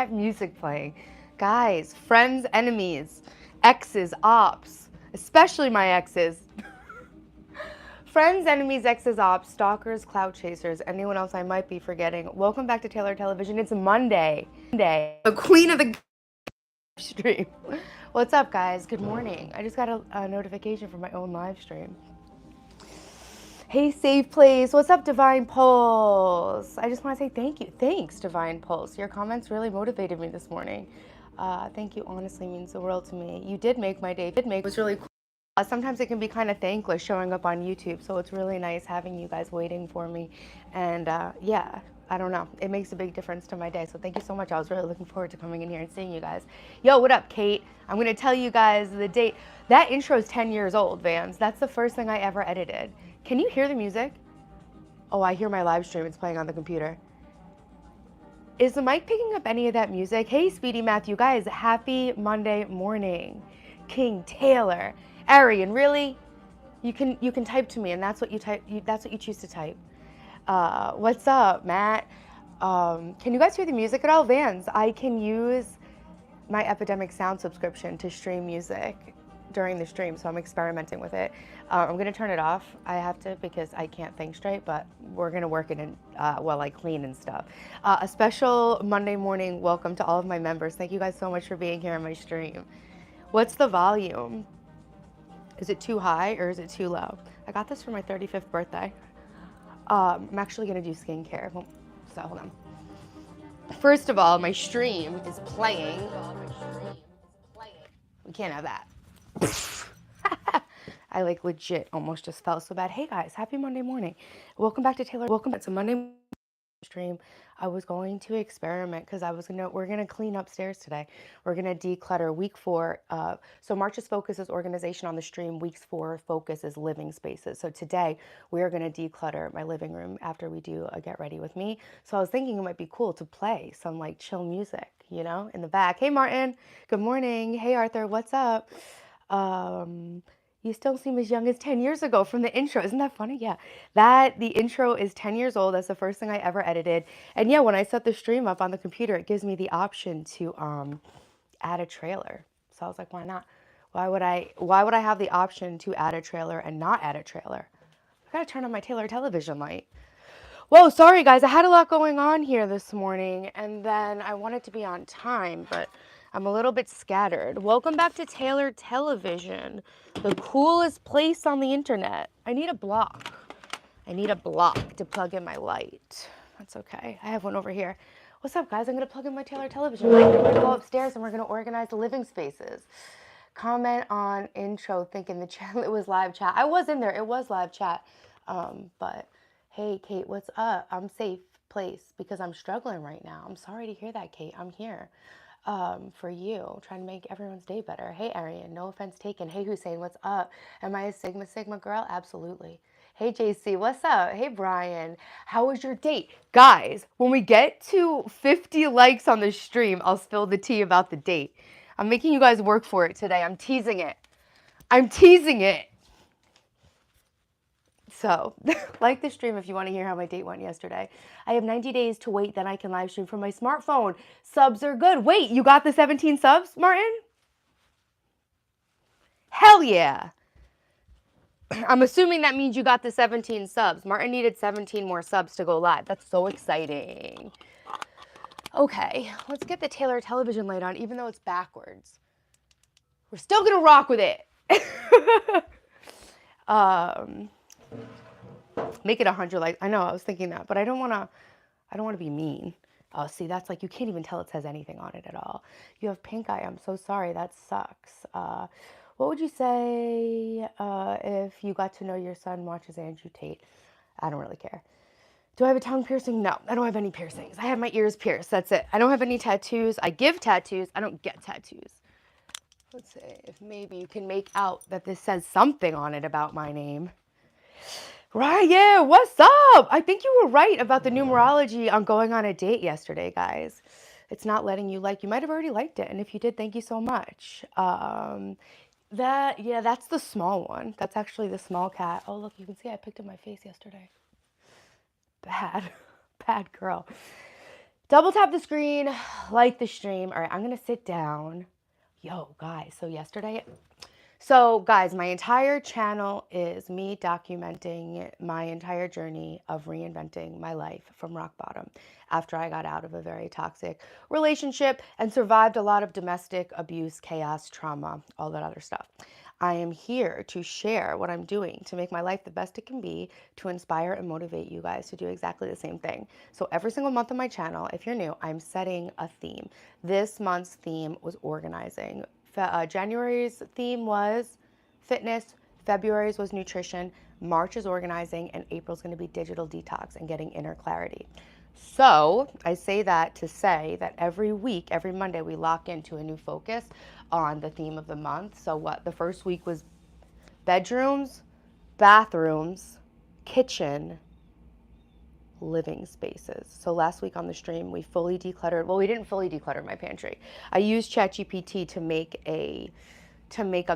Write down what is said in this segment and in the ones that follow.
that music playing. Guys, friends, enemies, exes, ops, especially my exes. Friends, enemies, exes, ops, stalkers, clout chasers, anyone else I might be forgetting. Welcome back to Taylor Television. It's Monday. The queen of the stream. What's up, guys? Good morning. I just got a notification from my own live stream. Hey, Safe Place. What's up, Divine Pulse? I just want to say thank you. Thanks, Divine Pulse. Your comments really motivated me this morning. Thank you. Honestly means the world to me. You did make my day. It was really cool. Sometimes it can be kind of thankless showing up on YouTube, so it's really nice having you guys waiting for me. And yeah, I don't know. It makes a big difference to my day. So thank you so much. I was really looking forward to coming in here and seeing you guys. Yo, what up, Kate? I'm going to tell you guys the date. That intro is 10 years old, Vans. That's the first thing I ever edited. Can you hear the music? Oh, I hear my live stream. It's playing on the computer. Is the mic picking up any of that music? Hey, Speedy Matthew, guys, happy Monday morning. King Taylor, Arian, really? You can type to me, and that's what you type. That's what you choose to type. What's up, Matt? Can you guys hear the music at all? Vans, I can use my Epidemic Sound subscription to stream music during the stream, so I'm experimenting with it. I'm gonna turn it off. I have to because I can't think straight, but we're gonna work it in while I clean and stuff. A special Monday morning welcome to all of my members. Thank you guys so much for being here on my stream. What's the volume? Is it too high or is it too low? I got this for my 35th birthday. I'm actually gonna do skincare, so hold on. First of all, my stream is playing. We can't have that. I like legit almost just felt so bad. Hey guys, happy Monday morning. Welcome back to Taylor. Welcome back to Monday stream. I was going to experiment because we're gonna clean upstairs today. We're gonna declutter week 4. So March's focus is organization on the stream. Week's 4 focus is living spaces. So today we are gonna declutter my living room after we do a get ready with me. So I was thinking it might be cool to play some like chill music, you know, in the back. Hey Martin, good morning. Hey Arthur, what's up? You still seem as young as 10 years ago from the intro. Isn't that funny? Yeah. The intro is 10 years old. That's the first thing I ever edited. And yeah, when I set the stream up on the computer, it gives me the option to add a trailer. So I was like, why not? Why would I have the option to add a trailer and not add a trailer? I gotta turn on my Taylor television light. Whoa, sorry guys, I had a lot going on here this morning, and then I wanted to be on time, but I'm a little bit scattered. Welcome back to Taylor Television, the coolest place on the internet. I need a block. I need a block to plug in my light. That's okay. I have one over here. What's up, guys? I'm gonna plug in my Taylor Television light. We're gonna go upstairs and we're gonna organize the living spaces. Comment on intro thinking the chat, it was live chat. I was in there, it was live chat. But hey, Kate, what's up? I'm safe place because I'm struggling right now. I'm sorry to hear that, Kate. I'm here for you, trying to make everyone's day better. Hey, Arian, no offense taken. Hey, Hussein, what's up? Am I a Sigma girl? Absolutely. Hey, JC, what's up? Hey, Brian, how was your date? Guys, when we get to 50 likes on the stream, I'll spill the tea about the date. I'm making you guys work for it today. I'm teasing it. I'm teasing it. So, like the stream if you want to hear how my date went yesterday. I have 90 days to wait, then I can live stream from my smartphone. Subs are good. Wait, you got the 17 subs, Martin? Hell yeah. I'm assuming that means you got the 17 subs. Martin needed 17 more subs to go live. That's so exciting. Okay, let's get the Taylor television light on, even though it's backwards. We're still gonna rock with it. Make it 100 likes. I know, I was thinking that, but I don't wanna be mean. Oh, see, that's like, you can't even tell it says anything on it at all. You have pink eye. I'm so sorry. That sucks. What would you say if you got to know your son watches Andrew Tate? I don't really care. Do I have a tongue piercing? No, I don't have any piercings. I have my ears pierced. That's it. I don't have any tattoos. I give tattoos. I don't get tattoos. Let's see if maybe you can make out that this says something on it about my name. Right, yeah, what's up? I think you were right about the numerology on going on a date yesterday, guys. It's not letting you like. You might have already liked it, and if you did, thank you so much. That's the small one. That's actually the small cat. Oh, look, you can see I picked up my face yesterday. Bad, bad girl. Double tap the screen, like the stream. All right, I'm gonna sit down. Yo, guys, guys, my entire channel is me documenting my entire journey of reinventing my life from rock bottom after I got out of a very toxic relationship and survived a lot of domestic abuse, chaos, trauma, all that other stuff. I am here to share what I'm doing to make my life the best it can be, to inspire and motivate you guys to do exactly the same thing. So every single month on my channel, if you're new, I'm setting a theme. This month's theme was organizing. January's theme was fitness, February's was nutrition, March is organizing, and April's going to be digital detox and getting inner clarity. So I say that to say that every week, every Monday, we lock into a new focus on the theme of the month. So what the first week was bedrooms, bathrooms, kitchen, living spaces. So last week on the stream, we fully decluttered. Well, we didn't fully declutter my pantry. I used ChatGPT to make a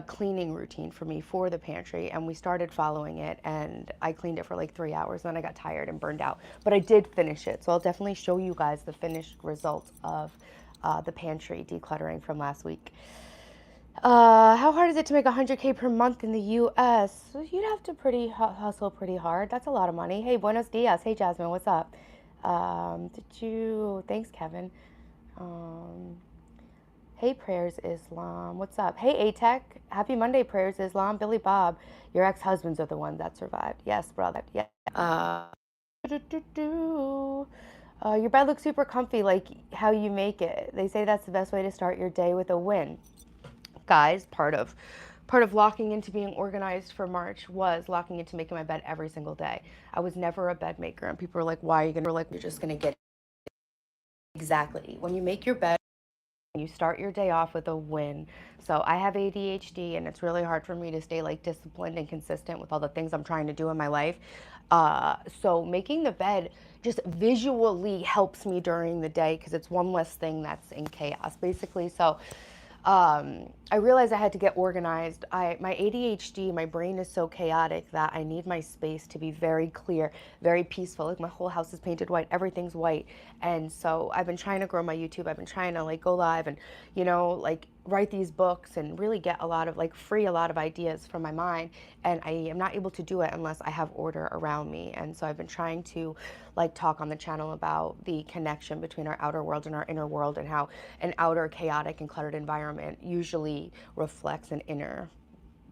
cleaning routine for me for the pantry, and we started following it, and I cleaned it for like 3 hours, and then I got tired and burned out. But I did finish it, so I'll definitely show you guys the finished results of the pantry decluttering from last week. How hard is it to make 100K per month in the US? You'd have to hustle pretty hard. That's a lot of money. Hey, buenos dias. Hey, Jasmine, what's up? Thanks, Kevin. Hey, Prayers Islam. What's up? Hey, ATech. Happy Monday, Prayers Islam. Billy Bob. Your ex-husbands are the ones that survived. Yes, brother. Yeah. Your bed looks super comfy, like how you make it. They say that's the best way to start your day, with a win. Guys, part of locking into being organized for March was locking into making my bed every single day. I was never a bed maker, and people are like, why are you gonna, you're just gonna get it. Exactly. When you make your bed, you start your day off with a win. So I have ADHD, and it's really hard for me to stay like disciplined and consistent with all the things I'm trying to do in my life. So making the bed just visually helps me during the day, because it's one less thing that's in chaos, basically. So I realized I had to get organized. My ADHD, my brain is so chaotic that I need my space to be very clear, very peaceful. Like my whole house is painted white, everything's white. And so I've been trying to grow my YouTube. I've been trying to like go live and, like write these books and really get a lot of free a lot of ideas from my mind. And I am not able to do it unless I have order around me. And so I've been trying to talk on the channel about the connection between our outer world and our inner world, and how an outer chaotic and cluttered environment usually reflects an inner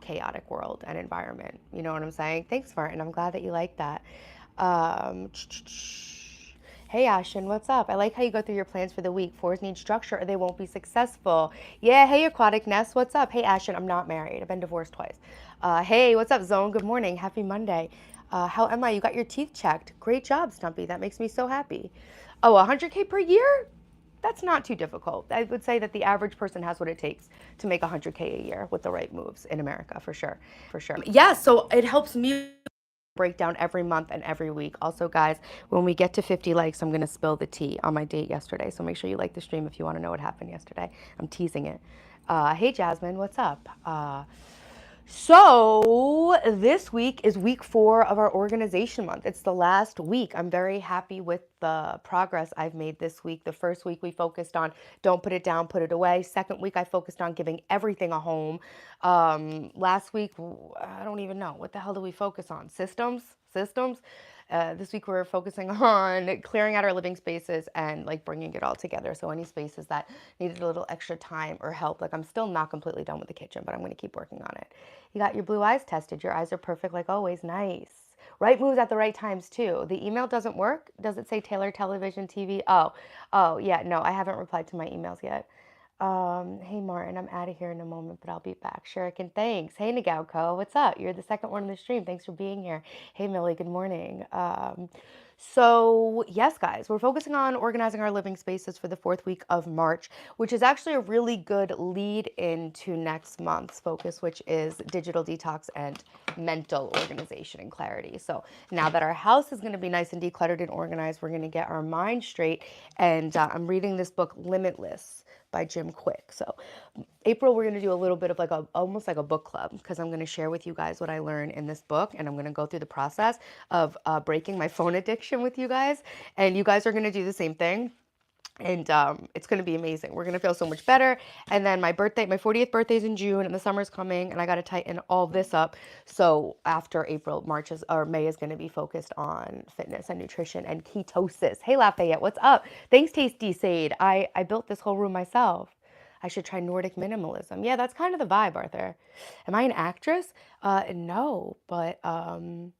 chaotic world and environment. You know what I'm saying? Thanks, Martin. I'm glad that you like that. Hey, Ashen, what's up? I like how you go through your plans for the week. Fours need structure or they won't be successful. Yeah, hey, Aquatic Nest, what's up? Hey, Ashen, I'm not married. I've been divorced twice. Hey, what's up, Zone? Good morning. Happy Monday. How am I? You got your teeth checked. Great job, Stumpy. That makes me so happy. Oh, 100K per year? That's not too difficult. I would say that the average person has what it takes to make 100K a year with the right moves in America, for sure. For sure. Yeah, so it helps me break down every month and every week. Also, guys, when we get to 50 likes, I'm going to spill the tea on my date yesterday. So make sure you like the stream if you want to know what happened yesterday. I'm teasing it. Hey, Jasmine, what's up? So this week is week 4 of our organization month. It's the last week. I'm very happy with the progress I've made this week. The first week we focused on don't put it down, put it away. Second week I focused on giving everything a home. Last week, I don't even know. What the hell do we focus on? Systems? This week we're focusing on clearing out our living spaces and bringing it all together. So any spaces that needed a little extra time or help, I'm still not completely done with the kitchen, but I'm going to keep working on it. You got your blue eyes tested. Your eyes are perfect like always. Nice. Right moves at the right times too. The email doesn't work. Does it say Taylor Television TV? Oh yeah, no, I haven't replied to my emails yet. Hey Martin, I'm out of here in a moment, but I'll be back. Shuriken, thanks. Hey Nagauko, what's up? You're the second one in the stream. Thanks for being here. Hey Millie, good morning. So yes, guys, we're focusing on organizing our living spaces for the 4th week of March, which is actually a really good lead into next month's focus, which is digital detox and mental organization and clarity. So now that our house is going to be nice and decluttered and organized, we're going to get our mind straight. And I'm reading this book, Limitless, by Jim Quick. So April, we're going to do a little bit of almost like a book club, because I'm going to share with you guys what I learned in this book, and I'm going to go through the process of breaking my phone addiction with you guys, and you guys are going to do the same thing. And it's going to be amazing. We're going to feel so much better. And then my 40th birthday is in June, and the summer's coming, and I got to tighten all this up. So after April, May is going to be focused on fitness and nutrition and ketosis. Hey Lafayette, what's up? Thanks, Tasty Sade. I built this whole room myself. I should try Nordic minimalism. Yeah, that's kind of the vibe, Arthur. Am I an actress? No, but for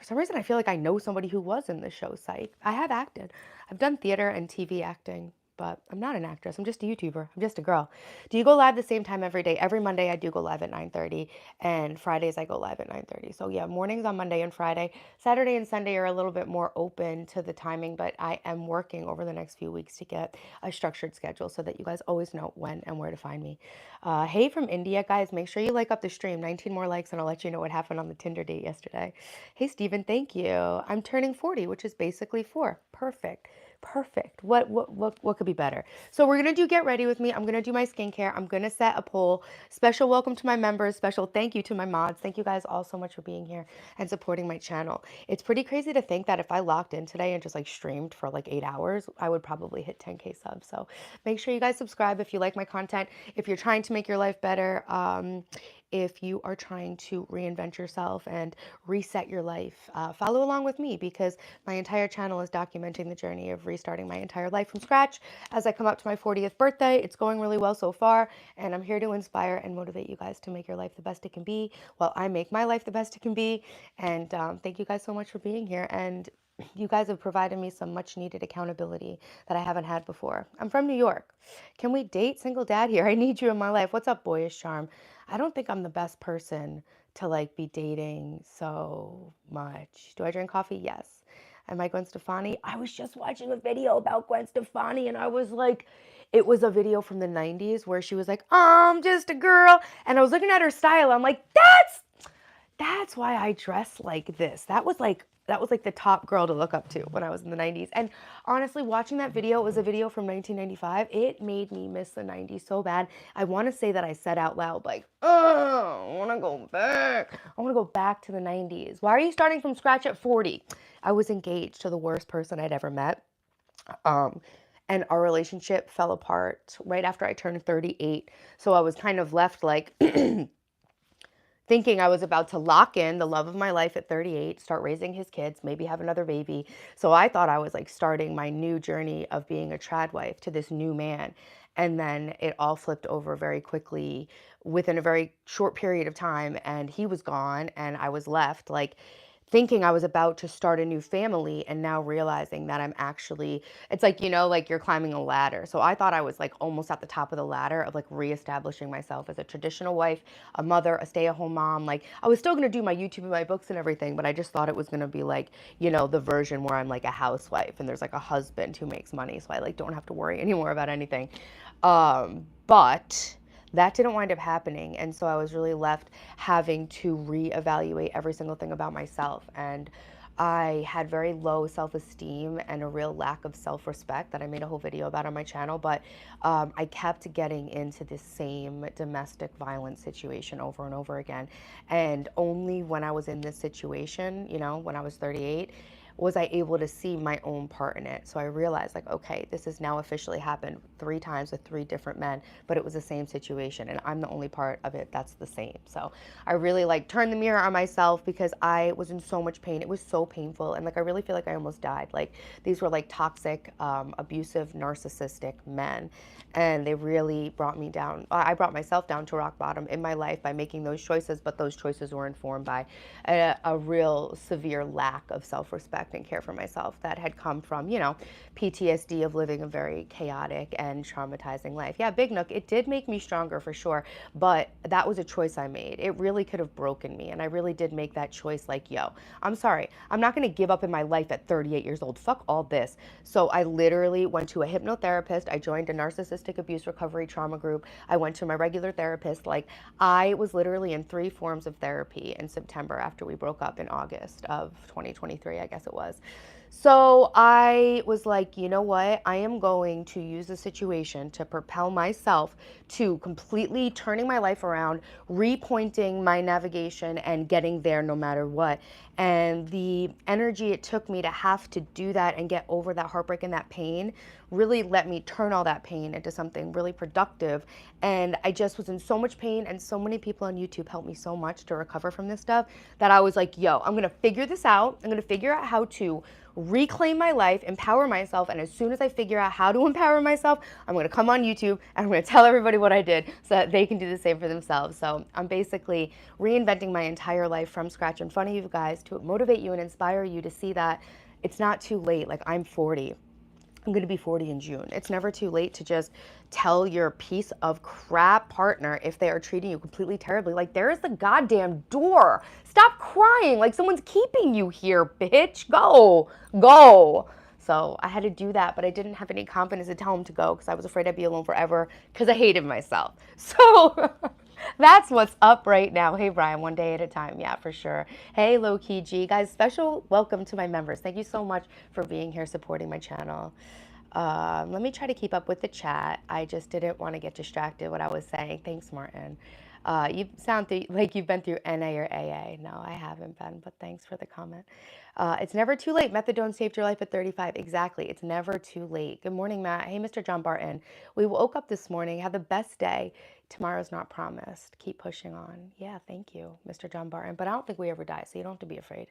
some reason, I feel like I know somebody who was in the show Psych. I have acted. I've done theater and TV acting, but I'm not an actress. I'm just a YouTuber. I'm just a girl. Do you go live the same time every day? Every Monday I do go live at 9:30, and Fridays I go live at 9:30. So yeah, mornings on Monday and Friday. Saturday and Sunday are a little bit more open to the timing, but I am working over the next few weeks to get a structured schedule so that you guys always know when and where to find me. Hey from India, guys, make sure you like up the stream. 19 more likes, and I'll let you know what happened on the Tinder date yesterday. Hey, Stephen, thank you. I'm turning 40, which is basically 4. Perfect. Perfect. What could be better? So we're gonna do get ready with me. I'm gonna do my skincare. I'm gonna set a poll. Special welcome to my members. Special thank you to my mods. Thank you guys all so much for being here and supporting my channel. It's pretty crazy to think that if I logged in today and just like streamed for like 8 hours, I would probably hit 10K subs. So make sure you guys subscribe if you like my content. If you're trying to make your life better, if you are trying to reinvent yourself and reset your life, follow along with me because my entire channel is documenting the journey of restarting my entire life from scratch as I come up to my 40th birthday. It's going really well so far, and I'm here to inspire and motivate you guys to make your life the best it can be while I make my life the best it can be. And thank you guys so much for being here. And you guys have provided me some much needed accountability that I haven't had before. I'm from New York. Can we date? Single dad here. I need you in my life. What's up, boyish charm? I don't think I'm the best person to like be dating so much. Do I drink coffee? Yes. Am I Gwen Stefani? I was just watching a video about Gwen Stefani and I was like, it was a video from the 90s where she was like, I'm just a girl. And I was looking at her style. I'm like, that's why I dress like this. That was like the top girl to look up to when I was in the 90s. And honestly, watching that video, it was a video from 1995. It made me miss the 90s so bad. I want to say that I said out loud, like, oh, I want to go back. I want to go back to the 90s. Why are you starting from scratch at 40? I was engaged to the worst person I'd ever met. And our relationship fell apart right after I turned 38. So I was kind of left like, thinking I was about to lock in the love of my life at 38, start raising his kids, maybe have another baby. So I thought I was like starting my new journey of being a trad wife to this new man. And then it all flipped over very quickly within a very short period of time. And he was gone and I was left like thinking I was about to start a new family and now realizing that I'm actually, it's like, like you're climbing a ladder. So I thought I was like almost at the top of the ladder of like reestablishing myself as a traditional wife, a mother, a stay-at-home mom. Like I was still going to do my YouTube and my books and everything, but I just thought it was going to be like, the version where I'm like a housewife and there's like a husband who makes money. So I like don't have to worry anymore about anything. But that didn't wind up happening. And so I was really left having to reevaluate every single thing about myself. And I had very low self-esteem and a real lack of self-respect that I made a whole video about on my channel. But I kept getting into this same domestic violence situation over and over again. And only when I was in this situation, when I was 38, was I able to see my own part in it. So I realized like, okay, this has now officially happened 3 times with 3 different men, but it was the same situation and I'm the only part of it that's the same. So I really like turned the mirror on myself because I was in so much pain. It was so painful. And like, I really feel like I almost died. Like these were like toxic, abusive, narcissistic men. And they really brought me down. I brought myself down to rock bottom in my life by making those choices, but those choices were informed by a real severe lack of self-respect and care for myself that had come from, PTSD of living a very chaotic and traumatizing life. Yeah, Big Nook, it did make me stronger for sure, but that was a choice I made. It really could have broken me, and I really did make that choice like, yo, I'm sorry, I'm not gonna give up in my life at 38 years old. Fuck all this. So I literally went to a hypnotherapist. I joined a narcissistic abuse recovery trauma group. I went to my regular therapist. Like I was literally in 3 forms of therapy in September after we broke up in August of 2023, I guess it was. So I was like, you know what? I am going to use the situation to propel myself to completely turning my life around, repointing my navigation and getting there no matter what. And the energy it took me to have to do that and get over that heartbreak and that pain really let me turn all that pain into something really productive. And I just was in so much pain, and so many people on YouTube helped me so much to recover from this stuff that I was like, yo, I'm gonna figure this out. I'm gonna figure out how to reclaim my life, empower myself, and as soon as I figure out how to empower myself, I'm gonna come on YouTube and I'm gonna tell everybody what I did so that they can do the same for themselves. So I'm basically reinventing my entire life from scratch in front of you guys to motivate you and inspire you to see that it's not too late. Like, I'm 40. I'm going to be 40 in June. It's never too late to just tell your piece of crap partner if they are treating you completely terribly. Like, there is the goddamn door. Stop crying like someone's keeping you here, bitch. Go. Go. So I had to do that, but I didn't have any confidence to tell him to go because I was afraid I'd be alone forever because I hated myself. So that's what's up right now. Hey, Brian, one day at a time. Yeah, for sure. Hey, Low Key G. Guys, special welcome to my members. Thank you so much for being here, supporting my channel. Let me try to keep up with the chat. I just didn't want to get distracted what I was saying. Thanks, Martin. You sound like you've been through NA or AA. No, I haven't been, but thanks for the comment. It's never too late. Methadone saved your life at 35. Exactly. It's never too late. Good morning, Matt. Hey, Mr. John Barton. We woke up this morning. Have the best day. Tomorrow's not promised. Keep pushing on. Yeah, thank you, Mr. John Barton. But I don't think we ever die, so you don't have to be afraid.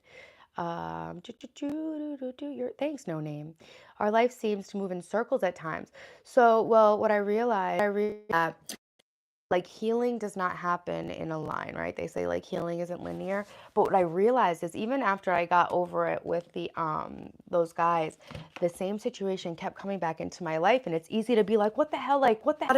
Thanks, No Name. Our life seems to move in circles at times. So, well, what I realized that like healing does not happen in a line, right? They say like healing isn't linear. But what I realized is even after I got over it with the those guys, the same situation kept coming back into my life, and it's easy to be like, what the hell? Like, what the hell?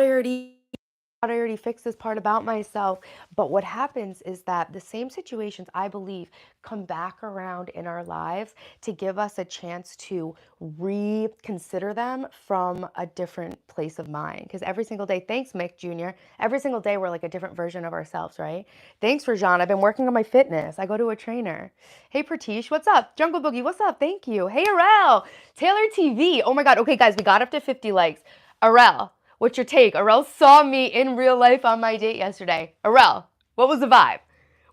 I already fixed this part about myself. But what happens is that the same situations, I believe, come back around in our lives to give us a chance to reconsider them from a different place of mind. Because every single day, thanks, Mick Jr., every single day we're like a different version of ourselves, right? Thanks, Rajan. I've been working on my fitness. I go to a trainer. Hey, Pratish, what's up? Jungle Boogie, what's up? Thank you. Hey, Arel. Taylor TV. Oh my God. Okay, guys, we got up to 50 likes. Arel, what's your take? Arel saw me in real life on my date yesterday. Arel, what was the vibe?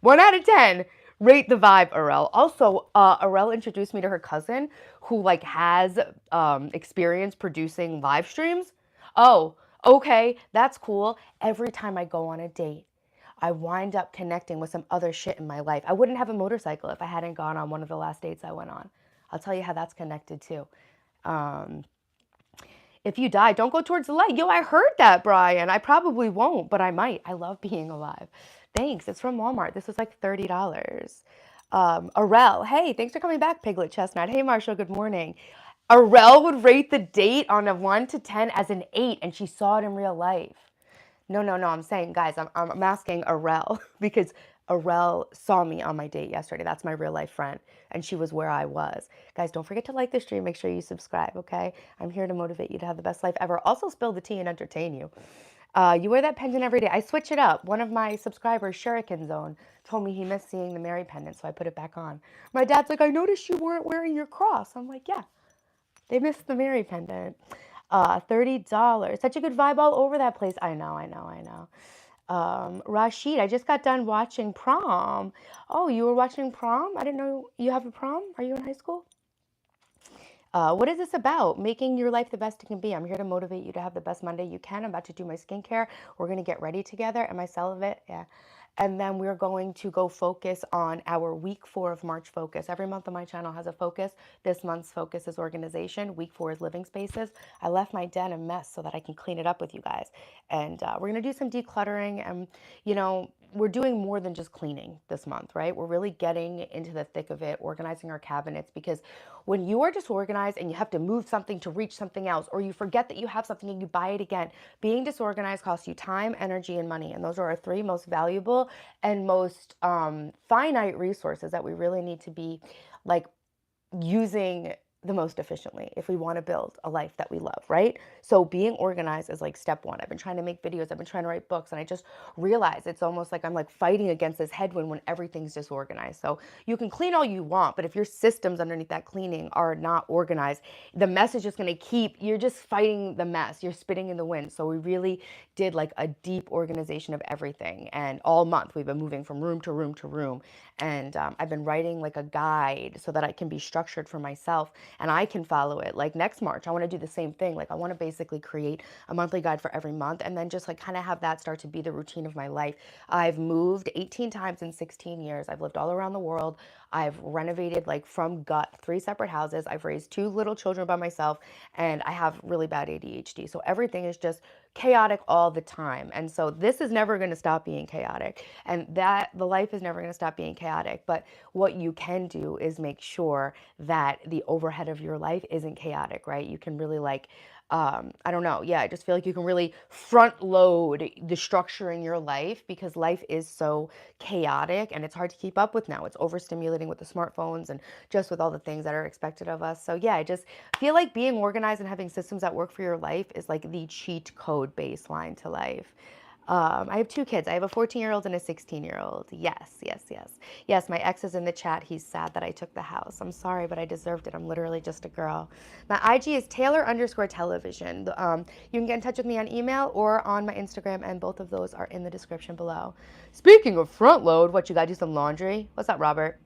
1 out of 10. Rate the vibe, Arel. Also, Arel introduced me to her cousin who like has experience producing live streams. Oh, okay, that's cool. Every time I go on a date, I wind up connecting with some other shit in my life. I wouldn't have a motorcycle if I hadn't gone on one of the last dates I went on. I'll tell you how that's connected too. If you die, don't go towards the light. Yo, I heard that, Brian. I probably won't, but I might. I love being alive. Thanks. It's from Walmart. This was like $30. Arel, hey, thanks for coming back, Piglet Chestnut. Hey, Marshall, good morning. Arel would rate the date on a 1 to 10 as an 8, and she saw it in real life. No, I'm saying, guys, I'm asking Arel because Arel saw me on my date yesterday. That's my real life friend, and she was where I was. Guys, don't forget to like the stream. Make sure you subscribe, okay? I'm here to motivate you to have the best life ever. Also, spill the tea and entertain you. You wear that pendant every day. I switch it up. One of my subscribers, Shuriken Zone, told me he missed seeing the Mary pendant, so I put it back on. My dad's like, I noticed you weren't wearing your cross. I'm like, yeah, they missed the Mary pendant. $30. Such a good vibe all over that place. I know. Rashid, I just got done watching prom. Oh, you were watching prom? I didn't know you have a prom. Are you in high school? What is this about? Making your life the best it can be. I'm here to motivate you to have the best Monday you can. I'm about to do my skincare. We're going to get ready together. Am I celibate? Yeah. And then we're going to go focus on our week 4 of March focus. Every month on my channel has a focus. This month's focus is organization. Week 4 is living spaces. I left my den a mess so that I can clean it up with you guys. And we're going to do some decluttering. And, you know, we're doing more than just cleaning this month, right? We're really getting into the thick of it, organizing our cabinets, because when you are disorganized and you have to move something to reach something else, or you forget that you have something and you buy it again, being disorganized costs you time, energy, and money. And those are our 3 most valuable and most finite resources that we really need to be like using the most efficiently if we want to build a life that we love, right? So being organized is like step 1. I've been trying to make videos, I've been trying to write books, and I just realized it's almost like I'm like fighting against this headwind when everything's disorganized. So you can clean all you want, but if your systems underneath that cleaning are not organized, the mess is just going to you're just fighting the mess. You're spitting in the wind. So we really did like a deep organization of everything. And all month we've been moving from room to room to room. And I've been writing like a guide so that I can be structured for myself. and I can follow it. Like next March, I want to do the same thing. Like I want to basically create a monthly guide for every month and then just like kind of have that start to be the routine of my life. I've moved 18 times in 16 years. I've lived all around the world. I've renovated like from gut 3 separate houses. I've raised 2 little children by myself, and I have really bad ADHD. So everything is just chaotic all the time. And so this is never going to stop being chaotic. And that the life is never going to stop being chaotic. But what you can do is make sure that the overhead of your life isn't chaotic, right? You can really like I don't know. Yeah, I just feel like you can really front load the structure in your life because life is so chaotic and it's hard to keep up with now. It's overstimulating with the smartphones and just with all the things that are expected of us. So yeah, I just feel like being organized and having systems that work for your life is like the cheat code baseline to life. I have 2 kids. I have a 14-year-old and a 16-year-old. Yes, yes, yes. Yes, my ex is in the chat. He's sad that I took the house. I'm sorry, but I deserved it. I'm literally just a girl. My IG is Taylor_television. You can get in touch with me on email or on my Instagram, and both of those are in the description below. Speaking of front load, what, you gotta do some laundry? What's up, Robert?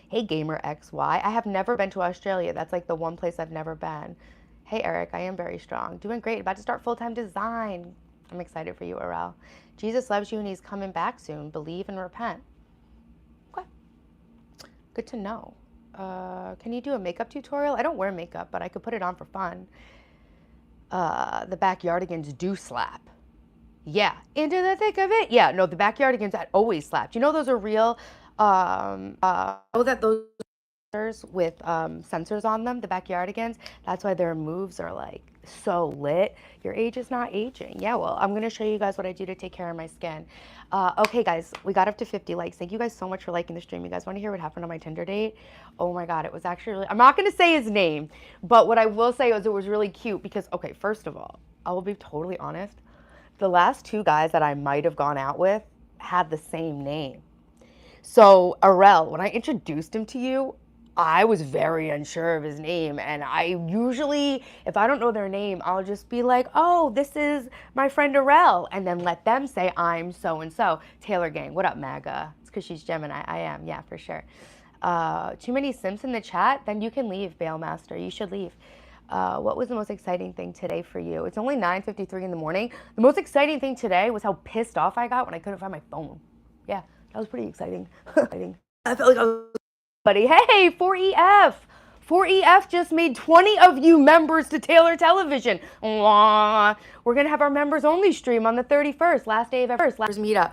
Hey, Gamer XY. I have never been to Australia. That's like the one place I've never been. Hey, Eric, I am very strong. Doing great. About to start full-time design. I'm excited for you, Arel. Jesus loves you and he's coming back soon. Believe and repent. Okay. Good to know. Can you do a makeup tutorial? I don't wear makeup, but I could put it on for fun. The backyardigans do slap. Yeah, into the thick of it. Yeah, no, the backyardigans that always slapped. You know those are real. Oh, that those with sensors on them, the backyardigans. That's why their moves are like so lit. Your age is not aging. Yeah, well, I'm gonna show you guys what I do to take care of my skin. Okay, guys, we got up to 50 likes. Thank you guys so much for liking the stream. You guys want to hear what happened on my Tinder date? Oh my God, it was actually really, I'm not gonna say his name, but what I will say is it was really cute because, okay, first of all, I will be totally honest. The last 2 guys that I might have gone out with had the same name. So, Arel, when I introduced him to you, I was very unsure of his name. And I usually, if I don't know their name, I'll just be like, oh, this is my friend Arel. And then let them say, I'm so and so. Taylor Gang, what up, MAGA? It's because she's Gemini. I am, yeah, for sure. Too many Sims in the chat? Then you can leave, Bailmaster. You should leave. What was the most exciting thing today for you? It's only 9:53 in the morning. The most exciting thing today was how pissed off I got when I couldn't find my phone. Yeah, that was pretty exciting. I felt like I was buddy. Hey, 4EF. 4EF just made 20 of you members to Taylor Television. Mwah. We're going to have our members only stream on the 31st, last day of every first meetup.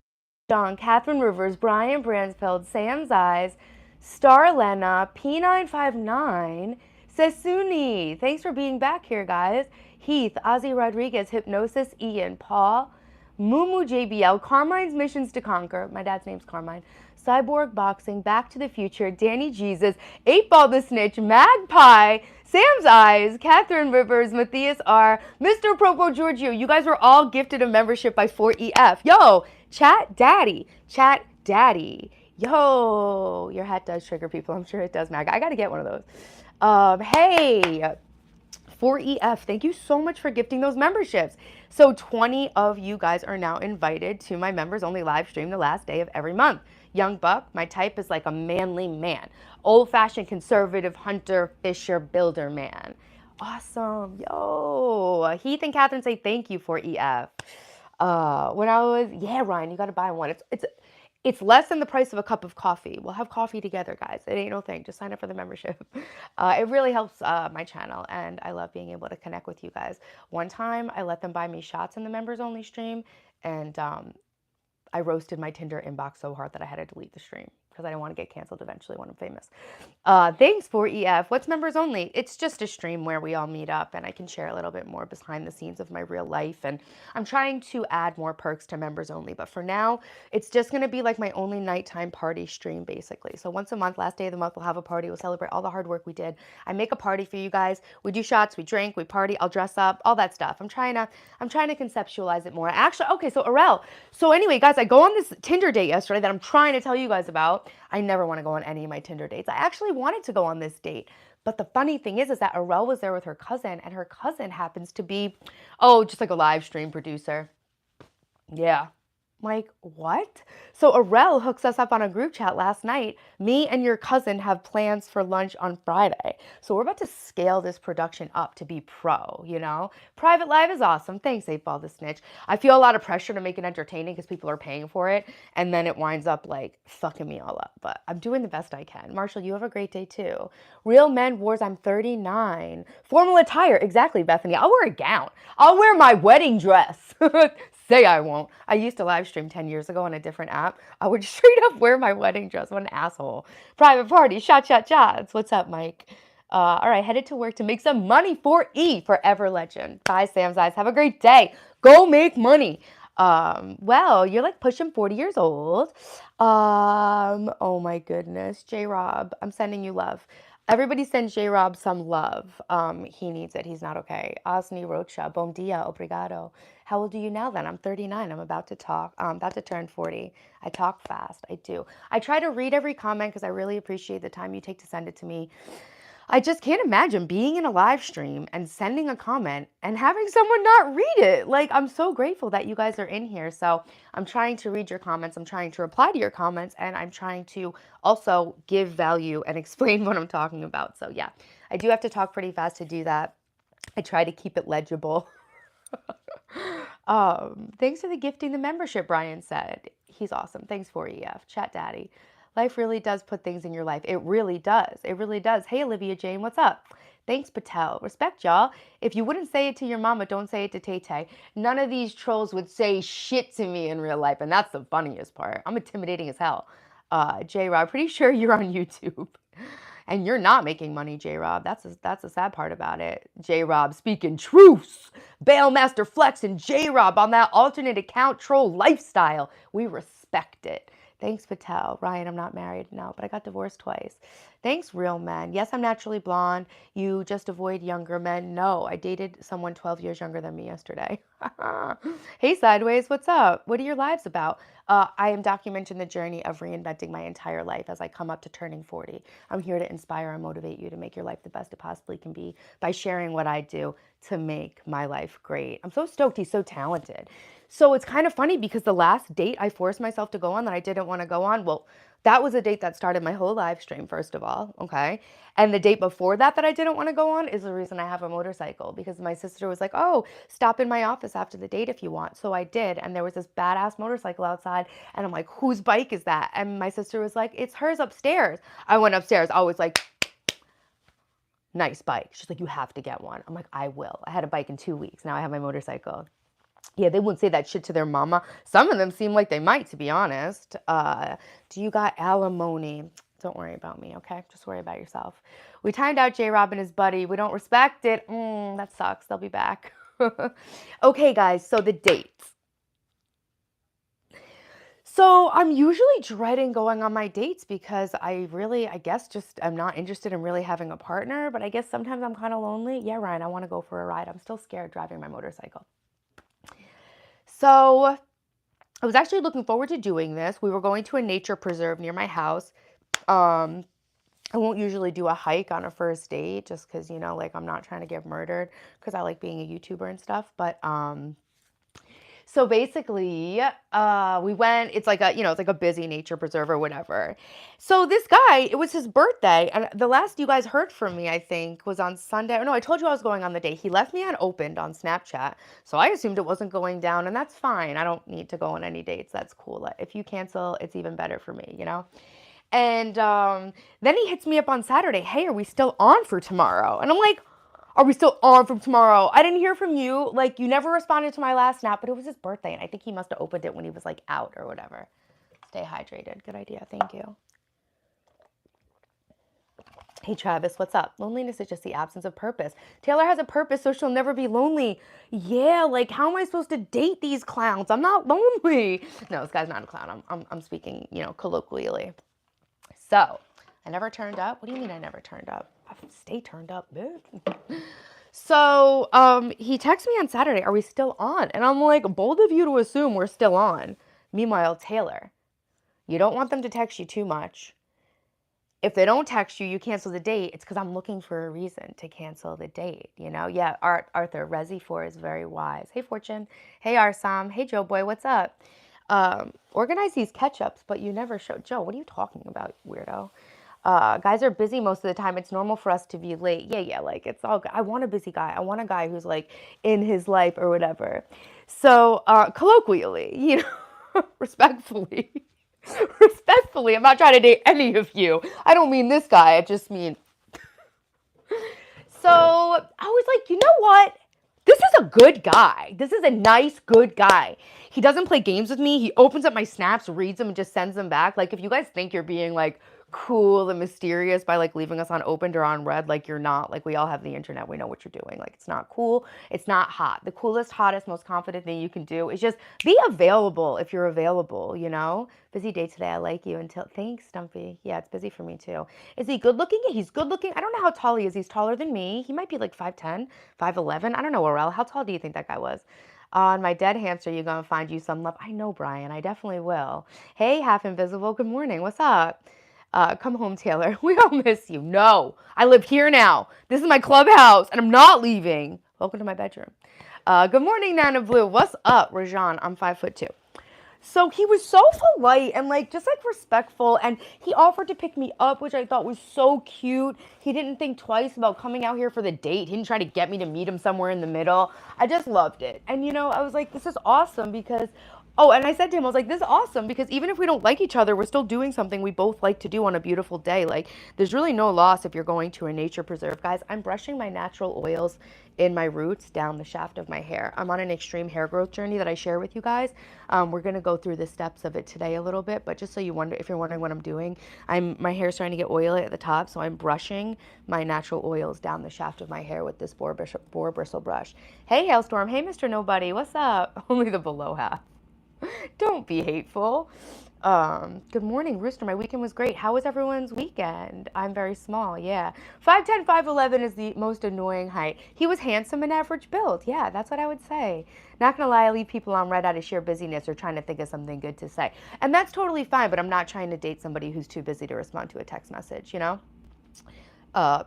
John, Catherine Rivers, Brian Bransfeld, Sam's Eyes, Starlena, P959, Sesuni. Thanks for being back here, guys. Heath, Ozzy Rodriguez, Hypnosis, Ian, Paul, Mumu JBL, Carmine's Missions to Conquer. My dad's name's Carmine. Cyborg Boxing, Back to the Future, Danny Jesus, 8 Ball the Snitch, Magpie, Sam's Eyes, Catherine Rivers, Matthias R, Mr. Propo Giorgio. You guys were all gifted a membership by 4EF. Yo, Chat Daddy. Chat Daddy. Yo, your hat does trigger people. I'm sure it does, Mag. I got to get one of those. Hey, 4EF, thank you so much for gifting those memberships. So 20 of you guys are now invited to my members only live stream the last day of every month. Young buck, my type is like a manly man. Old-fashioned conservative hunter, fisher, builder man. Awesome. Yo. Heath and Catherine say thank you, 4EF. When I was, yeah, Ryan, you got to buy one. It's less than the price of a cup of coffee. We'll have coffee together, guys. It ain't no thing. Just sign up for the membership. It really helps my channel, and I love being able to connect with you guys. One time, I let them buy me shots in the members-only stream, and I roasted my Tinder inbox so hard that I had to delete the stream because I didn't want to get canceled eventually when I'm famous. Thanks, 4EF. What's members only? It's just a stream where we all meet up and I can share a little bit more behind the scenes of my real life. And I'm trying to add more perks to members only. But for now, it's just going to be like my only nighttime party stream, basically. So once a month, last day of the month, we'll have a party. We'll celebrate all the hard work we did. I make a party for you guys. We do shots, we drink, we party. I'll dress up, all that stuff. I'm trying to conceptualize it more. Actually, okay, so Arel. So anyway, guys, I go on this Tinder date yesterday that I'm trying to tell you guys about. I never want to go on any of my Tinder dates. I actually wanted to go on this date. But the funny thing is that Arel was there with her cousin, and her cousin happens to be, just like a live stream producer. Yeah. Like, what? So Arel hooks us up on a group chat last night. Me and your cousin have plans for lunch on Friday. So we're about to scale this production up to be pro, you know? Private Live is awesome. Thanks, 8 Ball the Snitch. I feel a lot of pressure to make it entertaining because people are paying for it. And then it winds up like fucking me all up. But I'm doing the best I can. Marshall, you have a great day too. Real Men Wars, I'm 39. Formal attire, exactly, Bethany. I'll wear a gown. I'll wear my wedding dress. Say I won't. I used to live stream 10 years ago on a different app. I would straight up wear my wedding dress. What an asshole. Private party, shots. What's up, Mike? All right, headed to work to make some money for Forever Legend. Bye, Sam's Eyes. Have a great day. Go make money. Well, you're like pushing 40 years old. Oh my goodness. J-Rob, I'm sending you love. Everybody send J-Rob some love. He needs it. He's not okay. Osni Rocha, bom dia, obrigado. How old are you now then? I'm 39. I'm about to about to turn 40. I talk fast. I do. I try to read every comment because I really appreciate the time you take to send it to me. I just can't imagine being in a live stream and sending a comment and having someone not read it. Like, I'm so grateful that you guys are in here. So I'm trying to read your comments. I'm trying to reply to your comments. And I'm trying to also give value and explain what I'm talking about. So yeah, I do have to talk pretty fast to do that. I try to keep it legible. Thanks for the gifting the membership, Brian said. He's awesome. Thanks for EF. Chat Daddy. Life really does put things in your life. It really does. It really does. Hey, Olivia Jane, what's up? Thanks, Patel. Respect, y'all. If you wouldn't say it to your mama, don't say it to Tay-Tay. None of these trolls would say shit to me in real life, and that's the funniest part. I'm intimidating as hell. J-Rob, pretty sure you're on YouTube. And you're not making money, J-Rob. That's the sad part about it. J-Rob speaking truths. Bailmaster Flex and J-Rob on that alternate account troll lifestyle. We respect it. Thanks, Patel. Ryan, I'm not married. No, but I got divorced twice. Thanks, Real Men. Yes, I'm naturally blonde. You just avoid younger men. No, I dated someone 12 years younger than me yesterday. Hey, Sideways, what's up? What are your lives about? I am documenting the journey of reinventing my entire life as I come up to turning 40. I'm here to inspire and motivate you to make your life the best it possibly can be by sharing what I do to make my life great. I'm so stoked. He's so talented. So it's kind of funny because the last date I forced myself to go on that I didn't want to go on, well, that was a date that started my whole live stream, first of all, okay? And the date before that I didn't want to go on is the reason I have a motorcycle, because my sister was like, oh, stop in my office after the date if you want. So I did, and there was this badass motorcycle outside, and I'm like, whose bike is that? And my sister was like, it's hers upstairs. I went upstairs. I was like, nice bike. She's like, you have to get one. I'm like, I will. I had a bike in 2 weeks. Now I have my motorcycle. Yeah, they wouldn't say that shit to their mama. Some of them seem like they might, to be honest. Do you got alimony? Don't worry about me, okay? Just worry about yourself. We timed out J-Rob and his buddy. We don't respect it. That sucks. They'll be back. Okay, guys, so the dates. So I'm usually dreading going on my dates because I guess just I'm not interested in really having a partner, but I guess sometimes I'm kind of lonely. Yeah, Ryan, I want to go for a ride. I'm still scared driving my motorcycle. So I was actually looking forward to doing this. We were going to a nature preserve near my house. I won't usually do a hike on a first date just because, you know, like I'm not trying to get murdered because I like being a YouTuber and stuff. But so basically, we went, it's like a busy nature preserve or whatever. So this guy, it was his birthday, and the last you guys heard from me, I think, was on Sunday. No, I told you I was going on the date. He left me unopened on Snapchat, so I assumed it wasn't going down, and that's fine. I don't need to go on any dates. That's cool. If you cancel, it's even better for me, you know? And then he hits me up on Saturday. Hey, are we still on for tomorrow? And I'm like, are we still on from tomorrow? I didn't hear from you. Like, you never responded to my last snap, but it was his birthday, and I think he must have opened it when he was, like, out or whatever. Stay hydrated. Good idea. Thank you. Hey, Travis, what's up? Loneliness is just the absence of purpose. Taylor has a purpose, so she'll never be lonely. Yeah, like, how am I supposed to date these clowns? I'm not lonely. No, this guy's not a clown. I'm speaking, you know, colloquially. So, I never turned up. What do you mean I never turned up? I stay turned up, bitch. So, he texts me on Saturday, are we still on? And I'm like, bold of you to assume we're still on. Meanwhile, Taylor, you don't want them to text you too much. If they don't text you, you cancel the date. It's because I'm looking for a reason to cancel the date, you know? Yeah, Arthur, Resi4 is very wise. Hey, Fortune. Hey, Arsam. Hey, Joe Boy, what's up? Organize these ketchups, but you never show. Joe, what are you talking about, weirdo? Guys are busy most of the time. It's normal for us to be late. Yeah, yeah, like it's all good. I want a busy guy. I want a guy who's like in his life or whatever. So, colloquially, respectfully, respectfully, I'm not trying to date any of you. I don't mean this guy. I just mean. So I was like, you know what? This is a good guy. This is a nice, good guy. He doesn't play games with me. He opens up my snaps, reads them, and just sends them back. Like, if you guys think you're being like cool and mysterious by like leaving us unopened or on read, like you're not. Like, we all have the internet. We know what you're doing. Like, it's not cool. It's not hot. The coolest, hottest, most confident thing you can do is just be available if you're available, you know? Busy day today. I like you until. Thanks, Stumpy. Yeah, it's busy for me too. Is he good looking? Yeah, he's good looking. I don't know how tall he is. He's taller than me. He might be like 5'10, 5'11. I don't know, Aurel. How tall do you think that guy was? On my dead hamster, you're going to find you some love. I know, Brian. I definitely will. Hey, half invisible. Good morning. What's up? Come home, Taylor. We all miss you. No, I live here now. This is my clubhouse, and I'm not leaving. Welcome to my bedroom. Good morning, Nana Blue. What's up, Rajan? I'm 5'2". So he was so polite and like just like respectful, and he offered to pick me up, which I thought was so cute. He didn't think twice about coming out here for the date. He didn't try to get me to meet him somewhere in the middle. I just loved it. And I was like, this is awesome because and I said to him, I was like, this is awesome because even if we don't like each other, we're still doing something we both like to do on a beautiful day. Like, there's really no loss if you're going to a nature preserve. Guys, I'm brushing my natural oils in my roots down the shaft of my hair. I'm on an extreme hair growth journey that I share with you guys. We're gonna go through the steps of it today a little bit, but just so if you're wondering what I'm doing, my hair's starting to get oily at the top, so I'm brushing my natural oils down the shaft of my hair with this boar bristle brush. Hey, Hailstorm. Hey, Mr. Nobody. What's up? Only the below half. Don't be hateful. Good morning, Rooster. My weekend was great. How was everyone's weekend? I'm very small, yeah. 5'10", 5'11" is the most annoying height. He was handsome and average build. Yeah, that's what I would say. Not gonna lie, I leave people on red out of sheer busyness or trying to think of something good to say. And that's totally fine, but I'm not trying to date somebody who's too busy to respond to a text message, you know?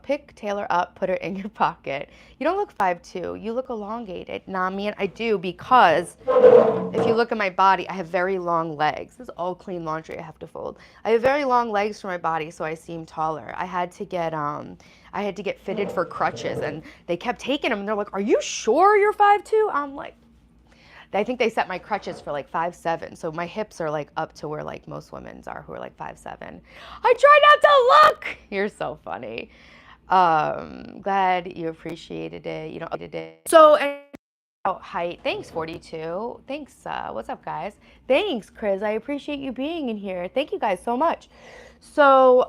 Pick Taylor up, put her in your pocket. You don't look 5'2". You look elongated. Nah, man, I do because if you look at my body, I have very long legs. This is all clean laundry I have to fold. I have very long legs for my body, so I seem taller. I had to get fitted for crutches, and they kept taking them, and they're like, "Are you sure you're 5'2"? I'm like, I think they set my crutches for like 5'7", so my hips are like up to where like most women's are who are like 5'7". I try not to look. You're so funny. Glad you appreciated it. You know, so and height. Thanks, 42. Thanks. What's up, guys? Thanks, Chris. I appreciate you being in here. Thank you guys so much. So,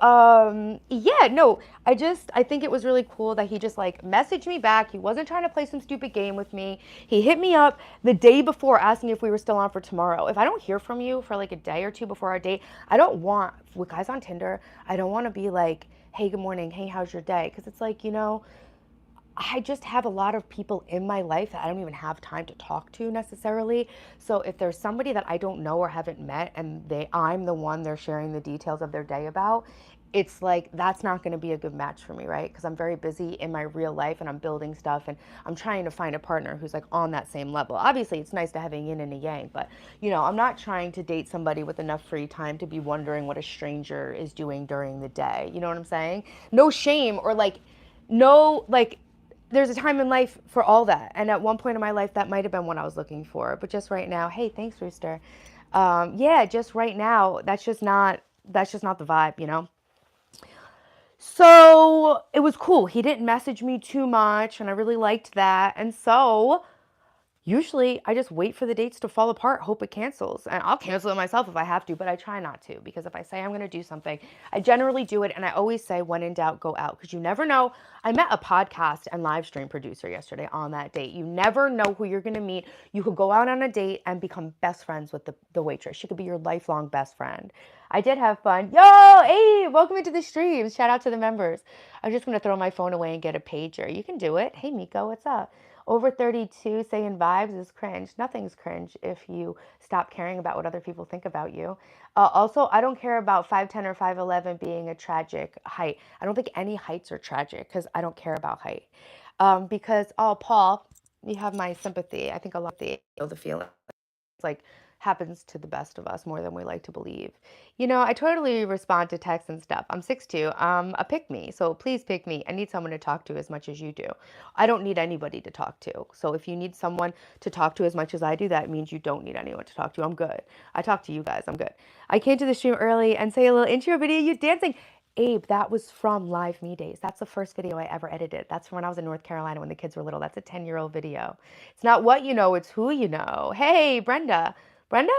yeah, no, I think it was really cool that he just like messaged me back. He wasn't trying to play some stupid game with me. He hit me up the day before asking if we were still on for tomorrow. If I don't hear from you for like a day or two before our date, I don't want, with guys on Tinder, I don't want to be like, hey, good morning. Hey, how's your day? Because it's like, I just have a lot of people in my life that I don't even have time to talk to necessarily. So if there's somebody that I don't know or haven't met and I'm the one they're sharing the details of their day about, it's like that's not going to be a good match for me, right? Because I'm very busy in my real life and I'm building stuff and I'm trying to find a partner who's like on that same level. Obviously, it's nice to have a yin and a yang, but I'm not trying to date somebody with enough free time to be wondering what a stranger is doing during the day. You know what I'm saying? No shame or like no like there's a time in life for all that. And at one point in my life, that might have been what I was looking for. But just right now, hey, thanks, Rooster. Yeah, just right now, that's just not the vibe, you know? So it was cool. He didn't message me too much, and I really liked that. And so usually I just wait for the dates to fall apart, hope it cancels. And I'll cancel it myself if I have to, but I try not to because if I say I'm going to do something, I generally do it. And I always say, when in doubt, go out because you never know. I met a podcast and live stream producer yesterday on that date. You never know who you're going to meet. You could go out on a date and become best friends with the waitress. She could be your lifelong best friend. I did have fun. Yo, hey, welcome into the stream. Shout out to the members. I'm just going to throw my phone away and get a pager. You can do it. Hey, Miko, what's up? Over 32 saying vibes is cringe. Nothing's cringe if you stop caring about what other people think about you. Also, I don't care about 5'10 or 5'11 being a tragic height. I don't think any heights are tragic because I don't care about height. Because, Paul, you have my sympathy. I think a lot of the feeling. It's like happens to the best of us more than we like to believe. I totally respond to texts and stuff. I'm 6'2". A pick me. So please pick me. I need someone to talk to as much as you do. I don't need anybody to talk to. So if you need someone to talk to as much as I do, that means you don't need anyone to talk to. I'm good. I talk to you guys. I'm good. I came to the stream early and say a little intro video. You dancing. Abe, that was from Live Me Days. That's the first video I ever edited. That's from when I was in North Carolina when the kids were little. That's a 10-year-old video. It's not what you know, it's who you know. Hey, Brenda. Brenda?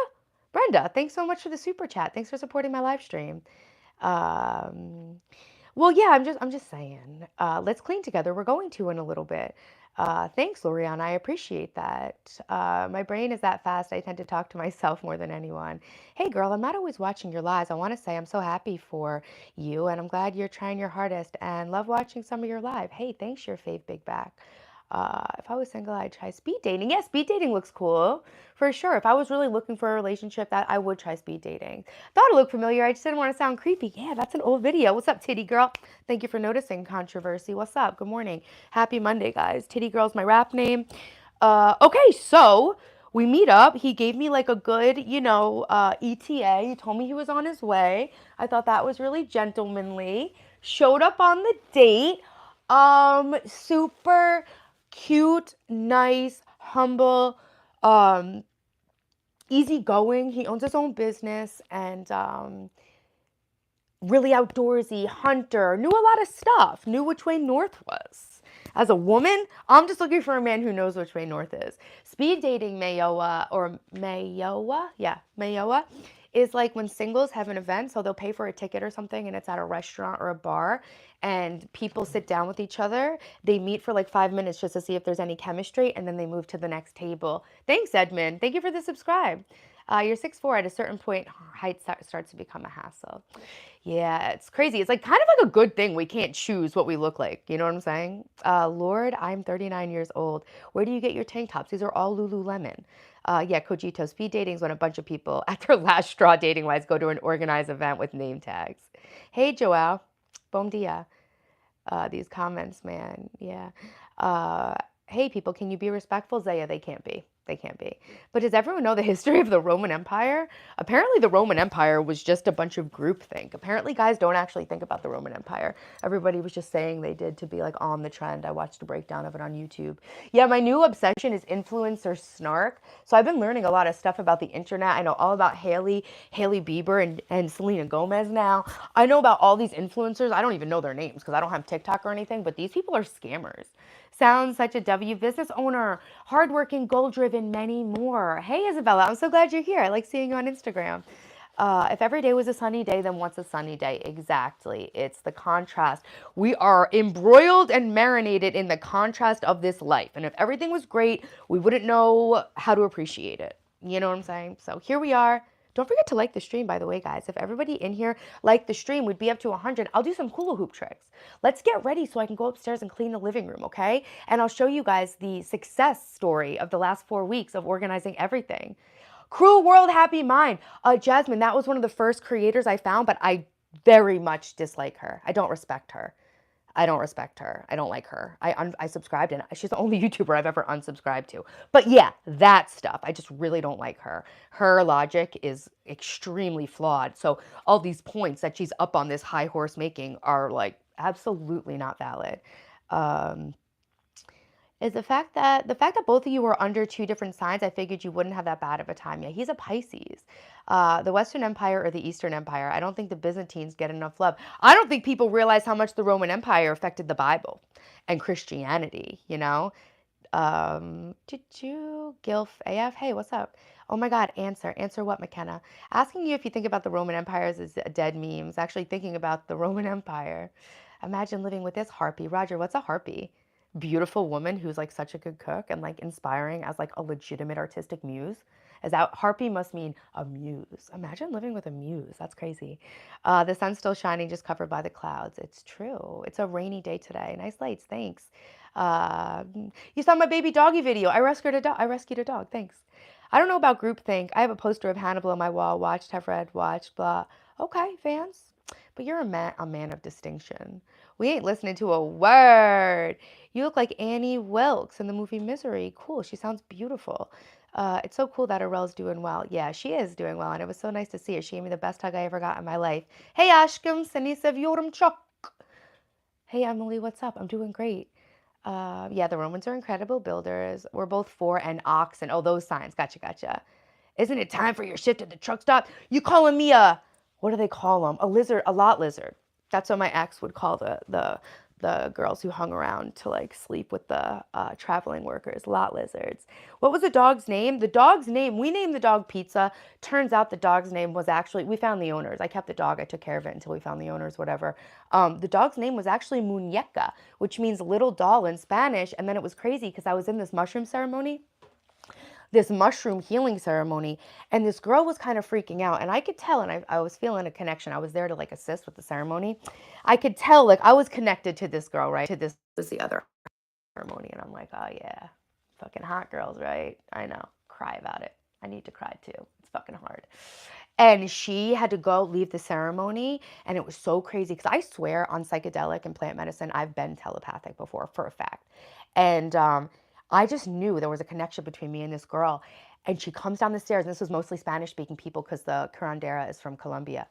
Brenda, thanks so much for the super chat. Thanks for supporting my live stream. Well, yeah, I'm just saying. Let's clean together. We're going to in a little bit. Thanks, Loriana. I appreciate that. My brain is that fast. I tend to talk to myself more than anyone. Hey, girl, I'm not always watching your lives. I want to say I'm so happy for you, and I'm glad you're trying your hardest and love watching some of your live. Hey, thanks, your fave big back. If I was single, I'd try speed dating. Yeah, speed dating looks cool for sure. If I was really looking for a relationship, that I would try speed dating. Thought it looked familiar. I just didn't want to sound creepy. Yeah, that's an old video. What's up, Titty Girl? Thank you for noticing controversy. What's up? Good morning. Happy Monday, guys. Titty Girl's my rap name. Okay, so we meet up. He gave me like a good, ETA. He told me he was on his way. I thought that was really gentlemanly. Showed up on the date. Super cute, nice, humble, easygoing. He owns his own business and really outdoorsy, hunter, knew a lot of stuff, knew which way north was. As a woman, I'm just looking for a man who knows which way north is. Speed dating Mayowa is like when singles have an event, so they'll pay for a ticket or something and it's at a restaurant or a bar and people sit down with each other. They meet for like 5 minutes just to see if there's any chemistry and then they move to the next table. Thanks, Edmund. Thank you for the subscribe. You're 6'4". At a certain point, height starts to become a hassle. Yeah, it's crazy. It's like kind of like a good thing we can't choose what we look like. You know what I'm saying? Lord, I'm 39 years old. Where do you get your tank tops? These are all Lululemon. Yeah, Cogito, speed dating is when a bunch of people, at their last straw dating-wise, go to an organized event with name tags. Hey, Joelle. Bom dia. These comments, man. Yeah. Hey, people, can you be respectful? Zaya, they can't be. They can't be. But does everyone know the history of the Roman Empire? Apparently, the Roman Empire was just a bunch of groupthink. Apparently, guys don't actually think about the Roman Empire. Everybody was just saying they did to be like on the trend. I watched a breakdown of it on YouTube. Yeah, my new obsession is influencer snark. So I've been learning a lot of stuff about the internet. I know all about Hailey Bieber, and Selena Gomez now. I know about all these influencers. I don't even know their names because I don't have TikTok or anything, but these people are scammers. Sounds such a W, business owner, hardworking, goal-driven, many more. Hey, Isabella, I'm so glad you're here. I like seeing you on Instagram. If every day was a sunny day, then what's a sunny day? Exactly. It's the contrast. We are embroiled and marinated in the contrast of this life. And if everything was great, we wouldn't know how to appreciate it. You know what I'm saying? So here we are. Don't forget to like the stream, by the way, guys. If everybody in here liked the stream, we'd be up to 100. I'll do some hula hoop tricks. Let's get ready so I can go upstairs and clean the living room, okay? And I'll show you guys the success story of the last 4 weeks of organizing everything. Cruel World, Happy Mind. Jasmine, that was one of the first creators I found, but I very much dislike her. I don't respect her. I don't respect her. I don't like her. I subscribed and she's the only YouTuber I've ever unsubscribed to. But yeah, that stuff. I just really don't like her. Her logic is extremely flawed. So all these points that she's up on this high horse making are like absolutely not valid. Is the fact that both of you were under 2 different signs, I figured you wouldn't have that bad of a time. Yeah, he's a Pisces. The Western Empire or the Eastern Empire, I don't think the Byzantines get enough love. I don't think people realize how much the Roman Empire affected the Bible and Christianity, you know? Gilf AF, hey, what's up? Oh my God, answer what, McKenna? Asking you if you think about the Roman empires is a dead memes. Actually thinking about the Roman Empire. Imagine living with this harpy. Roger, what's a harpy? Beautiful woman who's like such a good cook and like inspiring as like a legitimate artistic muse. As that harpy must mean a muse. Imagine living with a muse. That's crazy. The sun's still shining, just covered by the clouds. It's true. It's a rainy day today. Nice lights. Thanks. You saw my baby doggy video. I rescued a dog. Thanks. I don't know about groupthink. I have a poster of Hannibal on my wall. Watched, have read, watched, blah. Okay, fans. But you're a man of distinction. We ain't listening to a word. You look like Annie Wilkes in the movie Misery. Cool. She sounds beautiful. It's so cool that Arel's doing well. Yeah, she is doing well, and it was so nice to see her. She gave me the best hug I ever got in my life. Hey, Ashkim, seni seviyorum çok. Hey, Emily, what's up? I'm doing great. Yeah, the Romans are incredible builders. We're both for and oxen. Oh, those signs. Gotcha, gotcha. Isn't it time for your shift at the truck stop? You calling me a, what do they call them? A lizard, a lot lizard. That's what my ex would call the girls who hung around to like sleep with the traveling workers, lot lizards. What was the dog's name? The dog's name, we named the dog Pizza. Turns out the dog's name was actually, we found the owners. I kept the dog, I took care of it until we found the owners, whatever. The dog's name was actually Muñeca, which means little doll in Spanish. And then it was crazy because I was in this mushroom ceremony, this mushroom healing ceremony, and this girl was kind of freaking out, and I could tell, and I was feeling a connection. I was there to like assist with the ceremony. I could tell like I was connected to this girl, right? To this was the other ceremony, and I'm like, oh yeah, fucking hot girls, right? I know. Cry about it. I need to cry too. It's fucking hard. And she had to go leave the ceremony, and it was so crazy because I swear on psychedelic and plant medicine, I've been telepathic before for a fact. And I just knew there was a connection between me and this girl. And she comes down the stairs, and this was mostly Spanish speaking people because the curandera is from Colombia.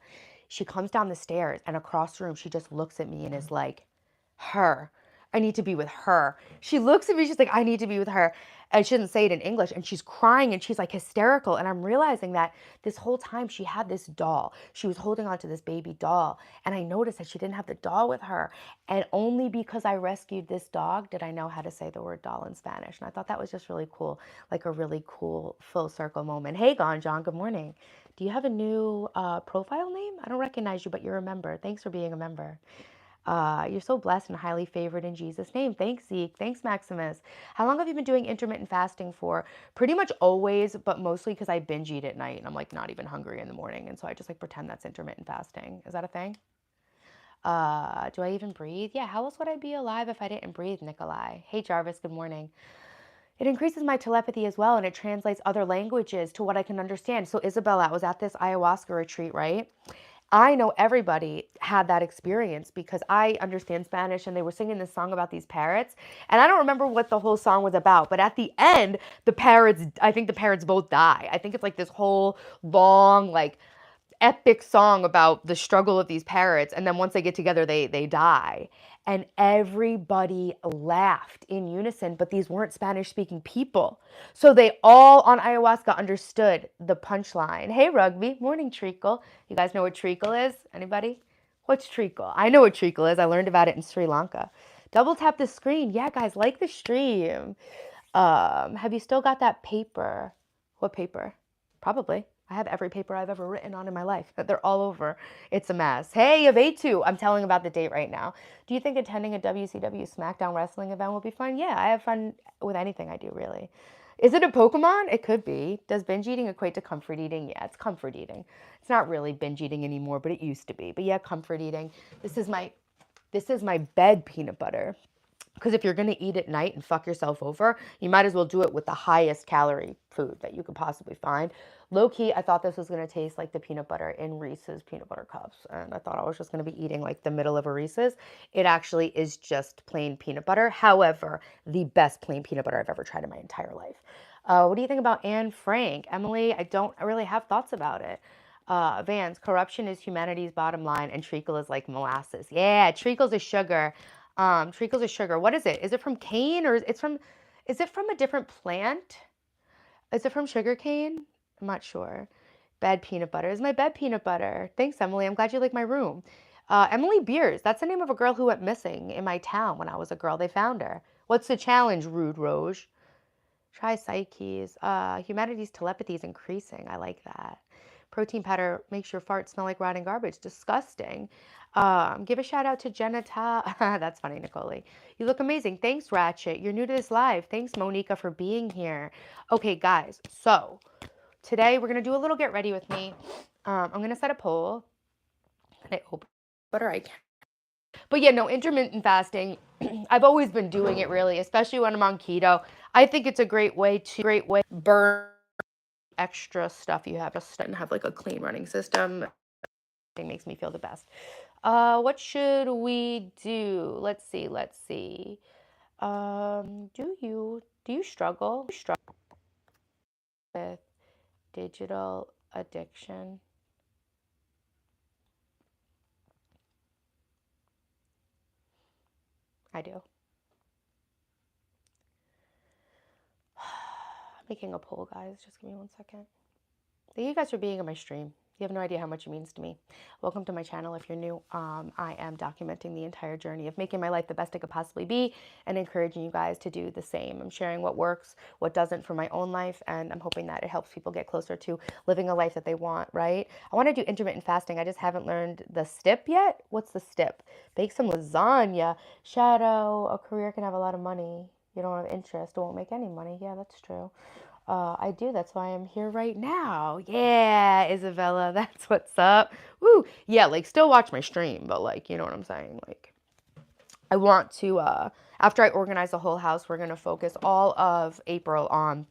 She comes down the stairs, and across the room, she just looks at me and is like, her. I need to be with her. She looks at me, she's like, I need to be with her. And she doesn't say it in English, and she's crying and she's like hysterical. And I'm realizing that this whole time she had this doll. She was holding on to this baby doll. And I noticed that she didn't have the doll with her. And only because I rescued this dog did I know how to say the word doll in Spanish. And I thought that was just really cool, like a really cool full circle moment. Hey, John, good morning. Do you have a new profile name? I don't recognize you, but you're a member. Thanks for being a member. You're so blessed and highly favored in Jesus' name. Thanks, Zeke. Thanks, Maximus. How long have you been doing intermittent fasting for? Pretty much always, but mostly because I binge eat at night and I'm like not even hungry in the morning. And so I just like pretend that's intermittent fasting. Is that a thing? Do I even breathe? Yeah, how else would I be alive if I didn't breathe, Nikolai? Hey, Jarvis, good morning. It increases my telepathy as well, and it translates other languages to what I can understand. So, Isabella, I was at this ayahuasca retreat, right? I know everybody had that experience because I understand Spanish and they were singing this song about these parrots. And I don't remember what the whole song was about, but at the end, the parrots, I think the parrots both die. I think it's like this whole long, like epic song about the struggle of these parrots, and then once they get together they die, and everybody laughed in unison, but these weren't Spanish speaking people, so they all on ayahuasca understood the punchline. Hey, Rugby, morning, treacle. You guys know what treacle is? Anybody? What's treacle? I know what treacle is. I learned about it in Sri Lanka. Double tap the screen. Yeah, guys, like the stream. Have you still got that paper? What paper? Probably. I have every paper I've ever written on in my life. They're all over. It's a mess. Hey, you have A2. I'm telling about the date right now. Do you think attending a WCW SmackDown wrestling event will be fun? Yeah, I have fun with anything I do, really. Is it a Pokemon? It could be. Does binge eating equate to comfort eating? Yeah, it's comfort eating. It's not really binge eating anymore, but it used to be. But yeah, comfort eating. This is my bed peanut butter. Because if you're going to eat at night and fuck yourself over, you might as well do it with the highest calorie food that you could possibly find. Low key, I thought this was going to taste like the peanut butter in Reese's peanut butter cups. And I thought I was just going to be eating like the middle of a Reese's. It actually is just plain peanut butter. However, the best plain peanut butter I've ever tried in my entire life. What do you think about Anne Frank? Emily, I don't really have thoughts about it. Vance, corruption is humanity's bottom line, and treacle is like molasses. Yeah, treacle's a sugar. Treacle's a sugar. What is it? Is it from cane or is it from a different plant? Is it from sugar cane? I'm not sure. Bed peanut butter is my bed peanut butter. Thanks, Emily. I'm glad you like my room. Emily Beers. That's the name of a girl who went missing in my town when I was a girl. They found her. What's the challenge, Rude Roge? Try psyches. Humanity's telepathy is increasing. I like that. Protein powder makes your farts smell like rotting garbage. Disgusting. Give a shout out to Jenna Ta. That's funny, Nicole. You look amazing. Thanks, Ratchet. You're new to this live. Thanks, Monica, for being here. Okay, guys. So today we're gonna do a little get ready with me. I'm gonna set a poll. Can I open butter? I can. But yeah, no, intermittent fasting. I've always been doing it really, especially when I'm on keto. I think it's a great way to burn extra stuff you have just and have like a clean running system. It makes me feel the best. What should we do? Let's see. Do you struggle? with digital addiction? I do. I'm making a poll, guys. Just give me 1 second. Thank you guys for being on my stream. You have no idea how much it means to me. Welcome to my channel if you're new. I am documenting the entire journey of making my life the best it could possibly be and encouraging you guys to do the same. I'm sharing what works, what doesn't for my own life, and I'm hoping that it helps people get closer to living a life that they want, right? I want to do intermittent fasting. I just haven't learned the stip yet. What's the stip? Bake some lasagna. Shadow, a career can have a lot of money. You don't have interest, it won't make any money. Yeah, that's true. I do. That's why I'm here right now. Yeah, Isabella, that's what's up. Woo. Yeah, like still watch my stream, but like, you know what I'm saying? Like, I want to, after I organize the whole house, we're going to focus all of April on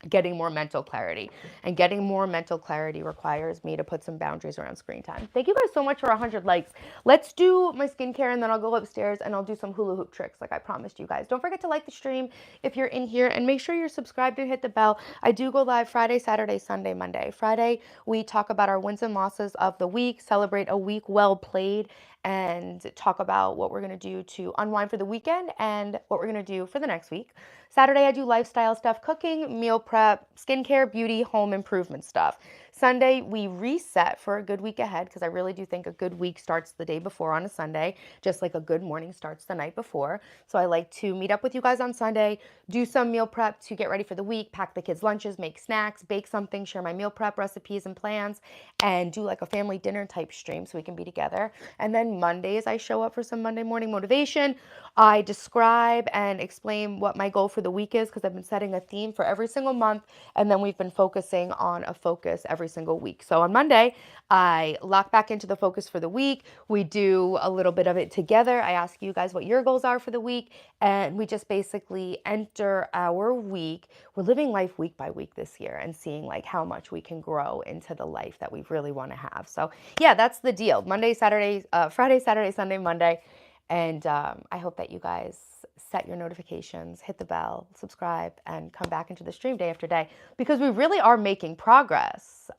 getting more mental clarity. And getting more mental clarity requires me to put some boundaries around screen time. Thank you guys so much for 100 likes. Let's do my skincare and then I'll go upstairs and I'll do some hula hoop tricks like I promised you guys. Don't forget to like the stream if you're in here and make sure you're subscribed and hit the bell. I do go live Friday, Saturday, Sunday, Monday. Friday, we talk about our wins and losses of the week, celebrate a week well played, and talk about what we're going to do to unwind for the weekend and what we're going to do for the next week. Saturday, I do lifestyle stuff, cooking, meal prep, skincare, beauty, home improvement stuff. Sunday, we reset for a good week ahead because I really do think a good week starts the day before on a Sunday, just like a good morning starts the night before. So I like to meet up with you guys on Sunday, do some meal prep to get ready for the week, pack the kids' lunches, make snacks, bake something, share my meal prep recipes and plans, and do like a family dinner type stream so we can be together. And then Mondays, I show up for some Monday morning motivation. I describe and explain what my goal for the week is because I've been setting a theme for every single month, and then we've been focusing on a focus every single week. So on Monday, I lock back into the focus for the week. We do a little bit of it together. I ask you guys what your goals are for the week, and we just basically enter our week. We're living life week by week this year and seeing like how much we can grow into the life that we really want to have. So yeah, that's the deal. Monday, Saturday, Friday, Saturday, Sunday, Monday. And I hope that you guys set your notifications, hit the bell, subscribe, and come back into the stream day after day because we really are making progress.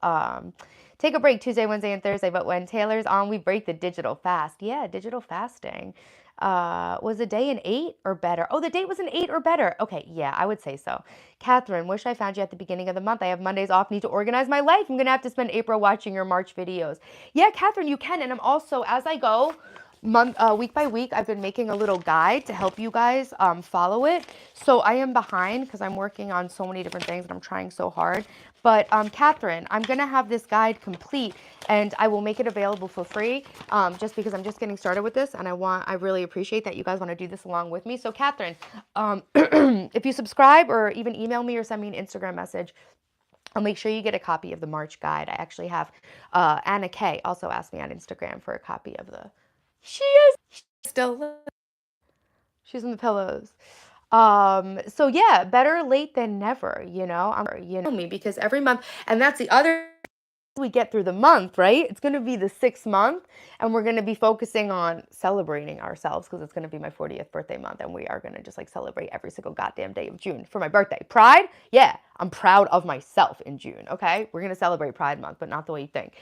Take a break Tuesday, Wednesday, and Thursday, but when Taylor's on, we break the digital fast. Yeah, digital fasting. Was the day an 8 or better? Oh, the date was an 8 or better. Okay, yeah, I would say so. Catherine, wish I found you at the beginning of the month. I have Mondays off, need to organize my life. I'm going to have to spend April watching your March videos. Yeah, Catherine, you can. And I'm also, as I go, week by week, I've been making a little guide to help you guys follow it. So I am behind because I'm working on so many different things and I'm trying so hard. But Catherine, I'm going to have this guide complete and I will make it available for free just because I'm just getting started with this and I really appreciate that you guys want to do this along with me. So Catherine, if you subscribe or even email me or send me an Instagram message, I'll make sure you get a copy of the March guide. I actually have Anna Kay also asked me on Instagram for a copy of the. She is still. She's in the pillows. So yeah, better late than never, you know. Me because every month, and that's the other we get through the month, right? It's going to be the 6th month and we're going to be focusing on celebrating ourselves because it's going to be my 40th birthday month and we are going to just like celebrate every single goddamn day of June for my birthday. Pride? Yeah, I'm proud of myself in June, okay? We're going to celebrate Pride Month, but not the way you think.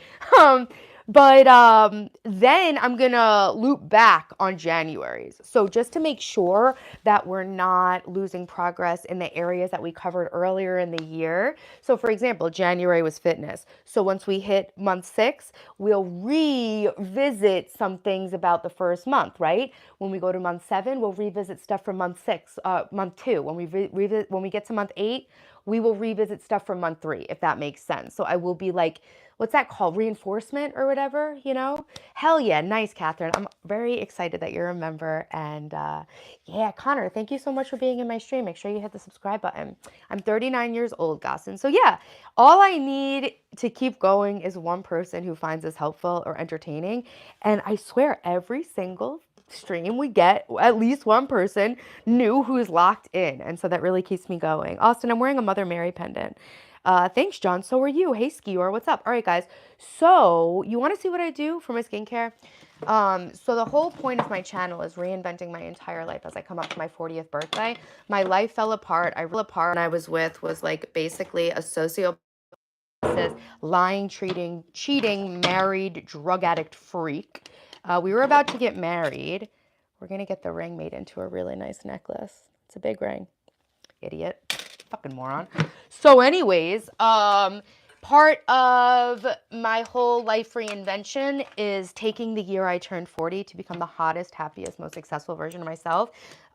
Then I'm going to loop back on January's. So just to make sure that we're not losing progress in the areas that we covered earlier in the year. So for example, January was fitness. So once we hit month 6, we'll revisit some things about the first month, right? When we go to month 7, we'll revisit stuff from month 6, month 2. When we get to month 8, we will revisit stuff from month 3, if that makes sense. So I will be like, what's that called? Reinforcement or whatever, you know? Hell yeah. Nice, Catherine. I'm very excited that you're a member. And yeah, Connor, thank you so much for being in my stream. Make sure you hit the subscribe button. I'm 39 years old, Gossin. So yeah, all I need to keep going is one person who finds this helpful or entertaining. And I swear every single stream we get at least one person new who's locked in, and so that really keeps me going. Austin, I'm wearing a Mother Mary pendant. Thanks, John. So are you. Hey, Skior, what's up? All right, guys. So you want to see what I do for my skincare? So the whole point of my channel is reinventing my entire life as I come up to my 40th birthday. My life fell apart. I was with was like basically a sociopath, lying, cheating, married, drug addict freak. We were about to get married. We're gonna get the ring made into a really nice necklace. It's a big ring. Idiot. Fucking moron. So anyways, part of my whole life reinvention is taking the year I turned 40 to become the hottest, happiest, most successful version of myself.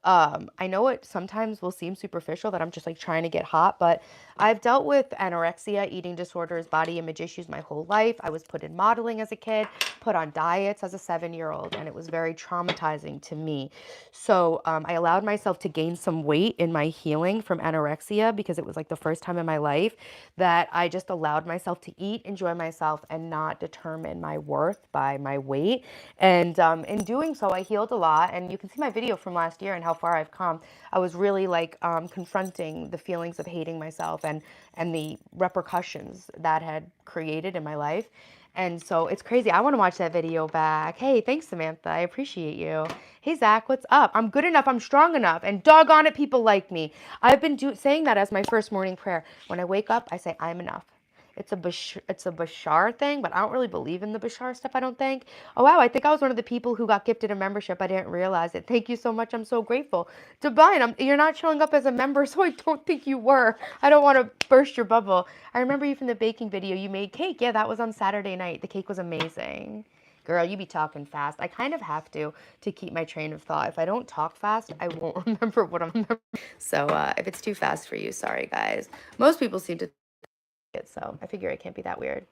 I know it sometimes will seem superficial that I'm just like trying to get hot, but I've dealt with anorexia, eating disorders, body image issues my whole life. I was put in modeling as a kid, put on diets as a 7-year-old, and it was very traumatizing to me. So I allowed myself to gain some weight in my healing from anorexia because it was like the first time in my life that I just allowed myself to eat, enjoy myself, and not determine my worth by my weight. And in doing so, I healed a lot. And you can see my video from last year and how far I've come. I was really like confronting the feelings of hating myself and the repercussions that had created in my life. And so it's crazy. I want to watch that video back. Hey, thanks, Samantha. I appreciate you. Hey, Zach, what's up? I'm good enough. I'm strong enough. And doggone it, people like me. I've been saying that as my first morning prayer. When I wake up, I say, I'm enough. It's a Bashar thing, but I don't really believe in the Bashar stuff, I don't think. Oh, wow. I think I was one of the people who got gifted a membership. I didn't realize it. Thank you so much. I'm so grateful. Divine, you're not showing up as a member, so I don't think you were. I don't want to burst your bubble. I remember you from the baking video. You made cake. Yeah, that was on Saturday night. The cake was amazing. Girl, you be talking fast. I kind of have to keep my train of thought. If I don't talk fast, I won't remember what I'm remembering. So if it's too fast for you, sorry, guys. Most people seem to it, so I figure it can't be that weird.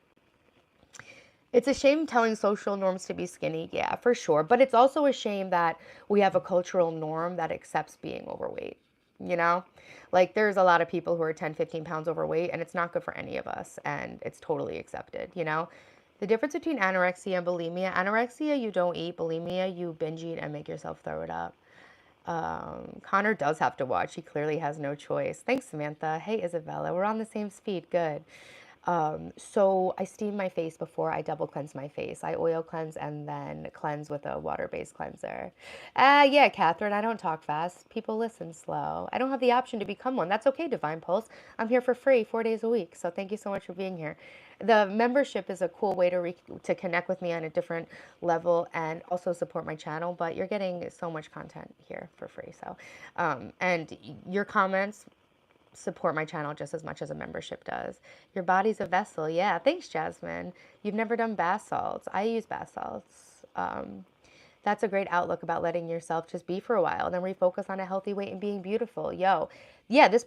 It's a shame telling social norms to be skinny, yeah, for sure. But it's also a shame that we have a cultural norm that accepts being overweight, you know? Like, there's a lot of people who are 10, 15 pounds overweight, and it's not good for any of us, and it's totally accepted, you know? The difference between anorexia and bulimia, you don't eat. Bulimia, you binge eat and make yourself throw it up. Connor does have to watch. He clearly has no choice. Thanks, Samantha. Hey, Isabella. We're on the same speed. Good. So I steam my face before I double cleanse my face. I oil cleanse and then cleanse with a water-based cleanser. Yeah, Catherine, I don't talk fast. People listen slow. I don't have the option to become one. That's okay, Divine Pulse. I'm here for free 4 days a week. So thank you so much for being here. The membership is a cool way to connect with me on a different level and also support my channel, but you're getting so much content here for free. So, and your comments support my channel just as much as a membership does. Your body's a vessel. Yeah, thanks, Jasmine. You've never done bath salts. I use bath salts. That's a great outlook about letting yourself just be for a while, then refocus on a healthy weight and being beautiful. Yo, yeah, this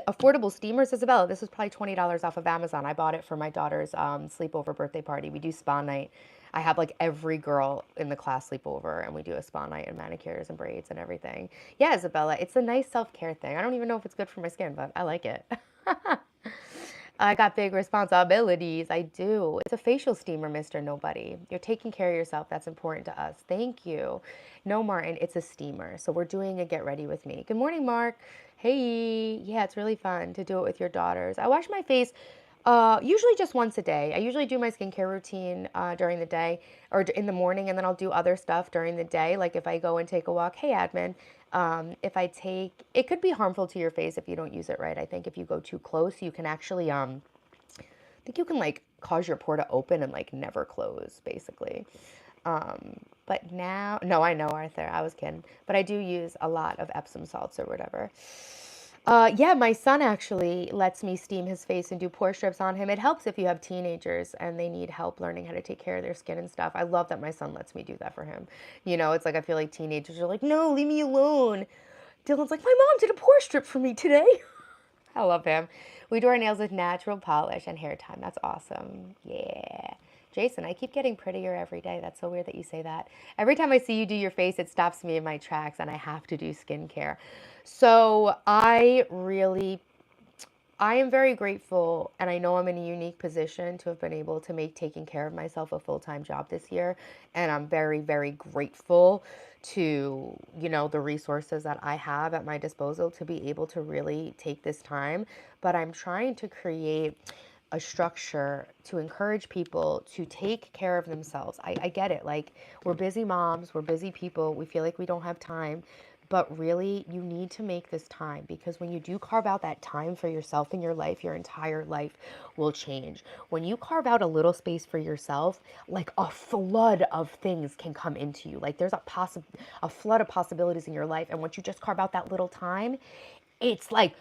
affordable steamers, Isabella. This is probably $20 off of Amazon. I bought it for my daughter's sleepover birthday party. We do spa night. I have like every girl in the class sleepover, and we do a spa night and manicures and braids and everything. Yeah, Isabella, it's a nice self-care thing. I don't even know if it's good for my skin, but I like it. I got big responsibilities. I do. It's a facial steamer, Mr. Nobody. You're taking care of yourself. That's important to us. Thank you. No, Martin, it's a steamer. So we're doing a get ready with me. Good morning, Mark. Hey, yeah, it's really fun to do it with your daughters. I wash my face usually just once a day. I usually do my skincare routine during the day or in the morning, and then I'll do other stuff during the day. Like if I go and take a walk, hey, admin, if I take, it could be harmful to your face if you don't use it right. I think if you go too close, you can actually, I think you can like cause your pore to open and like never close, basically. But now, no, I know, Arthur, I was kidding. But I do use a lot of Epsom salts or whatever. Yeah, my son actually lets me steam his face and do pore strips on him. It helps if you have teenagers and they need help learning how to take care of their skin and stuff. I love that my son lets me do that for him. You know, it's like I feel like teenagers are like, no, leave me alone. Dylan's like, my mom did a pore strip for me today. I love him. We do our nails with natural polish and hair time. That's awesome. Yeah. Jason, I keep getting prettier every day. That's so weird that you say that. Every time I see you do your face, it stops me in my tracks and I have to do skincare. So I am very grateful, and I know I'm in a unique position to have been able to make taking care of myself a full-time job this year. And I'm very, very grateful to, you know, the resources that I have at my disposal to be able to really take this time. But I'm trying to create a structure to encourage people to take care of themselves. I get it. Like, we're busy moms, we're busy people, we feel like we don't have time. But really, you need to make this time, because when you do carve out that time for yourself in your life, your entire life will change. When you carve out a little space for yourself, like a flood of things can come into you. Like, there's a flood of possibilities in your life, and once you just carve out that little time, it's like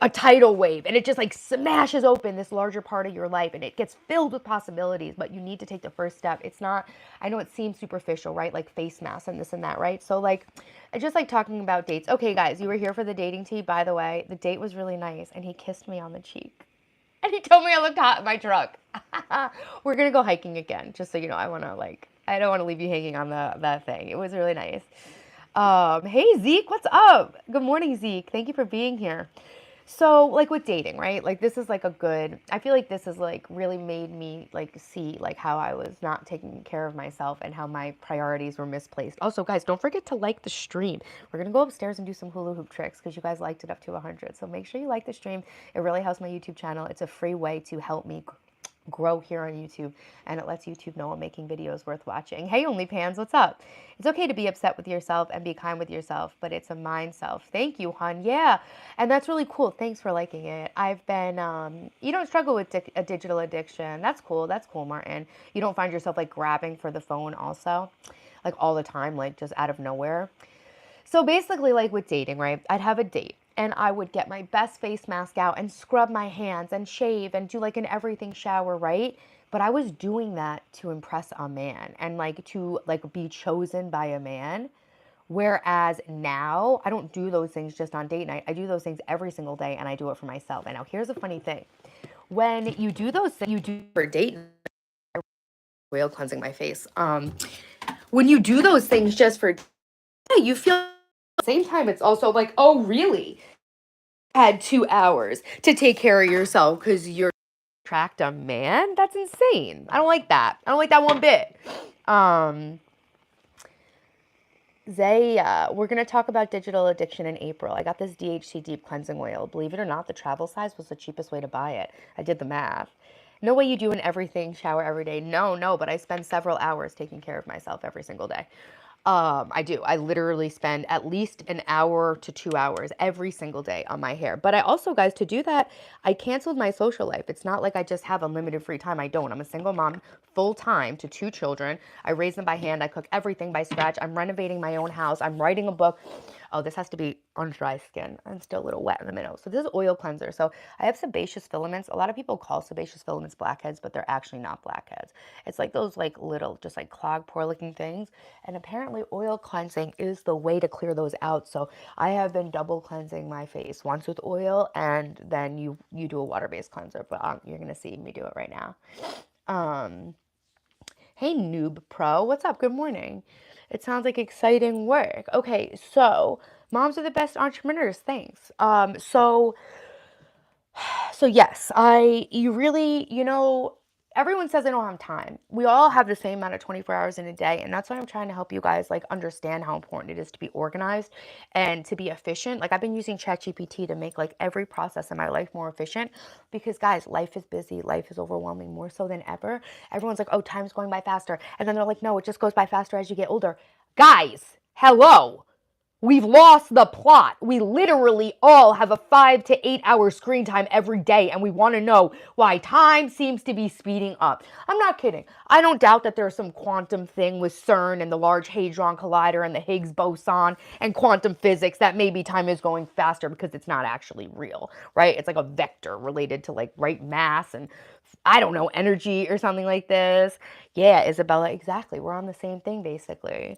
a tidal wave, and it just like smashes open this larger part of your life, and it gets filled with possibilities. But you need to take the first step. It's not, I know it seems superficial, right? Like face masks and this and that, right? So like, I just like talking about dates. Okay, guys, you were here for the dating tea, by the way. The date was really nice, and he kissed me on the cheek, and he told me I looked hot in my truck. We're gonna go hiking again, just so you know. I don't want to leave you hanging on that thing. It was really nice. Hey Zeke, what's up? Good morning, Zeke. Thank you for being here. So, like with dating, right? Like this is like a good, I feel like this has like really made me like see like how I was not taking care of myself and how my priorities were misplaced. Also, guys, don't forget to like the stream. We're gonna go upstairs and do some hula hoop tricks because you guys liked it up to 100. So make sure you like the stream. It really helps my YouTube channel. It's a free way to help me grow here on YouTube, and it lets YouTube know I'm making videos worth watching. Hey OnlyPans, what's up? It's okay to be upset with yourself and be kind with yourself, but it's a mind self. Thank you, hon. Yeah, and that's really cool. Thanks for liking it. I've been, you don't struggle with a digital addiction. That's cool. That's cool, Martin. You don't find yourself like grabbing for the phone also, like all the time, like just out of nowhere. So basically, like with dating, right? I'd have a date and I would get my best face mask out and scrub my hands and shave and do like an everything shower, right? But I was doing that to impress a man and like to like be chosen by a man. Whereas now I don't do those things just on date night. I do those things every single day, and I do it for myself. And now here's a funny thing. When you do those things, you do for date night, oil cleansing my face. When you do those things just for, yeah, you feel at the same time it's also like, oh really? Had 2 hours to take care of yourself because you're attract a man? That's insane. I don't like that. I don't like that one bit. Um, we're going to talk about digital addiction in April. I got this DHC deep cleansing oil. Believe it or not, the travel size was the cheapest way to buy it. I did the math. No way you do an everything shower every day. No, but I spend several hours taking care of myself every single day. I do. I literally spend at least an hour to 2 hours every single day on my hair. But I also, guys, to do that, I canceled my social life. It's not like I just have unlimited free time. I don't. I'm a single mom, full time to 2 children. I raise them by hand. I cook everything by scratch. I'm renovating my own house. I'm writing a book. Oh, this has to be on dry skin. I'm still a little wet in the middle. So this is oil cleanser. So I have sebaceous filaments. A lot of people call sebaceous filaments blackheads, but they're actually not blackheads. It's like those like little, just like clog pore looking things. And apparently oil cleansing is the way to clear those out. So I have been double cleansing my face, once with oil and then you do a water-based cleanser. But you're going to see me do it right now. Um, Hey, Noob Pro. What's up? Good morning. It sounds like exciting work. Okay, so moms are the best entrepreneurs. Thanks. So yes, you really, everyone says they don't have time. We all have the same amount of 24 hours in a day. And that's why I'm trying to help you guys like understand how important it is to be organized and to be efficient. Like I've been using ChatGPT to make like every process in my life more efficient because guys, life is busy. Life is overwhelming more so than ever. Everyone's like, oh, time's going by faster. And then they're like, no, it just goes by faster as you get older. Guys, hello. We've lost the plot. We literally all have a 5 to 8 hour screen time every day, and we want to know why time seems to be speeding up. I'm not kidding. I don't doubt that there's some quantum thing with CERN and the Large Hadron Collider and the Higgs boson and quantum physics that maybe time is going faster because it's not actually real, right? It's like a vector related to like, right, mass and I don't know, energy or something like this. Yeah, Isabella, exactly. We're on the same thing basically.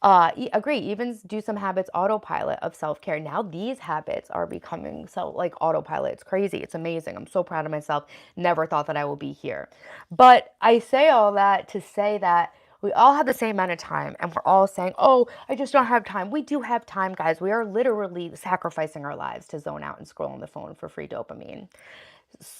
Agree. Even do some habits autopilot of self-care. Now these habits are becoming so like autopilot. It's crazy. It's amazing. I'm so proud of myself. Never thought that I will be here. But I say all that to say that we all have the same amount of time and we're all saying, oh, I just don't have time. We do have time, guys. We are literally sacrificing our lives to zone out and scroll on the phone for free dopamine.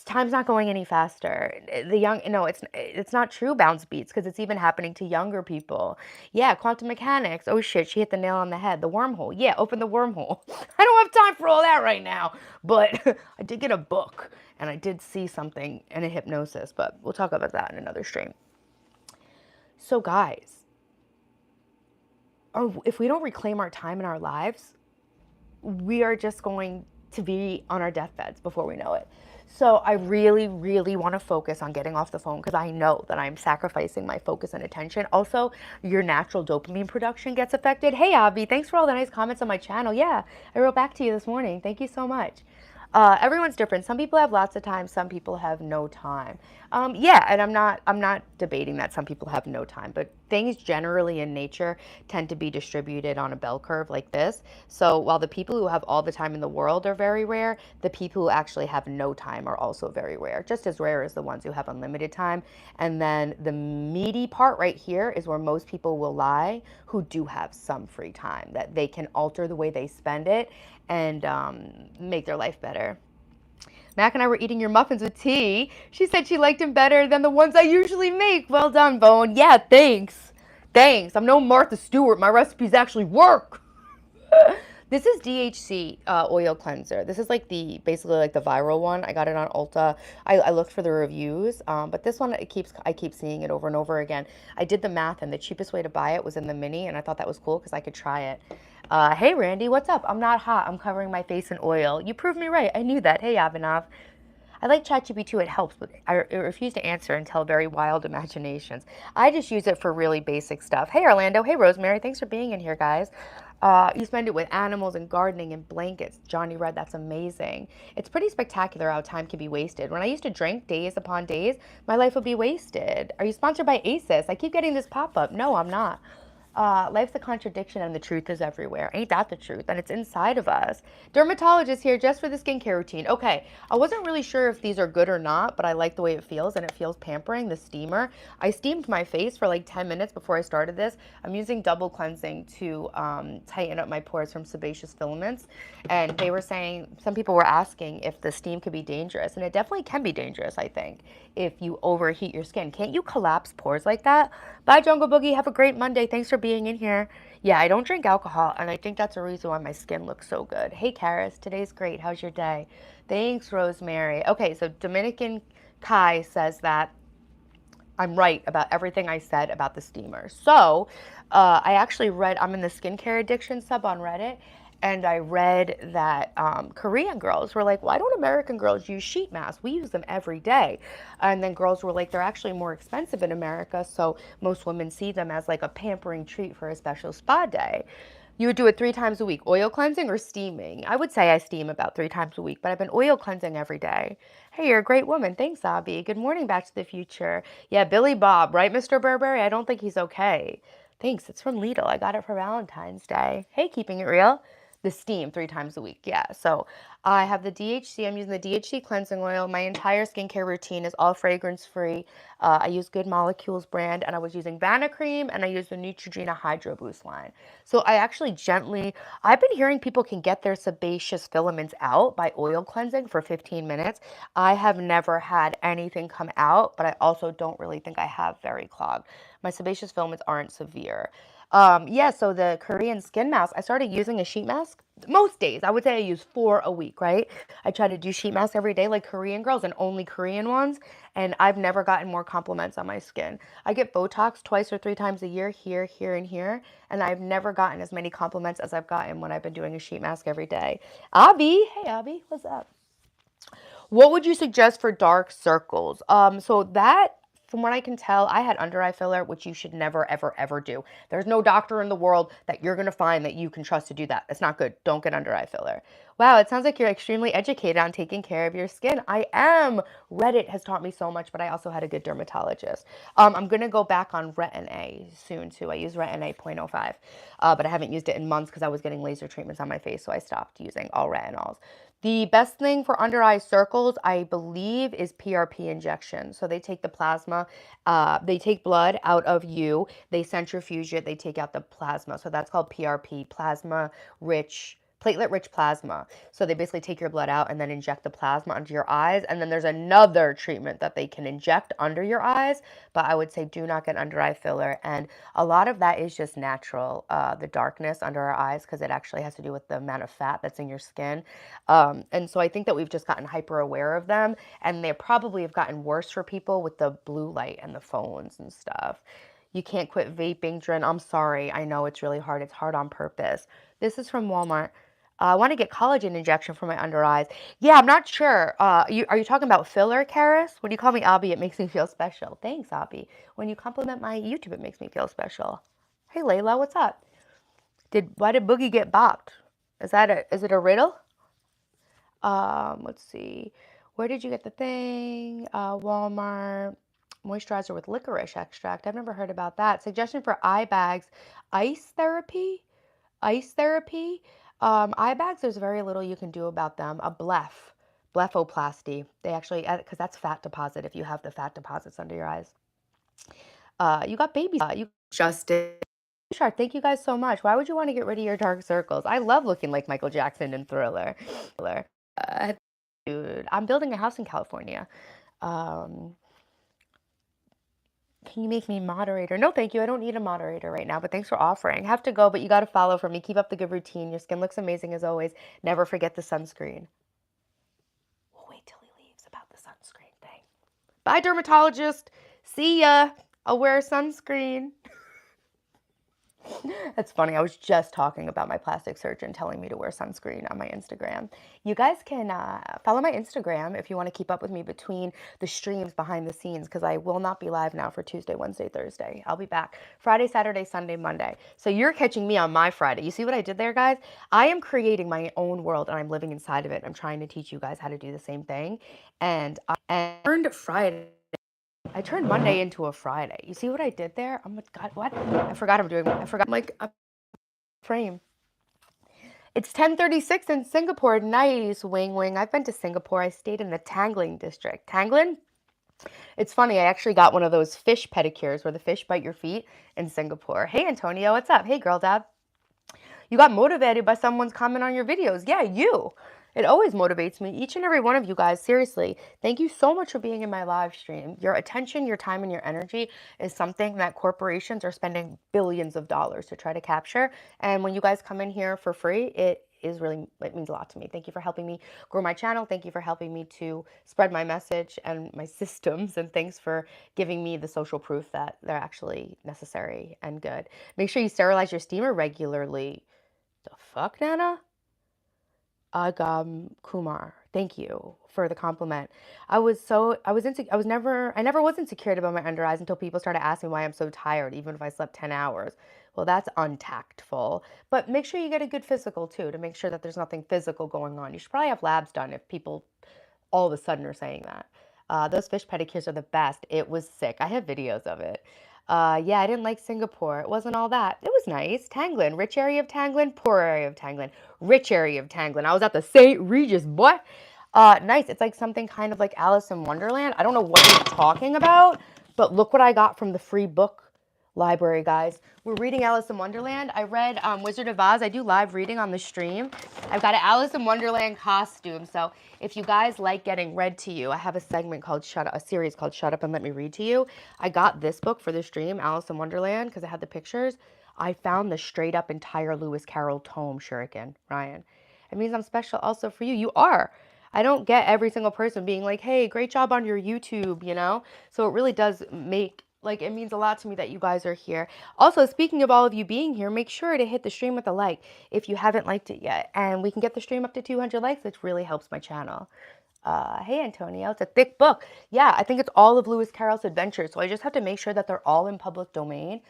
Time's not going any faster. The young, no, it's not true bounce beats because it's even happening to younger people. Yeah, quantum mechanics. Oh shit, she hit the nail on the head. The wormhole. Yeah, open the wormhole. I don't have time for all that right now. But I did get a book and I did see something in a hypnosis, but we'll talk about that in another stream. So guys, if we don't reclaim our time in our lives, we are just going to be on our deathbeds before we know it. So I really, really want to focus on getting off the phone because I know that I'm sacrificing my focus and attention. Also, your natural dopamine production gets affected. Hey, Abby, thanks for all the nice comments on my channel. Yeah, I wrote back to you this morning. Thank you so much. Everyone's different. Some people have lots of time. Some people have no time. Yeah, and I'm not debating that some people have no time, but things generally in nature tend to be distributed on a bell curve like this. So while the people who have all the time in the world are very rare, the people who actually have no time are also very rare. Just as rare as the ones who have unlimited time. And then the meaty part right here is where most people will lie who do have some free time, that they can alter the way they spend it and make their life better. Mac and I were eating your muffins with tea. She said she liked them better than the ones I usually make. Well done, Bone. Yeah, thanks. Thanks. I'm no Martha Stewart. My recipes actually work. This is DHC oil cleanser. This is like basically like the viral one. I got it on Ulta. I looked for the reviews, but this one I keep seeing it over and over again. I did the math, and the cheapest way to buy it was in the mini, and I thought that was cool because I could try it. Hey Randy, what's up? I'm not hot. I'm covering my face in oil. You proved me right. I knew that. Hey Avinav. I like ChatGPT too, it helps, but I refuse to answer and tell very wild imaginations. I just use it for really basic stuff. Hey Orlando, hey Rosemary, thanks for being in here, guys. You spend it with animals and gardening and blankets. Johnny Red, that's amazing. It's pretty spectacular how time can be wasted. When I used to drink days upon days, my life would be wasted. Are you sponsored by ASIS? I keep getting this pop up. No, I'm not. Life's a contradiction and the truth is everywhere. Ain't that the truth? And it's inside of us. Dermatologist here just for the skincare routine. Okay, I wasn't really sure if these are good or not, but I like the way it feels and it feels pampering. The steamer. I steamed my face for like 10 minutes before I started this. I'm using double cleansing to tighten up my pores from sebaceous filaments. And they were saying, some people were asking if the steam could be dangerous. And it definitely can be dangerous, I think, if you overheat your skin. Can't you collapse pores like that? Bye, Jungle Boogie. Have a great Monday. Thanks for being in here. Yeah, I don't drink alcohol, and I think that's a reason why my skin looks so good. Hey, Karis. Today's great. How's your day? Thanks, Rosemary. Okay, so Dominican Kai says that I'm right about everything I said about the steamer. So I actually read, I'm in the skincare addiction sub on Reddit, and I read that Korean girls were like, why don't American girls use sheet masks? We use them every day. And then girls were like, they're actually more expensive in America, so most women see them as like a pampering treat for a special spa day. You would do it 3 times a week, oil cleansing or steaming? I would say I steam about 3 times a week, but I've been oil cleansing every day. Hey, you're a great woman. Thanks, Abby. Good morning, Back to the Future. Yeah, Billy Bob, right, Mr. Burberry? I don't think he's okay. Thanks. It's from Lidl. I got it for Valentine's Day. Hey, keeping it real. The steam 3 times a week. Yeah. So I have the DHC. I'm using the DHC cleansing oil. My entire skincare routine is all fragrance free. I use Good Molecules brand, and I was using Vanicream, and I use the Neutrogena Hydro Boost line. So I actually I've been hearing people can get their sebaceous filaments out by oil cleansing for 15 minutes. I have never had anything come out, but I also don't really think I have very clogged. My sebaceous filaments aren't severe. Yeah, so the Korean skin mask, I started using a sheet mask most days. I would say I use 4 a week, right? I try to do sheet masks every day like Korean girls and only Korean ones, and I've never gotten more compliments on my skin. I get Botox 2 or 3 times a year, here, here, and here, and I've never gotten as many compliments as I've gotten when I've been doing a sheet mask every day. Abby, hey Abby, what's up? What would you suggest for dark circles? So that, from what I can tell, I had under eye filler, which you should never, ever, ever do. There's no doctor in the world that you're gonna find that you can trust to do that. It's not good. Don't get under eye filler. Wow, it sounds like you're extremely educated on taking care of your skin. I am. Reddit has taught me so much, but I also had a good dermatologist. I'm gonna go back on Retin-A soon too. I use Retin-A 0.05, but I haven't used it in months because I was getting laser treatments on my face, so I stopped using all retinols. The best thing for under eye circles, I believe, is PRP injection. So they take the plasma, they take blood out of you, they centrifuge it, they take out the plasma. So that's called PRP, plasma rich platelet-rich plasma. So they basically take your blood out and then inject the plasma under your eyes. And then there's another treatment that they can inject under your eyes. But I would say do not get under eye filler. And a lot of that is just natural, the darkness under our eyes, because it actually has to do with the amount of fat that's in your skin. And so I think that we've just gotten hyper aware of them. And they probably have gotten worse for people with the blue light and the phones and stuff. You can't quit vaping, Dren. I'm sorry. I know it's really hard. It's hard on purpose. This is from Walmart. I want to get collagen injection for my under eyes. Yeah, I'm not sure. Are you talking about filler, Karis? When you call me Abby, it makes me feel special. Thanks, Abby. When you compliment my YouTube, it makes me feel special. Hey, Layla, what's up? Why did Boogie get bopped? Is it a riddle? Let's see. Where did you get the thing? Walmart. Moisturizer with licorice extract. I've never heard about that. Suggestion for eye bags. Ice therapy? Ice therapy? Eye bags, there's very little you can do about them. Blepharoplasty. They actually, because that's fat deposit if you have the fat deposits under your eyes. You got babies. You Justin. Sure, thank you guys so much. Why would you want to get rid of your dark circles? I love looking like Michael Jackson in Thriller. Uh, Dude, I'm building a house in California. Um, can you make me moderator? No, thank you. I don't need a moderator right now, but thanks for offering. Have to go, but you got to follow for me. Keep up the good routine. Your skin looks amazing as always. Never forget the sunscreen. We'll wait till he leaves about the sunscreen thing. Bye, dermatologist. See ya. I'll wear sunscreen. That's funny. I was just talking about my plastic surgeon telling me to wear sunscreen on my Instagram. You guys can follow my Instagram if you want to keep up with me between the streams behind the scenes, because I will not be live now for Tuesday, Wednesday, Thursday. I'll be back Friday, Saturday, Sunday, Monday. So you're catching me on my Friday. You see what I did there, guys? I am creating my own world and I'm living inside of it. I'm trying to teach you guys how to do the same thing. And I learned Friday. I turned Monday into a Friday. You see what I did there? Oh my God, what? I forgot I'm like a frame. It's 10:36 in Singapore. Nice, wing wing. I've been to Singapore. I stayed in the Tangling district. Tangling? It's funny. I actually got one of those fish pedicures where the fish bite your feet in Singapore. Hey, Antonio, what's up? Hey, girl dad. You got motivated by someone's comment on your videos. Yeah, you. It always motivates me. Each and every one of you guys, seriously, thank you so much for being in my live stream. Your attention, your time, and your energy is something that corporations are spending billions of dollars to try to capture. And when you guys come in here for free, it means a lot to me. Thank you for helping me grow my channel. Thank you for helping me to spread my message and my systems. And thanks for giving me the social proof that they're actually necessary and good. Make sure you sterilize your steamer regularly. The fuck, Nana? Agam Kumar. Thank you for the compliment. I never was insecure about my under eyes until people started asking why I'm so tired, even if I slept 10 hours. Well, that's untactful. But make sure you get a good physical too, to make sure that there's nothing physical going on. You should probably have labs done if people all of a sudden are saying that. Those fish pedicures are the best. It was sick. I have videos of it. Yeah, I didn't like Singapore. It wasn't all that. It was nice. Tanglin, rich area of Tanglin, poor area of Tanglin, rich area of Tanglin. I was at the St. Regis, boy. Nice. It's like something kind of like Alice in Wonderland. I don't know what you're talking about, but look what I got from the free book library, guys. We're reading Alice in Wonderland. I read Wizard of Oz. I do live reading on the stream. I've got an Alice in Wonderland costume. So if you guys like getting read to you, I have a segment called a series called Shut Up and Let Me Read to You. I got this book for the stream, Alice in Wonderland, because it had the pictures. I found the straight up entire Lewis Carroll tome, Shuriken, Ryan. It means I'm special also for you. You are. I don't get every single person being like, hey, great job on your YouTube, you know? So it really does make, like, it means a lot to me that you guys are here. Also, speaking of all of you being here, make sure to hit the stream with a like if you haven't liked it yet. And we can get the stream up to 200 likes, which really helps my channel. Hey, Antonio, it's a thick book. Yeah, I think it's all of Lewis Carroll's adventures. So I just have to make sure that they're all in public domain.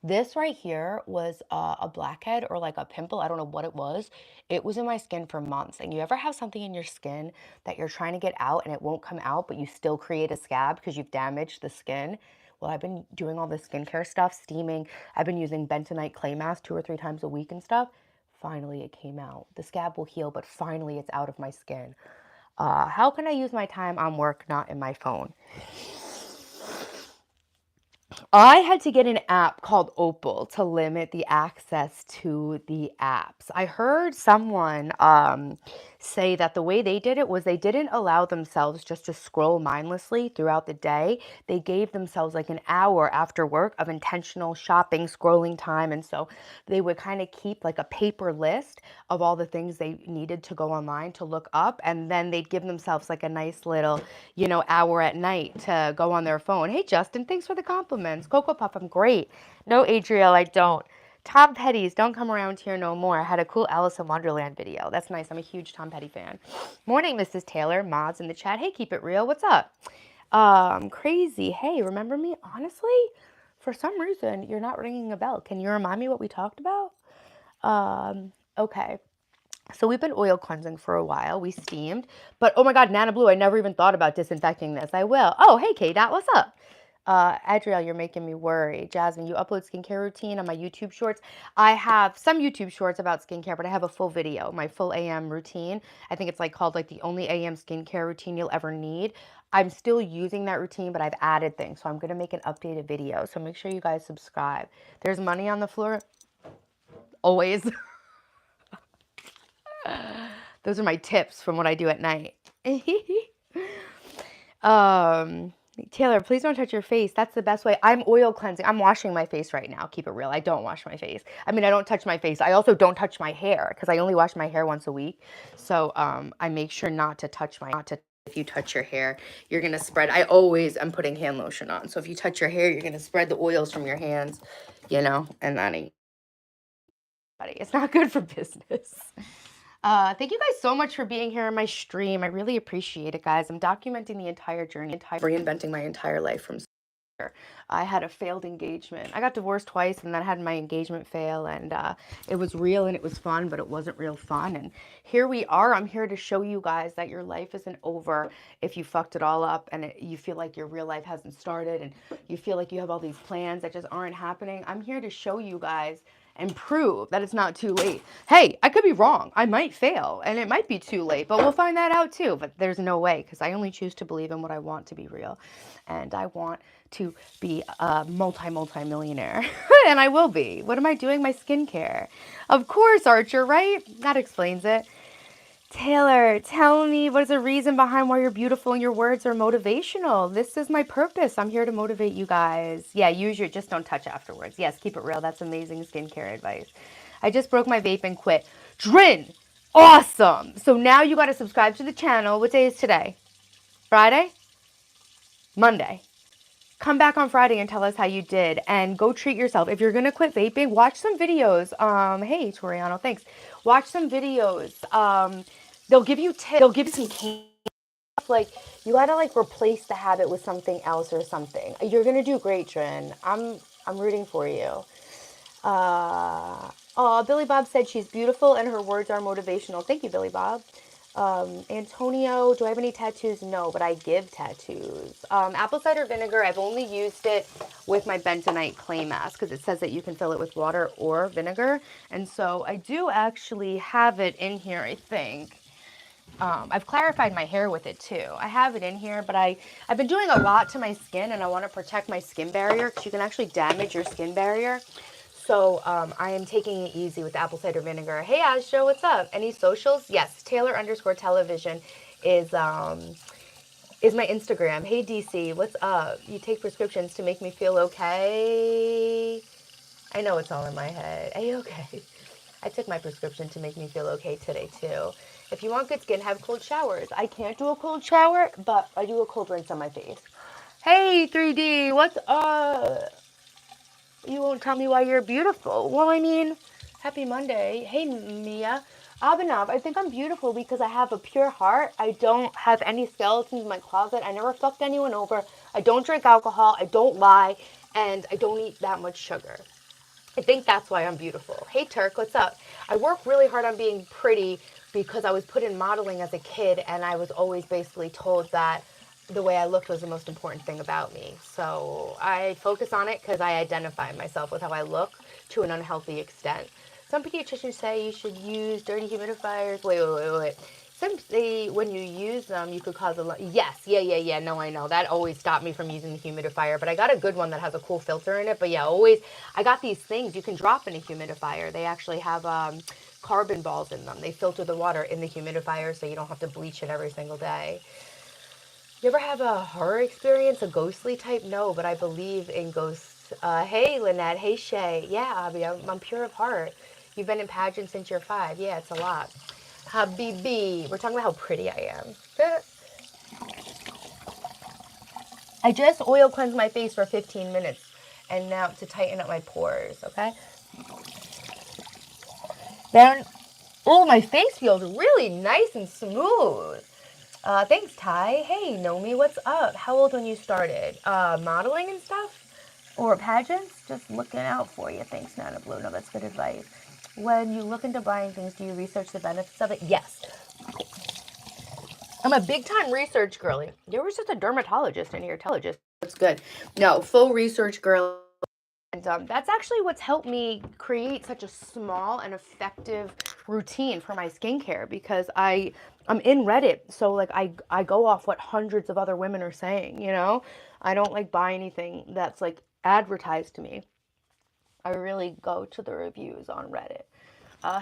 This right here was a blackhead or like a pimple. I don't know what it was. It was in my skin for months. And you ever have something in your skin that you're trying to get out and it won't come out, but you still create a scab because you've damaged the skin? Well, I've been doing all this skincare stuff, steaming. I've been using bentonite clay mask 2 or 3 times a week and stuff. Finally, it came out. The scab will heal, but finally it's out of my skin. How can I use my time on work, not in my phone? I had to get an app called Opal to limit the access to the apps. I heard someone say that the way they did it was they didn't allow themselves just to scroll mindlessly throughout the day. They gave themselves like an hour after work of intentional shopping, scrolling time. And so they would kind of keep like a paper list of all the things they needed to go online to look up. And then they'd give themselves like a nice little, hour at night to go on their phone. Hey, Justin, thanks for the compliments. Cocoa Puff, I'm great. No, Adriel, I don't. Tom Petty's Don't Come Around Here No More. I had a cool Alice in Wonderland video. That's nice. I'm a huge Tom Petty fan. Morning, Mrs. Taylor. Mods in the chat. Hey, keep it real. What's up? Crazy. Hey, remember me? Honestly, for some reason, you're not ringing a bell. Can you remind me what we talked about? Okay. So we've been oil cleansing for a while. We steamed. But oh my God, Nana Blue, I never even thought about disinfecting this. I will. Oh, hey, K-Dot, what's up? Adriel, you're making me worry. Jasmine, you upload skincare routine on my YouTube shorts. I have some YouTube shorts about skincare, but I have a full video, my full AM routine. I think it's like called like the only AM skincare routine you'll ever need. I'm still using that routine, but I've added things. So I'm going to make an updated video. So make sure you guys subscribe. There's money on the floor. Always. Those are my tips from what I do at night. Taylor, please don't touch your face. That's the best way. I'm oil cleansing. I'm washing my face right now. Keep it real. I don't wash my face. I mean, I don't touch my face. I also don't touch my hair because I only wash my hair once a week. So I make sure not to touch if you touch your hair, you're going to spread. I always am putting hand lotion on. So if you touch your hair, you're going to spread the oils from your hands, and that ain't, it's not good for business. Thank you guys so much for being here on my stream. I really appreciate it, guys. I'm documenting the entire journey, reinventing my entire life from scratch. I had a failed engagement. I got divorced twice and then had my engagement fail, and it was real and it was fun, but it wasn't real fun. And here we are. I'm here to show you guys that your life isn't over if you fucked it all up and you feel like your real life hasn't started and you feel like you have all these plans that just aren't happening. I'm here to show you guys and prove that it's not too late. Hey, I could be wrong. I might fail and it might be too late, but we'll find that out too. But there's no way because I only choose to believe in what I want to be real. And I want to be a multi-millionaire. And I will be. What am I doing? My skincare. Of course, Archer, right? That explains it. Taylor, tell me what is the reason behind why you're beautiful and your words are motivational. This is my purpose. I'm here to motivate you guys. Yeah, just don't touch afterwards. Yes, keep it real. That's amazing skincare advice. I just broke my vape and quit. Drin, awesome. So now you got to subscribe to the channel. What day is today? Friday? Monday. Come back on Friday and tell us how you did and go treat yourself. If you're going to quit vaping, watch some videos. Hey, Toriano, thanks. Watch some videos. They'll give you tips. They'll give you some candy. Like, you got to like replace the habit with something else or something. You're going to do great, Trin. I'm rooting for you. Billy Bob said she's beautiful and her words are motivational. Thank you, Billy Bob. Antonio, do I have any tattoos? No, but I give tattoos. Apple cider vinegar, I've only used it with my bentonite clay mask because it says that you can fill it with water or vinegar. And so I do actually have it in here, I think. I've clarified my hair with it too. I have it in here, but I've been doing a lot to my skin and I want to protect my skin barrier because you can actually damage your skin barrier. So I am taking it easy with apple cider vinegar. Hey, Asho, what's up? Any socials? Yes, Taylor_television is my Instagram. Hey, DC, what's up? You take prescriptions to make me feel okay? I know it's all in my head. Are you okay? I took my prescription to make me feel okay today, too. If you want good skin, have cold showers. I can't do a cold shower, but I do a cold rinse on my face. Hey, 3D, what's up? You won't tell me why you're beautiful. Well, I mean, happy Monday. Hey, Mia. Abhinav, I think I'm beautiful because I have a pure heart. I don't have any skeletons in my closet. I never fucked anyone over. I don't drink alcohol. I don't lie. And I don't eat that much sugar. I think that's why I'm beautiful. Hey, Turk, what's up? I work really hard on being pretty because I was put in modeling as a kid and I was always basically told that the way I looked was the most important thing about me. So I focus on it because I identify myself with how I look to an unhealthy extent. Some pediatricians say you should use dirty humidifiers. Wait. simply when you use them, you could cause a lot. Yes, yeah. No, I know. That always stopped me from using the humidifier, but I got a good one that has a cool filter in it. But yeah, always, I got these things you can drop in a humidifier. They actually have carbon balls in them. They filter the water in the humidifier so you don't have to bleach it every single day. You ever have a horror experience, a ghostly type? No, but I believe in ghosts. Hey, Lynette. Hey, Shay. Yeah, Abby, I'm pure of heart. You've been in pageants since you're 5. Yeah, it's a lot. Habibi. We're talking about how pretty I am. I just oil cleansed my face for 15 minutes and now to tighten up my pores, okay? Then, oh, my face feels really nice and smooth. Thanks, Ty. Hey, Nomi, what's up? How old when you started? Modeling and stuff? Or pageants? Just looking out for you. Thanks, Nana Blue. No, that's good advice. When you look into buying things, do you research the benefits of it? Yes. I'm a big time research girly. There was just a dermatologist in here. That's good. No, full research girl. And that's actually what's helped me create such a small and effective routine for my skincare because I'm in Reddit, so like I go off what hundreds of other women are saying, you know? I don't like buy anything that's like advertised to me. I really go to the reviews on Reddit.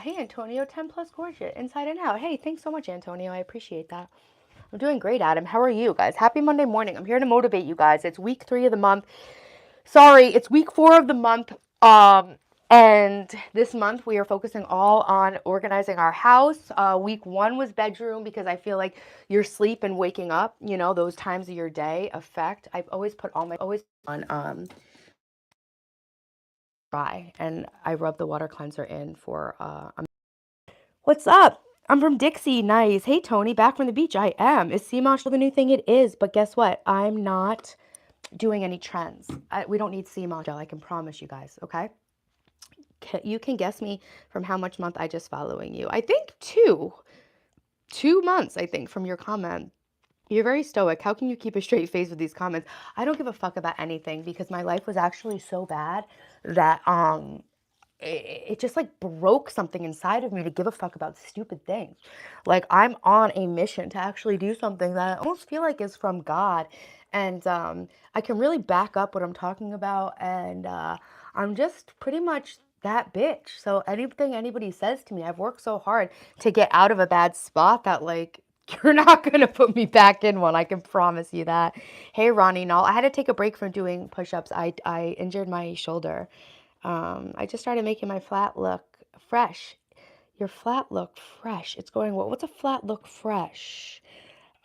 Hey Antonio, 10 plus gorgeous, inside and out. Hey, thanks so much, Antonio. I appreciate that. I'm doing great, Adam. How are you guys? Happy Monday morning. I'm here to motivate you guys. It's week 3 of the month. Sorry, it's week 4 of the month. And this month we are focusing all on organizing our house. Week 1 was bedroom because I feel like your sleep and waking up, you know, those times of your day affect. I've always put all my on dry, and I rub the water cleanser in for What's up? I'm from Dixie. Nice. Hey Tony, back from the beach. I am. Is sea moss the new thing? It is, but guess what? I'm not doing any trends. We don't need sea moss gel. I can promise you guys. Okay. You can guess me from how much month I just following you. I think 2 months. I think from your comment. You're very stoic. How can you keep a straight face with these comments? I don't give a fuck about anything because my life was actually so bad that it just like broke something inside of me to give a fuck about stupid things. Like I'm on a mission to actually do something that I almost feel like is from God, and I can really back up what I'm talking about, and I'm just pretty much that bitch. So anything anybody says to me, I've worked so hard to get out of a bad spot that like. You're not going to put me back in one. I can promise you that. Hey, Ronnie, no, I had to take a break from doing push-ups. I injured my shoulder. I just started making my flat look fresh. Your flat look fresh. It's going well. What's a flat look fresh?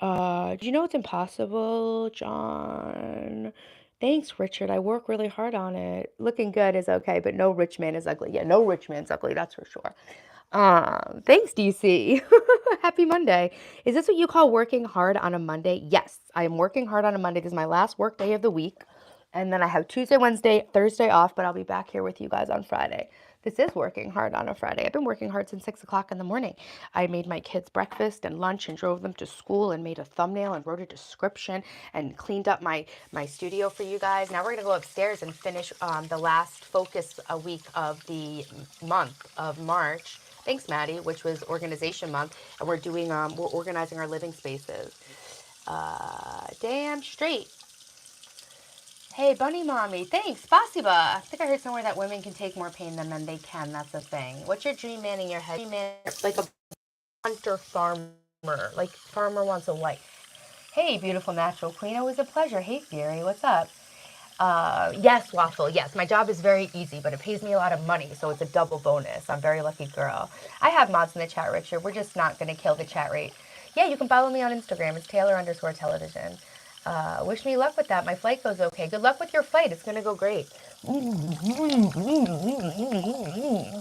Do you know it's impossible, John? Thanks, Richard. I work really hard on it. Looking good is okay, but no rich man is ugly. Yeah, no rich man's ugly, that's for sure. Thanks, DC. Happy Monday. Is this what you call working hard on a Monday? Yes, I am working hard on a Monday. This is my last work day of the week. And then I have Tuesday, Wednesday, Thursday off, but I'll be back here with you guys on Friday. This is working hard on a Friday. I've been working hard since 6 o'clock in the morning. I made my kids breakfast and lunch and drove them to school and made a thumbnail and wrote a description and cleaned up my studio for you guys. Now we're going to go upstairs and finish the last focus a week of the month of March. Thanks, Maddie, which was organization month. And we're doing, we're organizing our living spaces. Damn straight. Hey, Bunny Mommy, thanks, spasiba. I think I heard somewhere that women can take more pain than men. They can, that's the thing. What's your dream man in your head? Dream man, like a hunter farmer, like farmer wants a wife. Hey, beautiful natural queen, always a pleasure. Hey, Fury, what's up? Yes, Waffle, yes, my job is very easy, but it pays me a lot of money, so it's a double bonus. I'm a very lucky girl. I have mods in the chat, Richard. We're just not going to kill the chat rate. Yeah, you can follow me on Instagram. It's Taylor_television. Wish me luck with that. My flight goes okay. Good luck with your flight. It's going to go great. It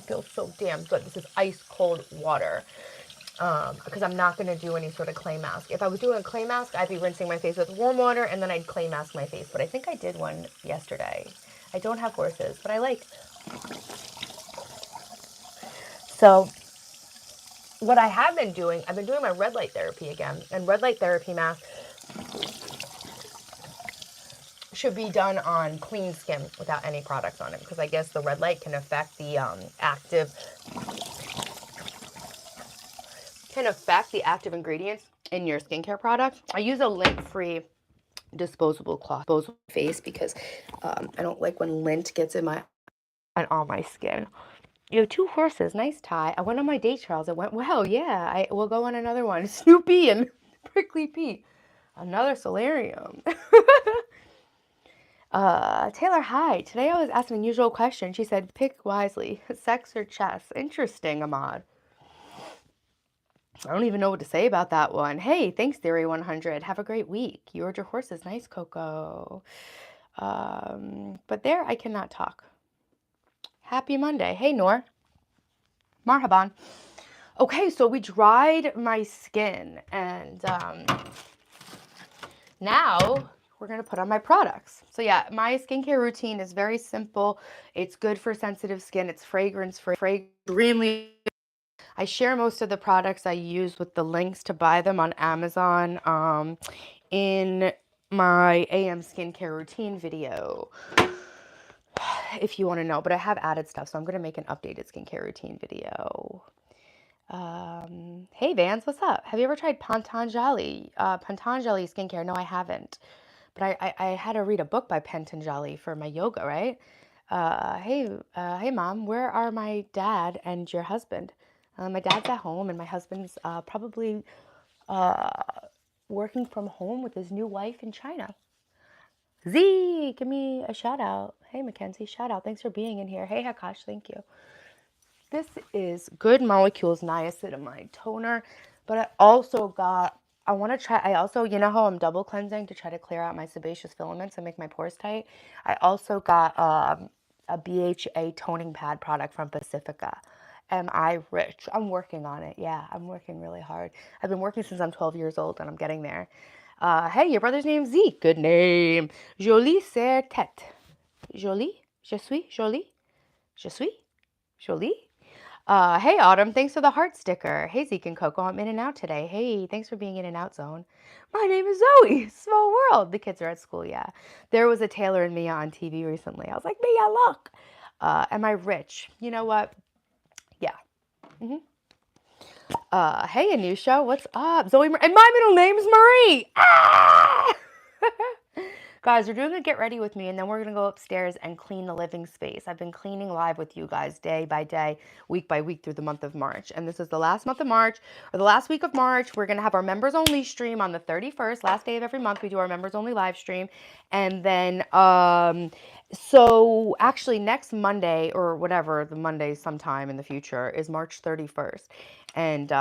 feels so damn good. This is ice cold water. Because I'm not going to do any sort of clay mask. If I was doing a clay mask, I'd be rinsing my face with warm water and then I'd clay mask my face. But I think I did one yesterday. I don't have horses, but I like. So what I have been doing, I've been doing my red light therapy again. And red light therapy mask should be done on clean skin without any products on it. Because I guess the red light can affect the active can affect the active ingredients in your skincare product. I use a lint-free disposable cloth, disposable face, because I don't like when lint gets in my and on my skin. You have 2 horses, nice tie. I went on my date, Charles. It went well. Yeah, I will go on another one. Snoopy and Prickly Pete. Another solarium. Taylor, hi. Today I was asked an unusual question. She said, pick wisely, sex or chess. Interesting, Ahmad. I don't even know what to say about that one. Hey, thanks, Theory 100. Have a great week. You rode your horses. Nice, Coco. But there, I cannot talk. Happy Monday. Hey, Noor. Marhaban. Okay, so we dried my skin, and now we're gonna put on my products. So yeah, my skincare routine is very simple. It's good for sensitive skin. It's fragrance free. Extremely. I share most of the products I use with the links to buy them on Amazon in my AM skincare routine video, if you want to know. But I have added stuff, so I'm gonna make an updated skincare routine video. Hey Vance, what's up? Have you ever tried Patanjali skincare? No, I haven't. But I had to read a book by Patanjali for my yoga, right? Hey mom, where are my dad and your husband? My dad's at home, and my husband's probably working from home with his new wife in China. Z, give me a shout out. Hey Mackenzie, shout out. Thanks for being in here. Hey Hakash, thank you. This is Good Molecules Niacinamide Toner, but I also, you know how I'm double cleansing to try to clear out my sebaceous filaments and make my pores tight? I also got a BHA toning pad product from Pacifica. Am I rich? I'm working on it. Yeah, I'm working really hard. I've been working since I'm 12 years old, and I'm getting there. Hey, your brother's name's Zeke. Good name. Jolie c'est tête. Jolie? Je suis jolie? Je suis jolie? Hey Autumn, thanks for the heart sticker. Hey Zeke and Coco, I'm in and out today. Hey, thanks for being in and out zone. My name is Zoe. Small world. The kids are at school, yeah. There was a Taylor and Mia on TV recently. I was like, Mia, look. Am I rich? You know what? Yeah. Hey Anusha, what's up? Zoe, and my middle name's Marie. Ah! Guys, we're doing a get ready with me, and then we're going to go upstairs and clean the living space. I've been cleaning live with you guys day by day, week by week through the month of March. And this is the last month of March, or the last week of March. We're going to have our members only stream on the 31st, last day of every month. We do our members only live stream. And then, so actually next Monday, or whatever, the Monday sometime in the future, is March 31st. And,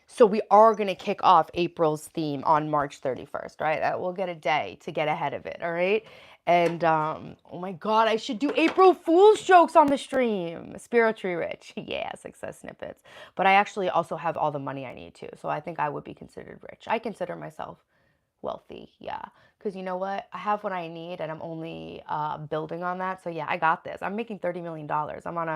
so we are going to kick off April's theme on March 31st, right? We'll get a day to get ahead of it, all right? And oh my God, I should do April Fool's jokes on the stream. Spiritually rich. Yeah, success snippets. But I actually also have all the money I need to. So I think I would be considered rich. I consider myself wealthy, yeah. Because you know what? I have what I need, and I'm only building on that. So yeah, I got this. I'm making $30 million. I'm on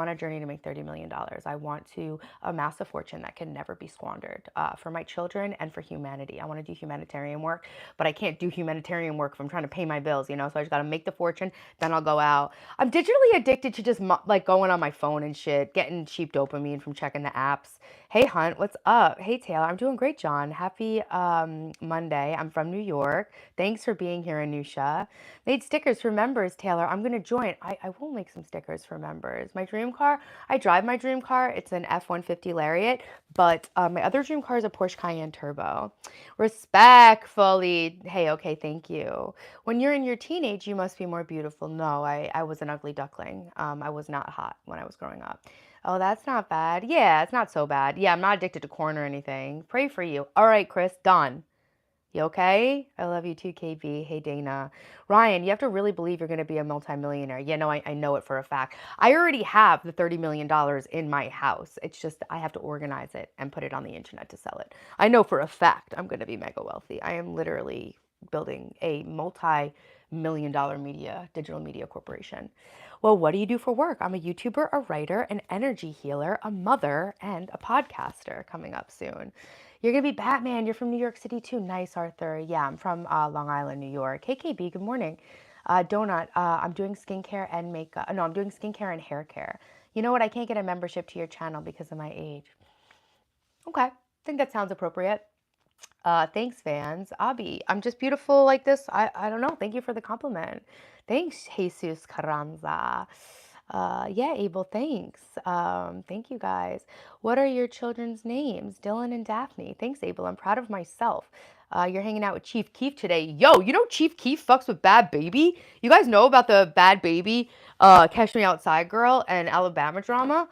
a journey to make $30 million. I want to amass a fortune that can never be squandered for my children and for humanity. I want to do humanitarian work, but I can't do humanitarian work if I'm trying to pay my bills, you know? So I just got to make the fortune, then I'll go out. I'm digitally addicted to just like going on my phone and shit, getting cheap dopamine from checking the apps. Hey Hunt, what's up? Hey Taylor, I'm doing great, John. Happy Monday. I'm from New York. Thanks for being here, Anusha. Made stickers for members, Taylor. I'm gonna join. I will make some stickers for members. My dream car, I drive my dream car. It's an F-150 Lariat, but my other dream car is a Porsche Cayenne Turbo. Respectfully. Hey, okay, thank you. When you're in your teenage, you must be more beautiful. No, I was an ugly duckling. I was not hot when I was growing up. Oh, that's not bad. Yeah, it's not so bad. Yeah, I'm not addicted to corn or anything. Pray for you. All right, Chris, done. You okay? I love you too, KB. Hey, Dana. Ryan, you have to really believe you're going to be a multimillionaire. Yeah, no, I know it for a fact. I already have the $30 million in my house. It's just I have to organize it and put it on the internet to sell it. I know for a fact I'm going to be mega wealthy. I am literally building a multi-million-dollar digital media corporation. Well, what do you do for work? I'm a YouTuber, a writer, an energy healer, a mother, and a podcaster coming up soon. You're going to be Batman. You're from New York City too. Nice, Arthur. Yeah, I'm from Long Island, New York. Hey, KB, good morning. Donut, I'm doing skincare and makeup. No, I'm doing skincare and hair care. You know what? I can't get a membership to your channel because of my age. Okay, I think that sounds appropriate. Thanks, fans. Abby, I'm just beautiful like this. I don't know. Thank you for the compliment. Thanks, Jesus Carranza. Yeah, Abel, thanks. Thank you guys. What are your children's names? Dylan and Daphne. Thanks, Abel. I'm proud of myself. You're hanging out with Chief Keef today. Yo, you know Chief Keef fucks with Bad Baby? You guys know about the Bad Baby, Catch Me Outside girl and Alabama drama?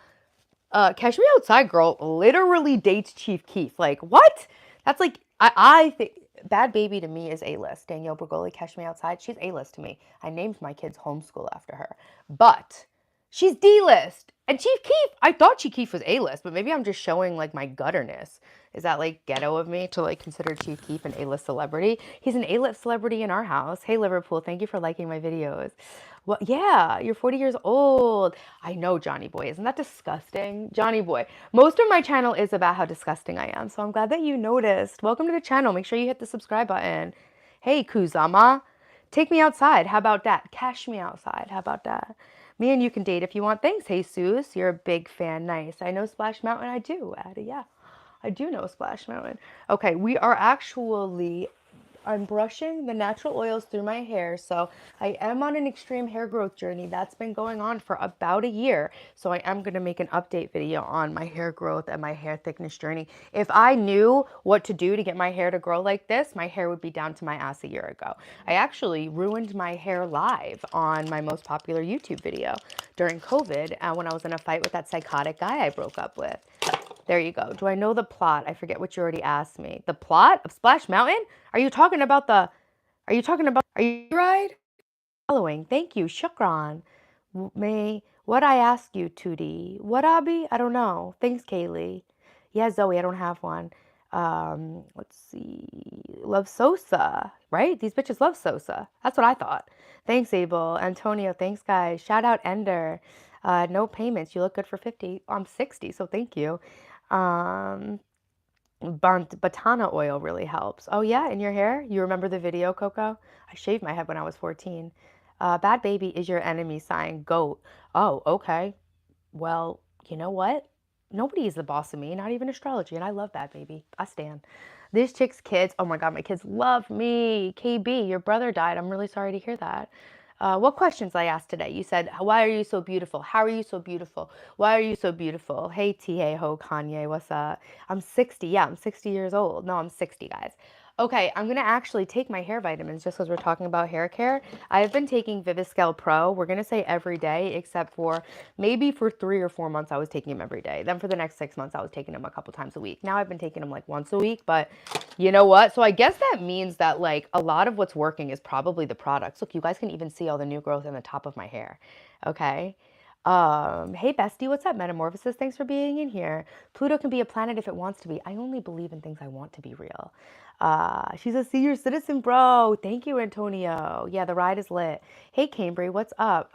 Catch Me Outside girl literally dates Chief Keef. Like, what? That's like, I think Bad Baby to me is A-list. Danielle Bergoli, Catch Me Outside, she's A-list to me. I named my kids Homeschool after her. But she's D-list. And Chief Keef, I thought Chief Keef was A-list, but maybe I'm just showing like my gutterness. Is that like ghetto of me to like consider Chief Keef an A-list celebrity? He's an A-list celebrity in our house. Hey, Liverpool, thank you for liking my videos. Well, yeah, you're 40 years old. I know, Johnny Boy. Isn't that disgusting? Johnny Boy. Most of my channel is about how disgusting I am, so I'm glad that you noticed. Welcome to the channel. Make sure you hit the subscribe button. Hey, Kuzama. Take me outside. How about that? Cash me outside. How about that? Me and you can date if you want. Thanks, Jesus. You're a big fan. Nice. I know Splash Mountain. I do, Addie. Yeah, I do know Splash Mountain. Okay, we are actually I'm brushing the natural oils through my hair. So I am on an extreme hair growth journey. That's been going on for about a year. So I am going to make an update video on my hair growth and my hair thickness journey. If I knew what to do to get my hair to grow like this, my hair would be down to my ass a year ago. I actually ruined my hair live on my most popular YouTube video during COVID when I was in a fight with that psychotic guy I broke up with. There you go. Do I know the plot? I forget what you already asked me. The plot of Splash Mountain? Are you talking about are you ride? Following. Thank you. Shukran. May, what I ask you, Tootie? What, Abby? I don't know. Thanks, Kaylee. Yeah, Zoe, I don't have one. Let's see. Love Sosa, right? These bitches love Sosa. That's what I thought. Thanks, Abel. Antonio, thanks, guys. Shout out Ender. No payments. You look good for 50. I'm 60, so thank you. Batana oil really helps. Oh yeah, in your hair? You remember the video, Coco? I shaved my head when I was 14. Bad baby is your enemy sign. Goat. Oh, okay. Well, you know what? Nobody is the boss of me, not even astrology, and I love Bad Baby. I stand. This chick's kids, oh my God, my kids love me. KB, your brother died. I'm really sorry to hear that. What questions I asked today? You said, why are you so beautiful? How are you so beautiful? Why are you so beautiful? Hey, T-Ho, Kanye, what's up? I'm 60. Yeah, I'm 60 years old. No, I'm 60, guys. Okay, I'm going to actually take my hair vitamins just because we're talking about hair care. I've been taking Viviscal Pro. We're going to say every day, except for maybe for 3 or 4 months, I was taking them every day. Then for the next 6 months, I was taking them a couple times a week. Now I've been taking them like once a week, but you know what? So I guess that means that like a lot of what's working is probably the products. Look, you guys can even see all the new growth in the top of my hair. Okay. Hey bestie, what's up, Metamorphosis? Thanks for being in here. Pluto can be a planet if it wants to be. I only believe in things I want to be real. She's a senior citizen, bro. Thank you, Antonio. Yeah, the ride is lit. Hey, Cambry, what's up?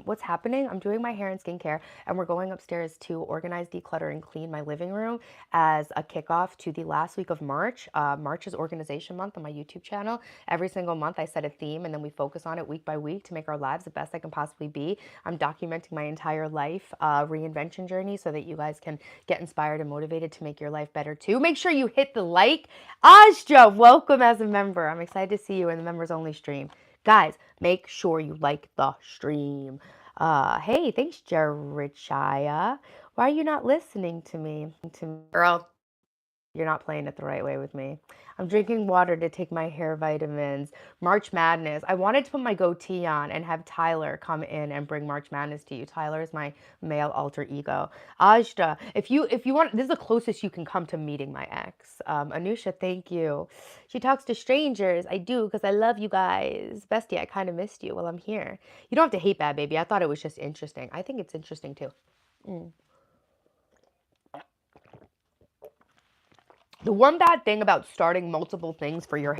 What's happening? I'm doing my hair and skincare, and we're going upstairs to organize, declutter, and clean my living room as a kickoff to the last week of March. March is organization month on my YouTube channel. Every single month, I set a theme, and then we focus on it week by week to make our lives the best they can possibly be. I'm documenting my entire life reinvention journey so that you guys can get inspired and motivated to make your life better too. Make sure you hit the like. Asja, welcome as a member. I'm excited to see you in the members only stream. Guys, make sure you like the stream. Hey, thanks, Jerichaya. Why are you not listening to me? Girl, you're not playing it the right way with me. I'm drinking water to take my hair vitamins. March Madness. I wanted to put my goatee on and have Tyler come in and bring March Madness to you. Tyler is my male alter ego. Ajda, if you want, this is the closest you can come to meeting my ex. Anusha, thank you. She talks to strangers. I do because I love you guys. Bestie, I kind of missed you. Well, I'm here. You don't have to hate Bad Baby. I thought it was just interesting. I think it's interesting too. The one bad thing about starting multiple things for your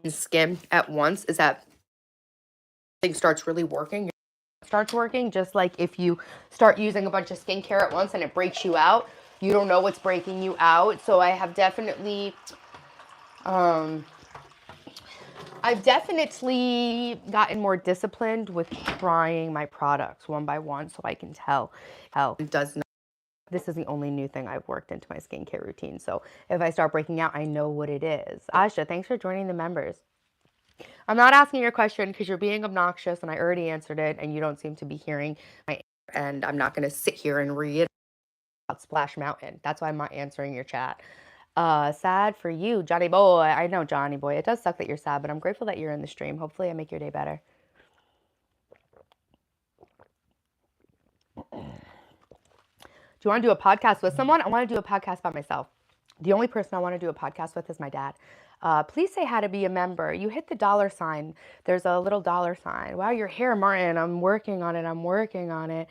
skin at once is that thing starts really working. Starts working just like if you start using a bunch of skincare at once and it breaks you out, you don't know what's breaking you out. So I've definitely gotten more disciplined with trying my products one by one so I can tell how it does not. this is the only new thing I've worked into my skincare routine. So if I start breaking out, I know what it is. Asha, thanks for joining the members. I'm not asking your question because you're being obnoxious and I already answered it and you don't seem to be hearing my answer. And I'm not going to sit here and read about Splash Mountain. That's why I'm not answering your chat. Sad for you, Johnny Boy. I know, Johnny Boy. It does suck that you're sad, but I'm grateful that you're in the stream. Hopefully I make your day better. Do you want to do a podcast with someone? I want to do a podcast by myself. The only person I want to do a podcast with is my dad. Please say how to be a member. You hit the $sign. There's a little $sign. Wow, your hair, Martin. I'm working on it. I'm working on it.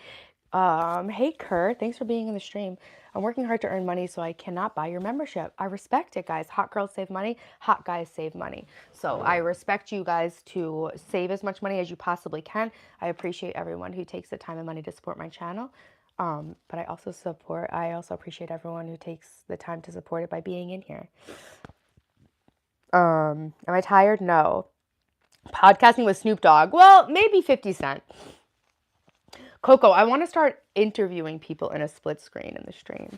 Hey, Kurt. Thanks for being in the stream. I'm working hard to earn money, so I cannot buy your membership. I respect it, guys. Hot girls save money. Hot guys save money. So I respect you guys to save as much money as you possibly can. I appreciate everyone who takes the time and money to support my channel. But I also appreciate everyone who takes the time to support it by being in here. Am I tired? No. Podcasting with Snoop Dogg. Well, maybe 50 Cent. Coco, I want to start interviewing people in a split screen in the stream.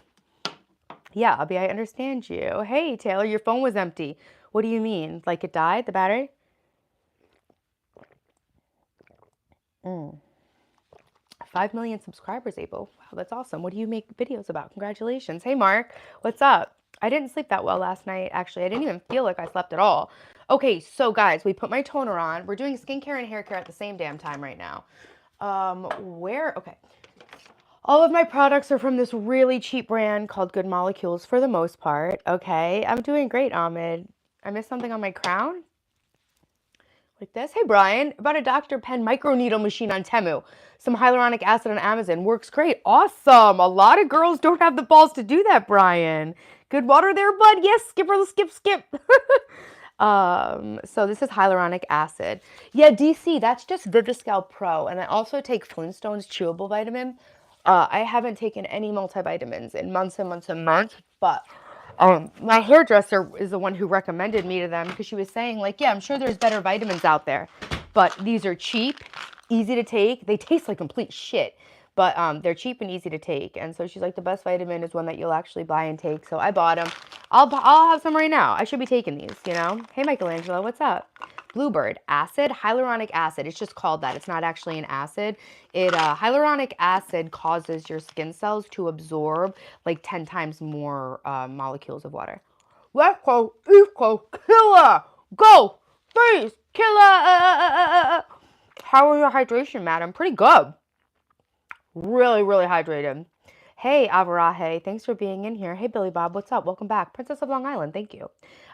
Yeah, Abby, I understand you. Hey, Taylor, your phone was empty. What do you mean? Like it died, the battery? 5 million subscribers, Abel. Wow, that's awesome. What do you make videos about? Congratulations. Hey, Mark, what's up? I didn't sleep that well last night. Actually, I didn't even feel like I slept at all. Okay, so guys, we put my toner on. We're doing skincare and hair care at the same damn time right now. Okay. All of my products are from this really cheap brand called Good Molecules for the most part. Okay, I'm doing great, Ahmed. I missed something on my crown? Like this? Hey, Brian, about a Dr. Penn microneedle machine on Temu. Some hyaluronic acid on Amazon. Works great. Awesome. A lot of girls don't have the balls to do that, Brian. Good water there, bud? Yes, skipper, skip. So this is hyaluronic acid. Yeah, DC, that's just Viviscal Pro. And I also take Flintstones chewable vitamin. I haven't taken any multivitamins in months and months and months, but my hairdresser is the one who recommended me to them because she was saying, like, yeah, I'm sure there's better vitamins out there, but these are cheap, easy to take. They taste like complete shit, but they're cheap and easy to take. And so she's like, the best vitamin is one that you'll actually buy and take. So I bought them. I'll have some right now. I should be taking these, you know. Hey, Michelangelo, what's up? Bluebird acid, hyaluronic acid. It's just called that. It's not actually an acid. Hyaluronic acid causes your skin cells to absorb like 10 times more molecules of water. Let's go, equal, killer, go, freeze, killer. How are your hydration, madam? Pretty good. Really, really hydrated. Hey, Avaraje, thanks for being in here. Hey, Billy Bob, what's up? Welcome back. Princess of Long Island, thank you.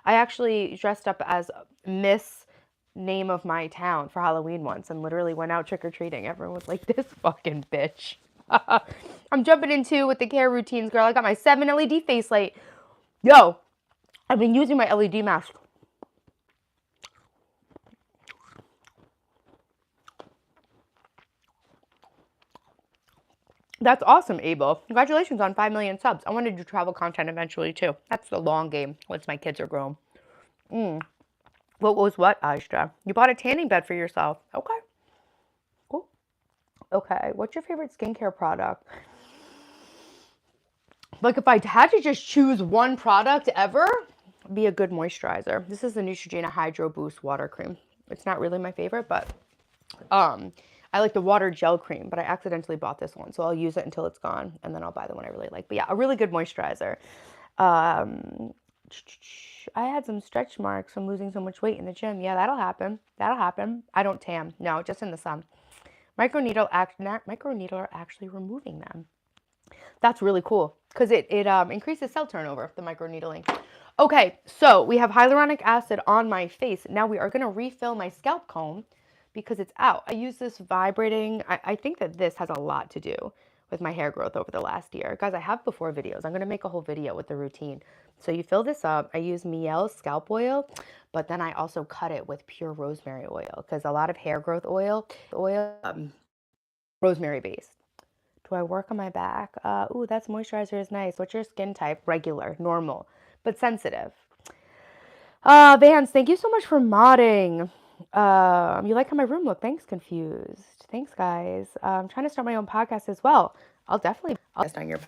I actually dressed up as Miss name of my town for Halloween once and literally went out trick-or-treating. Everyone was like, this fucking bitch. I'm jumping into with the care routines, girl. I got my 7 LED face light. Yo, I've been using my LED mask. That's awesome, Abel. Congratulations on 5 million subs. I want to do travel content eventually, too. That's the long game once my kids are grown. What was what, Ajda? You bought a tanning bed for yourself. Okay. Cool. Okay. What's your favorite skincare product? Like, if I had to just choose one product ever, it'd be a good moisturizer. This is the Neutrogena Hydro Boost Water Cream. It's not really my favorite, but I like the water gel cream, but I accidentally bought this one, so I'll use it until it's gone, and then I'll buy the one I really like. But yeah, a really good moisturizer. I had some stretch marks from losing so much weight in the gym. Yeah, that'll happen. That'll happen. I don't tan. No, just in the sun. Microneedler are actually removing them. That's really cool because it increases cell turnover, the microneedling. Okay, so we have hyaluronic acid on my face. Now we are going to refill my scalp comb because it's out. I use this vibrating. I think that this has a lot to do with my hair growth over the last year. Guys, I have before videos. I'm going to make a whole video with the routine. So you fill this up. I use Miel's scalp oil, but then I also cut it with pure rosemary oil because a lot of hair growth oil, rosemary based. Do I work on my back? Ooh, that's moisturizer is nice. What's your skin type? Regular, normal, but sensitive. Vance, thank you so much for modding. You like how my room looked? Thanks, Confused. Thanks, guys. I'm trying to start my own podcast as well. I'll definitely on your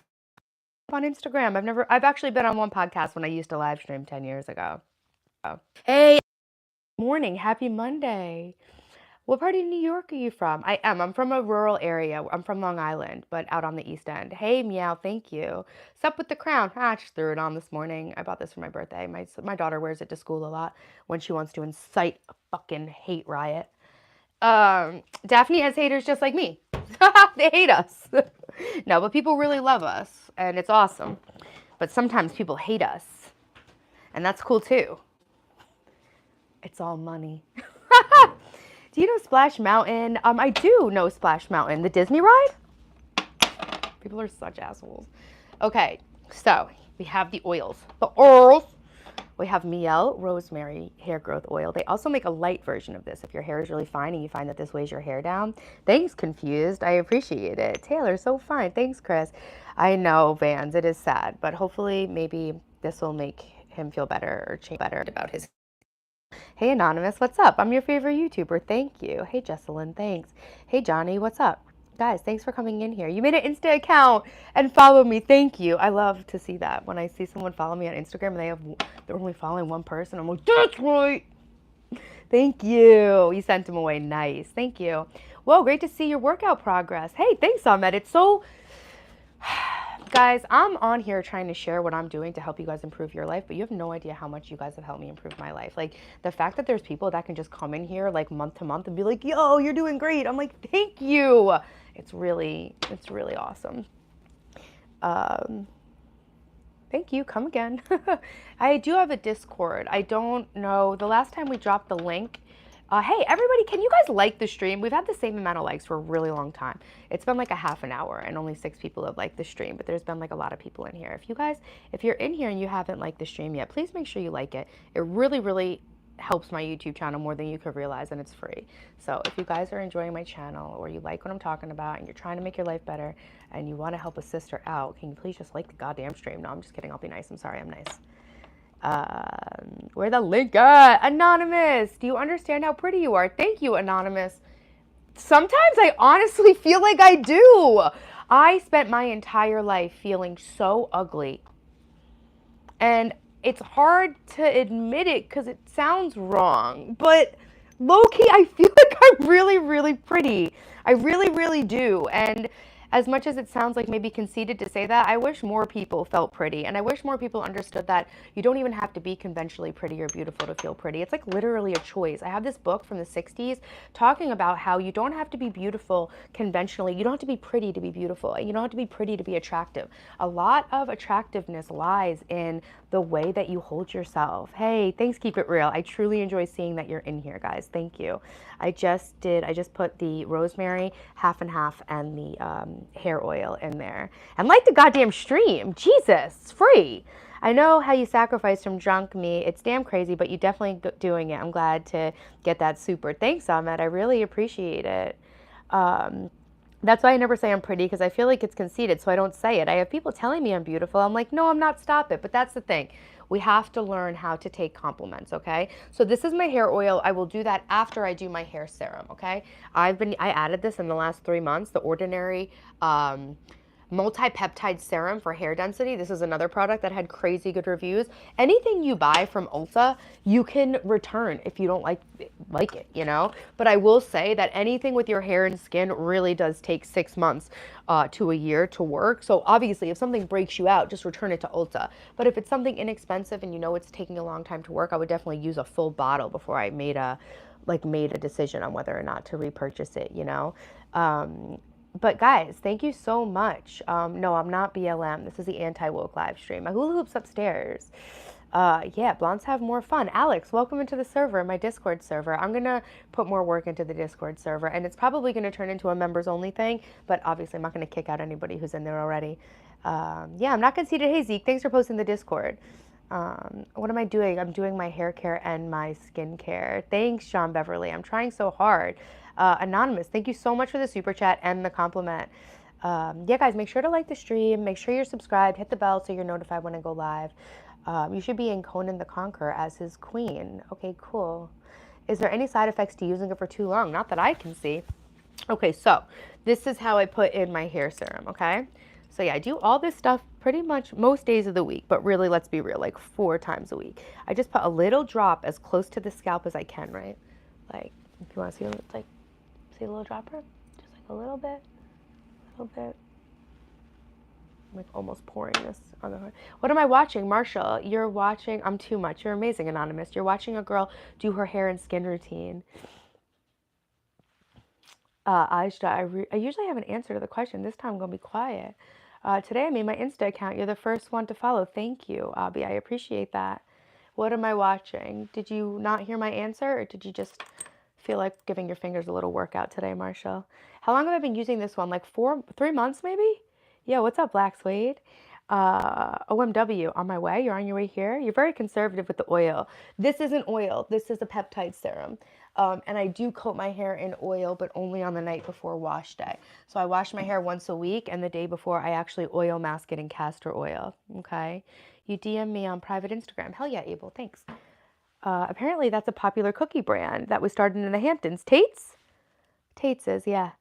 on Instagram. I've actually been on one podcast when I used to live stream 10 years ago. Hey, morning, happy Monday. What part of New York are you from? I'm from a rural area. I'm from Long Island, but out on the East End. Hey, meow, thank you. Sup with the crown. I just threw it on this morning. I bought this for my birthday. My daughter wears it to school a lot when she wants to incite a fucking hate riot. Daphne has haters just like me. They hate us. No, but people really love us, and it's awesome. But sometimes people hate us, and that's cool too. It's all money. Do you know Splash Mountain? I do know Splash Mountain, the Disney ride. People are such assholes. Okay, so we have the oils. The oils. We have Miel Rosemary Hair Growth Oil. They also make a light version of this if your hair is really fine and you find that this weighs your hair down. Thanks, Confused. I appreciate it. Taylor, so fine. Thanks, Chris. I know, Vans, it is sad, but hopefully maybe this will make him feel better or change better about his. Hey, Anonymous, what's up? I'm your favorite YouTuber. Thank you. Hey, Jesselyn, thanks. Hey, Johnny, what's up? Guys, thanks for coming in here. You made an Insta account and follow me. Thank you. I love to see that. When I see someone follow me on Instagram and they're only following one person, I'm like, that's right. Thank you. You sent them away. Nice. Thank you. Whoa, great to see your workout progress. Hey, thanks, Ahmed. It's so... Guys, I'm on here trying to share what I'm doing to help you guys improve your life, but you have no idea how much you guys have helped me improve my life. Like, the fact that there's people that can just come in here like month to month and be like, yo, you're doing great. I'm like, thank you. It's really awesome. Thank you. Come again. I do have a Discord. I don't know. The last time we dropped the link, hey, everybody, can you guys like the stream? We've had the same amount of likes for a really long time. It's been like a half an hour and only 6 people have liked the stream, but there's been like a lot of people in here. If you're in here and you haven't liked the stream yet, please make sure you like it. It really helps my YouTube channel more than you could realize, and it's free. So if you guys are enjoying my channel or you like what I'm talking about and you're trying to make your life better and you want to help a sister out, can you please just like the goddamn stream? No, I'm just kidding. I'll be nice. I'm sorry. I'm nice. Where the link at? Anonymous, do you understand how pretty you are? Thank you, Anonymous. Sometimes I honestly feel like I do. I spent my entire life feeling so ugly. And it's hard to admit it because it sounds wrong. But low-key, I feel like I'm really pretty. I really do. And as much as it sounds like maybe conceited to say that, I wish more people felt pretty. And I wish more people understood that you don't even have to be conventionally pretty or beautiful to feel pretty. It's like literally a choice. I have this book from the 60s talking about how you don't have to be beautiful conventionally. You don't have to be pretty to be beautiful. You don't have to be pretty to be attractive. A lot of attractiveness lies in the way that you hold yourself. Hey, thanks, Keep It Real. I truly enjoy seeing that you're in here, guys. Thank you. I just put the rosemary half and half and the hair oil in there. And like the goddamn stream. Jesus, it's free. I know how you sacrifice from drunk me. It's damn crazy, but you definitely doing it. I'm glad to get that super. Thanks, Ahmed. I really appreciate it. That's why I never say I'm pretty, because I feel like it's conceited, so I don't say it. I have people telling me I'm beautiful. I'm like, no, I'm not. Stop it. But that's the thing. We have to learn how to take compliments, okay? So this is my hair oil. I will do that after I do my hair serum, okay? I added this in the last 3 months, the Ordinary multi-peptide serum for hair density. This is another product that had crazy good reviews. Anything you buy from Ulta, you can return if you don't like it, you know? But I will say that anything with your hair and skin really does take 6 months to a year to work. So obviously, if something breaks you out, just return it to Ulta. But if it's something inexpensive and you know it's taking a long time to work, I would definitely use a full bottle before I made a decision on whether or not to repurchase it, you know? But guys, thank you so much. No, I'm not BLM. This is the anti-woke live stream. My hula hoop's upstairs. Yeah, blondes have more fun. Alex, welcome into the server, my Discord server. I'm going to put more work into the Discord server, and it's probably going to turn into a members only thing, but obviously I'm not going to kick out anybody who's in there already. Yeah, I'm not conceited. Hey, Zeke, thanks for posting the Discord. What am I doing? I'm doing my hair care and my skin care. Thanks, Sean Beverly. I'm trying so hard. Anonymous, thank you so much for the super chat and the compliment. Yeah, guys, make sure to like the stream. Make sure you're subscribed. Hit the bell so you're notified when I go live. You should be in Conan the Conqueror as his queen. Okay, cool. Is there any side effects to using it for too long? Not that I can see. Okay, so this is how I put in my hair serum, okay? So yeah, I do all this stuff pretty much most days of the week, but really, let's be real, like 4 times a week. I just put a little drop as close to the scalp as I can, right? Like, if you want to see, like, see a little dropper? Just like a little bit, I'm like almost pouring this on the hood. What am I watching? Marshall, you're watching, I'm too much. You're amazing, Anonymous. You're watching a girl do her hair and skin routine. Aisha, I usually have an answer to the question. This time I'm going to be quiet. Today I made my Insta account. You're the first one to follow. Thank you, Abby. I appreciate that. What am I watching? Did you not hear my answer, or did you just feel like giving your fingers a little workout today, Marshall? How long have I been using this one? Like 3 months maybe? Yeah, what's up, Black Suede? OMW, on my way. You're on your way here. You're very conservative with the oil. This isn't oil. This is a peptide serum. And I do coat my hair in oil, but only on the night before wash day. So I wash my hair once a week, and the day before I actually oil mask it in castor oil. Okay? You DM me on private Instagram. Hell yeah, Abel. Thanks. Apparently that's a popular cookie brand that was started in the Hamptons. Tate's? Tate's is, yeah.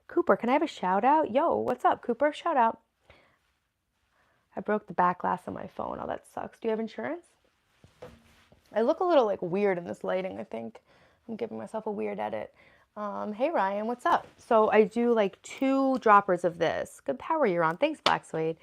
Cooper, can I have a shout out? Yo, what's up, Cooper? Shout out. I broke the back glass on my phone. Oh, that sucks. Do you have insurance? I look a little like weird in this lighting, I think. I'm giving myself a weird edit. Hey Ryan, what's up? So I do like 2 droppers of this. Good power you're on. Thanks, Black Suede.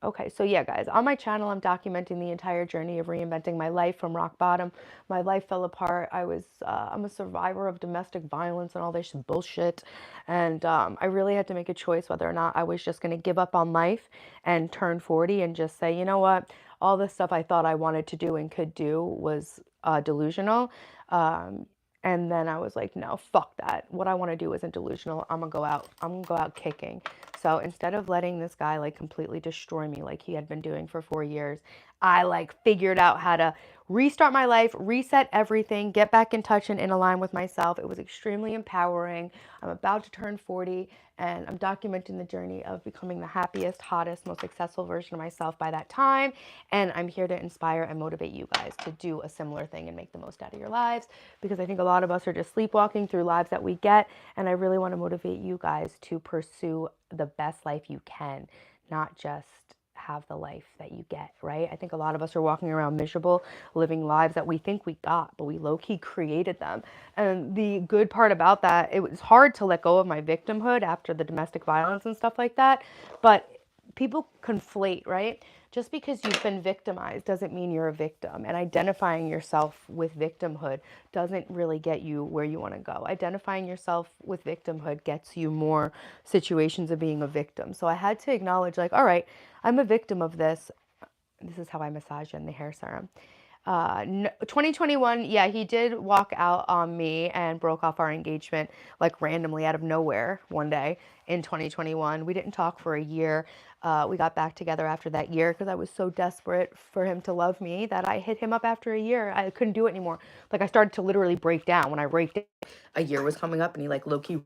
Okay, so yeah, guys, on my channel, I'm documenting the entire journey of reinventing my life from rock bottom. My life fell apart. I'm a survivor of domestic violence and all this bullshit. And I really had to make a choice whether or not I was just going to give up on life and turn 40 and just say, you know what, all the stuff I thought I wanted to do and could do was delusional. And then I was like, no, fuck that. What I want to do isn't delusional. I'm gonna go out kicking. So instead of letting this guy like completely destroy me like he had been doing for 4 years, I like figured out how to restart my life, reset everything, get back in touch and in align with myself. It was extremely empowering. I'm about to turn 40, and I'm documenting the journey of becoming the happiest, hottest, most successful version of myself by that time. And I'm here to inspire and motivate you guys to do a similar thing and make the most out of your lives, because I think a lot of us are just sleepwalking through lives that we get. And I really want to motivate you guys to pursue the best life you can, not just have the life that you get, right? I think a lot of us are walking around miserable, living lives that we think we got, but we low-key created them. And the good part about that, it was hard to let go of my victimhood after the domestic violence and stuff like that, but people conflate, right? Just because you've been victimized doesn't mean you're a victim. And identifying yourself with victimhood doesn't really get you where you want to go. Identifying yourself with victimhood gets you more situations of being a victim. So I had to acknowledge, like, all right, I'm a victim of this. This is how I massage in the hair serum. 2021, yeah, he did walk out on me and broke off our engagement like randomly out of nowhere one day in 2021. We didn't talk for a year. We got back together after that year because I was so desperate for him to love me that I hit him up after a year. I couldn't do it anymore. Like I started to literally break down. When I break down, a year was coming up and he like low-key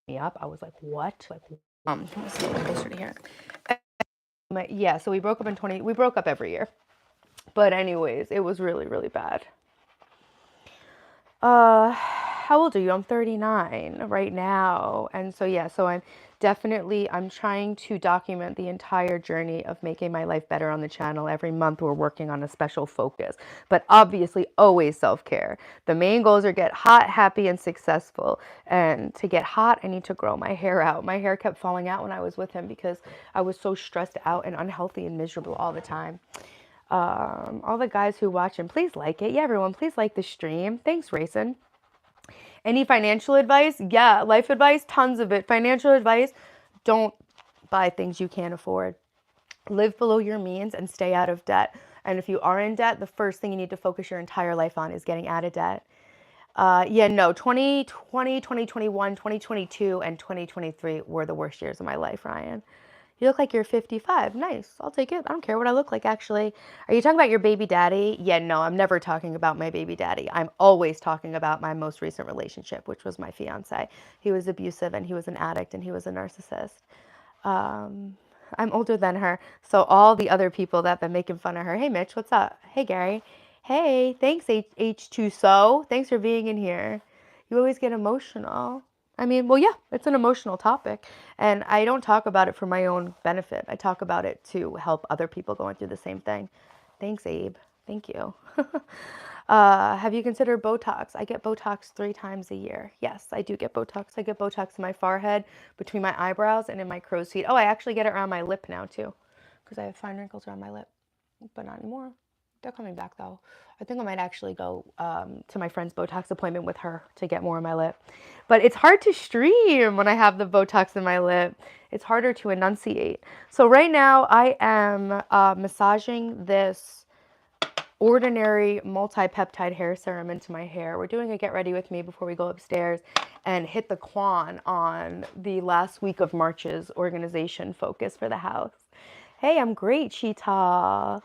me up. I was like, what? Like, let's get closer to here. Yeah, so we broke up we broke up every year. But anyways, it was really, really bad. How old are you? I'm 39 right now. And so, yeah, so I'm trying to document the entire journey of making my life better on the channel. Every month we're working on a special focus, but obviously always self-care. The main goals are get hot, happy, and successful. And to get hot, I need to grow my hair out. My hair kept falling out when I was with him because I was so stressed out and unhealthy and miserable all the time. All the guys who watch him, please like it. Yeah, everyone, please like the stream. Thanks, Rayson. Any financial advice? Yeah, life advice, tons of it. Financial advice, don't buy things you can't afford. Live below your means and stay out of debt. And if you are in debt, the first thing you need to focus your entire life on is getting out of debt. Yeah, no, 2020, 2021, 2022, and 2023 were the worst years of my life, Ryan. You look like you're 55. Nice. I'll take it. I don't care what I look like, actually. Are you talking about your baby daddy? Yeah, no, I'm never talking about my baby daddy. I'm always talking about my most recent relationship, which was my fiance. He was abusive, and he was an addict, and he was a narcissist. I'm older than her, so all the other people that have been making fun of her. Hey, Mitch, what's up? Hey, Gary. Hey, thanks, H2So. Thanks for being in here. You always get emotional. I mean, well, yeah, it's an emotional topic, and I don't talk about it for my own benefit. I talk about it to help other people going through the same thing. Thanks, Abe. Thank you. Have you considered Botox? I get Botox 3 times a year. Yes, I do get Botox. I get Botox in my forehead, between my eyebrows, and in my crow's feet. Oh, I actually get it around my lip now, too, because I have fine wrinkles around my lip, but not anymore. They're coming back, though. I think I might actually go to my friend's Botox appointment with her to get more in my lip. But it's hard to stream when I have the Botox in my lip. It's harder to enunciate. So right now I am massaging this ordinary multi-peptide hair serum into my hair. We're doing a get ready with me before we go upstairs and hit the quan on the last week of March's organization focus for the house. Hey, I'm great, Cheetah.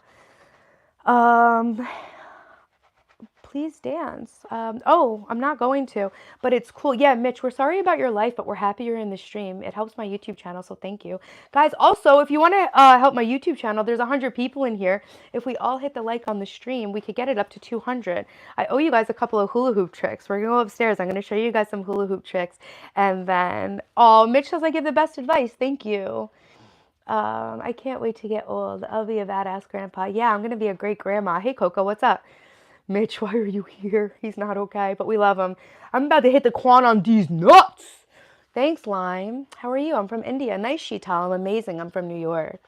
Please dance. Oh, I'm not going to, but it's cool. Yeah, Mitch, we're sorry about your life, but we're happy you're in the stream. It helps my YouTube channel, so thank you. Guys, also, if you want to help my YouTube channel, there's 100 people in here. If we all hit the like on the stream, we could get it up to 200. I owe you guys a couple of hula hoop tricks. We're going to go upstairs. I'm going to show you guys some hula hoop tricks. And then, oh, Mitch says I give the best advice. Thank you. I can't wait to get old. I'll be a badass grandpa. Yeah, I'm going to be a great grandma. Hey, Coco, what's up? Mitch, why are you here? He's not okay, but we love him. I'm about to hit the quan on these nuts. Thanks, Lime. How are you? I'm from India. Nice, Sheetal. I'm amazing. I'm from New York.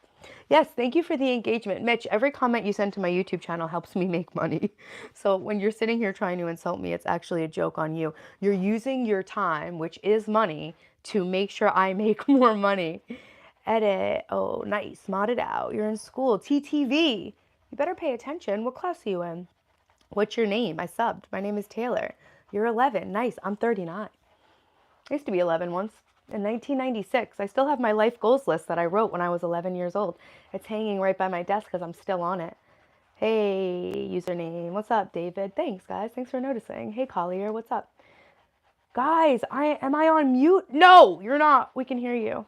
Yes, thank you for the engagement. Mitch, every comment you send to my YouTube channel helps me make money. So when you're sitting here trying to insult me, it's actually a joke on you. You're using your time, which is money, to make sure I make more money. Edit. Oh, nice. Mod it out. You're in school. TTV. You better pay attention. What class are you in? What's your name? I subbed. My name is Taylor. You're 11. Nice. I'm 39. I used to be 11 once. In 1996. I still have my life goals list that I wrote when I was 11 years old. It's hanging right by my desk because I'm still on it. Hey, username. What's up, David? Thanks, guys. Thanks for noticing. Hey, Collier. What's up? Guys, am I on mute? No, you're not. We can hear you.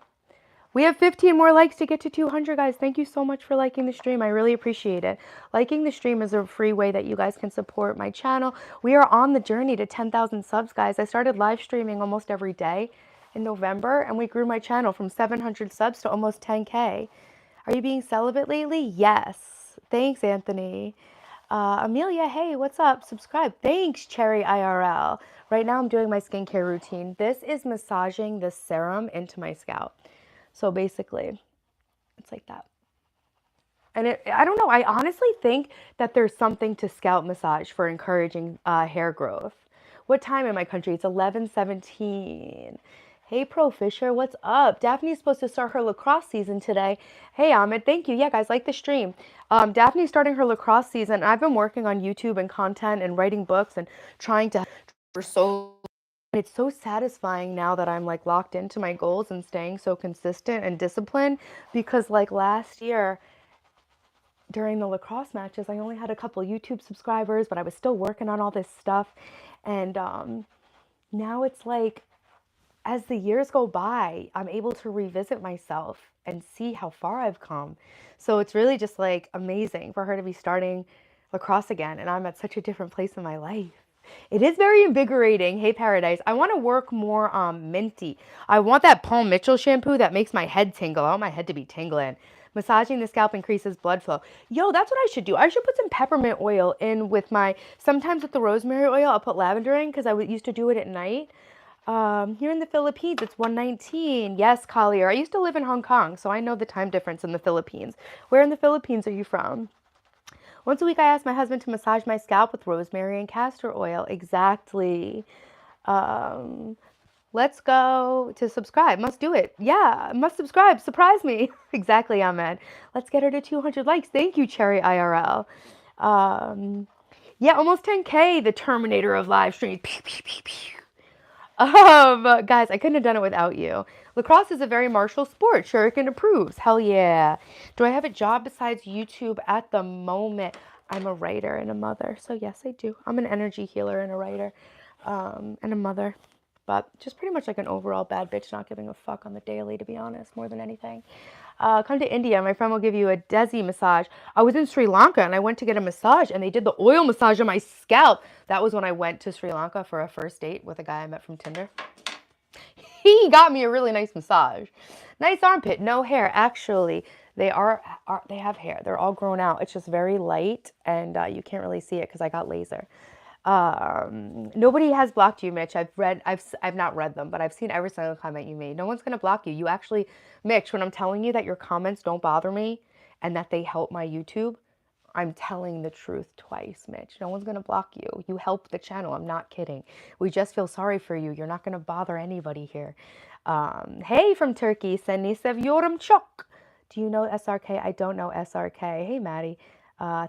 We have 15 more likes to get to 200, guys. Thank you so much for liking the stream. I really appreciate it. Liking the stream is a free way that you guys can support my channel. We are on the journey to 10,000 subs, guys. I started live streaming almost every day in November, and we grew my channel from 700 subs to almost 10K. Are you being celibate lately? Yes. Thanks, Anthony. Amelia, hey, what's up? Subscribe. Thanks, Cherry IRL. Right now I'm doing my skincare routine. This is massaging this serum into my scalp. So basically, it's like that. And I don't know, I honestly think that there's something to scalp massage for encouraging hair growth. What time in my country? It's 11:17. Hey, Pro Fisher, what's up? Daphne's supposed to start her lacrosse season today. Hey, Ahmed, thank you. Yeah, guys, like the stream. Daphne's starting her lacrosse season. I've been working on YouTube and content and writing books and trying to for so it's so satisfying now that I'm like locked into my goals and staying so consistent and disciplined because like last year during the lacrosse matches, I only had a couple YouTube subscribers, but I was still working on all this stuff. And now it's like as the years go by, I'm able to revisit myself and see how far I've come. So it's really just like amazing for her to be starting lacrosse again. And I'm at such a different place in my life. It is very invigorating. Hey, Paradise. I want to work more minty. I want that Paul Mitchell shampoo that makes my head tingle. I want my head to be tingling. Massaging the scalp increases blood flow. Yo, that's what I should do. I should put some peppermint oil in with my, sometimes with the rosemary oil, I'll put lavender in because I used to do it at night. Here in the Philippines, it's 1:19. Yes, Collier. I used to live in Hong Kong, so I know the time difference in the Philippines. Where in the Philippines are you from? Once a week, I ask my husband to massage my scalp with rosemary and castor oil. Exactly. Let's go to subscribe. Must do it. Yeah, must subscribe. Surprise me. Exactly, Ahmed. Let's get her to 200 likes. Thank you, Cherry IRL. Yeah, almost 10K, the Terminator of live streams. Pew, pew, pew, pew. Guys, I couldn't have done it without you. Lacrosse is a very martial sport. Shuriken approves. Hell yeah. Do I have a job besides YouTube at the moment? I'm a writer and a mother. So yes, I do. I'm an energy healer and a writer and a mother. But just pretty much like an overall bad bitch not giving a fuck on the daily, to be honest, more than anything. Come to India. My friend will give you a Desi massage. I was in Sri Lanka and I went to get a massage and they did the oil massage on my scalp. That was when I went to Sri Lanka for a first date with a guy I met from Tinder. He got me a really nice massage. Nice armpit, no hair. Actually, they have hair. They're all grown out. It's just very light, and you can't really see it because I got laser. Nobody has blocked you, Mitch. I've not read them, but I've seen every single comment you made. No one's gonna block you. You actually, Mitch, when I'm telling you that your comments don't bother me and that they help my YouTube, I'm telling the truth twice, Mitch. No one's gonna block you. You help the channel. I'm not kidding. We just feel sorry for you. You're not gonna bother anybody here. Hey from Turkey, Seni seviyorum çok. Do you know SRK? I don't know SRK. Hey, Maddie.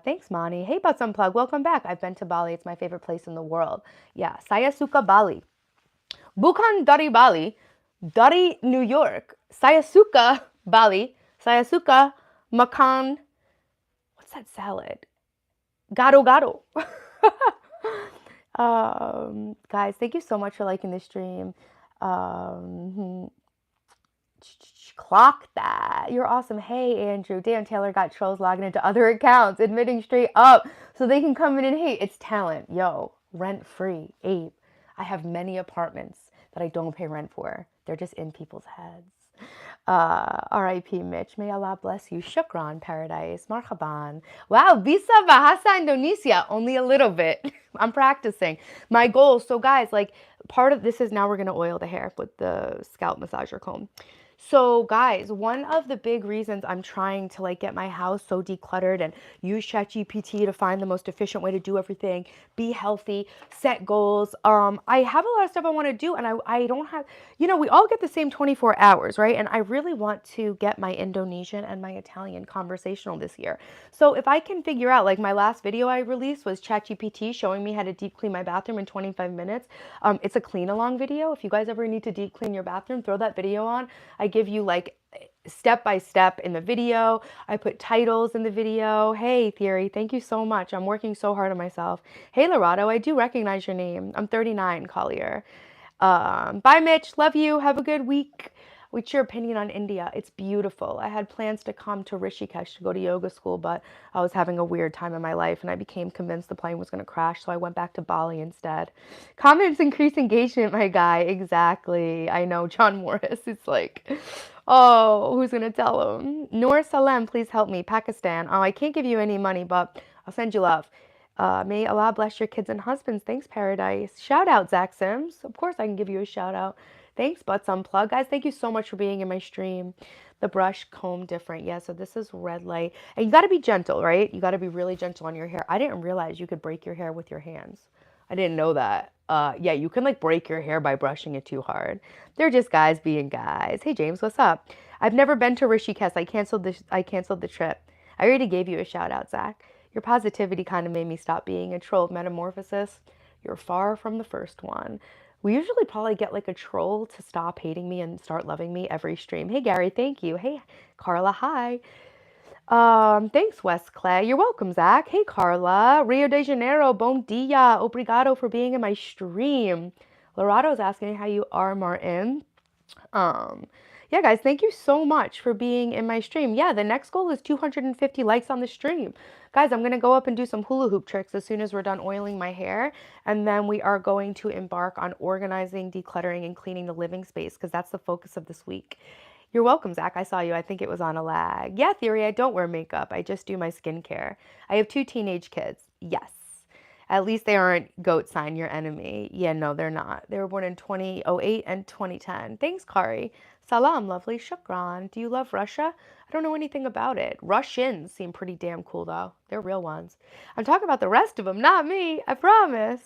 Thanks, Mani. Hey, Butts Unplugged. Welcome back. I've been to Bali. It's my favorite place in the world. Yeah, saya suka Bali. Bukan dari Bali, dari New York. Saya suka Bali. Saya suka makan. What's that salad? Gado gado. Guys, thank you so much for liking the stream. Clock that. You're awesome. Hey, Andrew. Dan Taylor got trolls logging into other accounts, admitting straight up so they can come in and hate. It's talent. Yo, rent free. Abe. I have many apartments that I don't pay rent for. They're just in people's heads. R.I.P. Mitch. May Allah bless you. Shukran, paradise. Marhaban. Wow, bisa bahasa Indonesia. Only a little bit. I'm practicing. My goal. So guys, like part of this is now we're going to oil the hair with the scalp massager comb. So guys, one of the big reasons I'm trying to like get my house so decluttered and use ChatGPT to find the most efficient way to do everything, be healthy, set goals. I have a lot of stuff I want to do and I don't have, you know, we all get the same 24 hours, right? And I really want to get my Indonesian and my Italian conversational this year. So if I can figure out, like my last video I released was ChatGPT showing me how to deep clean my bathroom in 25 minutes. It's a clean along video. If you guys ever need to deep clean your bathroom, throw that video on. I give you like step by step in the video. I put titles in the video. Hey, Theory, thank you so much. I'm working so hard on myself. Hey, Lorado, I do recognize your name. I'm 39, Collier. Bye, Mitch. Love you. Have a good week. What's your opinion on India? It's beautiful. I had plans to come to Rishikesh to go to yoga school, but I was having a weird time in my life and I became convinced the plane was going to crash, so I went back to Bali instead. Comments increase engagement, my guy. Exactly. I know, John Morris. It's like, oh, who's going to tell him? Noor Salem, please help me. Pakistan. Oh, I can't give you any money, but I'll send you love. May Allah bless your kids and husbands. Thanks, Paradise. Shout out, Zach Sims. Of course I can give you a shout out. Thanks, Butts Unplugged. Guys, thank you so much for being in my stream. The brush comb different. Yeah, so this is red light. And you got to be gentle, right? You got to be really gentle on your hair. I didn't realize you could break your hair with your hands. I didn't know that. Yeah, you can like break your hair by brushing it too hard. They're just guys being guys. Hey, James, what's up? I've never been to Rishikesh. I canceled the trip. I already gave you a shout out, Zach. Your positivity kind of made me stop being a troll. Metamorphosis, you're far from the first one. We usually probably get like a troll to stop hating me and start loving me every stream. Hey, Gary, thank you. Hey, Carla, hi. Thanks, Wes Clay. You're welcome, Zach. Hey, Carla. Rio de Janeiro, bom dia. Obrigado for being in my stream. Lorado's asking how you are, Martin. Yeah, guys, thank you so much for being in my stream. Yeah, the next goal is 250 likes on the stream. Guys, I'm going to go up and do some hula hoop tricks as soon as we're done oiling my hair. And then we are going to embark on organizing, decluttering, and cleaning the living space because that's the focus of this week. You're welcome, Zach. I saw you. I think it was on a lag. Yeah, Theory, I don't wear makeup. I just do my skincare. I have 2 teenage kids. Yes. At least they aren't goat sign, your enemy. Yeah, no, they're not. They were born in 2008 and 2010. Thanks, Kari. Salam, lovely. Shukran. Do you love Russia? I don't know anything about it. Russians seem pretty damn cool, though. They're real ones. I'm talking about the rest of them, not me. I promise.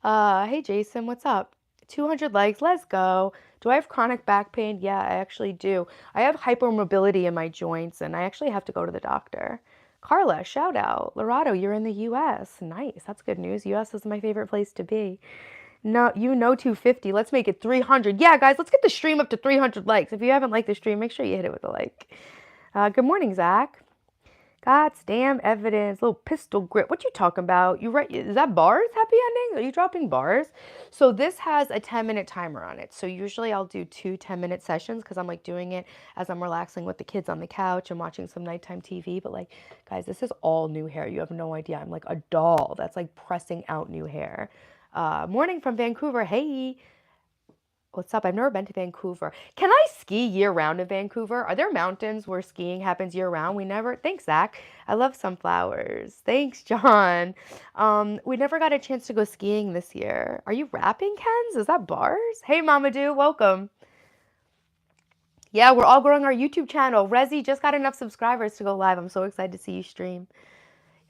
Hey, Jason, what's up? 200 likes. Let's go. Do I have chronic back pain? Yeah, I actually do. I have hypermobility in my joints, and I actually have to go to the doctor. Carla, shout out. Lorado, you're in the U.S. Nice. That's good news. U.S. is my favorite place to be. No, you know 250. Let's make it 300. Yeah, guys, let's get the stream up to 300 likes. If you haven't liked the stream, make sure you hit it with a like. Good morning, Zach. God's damn evidence. Little pistol grip. What you talking about? You right? Is that bars? Happy endings? Are you dropping bars? So this has a 10-minute timer on it. So usually I'll do 2 10-minute sessions because I'm like doing it as I'm relaxing with the kids on the couch and watching some nighttime TV. But like, guys, this is all new hair. You have no idea. I'm like a doll that's like pressing out new hair. Morning from Vancouver. Hey. What's up? I've never been to Vancouver. Can I ski year round in Vancouver? Are there mountains where skiing happens year round? We never. Thanks, Zach. I love sunflowers. Thanks, John. We never got a chance to go skiing this year. Are you rapping, Kens? Is that bars? Hey, Mamadou, welcome. Yeah, we're all growing our YouTube channel. Rezi just got enough subscribers to go live. I'm so excited to see you stream.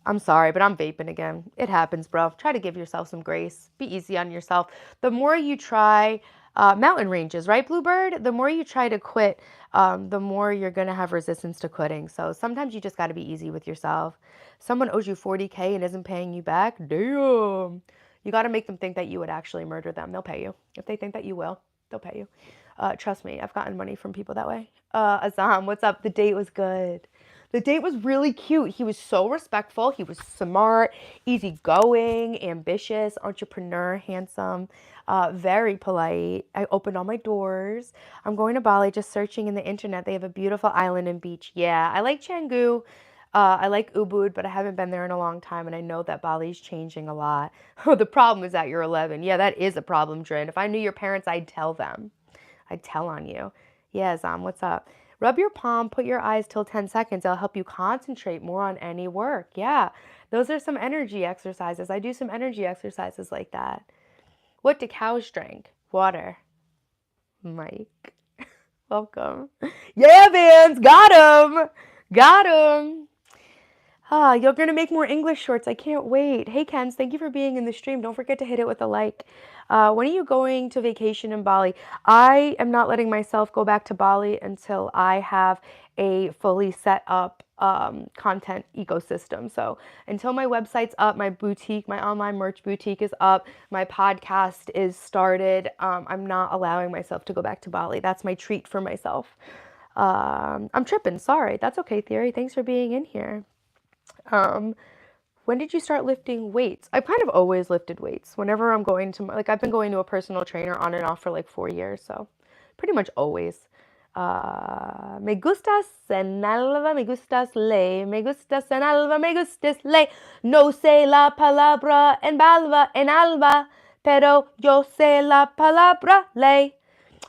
I'm sorry, but I'm vaping again. It happens, bro. Try to give yourself some grace. Be easy on yourself. The more you try, mountain ranges, right, Bluebird? The more you try to quit, the more you're going to have resistance to quitting. So sometimes you just got to be easy with yourself. Someone owes you 40K and isn't paying you back. Damn. You got to make them think that you would actually murder them. They'll pay you. If they think that you will, they'll pay you. Trust me, I've gotten money from people that way. Azam, what's up? The date was good. The date was really cute. He was so respectful. He was smart, easygoing, ambitious, entrepreneur, handsome, very polite. I opened all my doors. I'm going to Bali, just searching in the internet. They have a beautiful island and beach. Yeah, I like Canggu. I like Ubud, but I haven't been there in a long time, and I know that Bali's changing a lot. The problem is that you're 11. Yeah, that is a problem, Drin. If I knew your parents, I'd tell them. I'd tell on you. Yeah, Zam, what's up? Rub your palm, put your eyes till 10 seconds. It'll help you concentrate more on any work. Yeah, those are some energy exercises. I do some energy exercises like that. What do cows drink? Water. Mike, welcome. Yeah, Vans, got him. Got him. You're going to make more English shorts. I can't wait. Hey, Kens, thank you for being in the stream. Don't forget to hit it with a like. When are you going to vacation in Bali? I am not letting myself go back to Bali until I have a fully set up content ecosystem. So until my website's up, my boutique, my online merch boutique is up, my podcast is started, I'm not allowing myself to go back to Bali. That's my treat for myself. I'm tripping. Sorry. That's okay, Theory. Thanks for being in here. When did you start lifting weights? I've kind of always lifted weights. Whenever I'm going to, like, I've been going to a personal trainer on and off for like 4 years, so pretty much always. Me gustas en alba, me gustas ley, me gustas en alba, me gustas ley. No sé la palabra en balba, en alba, pero yo sé la palabra ley.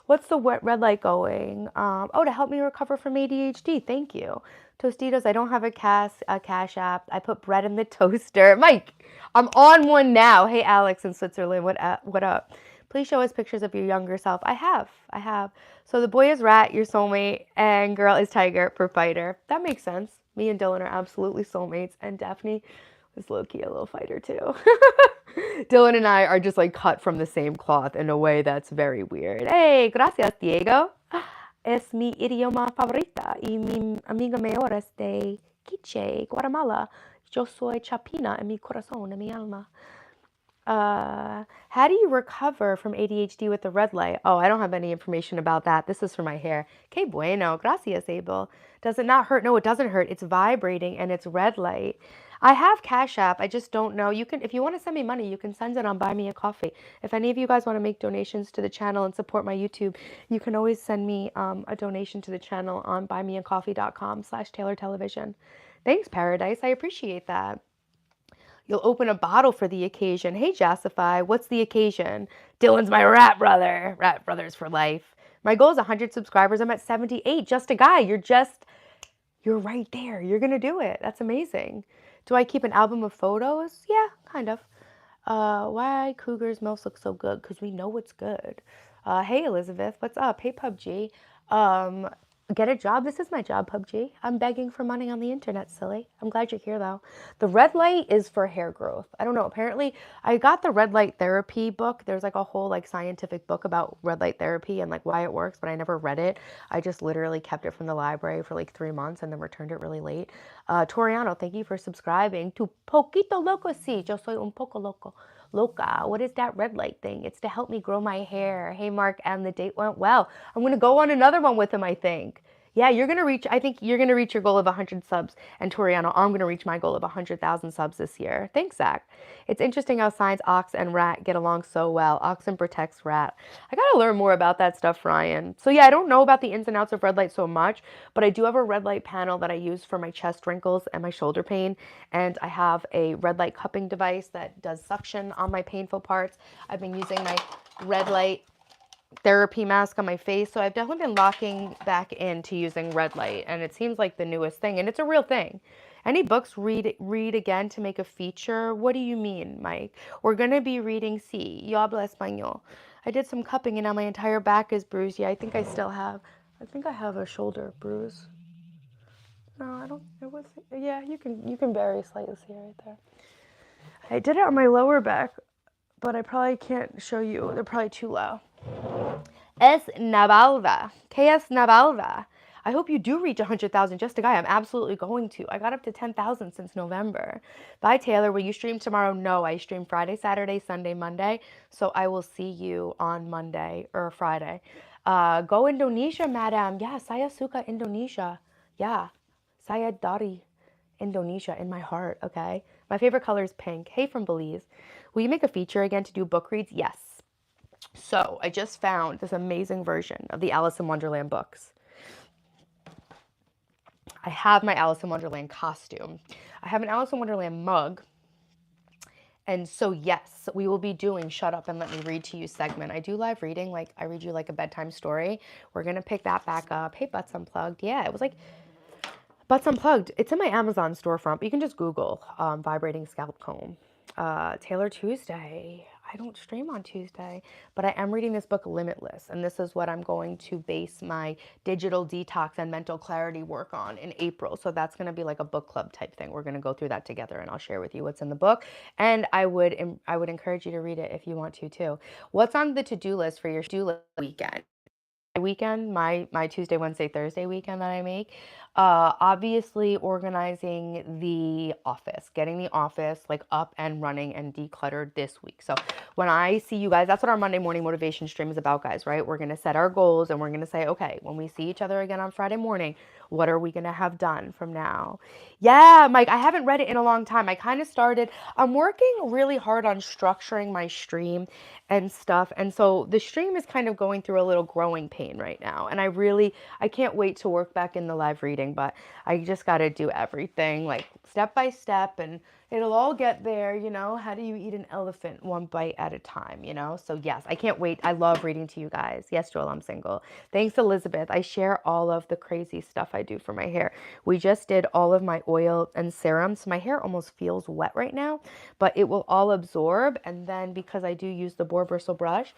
What's the red light going? Oh, to help me recover from ADHD. Thank you. Tostitos, I don't have a cash app. I put bread in the toaster. Mike, I'm on one now. Hey, Alex in Switzerland, what up? Please show us pictures of your younger self. I have. So the boy is Rat, your soulmate, and girl is Tiger for fighter. That makes sense. Me and Dylan are absolutely soulmates, and Daphne is low-key a little fighter too. Dylan and I are just like cut from the same cloth in a way that's very weird. Hey, gracias, Diego. Es mi idioma favorita y mi amiga mayor es de Quiche, Guatemala. Yo soy Chapina en mi corazón, en mi alma. How do you recover from ADHD with the red light? Oh, I don't have any information about that. This is for my hair. Que bueno. Gracias, Abel. Does it not hurt? No, it doesn't hurt. It's vibrating and it's red light. I have Cash App. I just don't know. You can, if you want to send me money, you can send it on Buy Me a Coffee. If any of you guys want to make donations to the channel and support my YouTube, you can always send me a donation to the channel on buymeacoffee.com/Taylor Television. Thanks, Paradise. I appreciate that. You'll open a bottle for the occasion. Hey, Jassify, what's the occasion? Dylan's my rat brother. Rat brothers for life. My goal is 100 subscribers. I'm at 78. Just a guy. You're right there. You're going to do it. That's amazing. Do I keep an album of photos? Yeah, kind of. Why Cougars MILFs look so good? Because we know what's good. Hey, Elizabeth, what's up? Hey, PUBG. Get a job. This is my job, PUBG. I'm begging for money on the internet, silly. I'm glad you're here, though. The red light is for hair growth. I don't know. Apparently, I got the red light therapy book. There's like a whole like scientific book about red light therapy and like why it works, but I never read it. I just literally kept it from the library for like 3 months and then returned it really late. Toriano, thank you for subscribing to Poquito Loco. Sí, yo soy un poco loco. Loca, what is that red light thing? It's to help me grow my hair. Hey, Mark, and the date went well. I'm going to go on another one with him, I think. Yeah, I think you're going to reach your goal of 100 subs. And Toriano, I'm going to reach my goal of 100,000 subs this year. Thanks, Zach. It's interesting how science, ox, and rat get along so well. Oxen protects rat. I got to learn more about that stuff, Ryan. So yeah, I don't know about the ins and outs of red light so much, but I do have a red light panel that I use for my chest wrinkles and my shoulder pain. And I have a red light cupping device that does suction on my painful parts. I've been using my red light therapy mask on my face. So I've definitely been locking back into using red light, and it seems like the newest thing, and it's a real thing. Any books read again to make a feature? What do you mean, Mike? We're gonna be reading C. Yo hablo español. I did some cupping and now my entire back is bruised. Yeah, I think I still have. I think I have a shoulder bruise. No, I don't. It was. Yeah, you can very slightly see right there. I did it on my lower back, but I probably can't show you. They're probably too low. Es Navalva. KS Navalva. I hope you do reach 100,000. Just a guy. I'm absolutely going to. I got up to 10,000 since November. Bye, Taylor. Will you stream tomorrow? No, I stream Friday, Saturday, Sunday, Monday. So I will see you on Monday or Friday. Go Indonesia, madam. Yeah, saya suka Indonesia. Yeah, saya dari Indonesia in my heart, okay? My favorite color is pink. Hey, from Belize. Will you make a feature again to do book reads? Yes. So I just found this amazing version of the Alice in Wonderland books. I have my Alice in Wonderland costume. I have an Alice in Wonderland mug. And so, yes, we will be doing Shut Up and Let Me Read to You segment. I do live reading, like I read you like a bedtime story. We're going to pick that back up. Hey, Butts Unplugged. Yeah, it was like Butts Unplugged. It's in my Amazon storefront, but you can just Google vibrating scalp comb. Taylor Tuesday. I don't stream on Tuesday, but I am reading this book, Limitless, and this is what I'm going to base my digital detox and mental clarity work on in April. So that's going to be like a book club type thing. We're going to go through that together, and I'll share with you what's in the book. And I would encourage you to read it if you want to too. What's on the to-do list for your to-do list weekend, my Tuesday, Wednesday, Thursday weekend that I make? Obviously organizing the office, getting the office like up and running and decluttered this week. So when I see you guys, that's what our Monday morning motivation stream is about, guys, right? We're going to set our goals and we're going to say, okay, when we see each other again on Friday morning, what are we going to have done from now? Yeah, Mike, I haven't read it in a long time. I kind of started, I'm working really hard on structuring my stream and stuff. And so the stream is kind of going through a little growing pain right now. And I can't wait to work back in the live reading, but I just got to do everything like step by step and it'll all get there, you know. How do you eat an elephant one bite at a time, you know? So yes, I can't wait. I love reading to you guys. Yes, Joel, I'm single. Thanks, Elizabeth. I share all of the crazy stuff I do for my hair. We just did all of my oil and serum, so my hair almost feels wet right now, but it will all absorb. And then because I do use the boar bristle brush,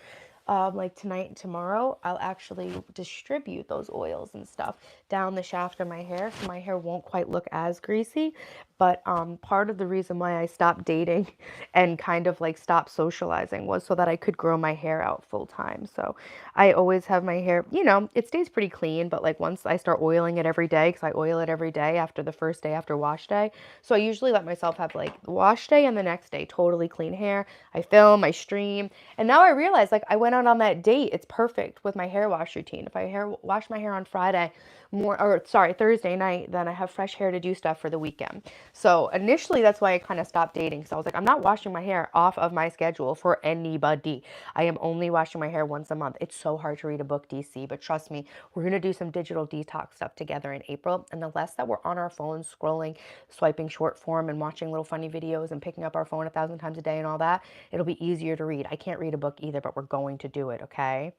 like tonight and tomorrow, I'll actually distribute those oils and stuff down the shaft of my hair, so my hair won't quite look as greasy. But part of the reason why I stopped dating and kind of like stopped socializing was so that I could grow my hair out full time. So I always have my hair, you know, it stays pretty clean, but like once I start oiling it every day, because I oil it every day after the first day after wash day. So I usually let myself have like wash day and the next day totally clean hair. I film, I stream, and now I realize like I went out on that date. It's perfect with my hair wash routine. If I wash my hair on Thursday night, then I have fresh hair to do stuff for the weekend. So initially that's why I kind of stopped dating. So I was like, I'm not washing my hair off of my schedule for anybody. I am only washing my hair once a month. It's so hard to read a book, DC, but trust me, we're going to do some digital detox stuff together in April. And the less that we're on our phones, scrolling, swiping short form and watching little funny videos and picking up our phone 1,000 times a day and all that, it'll be easier to read. I can't read a book either, but we're going to do it, okay?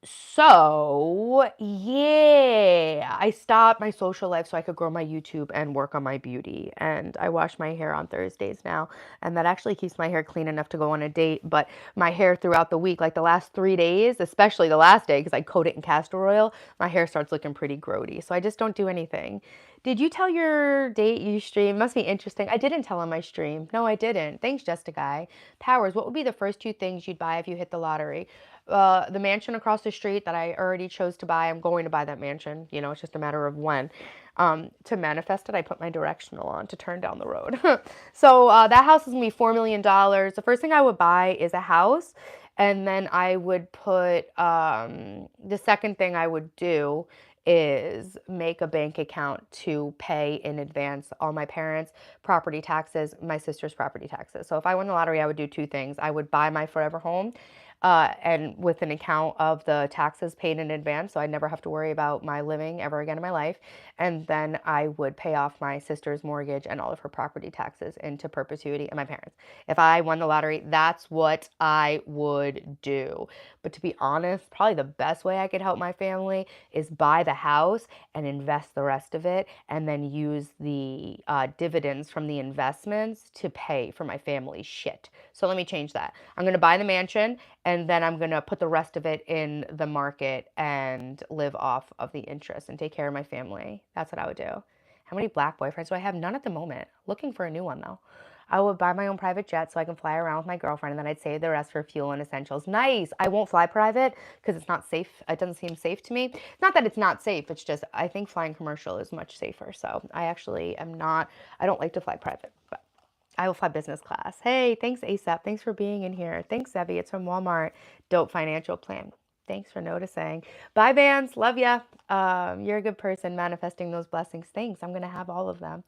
So yeah, I stopped my social life so I could grow my YouTube and work on my beauty. And I wash my hair on Thursdays now, and that actually keeps my hair clean enough to go on a date. But my hair throughout the week, like the last 3 days, especially the last day, because I coat it in castor oil, my hair starts looking pretty grody. So I just don't do anything. Did you tell your date you stream? Must be interesting. I didn't tell him I stream. No, I didn't. Thanks, Jessica. Powers, what would be the first two things you'd buy if you hit the lottery? The mansion across the street that I already chose to buy. I'm going to buy that mansion. You know, it's just a matter of when. To manifest it, I put my directional on to turn down the road. So that house is going to be $4 million. The first thing I would buy is a house. And then I would put, the second thing I would do is make a bank account to pay in advance all my parents' property taxes, my sister's property taxes. So if I won the lottery, I would do two things. I would buy my forever home, and with an account of the taxes paid in advance, so I never have to worry about my living ever again in my life. And then I would pay off my sister's mortgage and all of her property taxes into perpetuity, and my parents. If I won the lottery, that's what I would do. But to be honest, probably the best way I could help my family is buy the house and invest the rest of it, and then use the dividends from the investments to pay for my family's shit. So let me change that. I'm going to buy the mansion, and then I'm going to put the rest of it in the market and live off of the interest and take care of my family. That's what I would do. How many black boyfriends do I have? None at the moment. Looking for a new one though. I would buy my own private jet so I can fly around with my girlfriend, and then I'd save the rest for fuel and essentials. Nice. I won't fly private because it's not safe. It doesn't seem safe to me. Not that it's not safe. It's just I think flying commercial is much safer. So I actually am not. I don't like to fly private, but I will fly business class. Hey, thanks ASAP. Thanks for being in here. Thanks, Zebby. It's from Walmart. Dope financial plan. Thanks for noticing. Bye, Vans. Love ya. You're a good person manifesting those blessings. Thanks. I'm going to have all of them.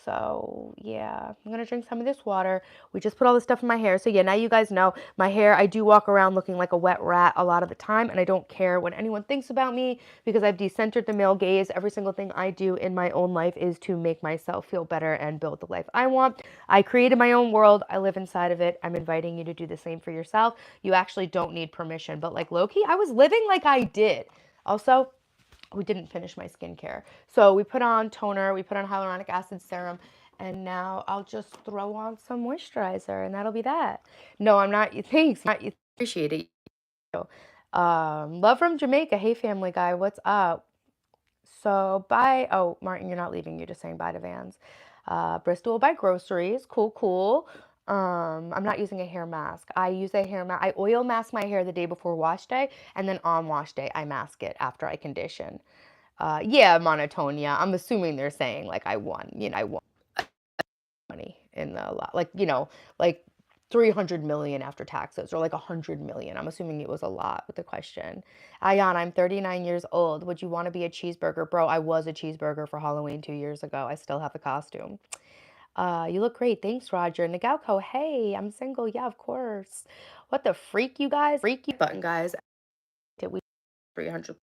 So yeah, I'm gonna drink some of this water. We just put all this stuff in my hair. So yeah, now you guys know my hair, I do walk around looking like a wet rat a lot of the time, and I don't care what anyone thinks about me because I've decentered the male gaze. Every single thing I do in my own life is to make myself feel better and build the life I want. I created my own world. I live inside of it. I'm inviting you to do the same for yourself. You actually don't need permission, but like low-key, I was living like I did. Also, we didn't finish my skincare. So we put on toner, we put on hyaluronic acid serum, and now I'll just throw on some moisturizer, and that'll be that. No, I'm not. Thanks. Not you. Appreciate it. Love from Jamaica. Hey, Family Guy, what's up? So bye. Oh, Martin, you're not leaving. You're just saying bye to Vans. Bristol will buy groceries. Cool, cool. I'm not using a hair mask. I use a hair mask. I oil mask my hair the day before wash day, and then on wash day, I mask it after I condition. Yeah, monotonia. I'm assuming they're saying like I won. I won money in the lot. Like 300 million after taxes, or like 100 million. I'm assuming it was a lot with the question. Ayan, I'm 39 years old. Would you want to be a cheeseburger? Bro, I was a cheeseburger for Halloween 2 years ago. I still have the costume. You look great. Thanks, Roger. Nagalko, hey, I'm single. Yeah, of course. What the freak, you guys? Freaky button, guys. Did we 300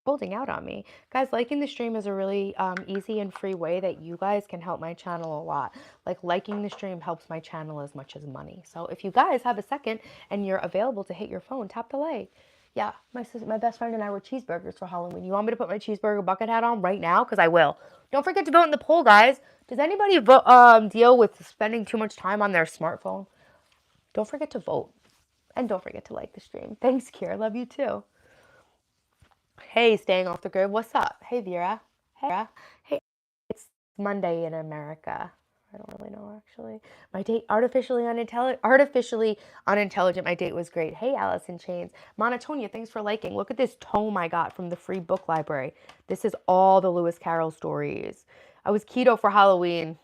holding out on me? Guys, liking the stream is a really easy and free way that you guys can help my channel a lot. Like liking the stream helps my channel as much as money. So if you guys have a second and you're available to hit your phone, tap the like. Yeah, my best friend and I were cheeseburgers for Halloween. You want me to put my cheeseburger bucket hat on right now? Because I will. Don't forget to vote in the poll, guys. Does anybody deal with spending too much time on their smartphone? Don't forget to vote. And don't forget to like the stream. Thanks, Kiera. Love you too. Hey, staying off the grid. What's up? Hey, Vera. Hey, Vera. Hey, it's Monday in America. I don't really know, actually. My date, artificially unintelligent. My date was great. Hey, Alice in Chains. Monotonia, thanks for liking. Look at this tome I got from the free book library. This is all the Lewis Carroll stories. I was keto for Halloween.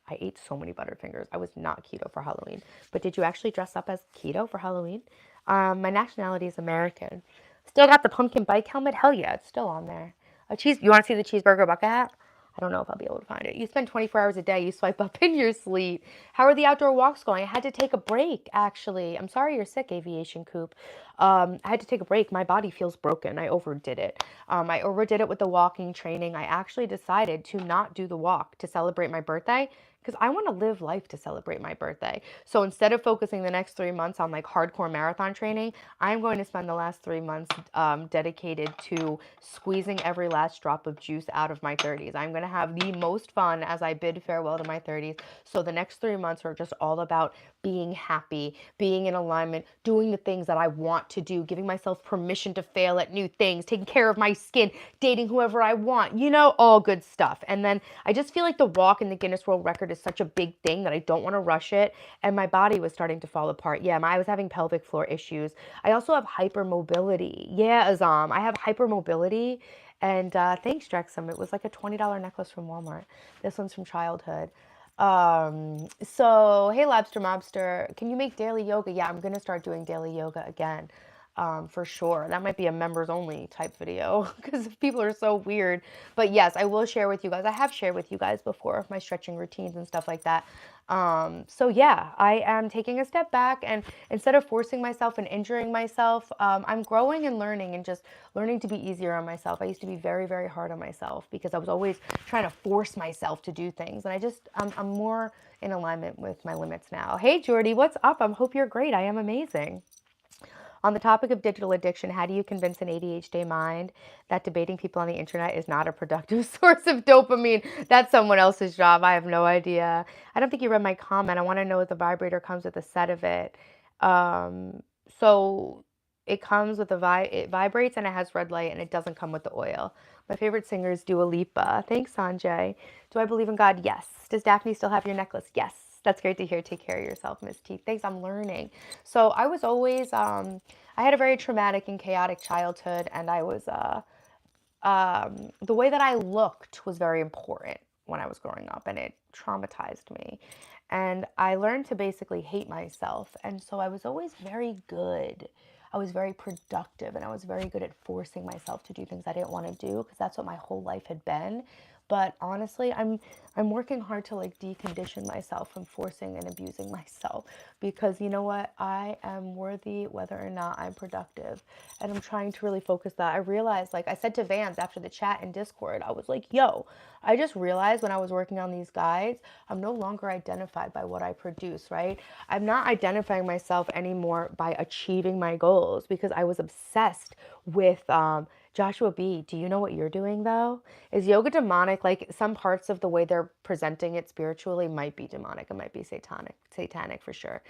I ate so many Butterfingers. I was not keto for Halloween. But did you actually dress up as keto for Halloween? My nationality is American. Still got the pumpkin bike helmet? Hell yeah, it's still on there. You want to see the cheeseburger bucket hat? I don't know if I'll be able to find it. You spend 24 hours a day. You swipe up in your sleep. How are the outdoor walks going? I had to take a break, actually. I'm sorry you're sick, Aviation Coop. I had to take a break. My body feels broken. I overdid it. I overdid it with the walking training. I actually decided to not do the walk to celebrate my birthday because I want to live life to celebrate my birthday. So instead of focusing the next 3 months on like hardcore marathon training, I'm going to spend the last 3 months dedicated to squeezing every last drop of juice out of my 30s. I'm going to have the most fun as I bid farewell to my 30s. So the next 3 months are just all about being happy, being in alignment, doing the things that I want to do, giving myself permission to fail at new things, taking care of my skin, dating whoever I want, all good stuff. And then I just feel like the walk in the Guinness World Record is such a big thing that I don't want to rush it. And my body was starting to fall apart. Yeah, I was having pelvic floor issues. I also have hypermobility. Yeah, Azam, I have hypermobility. And thanks, Drexum. It was like a $20 necklace from Walmart. This one's from childhood. So, hey, Lobster Mobster, can you make daily yoga? Yeah, I'm going to start doing daily yoga again. For sure. That might be a members only type video because people are so weird. But yes, I will share with you guys. I have shared with you guys before my stretching routines and stuff like that. So yeah, I am taking a step back, and instead of forcing myself and injuring myself, I'm growing and learning and just learning to be easier on myself. I used to be very, very hard on myself because I was always trying to force myself to do things. And I'm more in alignment with my limits now. Hey, Jordy, what's up? I hope you're great. I am amazing. On the topic of digital addiction, how do you convince an ADHD mind that debating people on the internet is not a productive source of dopamine? That's someone else's job. I have no idea. I don't think you read my comment. I want to know if the vibrator comes with a set of it. Um, so it comes with it vibrates and it has red light and it doesn't come with the oil. My favorite singer is Dua Lipa. Thanks, Sanjay. Do I believe in God? Yes. Does Daphne still have your necklace? Yes. That's great to hear. Take care of yourself, Miss T. Thanks. I'm learning. So I was always, I had a very traumatic and chaotic childhood, and I was, the way that I looked was very important when I was growing up, and it traumatized me. And I learned to basically hate myself. And so I was always very good. I was very productive, and I was very good at forcing myself to do things I didn't want to do because that's what my whole life had been. But honestly, I'm working hard to like decondition myself from forcing and abusing myself because you know what? I am worthy whether or not I'm productive. And I'm trying to really focus that. I realized, like I said to Vans after the chat in Discord, I was like, yo, I just realized when I was working on these guides, I'm no longer identified by what I produce, right? I'm not identifying myself anymore by achieving my goals because I was obsessed with Joshua B, do you know what you're doing though? Is yoga demonic? Like some parts of the way they're presenting it spiritually might be demonic. It might be satanic for sure.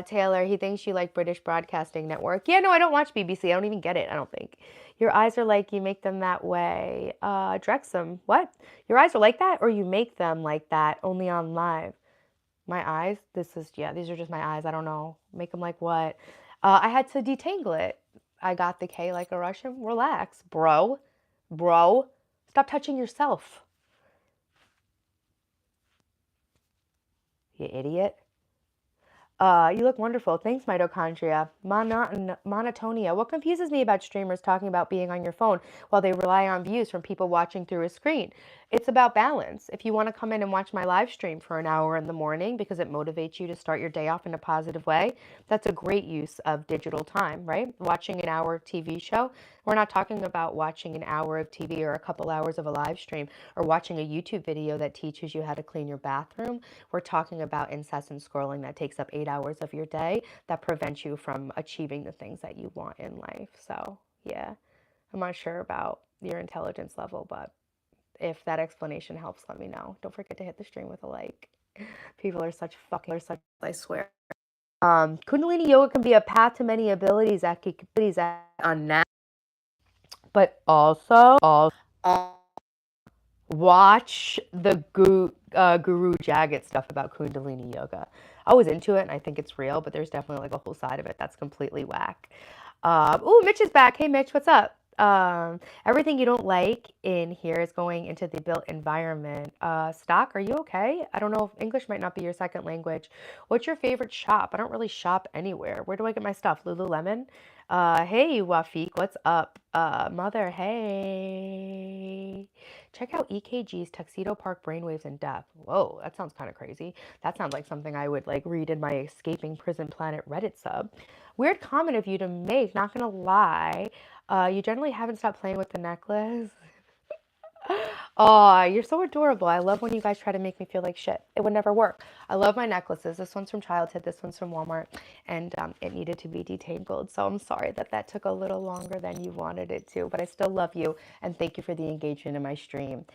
Taylor, he thinks you like British Broadcasting Network. Yeah, no, I don't watch BBC. I don't even get it, I don't think. Your eyes are like you make them that way. Drexum, what? Your eyes are like that or you make them like that only on live? My eyes? These are just my eyes. I don't know. Make them like what? I had to detangle it. I got the K like a Russian. Relax, bro. Bro. Stop touching yourself, you idiot. You look wonderful. Thanks, mitochondria. Monotonia. What confuses me about streamers talking about being on your phone while they rely on views from people watching through a screen? It's about balance. If you want to come in and watch my live stream for an hour in the morning because it motivates you to start your day off in a positive way, that's a great use of digital time, right? Watching an hour TV show. We're not talking about watching an hour of TV or a couple hours of a live stream or watching a YouTube video that teaches you how to clean your bathroom. We're talking about incessant scrolling that takes up 8 hours of your day that prevents you from achieving the things that you want in life. So, yeah, I'm not sure about your intelligence level, but if that explanation helps, let me know. Don't forget to hit the stream with a like. People are such, I swear. Kundalini yoga can be a path to many abilities that unnatural, but also watch the Guru Jagat stuff about Kundalini yoga. I was into it and I think it's real, but there's definitely like a whole side of it that's completely whack. Ooh, Mitch is back. Hey, Mitch, what's up? Everything you don't like in here is going into the built environment. Stock, are you okay? I don't know if English might not be your second language. What's your favorite shop? I don't really shop anywhere. Where do I get my stuff? Lululemon? Hey, Wafik, what's up? Mother, hey. Check out EKG's Tuxedo Park Brainwaves in Depth. Whoa, that sounds kind of crazy. That sounds like something I would like read in my Escaping Prison Planet Reddit sub. Weird comment of you to make, not gonna lie. You generally haven't stopped playing with the necklace. Oh, you're so adorable. I love when you guys try to make me feel like shit. It would never work. I love my necklaces. This one's from childhood. This one's from Walmart. And it needed to be detangled. So I'm sorry that that took a little longer than you wanted it to. But I still love you. And thank you for the engagement in my stream.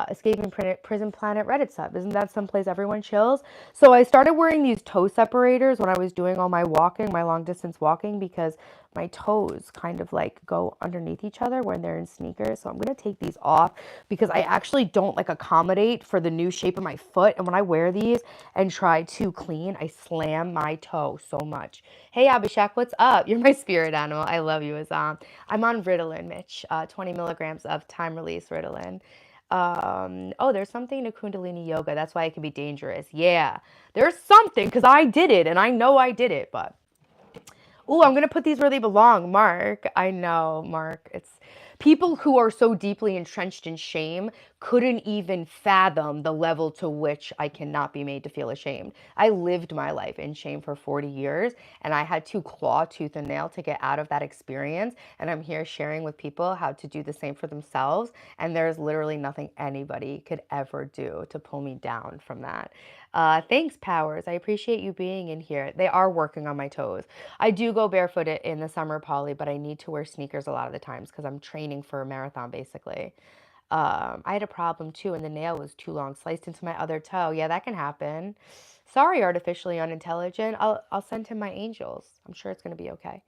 Escaping Prison Planet Reddit sub. Isn't that someplace everyone chills? So I started wearing these toe separators when I was doing all my walking, my long distance walking, because my toes kind of like go underneath each other when they're in sneakers. So I'm going to take these off because I actually don't like accommodate for the new shape of my foot. And when I wear these and try to clean, I slam my toe so much. Hey, Abhishek, what's up? You're my spirit animal. I love you, Azam. I'm on Ritalin, Mitch. 20 milligrams of time release Ritalin. Oh, there's something to Kundalini yoga. That's why it can be dangerous. Yeah, there's something because I did it and I know I did it, but Oh, I'm gonna put these where they belong, Mark. I know, Mark. It's people who are so deeply entrenched in shame couldn't even fathom the level to which I cannot be made to feel ashamed. I lived my life in shame for 40 years and I had to claw tooth and nail to get out of that experience. And I'm here sharing with people how to do the same for themselves. And there's literally nothing anybody could ever do to pull me down from that. Thanks, Powers. I appreciate you being in here. They are working on my toes. I do go barefooted in the summer, Polly, but I need to wear sneakers a lot of the times because I'm training for a marathon, basically. I had a problem too, and the nail was too long, sliced into my other toe. Yeah, that can happen. Sorry, artificially unintelligent. I'll send him my angels. I'm sure it's gonna be okay.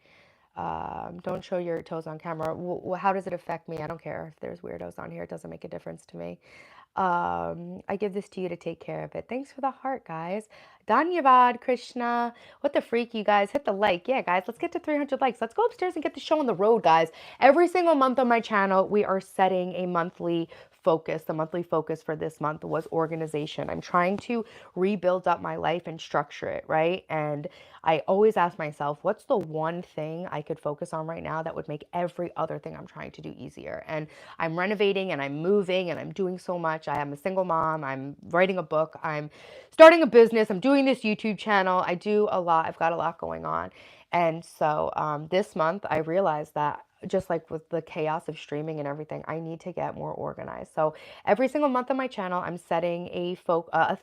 Don't show your toes on camera. How does it affect me? I don't care if there's weirdos on here. It doesn't make a difference to me. I give this to you to take care of it. Thanks for the heart, guys. Dhanyavad, Krishna. What the freak, you guys? Hit the like. Yeah, guys, let's get to 300 likes. Let's go upstairs and get the show on the road, guys. Every single month on my channel, we are setting a monthly focus. The monthly focus for this month was organization. I'm trying to rebuild up my life and structure it, right? And I always ask myself, what's the one thing I could focus on right now that would make every other thing I'm trying to do easier? And I'm renovating and I'm moving and I'm doing so much. I am a single mom. I'm writing a book. I'm starting a business. I'm doing this YouTube channel. I do a lot. I've got a lot going on. And so this month I realized that just like with the chaos of streaming and everything, I need to get more organized. So every single month on my channel, I'm setting a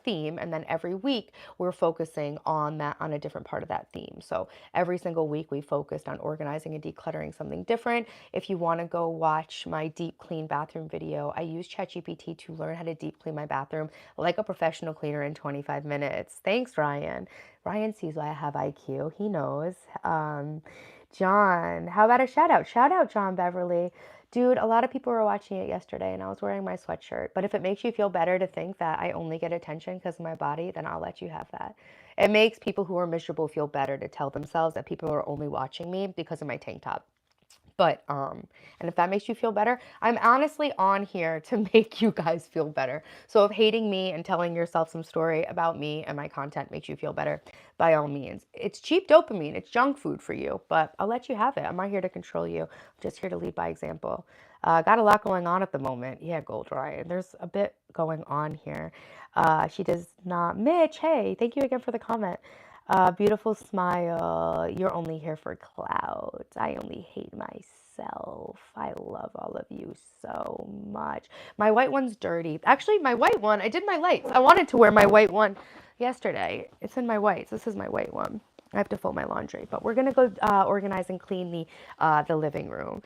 theme, and then every week we're focusing on that, on a different part of that theme. So every single week we focused on organizing and decluttering something different. If you want to go watch my deep clean bathroom video, I use ChatGPT to learn how to deep clean my bathroom like a professional cleaner in 25 minutes. Thanks, Ryan. Ryan sees why I have IQ. He knows. John, how about a shout out? Shout out, John Beverly. Dude, a lot of people were watching it yesterday and I was wearing my sweatshirt. But if it makes you feel better to think that I only get attention because of my body, then I'll let you have that. It makes people who are miserable feel better to tell themselves that people are only watching me because of my tank top. But and if that makes you feel better, I'm honestly on here to make you guys feel better. So if hating me and telling yourself some story about me and my content makes you feel better, by all means. It's cheap dopamine. It's junk food for you, but I'll let you have it. I'm not here to control you. I'm just here to lead by example. Got a lot going on at the moment. Yeah, Gold Ryan. There's a bit going on here. She does not. Mitch, hey, thank you again for the comment. Beautiful smile. You're only here for clout. I only hate myself. I love all of you so much. My white one's dirty. Actually, my white one, I did my lights. I wanted to wear my white one yesterday. It's in my whites. This is my white one. I have to fold my laundry, but we're gonna go organize and clean the living room.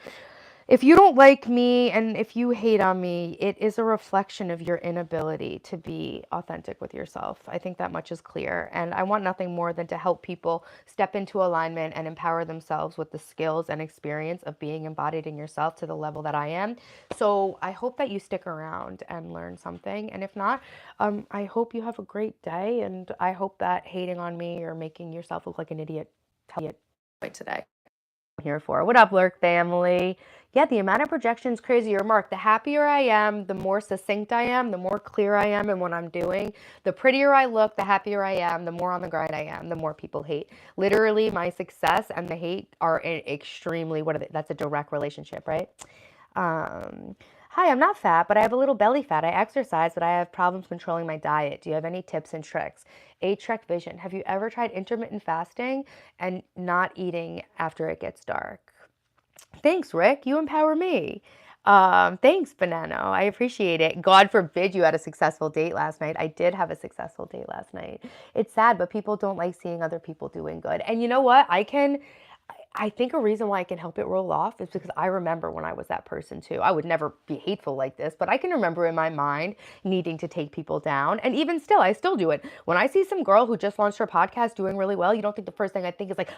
If you don't like me and if you hate on me, it is a reflection of your inability to be authentic with yourself. I think that much is clear. And I want nothing more than to help people step into alignment and empower themselves with the skills and experience of being embodied in yourself to the level that I am. So I hope that you stick around and learn something. And if not, I hope you have a great day. And I hope that hating on me or making yourself look like an idiot today. Here for. What up, Lurk family? Yeah, the amount of projections crazier. Mark, the happier I am, the more succinct I am, the more clear I am in what I'm doing. The prettier I look, the happier I am, the more on the grind I am, the more people hate. Literally, my success and the hate are extremely, that's a direct relationship, right? Hi, I'm not fat, but I have a little belly fat. I exercise, but I have problems controlling my diet. Do you have any tips and tricks? A-Trek Vision. Have you ever tried intermittent fasting and not eating after it gets dark? Thanks, Rick. You empower me. Thanks, Banano. I appreciate it. God forbid you had a successful date last night. I did have a successful date last night. It's sad, but people don't like seeing other people doing good. And you know what? I think a reason why I can help it roll off is because I remember when I was that person too. I would never be hateful like this, but I can remember in my mind needing to take people down. And even still, I still do it. When I see some girl who just launched her podcast doing really well, you don't think the first thing I think is like,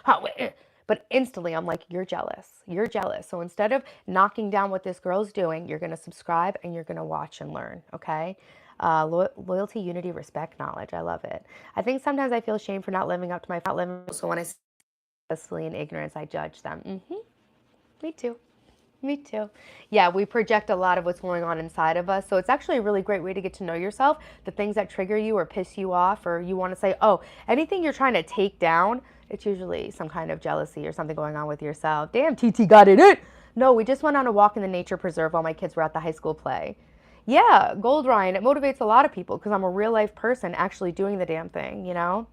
but instantly I'm like, you're jealous. You're jealous. So instead of knocking down what this girl's doing, you're going to subscribe and you're going to watch and learn. Okay. Loyalty, unity, respect, knowledge. I love it. I think sometimes I feel shame for not living up to my, so when I successfully in ignorance, I judge them. Me too. Me too. Yeah, we project a lot of what's going on inside of us. So it's actually a really great way to get to know yourself. The things that trigger you or piss you off, or you want to say, oh, anything you're trying to take down, It's usually some kind of jealousy or something going on with yourself. Damn, TT got it in. No, we just went on a walk in the nature preserve while my kids were at the high school play. Yeah, gold, Ryan. It motivates a lot of people because I'm a real life person actually doing the damn thing, you know?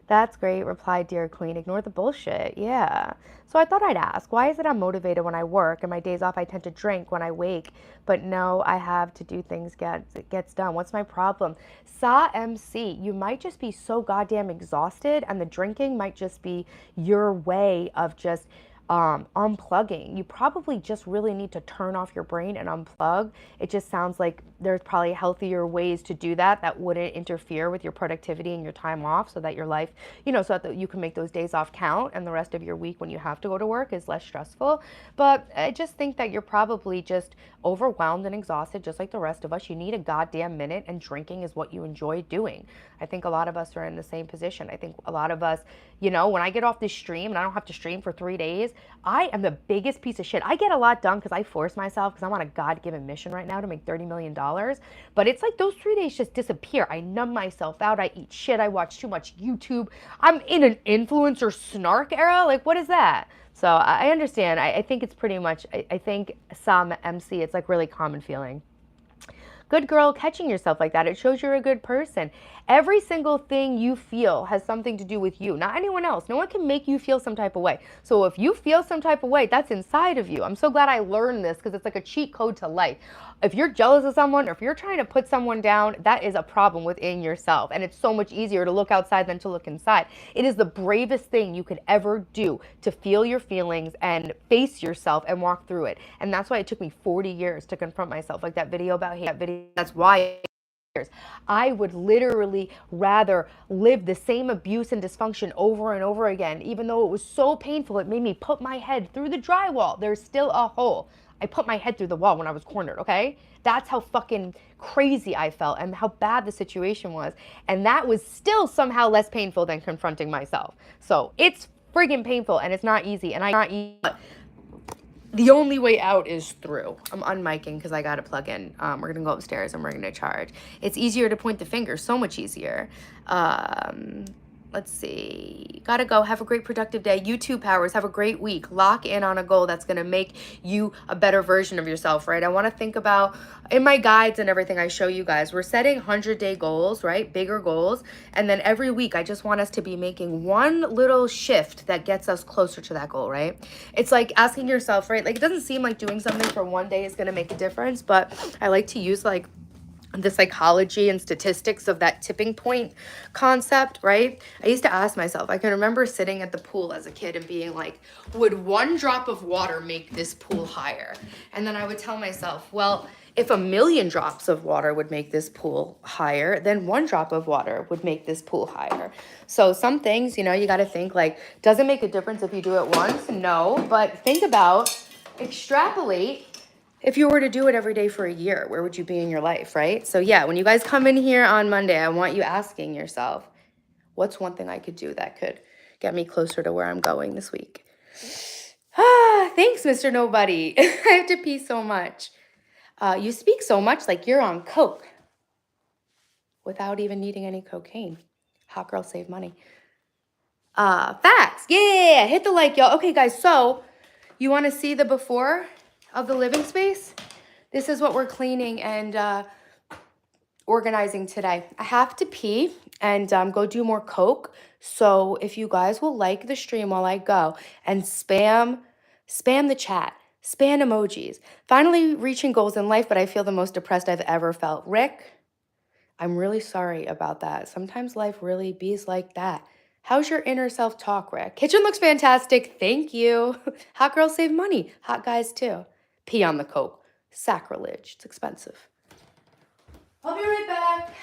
That's great, replied Dear Queen. Ignore the bullshit. Yeah. So I thought I'd ask, why is it I'm motivated when I work and my days off I tend to drink when I wake, but no, I have to do things gets done. What's my problem? Sa MC, you might just be so goddamn exhausted and the drinking might just be your way of just unplugging. You probably just really need to turn off your brain and unplug. It just sounds like there's probably healthier ways to do that that wouldn't interfere with your productivity and your time off so that your life, so that you can make those days off count and the rest of your week when you have to go to work is less stressful. But I just think that you're probably just overwhelmed and exhausted just like the rest of us. You need a goddamn minute and drinking is what you enjoy doing. I think a lot of us are in the same position. I think a lot of us, when I get off this stream and I don't have to stream for 3 days, I am the biggest piece of shit. I get a lot done because I force myself because I'm on a God-given mission right now to make $30 million. But it's like those 3 days just disappear. I numb myself out. I eat shit. I watch too much YouTube. I'm in an influencer snark era. Like, what is that? So I understand. I think it's pretty much, I think some MC, it's like really common feeling. Good girl, catching yourself like that. It shows you're a good person. Every single thing you feel has something to do with you, not anyone else. No one can make you feel some type of way. So if you feel some type of way, that's inside of you. I'm so glad I learned this because it's like a cheat code to life. If you're jealous of someone or if you're trying to put someone down, that is a problem within yourself. And it's so much easier to look outside than to look inside. It is the bravest thing you could ever do to feel your feelings and face yourself and walk through it. And that's why it took me 40 years to confront myself. Like that video about hate, that video, that's why I would literally rather live the same abuse and dysfunction over and over again. Even though it was so painful, it made me put my head through the drywall. There's still a hole. I put my head through the wall when I was cornered, okay? That's how fucking crazy I felt and how bad the situation was. And that was still somehow less painful than confronting myself. So it's friggin' painful and it's not easy. And the only way out is through. I'm unmiking because I got to plug in. We're going to go upstairs and we're going to charge. It's easier to point the finger, so much easier. Let's see. Gotta go. Have a great productive day. You too, powers. Have a great week. Lock in on a goal that's going to make you a better version of yourself, right? I want to think about, in my guides and everything I show you guys, we're setting 100-day goals, right? Bigger goals. And then every week, I just want us to be making one little shift that gets us closer to that goal, right? It's like asking yourself, right? Like, it doesn't seem like doing something for one day is going to make a difference, but I like to use like the psychology and statistics of that tipping point concept, right? I used to ask myself, I can remember sitting at the pool as a kid and being like, would one drop of water make this pool higher? And then I would tell myself, well, if 1,000,000 drops of water would make this pool higher, then one drop of water would make this pool higher. So some things, you got to think like, does it make a difference if you do it once? No, but think about, extrapolate. If you were to do it every day for a year, where would you be in your life, right? So yeah, when you guys come in here on Monday, I want you asking yourself, what's one thing I could do that could get me closer to where I'm going this week? Thanks, Mr. Nobody. I have to pee so much. You speak so much like you're on coke without even needing any cocaine. Hot girl save money. Facts. Yeah, hit the like, y'all. Okay, guys, so you want to see the before of the living space? This is what we're cleaning and organizing today. I have to pee and go do more coke. So if you guys will like the stream while I go and spam the chat, spam emojis. Finally reaching goals in life, but I feel the most depressed I've ever felt. Rick, I'm really sorry about that. Sometimes life really bees like that. How's your inner self-talk, Rick? Kitchen looks fantastic. Thank you. Hot girls save money. Hot guys too. Pee on the coke. Sacrilege. It's expensive. I'll be right back.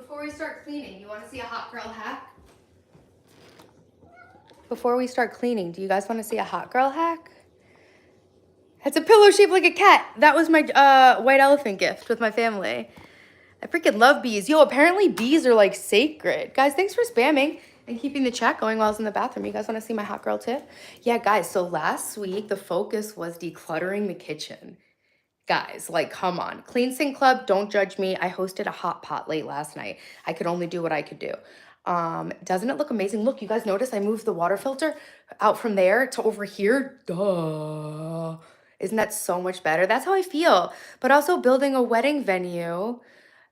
Before we start cleaning, you want to see a hot girl hack? Before we start cleaning, do you guys want to see a hot girl hack? It's a pillow shaped like a cat. That was my white elephant gift with my family. I freaking love bees. Yo, apparently bees are like sacred. Guys, thanks for spamming and keeping the chat going while I was in the bathroom. You guys want to see my hot girl tip? Yeah, guys, so last week the focus was decluttering the kitchen. Guys, like, come on. Clean Sink Club, don't judge me. I hosted a hot pot late last night. I could only do what I could do. Doesn't it look amazing? Look, you guys notice I moved the water filter out from there to over here? Duh. Isn't that so much better? That's how I feel. But also building a wedding venue,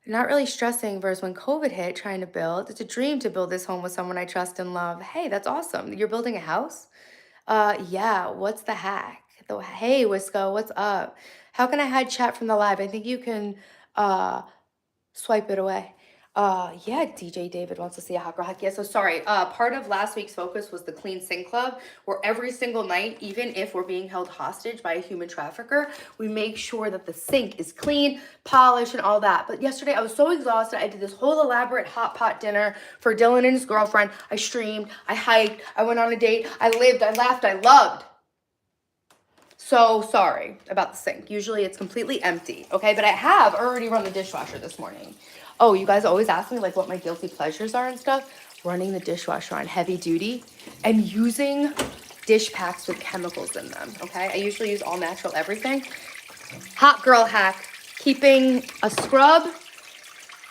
not really stressing versus when COVID hit, trying to build. It's a dream to build this home with someone I trust and love. Hey, that's awesome. You're building a house? Yeah, what's the hack? Hey, Wisco, what's up? How can I hide chat from the live? I think you can swipe it away. Yeah, DJ David wants to see a hot girl hack. Yeah, so sorry. Part of last week's focus was the Clean Sink Club, where every single night, even if we're being held hostage by a human trafficker, we make sure that the sink is clean, polished, and all that. But yesterday, I was so exhausted. I did this whole elaborate hot pot dinner for Dylan and his girlfriend. I streamed, I hiked, I went on a date, I lived, I laughed, I loved. So sorry about the sink. Usually it's completely empty, okay? But I have already run the dishwasher this morning. Oh, you guys always ask me like what my guilty pleasures are and stuff. Running the dishwasher on heavy duty and using dish packs with chemicals in them, okay? I usually use all natural everything. Hot girl hack, keeping a scrub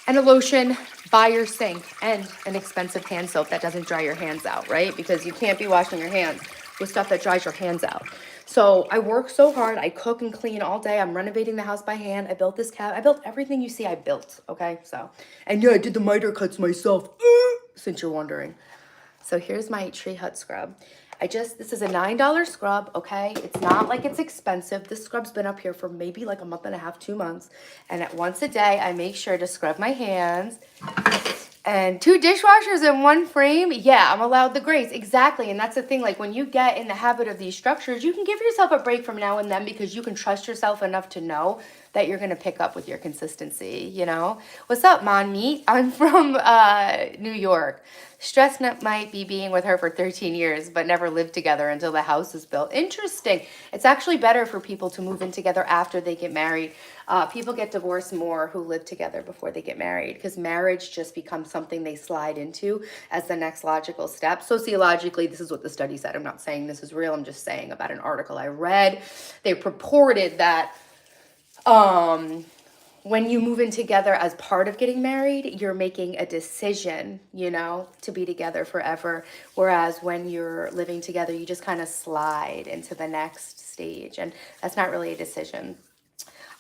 and a lotion by your sink and an expensive hand soap that doesn't dry your hands out, right? Because you can't be washing your hands with stuff that dries your hands out. So I work so hard. I cook and clean all day. I'm renovating the house by hand. I built this cabin. I built everything you see I built, okay? So, and yeah, I did the miter cuts myself, since you're wondering. So here's my tree hut scrub. This is a $9 scrub, okay? It's not like it's expensive. This scrub's been up here for maybe like a month and a half, 2 months. And at once a day, I make sure to scrub my hands. And 2 dishwashers in 1 frame? Yeah, I'm allowed the grace. Exactly. And that's the thing. Like when you get in the habit of these structures, you can give yourself a break from now and then because you can trust yourself enough to know that you're going to pick up with your consistency, you know? What's up, Mon Meat? I'm from New York. Stress might be being with her for 13 years, but never lived together until the house is built. Interesting. It's actually better for people to move in together after they get married. People get divorced more who live together before they get married because marriage just becomes something they slide into as the next logical step. Sociologically, this is what the study said. I'm not saying this is real. I'm just saying about an article I read. They purported that when you move in together as part of getting married, you're making a decision, you know, to be together forever. Whereas when you're living together, you just kind of slide into the next stage. And that's not really a decision.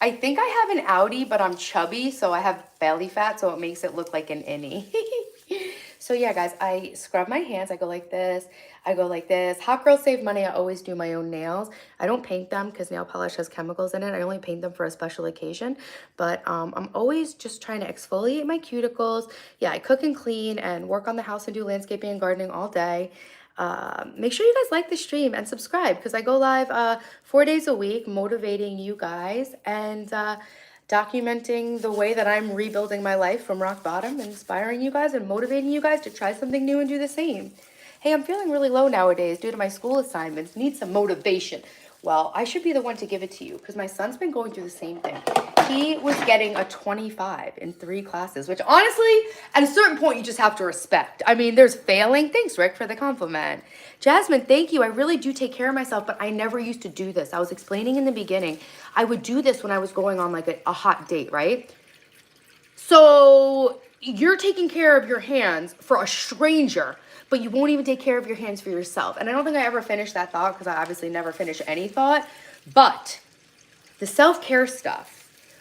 I think I have an outie, but I'm chubby, so I have belly fat, so it makes it look like an innie. So yeah, guys, I scrub my hands. I go like this. I go like this. Hot girls save money. I always do my own nails. I don't paint them because nail polish has chemicals in it. I only paint them for a special occasion. But I'm always just trying to exfoliate my cuticles. Yeah, I cook and clean and work on the house and do landscaping and gardening all day. Make sure you guys like the stream and subscribe because I go live 4 days a week motivating you guys and documenting the way that I'm rebuilding my life from rock bottom, inspiring you guys and motivating you guys to try something new and do the same. Hey, I'm feeling really low nowadays due to my school assignments. Need some motivation. Well, I should be the one to give it to you because my son's been going through the same thing. He was getting a 25 in 3 classes, which honestly, at a certain point, you just have to respect. I mean, there's failing. Thanks, Rick, for the compliment. Jasmine, thank you. I really do take care of myself, but I never used to do this. I was explaining in the beginning. I would do this when I was going on like a hot date, right? So you're taking care of your hands for a stranger, but you won't even take care of your hands for yourself. And I don't think I ever finished that thought because I obviously never finish any thought. But the self-care stuff,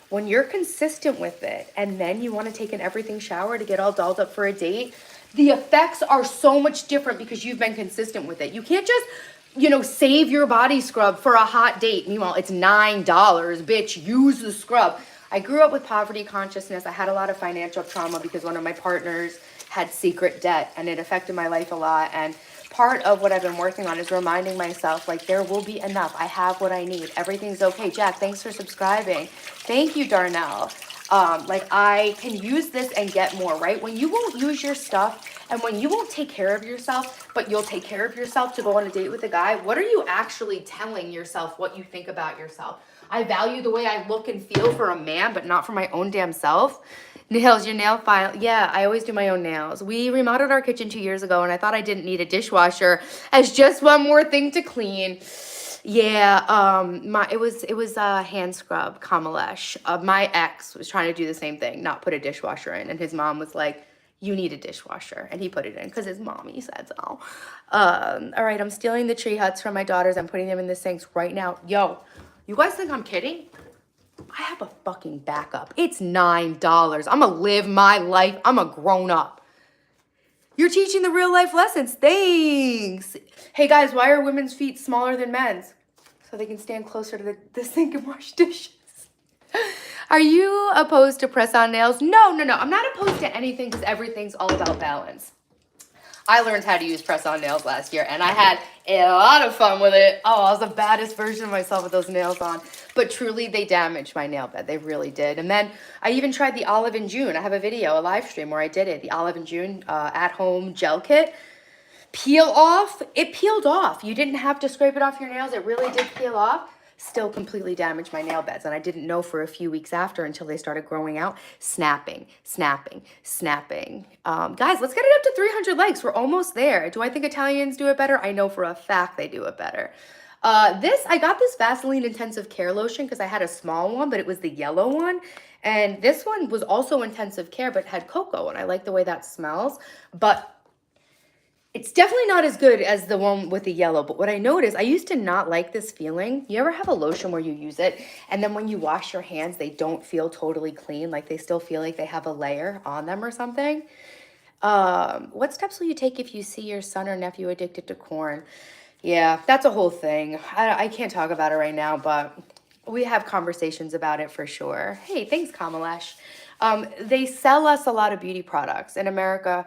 when you're consistent with it and then you want to take an everything shower to get all dolled up for a date, the effects are so much different because you've been consistent with it. You can't just, you know, save your body scrub for a hot date. Meanwhile, it's $9, bitch, use the scrub. I grew up with poverty consciousness. I had a lot of financial trauma because one of my partners had secret debt and it affected my life a lot. And part of what I've been working on is reminding myself, like, there will be enough. I have what I need. Everything's okay. Jack, thanks for subscribing. Thank you, Darnell. Like I can use this and get more, right? When you won't use your stuff and when you won't take care of yourself, but you'll take care of yourself to go on a date with a guy, what are you actually telling yourself what you think about yourself? I value the way I look and feel for a man, but not for my own damn self. Nails, your nail file. Yeah, I always do my own nails. We remodeled our kitchen 2 years ago, and I thought I didn't need a dishwasher as just one more thing to clean. Yeah, it was a hand scrub, Kamalesh. My ex was trying to do the same thing, not put a dishwasher in, and his mom was like, "You need a dishwasher," and he put it in because his mommy said so. All right, I'm stealing the tree huts from my daughters. I'm putting them in the sinks right now. Yo, you guys think I'm kidding? I have a fucking backup. It's $9. I'm gonna live my life. I'm a grown up. You're teaching the real life lessons. Thanks. Hey guys, why are women's feet smaller than men's? So they can stand closer to the sink and wash dishes. Are you opposed to press on nails? No. I'm not opposed to anything because everything's all about balance. I learned how to use press-on nails last year, and I had a lot of fun with it. Oh, I was the baddest version of myself with those nails on. But truly, they damaged my nail bed. They really did. And then I even tried the Olive and June. I have a video, a live stream where I did it. The Olive and June at-home gel kit. Peel off. It peeled off. You didn't have to scrape it off your nails. It really did peel off. Still completely damaged my nail beds. And I didn't know for a few weeks after until they started growing out. Snapping. Guys, let's get it up to 300 likes. We're almost there. Do I think Italians do it better? I know for a fact they do it better. I got this Vaseline Intensive Care Lotion because I had a small one, but it was the yellow one. And this one was also intensive care, but had cocoa. And I like the way that smells. But it's definitely not as good as the one with the yellow, but what I noticed, I used to not like this feeling. You ever have a lotion where you use it, and then when you wash your hands, they don't feel totally clean, like they still feel like they have a layer on them or something? What steps will you take if you see your son or nephew addicted to corn? Yeah, that's a whole thing. I can't talk about it right now, but we have conversations about it for sure. Hey, thanks, Kamalesh. They sell us a lot of beauty products in America.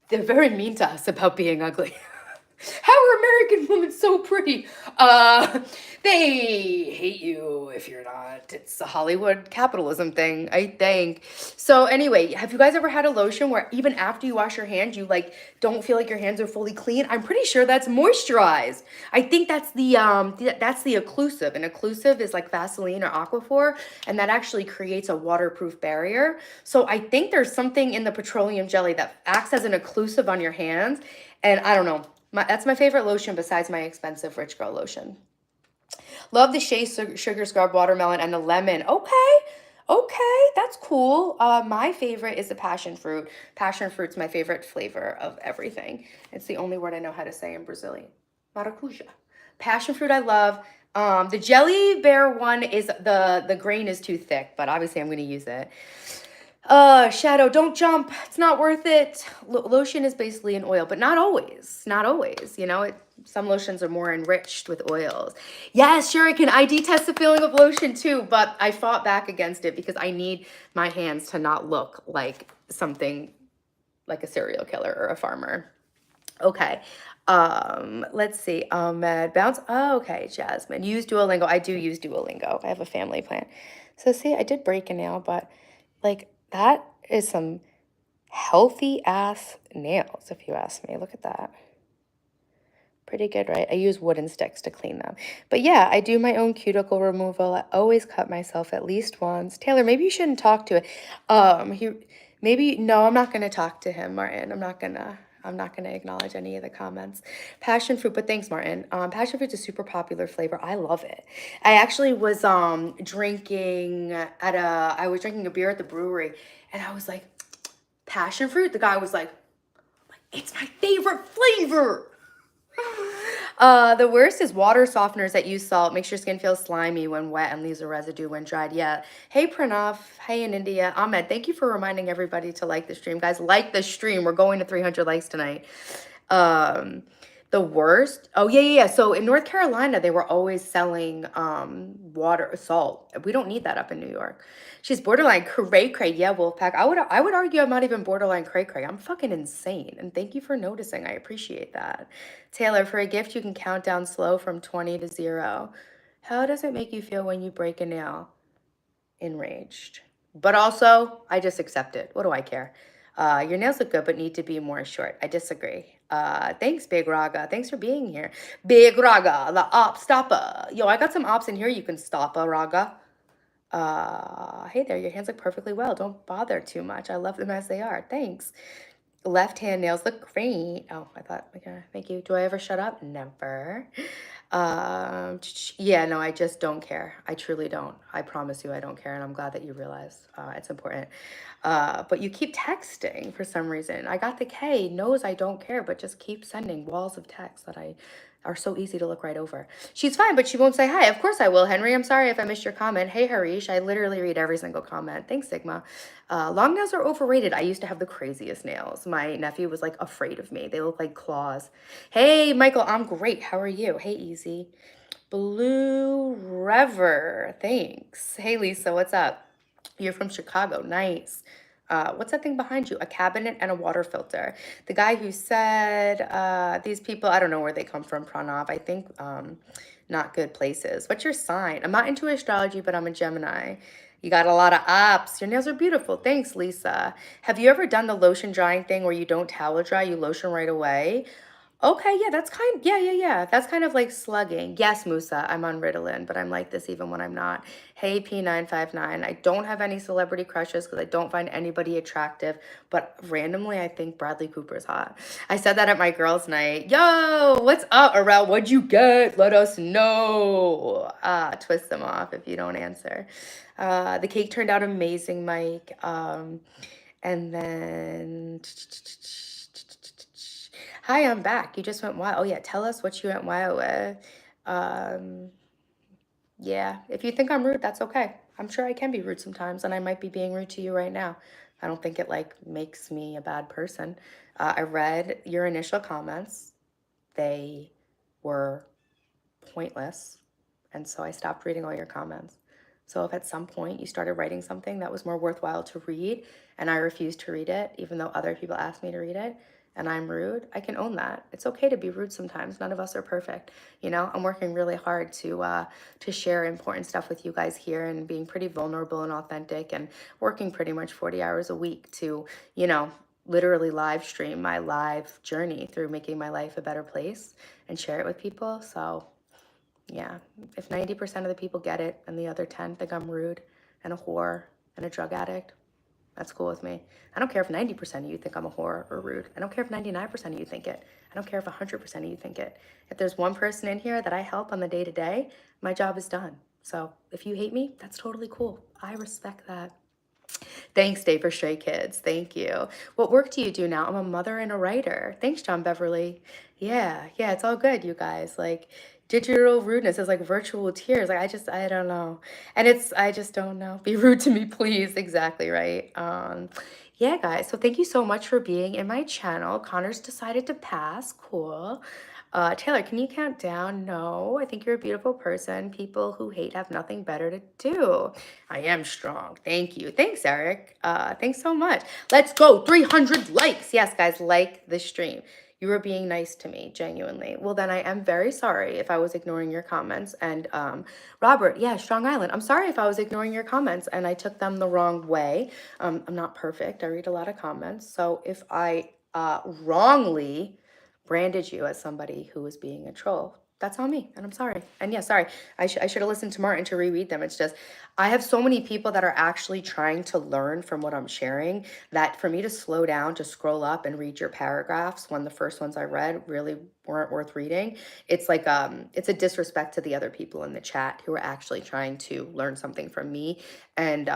They're very mean to us about being ugly. How are American women so pretty? They hate you if you're not. It's a Hollywood capitalism thing, I think. So anyway, have you guys ever had a lotion where even after you wash your hands, you like don't feel like your hands are fully clean? I'm pretty sure that's moisturized. I think that's the occlusive. And occlusive is like Vaseline or Aquaphor, and that actually creates a waterproof barrier. So I think there's something in the petroleum jelly that acts as an occlusive on your hands. And I don't know. That's my favorite lotion besides my expensive Rich Girl lotion. Love the Shea Sugar Scrub Watermelon and the lemon. Okay, that's cool. My favorite is the passion fruit. Passion fruit's my favorite flavor of everything. It's the only word I know how to say in Brazilian. Maracuja. Passion fruit I love. The Jelly Bear one is the grain is too thick, but obviously I'm going to use it. Shadow, don't jump. It's not worth it. Lotion is basically an oil, but not always. Not always. You know, some lotions are more enriched with oils. Yes, sure, I detest the feeling of lotion too, but I fought back against it because I need my hands to not look like something like a serial killer or a farmer. Okay. Let's see. Bounce. Oh, okay, Jasmine. Use Duolingo. I do use Duolingo. I have a family plan. So see, I did break a nail, but like that is some healthy ass nails, if you ask me. Look at that. Pretty good, right? I use wooden sticks to clean them. But yeah, I do my own cuticle removal. I always cut myself at least once. Taylor, maybe you shouldn't talk to it. No, I'm not gonna talk to him, Martin. I'm not gonna acknowledge any of the comments. Passion fruit, but thanks, Martin. Passion fruit's a super popular flavor. I love it. I actually was drinking a beer at the brewery, and I was like, passion fruit. The guy was like, it's my favorite flavor. The worst is water softeners that use salt. Makes your skin feel slimy when wet and leaves a residue when dried. Yeah. Hey, Pranav. Hey, in India. Ahmed, thank you for reminding everybody to like the stream. Guys, like the stream. We're going to 300 likes tonight. The worst. Oh, yeah. So in North Carolina, they were always selling salt. We don't need that up in New York. She's borderline cray-cray. Yeah, Wolfpack. I would argue I'm not even borderline cray-cray. I'm fucking insane. And thank you for noticing. I appreciate that. Taylor, for a gift, you can count down slow from 20 to 0. How does it make you feel when you break a nail? enraged. But also, I just accept it. What do I care? Your nails look good, but need to be more short. I disagree. Thanks, Big Raga. Thanks for being here. Big Raga, the op stopper. Yo, I got some ops in here. You can stop a Raga. Hey there, your hands look perfectly well. Don't bother too much. I love them as they are. Thanks. Left hand nails look great. Oh, I thought, okay, thank you. Do I ever shut up? Never. Yeah, no, I just don't care. I truly don't. I promise you I don't care, and I'm glad that you realize it's important. But you keep texting for some reason. I got the K, knows I don't care, but just keep sending walls of text that I are so easy to look right over. She's fine, but she won't say hi. Of course I will, Henry. I'm sorry if I missed your comment. Hey, Harish, I literally read every single comment. Thanks, Sigma. Long nails are overrated. I used to have the craziest nails. My nephew was like afraid of me. They look like claws. Hey, Michael, I'm great. How are you? Hey, Easy. Blue Rever, thanks. Hey, Lisa, what's up? You're from Chicago. Nice. What's that thing behind you? A cabinet and a water filter. The guy who said these people, I don't know where they come from, Pranav. I think not good places. What's your sign? I'm not into astrology, but I'm a Gemini. You got a lot of ops. Your nails are beautiful. Thanks, Lisa. Have you ever done the lotion drying thing where you don't towel dry, you lotion right away? Okay, yeah, yeah. That's kind of like slugging. Yes, Musa, I'm on Ritalin, but I'm like this even when I'm not. Hey, P959, I don't have any celebrity crushes because I don't find anybody attractive, but randomly I think Bradley Cooper's hot. I said that at my girls' night. Yo, what's up, Arel? What'd you get? Let us know. Twist them off if you don't answer. The cake turned out amazing, Mike. And then... Hi, I'm back. You just went wild. Oh, yeah. Tell us what you went wild with. Um, yeah. If you think I'm rude, that's okay. I'm sure I can be rude sometimes, and I might be being rude to you right now. I don't think it like makes me a bad person. I read your initial comments. They were pointless. And so I stopped reading all your comments. So if at some point you started writing something that was more worthwhile to read and I refused to read it, even though other people asked me to read it, and I'm rude, I can own that. It's okay to be rude sometimes. None of us are perfect. You know, I'm working really hard to share important stuff with you guys here and being pretty vulnerable and authentic and working pretty much 40 hours a week to, you know, literally live stream my live journey through making my life a better place and share it with people. So yeah, if 90% of the people get it and the other 10 think I'm rude and a whore and a drug addict, that's cool with me. I don't care if 90% of you think I'm a whore or rude. I don't care if 99% of you think it. I don't care if 100% of you think it. If there's one person in here that I help on the day to day, my job is done. So if you hate me, that's totally cool. I respect that. Thanks, Day for Stray Kids. Thank you. What work do you do now? I'm a mother and a writer. Thanks, John Beverly. Yeah, it's all good, you guys. Like, digital rudeness is like virtual tears. Like, I don't know. And I just don't know. Be rude to me, please. Exactly, right? Yeah, guys. So thank you so much for being in my channel. Connor's decided to pass. Cool. Taylor, can you count down? No, I think you're a beautiful person. People who hate have nothing better to do. I am strong. Thank you. Thanks, Eric. Thanks so much. Let's go. 300 likes. Yes, guys, like the stream. You were being nice to me, genuinely. Well, then I am very sorry if I was ignoring your comments. And Robert, yeah, Strong Island. I'm sorry if I was ignoring your comments and I took them the wrong way. I'm not perfect. I read a lot of comments. So if I wrongly branded you as somebody who was being a troll, that's on me, and I'm sorry. And yeah, sorry, I should have listened to Martin to reread them. It's just, I have so many people that are actually trying to learn from what I'm sharing that for me to slow down, to scroll up and read your paragraphs when the first ones I read really weren't worth reading, it's like, it's a disrespect to the other people in the chat who are actually trying to learn something from me and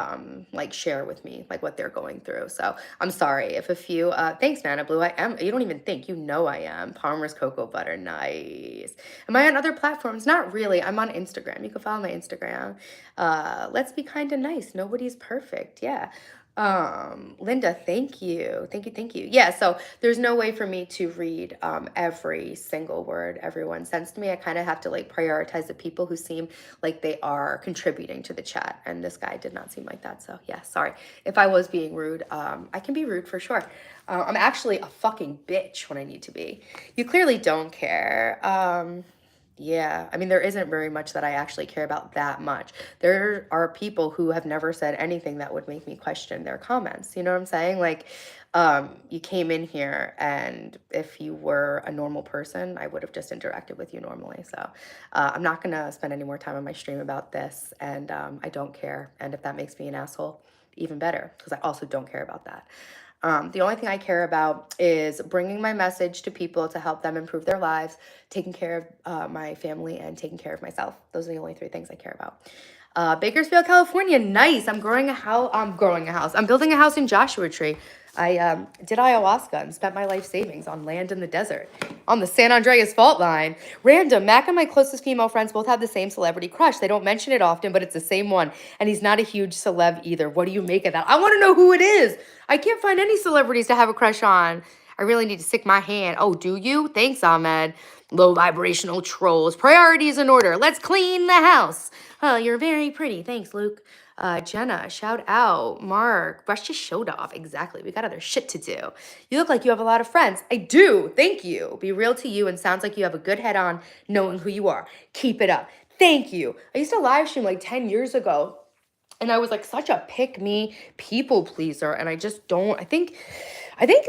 like share with me like what they're going through. So I'm sorry if a few, thanks Nana Blue, I am, you don't even think, you know I am. Palmer's Cocoa Butter, nice. Am I on other platforms? Not really. I'm on Instagram. You can follow my Instagram. Let's be kind and nice. Nobody's perfect. Yeah. Linda, thank you. Thank you. Yeah, so there's no way for me to read every single word everyone sends to me. I kind of have to like prioritize the people who seem like they are contributing to the chat. And this guy did not seem like that. So yeah, sorry. If I was being rude, I can be rude for sure. I'm actually a fucking bitch when I need to be. You clearly don't care. Yeah, I mean, there isn't very much that I actually care about that much. There are people who have never said anything that would make me question their comments. You know what I'm saying? Like, you came in here, and if you were a normal person, I would have just interacted with you normally. So, I'm not gonna spend any more time on my stream about this, and I don't care. And if that makes me an asshole, even better, because I also don't care about that. The only thing I care about is bringing my message to people to help them improve their lives, taking care of my family, and taking care of myself. Those are the only three things I care about. Bakersfield, California, nice. I'm growing a house. I'm growing a house. I'm building a house in Joshua Tree. I did ayahuasca and spent my life savings on land in the desert, on the San Andreas fault line. Random, Mac and my closest female friends both have the same celebrity crush. They don't mention it often, but it's the same one. And he's not a huge celeb either. What do you make of that? I want to know who it is. I can't find any celebrities to have a crush on. I really need to stick my hand. Oh, do you? Thanks, Ahmed. Low vibrational trolls. Priorities in order. Let's clean the house. Oh, you're very pretty. Thanks, Luke. Jenna, shout out. Mark, Rush just showed off. Exactly. We got other shit to do. You look like you have a lot of friends. I do. Thank you. Be real to you and sounds like you have a good head on knowing who you are. Keep it up. Thank you. I used to live stream like 10 years ago. And I was like such a pick me people pleaser. And I just don't, I think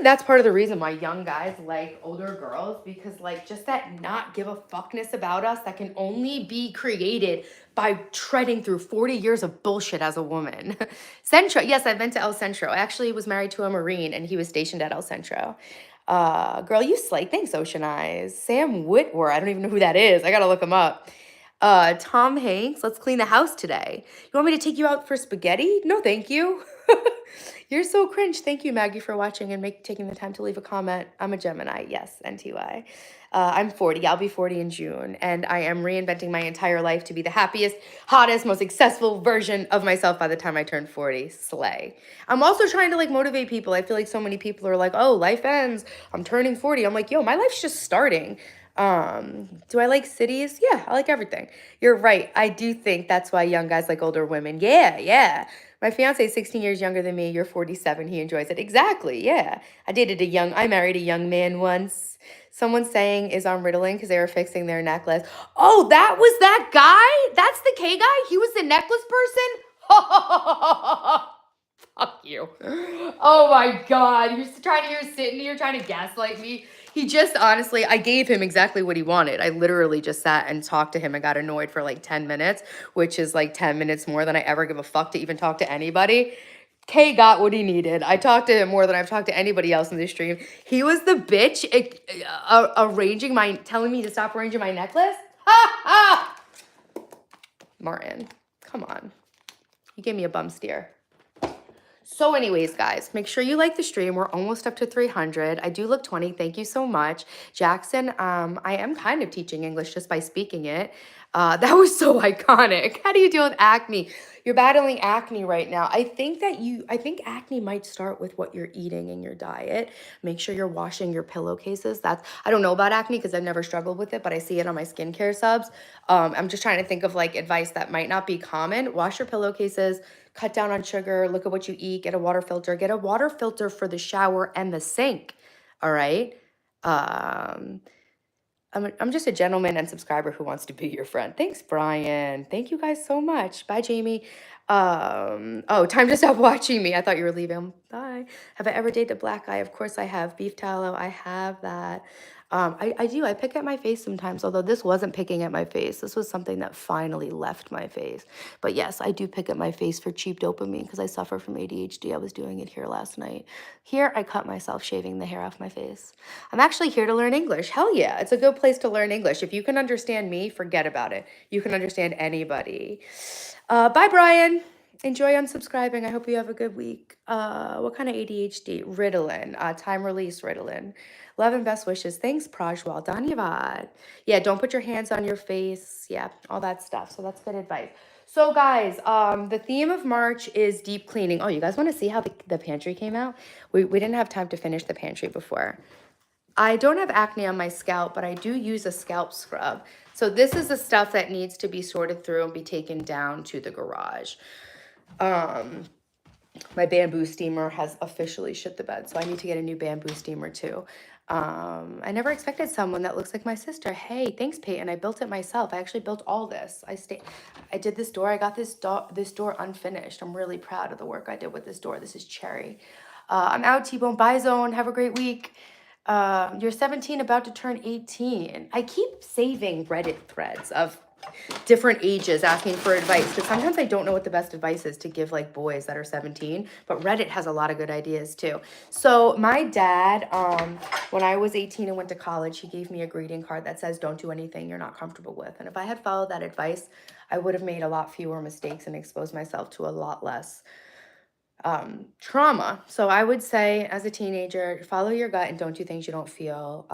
that's part of the reason why young guys like older girls, because like just that not give a fuckness about us that can only be created by treading through 40 years of bullshit as a woman. Centro, yes, I've been to El Centro. I actually was married to a Marine and he was stationed at El Centro. Girl, you slay. Thanks, Ocean Eyes. Sam Whitwer, I don't even know who that is. I gotta look him up. Tom Hanks, let's clean the house today. You want me to take you out for spaghetti? No, thank you. You're so cringe. Thank you, Maggie, for watching and taking the time to leave a comment. I'm a Gemini. Yes, NTY. I'm 40. I'll be 40 in June. And I am reinventing my entire life to be the happiest, hottest, most successful version of myself by the time I turn 40. Slay. I'm also trying to like motivate people. I feel like so many people are like, oh, life ends. I'm turning 40. I'm like, yo, my life's just starting. Do I like cities? Yeah, I like everything. You're right. I do think that's why young guys like older women. Yeah, yeah. My fiance is 16 years younger than me. You're 47. He enjoys it. Exactly. Yeah. I married a young man once. Someone saying is on Ritalin because they were fixing their necklace. Oh, that was that guy? That's the K guy? He was the necklace person? Fuck you. Oh my God. You're sitting here trying to gaslight me. He just honestly, I gave him exactly what he wanted. I literally just sat and talked to him and got annoyed for like 10 minutes, which is like 10 minutes more than I ever give a fuck to even talk to anybody. Kay got what he needed. I talked to him more than I've talked to anybody else in this stream. He was the bitch telling me to stop arranging my necklace. Ha ha! Martin, come on. You gave me a bum steer. So anyways, guys, make sure you like the stream. We're almost up to 300. I do look 20. Thank you so much. Jackson, I am kind of teaching English just by speaking it. That was so iconic. How do you deal with acne? You're battling acne right now. I think acne might start with what you're eating in your diet. Make sure you're washing your pillowcases. I don't know about acne because I've never struggled with it, but I see it on my skincare subs. I'm just trying to think of like advice that might not be common. Wash your pillowcases. Cut down on sugar, look at what you eat, get a water filter. Get a water filter for the shower and the sink, all right? Um, I'm just a gentleman and subscriber who wants to be your friend. Thanks, Brian. Thank you guys so much. Bye, Jamie. Oh, time to stop watching me. I thought you were leaving. Bye. Have I ever dated a black guy? Of course I have. Beef tallow, I have that. I do. I pick at my face sometimes, although this wasn't picking at my face. This was something that finally left my face. But yes, I do pick at my face for cheap dopamine because I suffer from ADHD. I was doing it here last night. Here, I cut myself shaving the hair off my face. I'm actually here to learn English. Hell yeah. It's a good place to learn English. If you can understand me, forget about it. You can understand anybody. Bye, Brian. Enjoy unsubscribing. I hope you have a good week. What kind of ADHD? Ritalin. Time release Ritalin. Love and best wishes. Thanks, Prajwal. Dhanyavad. Yeah, don't put your hands on your face. Yeah, all that stuff. So that's good advice. So guys, the theme of March is deep cleaning. Oh, you guys want to see how the pantry came out? We didn't have time to finish the pantry before. I don't have acne on my scalp, but I do use a scalp scrub. So this is the stuff that needs to be sorted through and be taken down to the garage. My bamboo steamer has officially shit the bed, so I need to get a new bamboo steamer too. I never expected someone that looks like my sister. Hey, thanks, Peyton. I built it myself. I actually built all this. I did this door. I got this door unfinished. I'm really proud of the work I did with this door. This is cherry. I'm out, T-Bone. Bye, Zone. Have a great week. You're 17, about to turn 18. I keep saving Reddit threads of different ages asking for advice, because sometimes I don't know what the best advice is to give like boys that are 17, but Reddit has a lot of good ideas too. So my dad, when I was 18 and went to college, he gave me a greeting card that says, don't do anything you're not comfortable with. And if I had followed that advice, I would have made a lot fewer mistakes and exposed myself to a lot less trauma. So I would say, as a teenager, follow your gut and don't do things you don't feel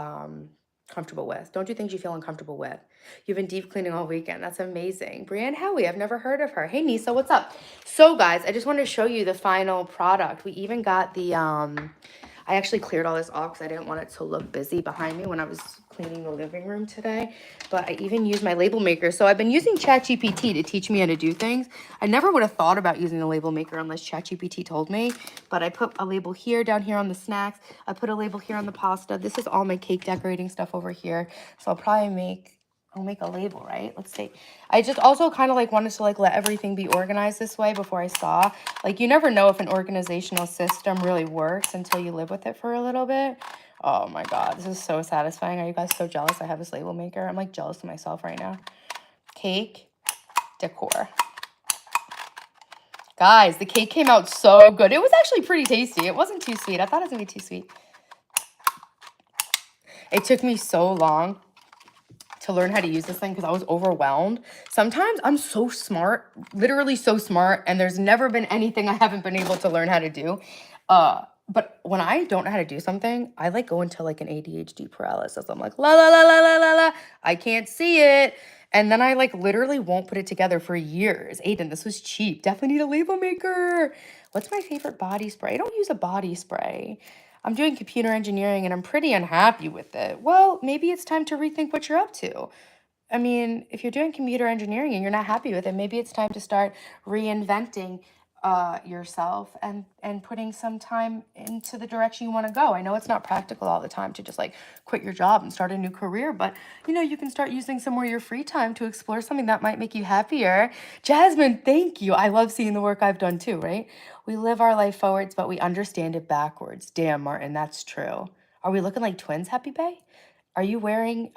comfortable with. Don't do things you feel uncomfortable with. You've been deep cleaning all weekend. That's amazing. Brianne Howie, I've never heard of her. Hey, Nisa, what's up? So, guys, I just wanted to show you the final product. We even got the, I actually cleared all this off because I didn't want it to look busy behind me when I was cleaning the living room today. But I even used my label maker. So I've been using ChatGPT to teach me how to do things. I never would have thought about using the label maker unless ChatGPT told me. But I put a label here, down here on the snacks. I put a label here on the pasta. This is all my cake decorating stuff over here. So I'll make a label, right? Let's see. I just also kind of like wanted to like let everything be organized this way before I saw. Like, you never know if an organizational system really works until you live with it for a little bit. Oh my God, this is so satisfying. Are you guys so jealous I have this label maker? I'm like jealous of myself right now. Cake decor. Guys, the cake came out so good. It was actually pretty tasty. It wasn't too sweet. I thought it was gonna be too sweet. It took me so long to learn how to use this thing because I was overwhelmed. Sometimes I'm so smart, literally so smart, and there's never been anything I haven't been able to learn how to do. But when I don't know how to do something, I like go into like an ADHD paralysis. I'm like, la la la la la la la, I can't see it. And then I like literally won't put it together for years. Aiden, this was cheap. Definitely need a label maker. What's my favorite body spray? I don't use a body spray. I'm doing computer engineering and I'm pretty unhappy with it. Well, maybe it's time to rethink what you're up to. I mean, if you're doing computer engineering and you're not happy with it, maybe it's time to start reinventing yourself and putting some time into the direction you want to go. I know it's not practical all the time to just like quit your job and start a new career, but you know, you can start using some more of your free time to explore something that might make you happier. Jasmine, thank you. I love seeing the work I've done too, right? We live our life forwards, but we understand it backwards. Damn, Martin, that's true. Are we looking like twins, Happy Bay? Are you wearing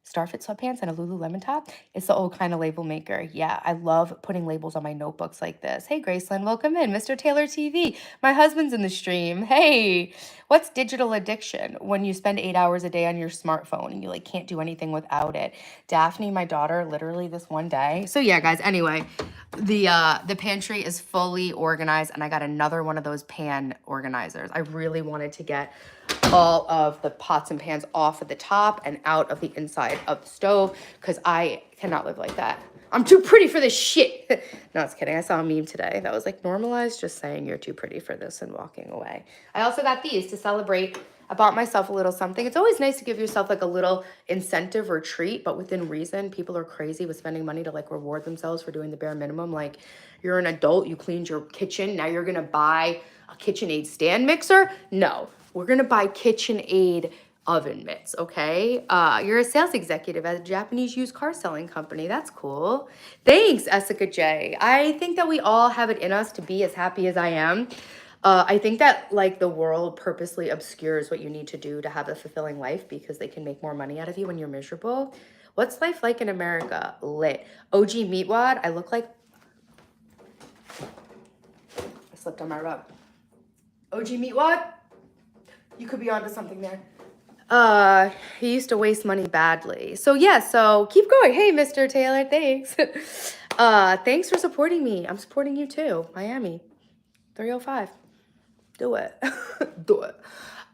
Starfit sweatpants and a Lululemon top? It's the old kind of label maker. Yeah, I love putting labels on my notebooks like this. Hey, Graceland, welcome in. Mr. Taylor TV. My husband's in the stream. Hey, what's digital addiction? When you spend 8 hours a day on your smartphone and you like can't do anything without it. Daphne, my daughter, literally this one day. So yeah, guys, anyway, the pantry is fully organized and I got another one of those pan organizers. I really wanted to get all of the pots and pans off at the top and out of the inside of the stove because I cannot live like that. I'm too pretty for this shit. No, I was kidding. I saw a meme today that was like, normalize just saying you're too pretty for this and walking away. I also got these to celebrate. I bought myself a little something. It's always nice to give yourself like a little incentive or treat, but within reason. People are crazy with spending money to like reward themselves for doing the bare minimum. Like, you're an adult, you cleaned your kitchen, now you're gonna buy a KitchenAid stand mixer? No. We're gonna buy KitchenAid oven mitts, okay? You're a sales executive at a Japanese used car selling company. That's cool. Thanks, Essica J. I think that we all have it in us to be as happy as I am. I think that like the world purposely obscures what you need to do to have a fulfilling life because they can make more money out of you when you're miserable. What's life like in America? Lit. OG Meatwad, I look like... I slipped on my rug. OG Meatwad? You could be onto something there. He used to waste money badly. So yeah, so keep going. Hey, Mr. Taylor, thanks. Thanks for supporting me. I'm supporting you too. Miami, 305. Do it. Do it.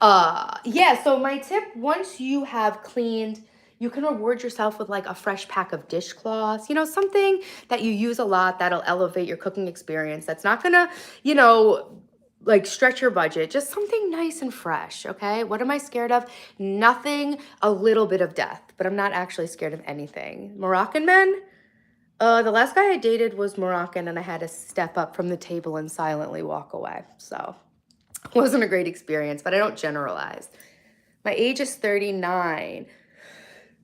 Yeah, so my tip, once you have cleaned, you can reward yourself with like a fresh pack of dishcloths, you know, something that you use a lot that'll elevate your cooking experience. That's not gonna, you know, like stretch your budget, just something nice and fresh, okay? What am I scared of? Nothing, a little bit of death, but I'm not actually scared of anything. Moroccan men? The last guy I dated was Moroccan and I had to step up from the table and silently walk away. So it wasn't a great experience, but I don't generalize. My age is 39.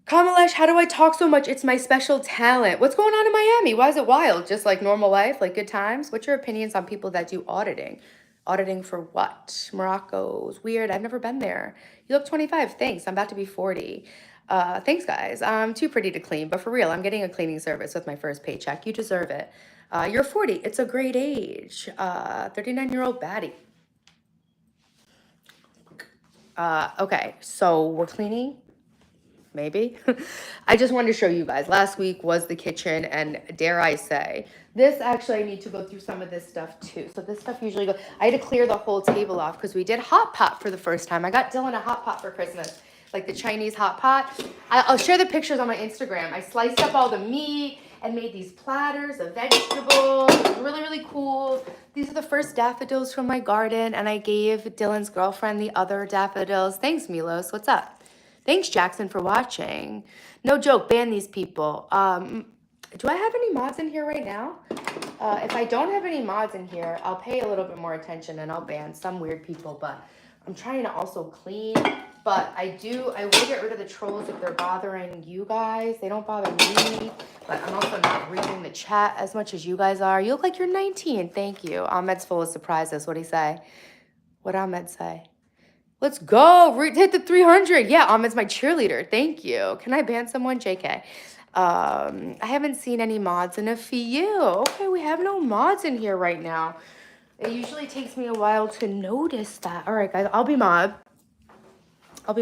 Kamalesh, how do I talk so much? It's my special talent. What's going on in Miami? Why is it wild? Just like normal life, like good times? What's your opinions on people that do auditing? Auditing for what? Morocco's weird. I've never been there. You look 25. Thanks. I'm about to be 40. Thanks, guys. I'm too pretty to clean, but for real, I'm getting a cleaning service with my first paycheck. You deserve it. You're 40. It's a great age. 39-year-old baddie. Okay, so we're cleaning. Maybe. I just wanted to show you guys. Last week was the kitchen, and dare I say, this actually I need to go through some of this stuff too. So this stuff usually goes, I had to clear the whole table off because we did hot pot for the first time. I got Dylan a hot pot for Christmas, like the Chinese hot pot. I'll share the pictures on my Instagram. I sliced up all the meat and made these platters of vegetables. It was really, really cool. These are the first daffodils from my garden, and I gave Dylan's girlfriend the other daffodils. Thanks, Milos. What's up? Thanks, Jackson, for watching. No joke, ban these people. Do I have any mods in here right now? If I don't have any mods in here, I'll pay a little bit more attention and I'll ban some weird people, but I'm trying to also clean. But I will get rid of the trolls if they're bothering you guys. They don't bother me, but I'm also not reading the chat as much as you guys are. You look like you're 19. Thank you. Ahmed's full of surprises. What'd he say? What'd Ahmed say? Let's go. Hit the 300. Yeah, Ahmed's my cheerleader. Thank you. Can I ban someone? JK. I haven't seen any mods in a few. Okay, we have no mods in here right now. It usually takes me a while to notice that. All right, guys, I'll be mod. All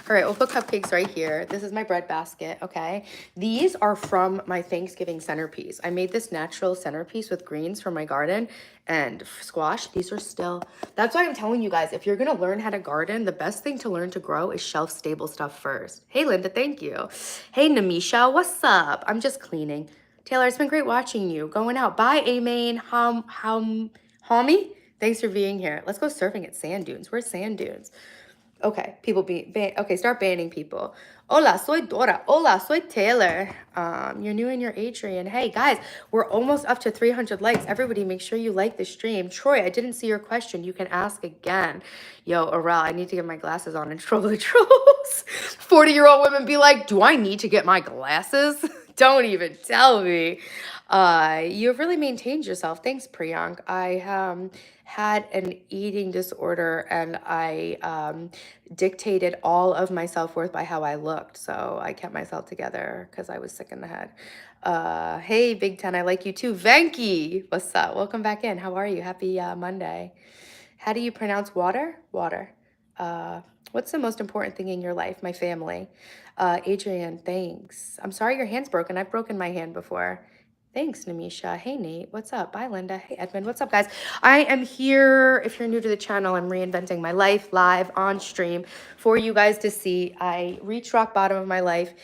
right, we'll put cupcakes right here. This is my bread basket, okay? These are from my Thanksgiving centerpiece. I made this natural centerpiece with greens from my garden and squash. These are still, that's why I'm telling you guys, if you're gonna learn how to garden, the best thing to learn to grow is shelf-stable stuff first. Hey, Linda, thank you. Hey, Namisha, what's up? I'm just cleaning. Taylor, it's been great watching you. Going out. Bye, Amain. Homie? Thanks for being here. Let's go surfing at sand dunes. Where's sand dunes? Okay, people okay, start banning people. Hola, soy Dora. Hola, soy Taylor. You're new and you're Adrian. Hey, guys, we're almost up to 300 likes. Everybody, make sure you like the stream. Troy, I didn't see your question. You can ask again. Yo, Aurel, I need to get my glasses on and troll the trolls. 40-year-old women be like, do I need to get my glasses? Don't even tell me. You've really maintained yourself. Thanks, Priyank. I had an eating disorder and I dictated all of my self-worth by how I looked. So I kept myself together because I was sick in the head. Hey, Big Ten, I like you too. Venki, what's up? Welcome back in. How are you? Happy Monday. How do you pronounce water? Water. What's the most important thing in your life? My family. Adrian, thanks. I'm sorry your hand's broken. I've broken my hand before. Thanks, Namisha. Hey, Nate. What's up? Bye, Linda. Hey, Edmund. What's up, guys? I am here. If you're new to the channel, I'm reinventing my life live on stream for you guys to see. I reached rock bottom of my life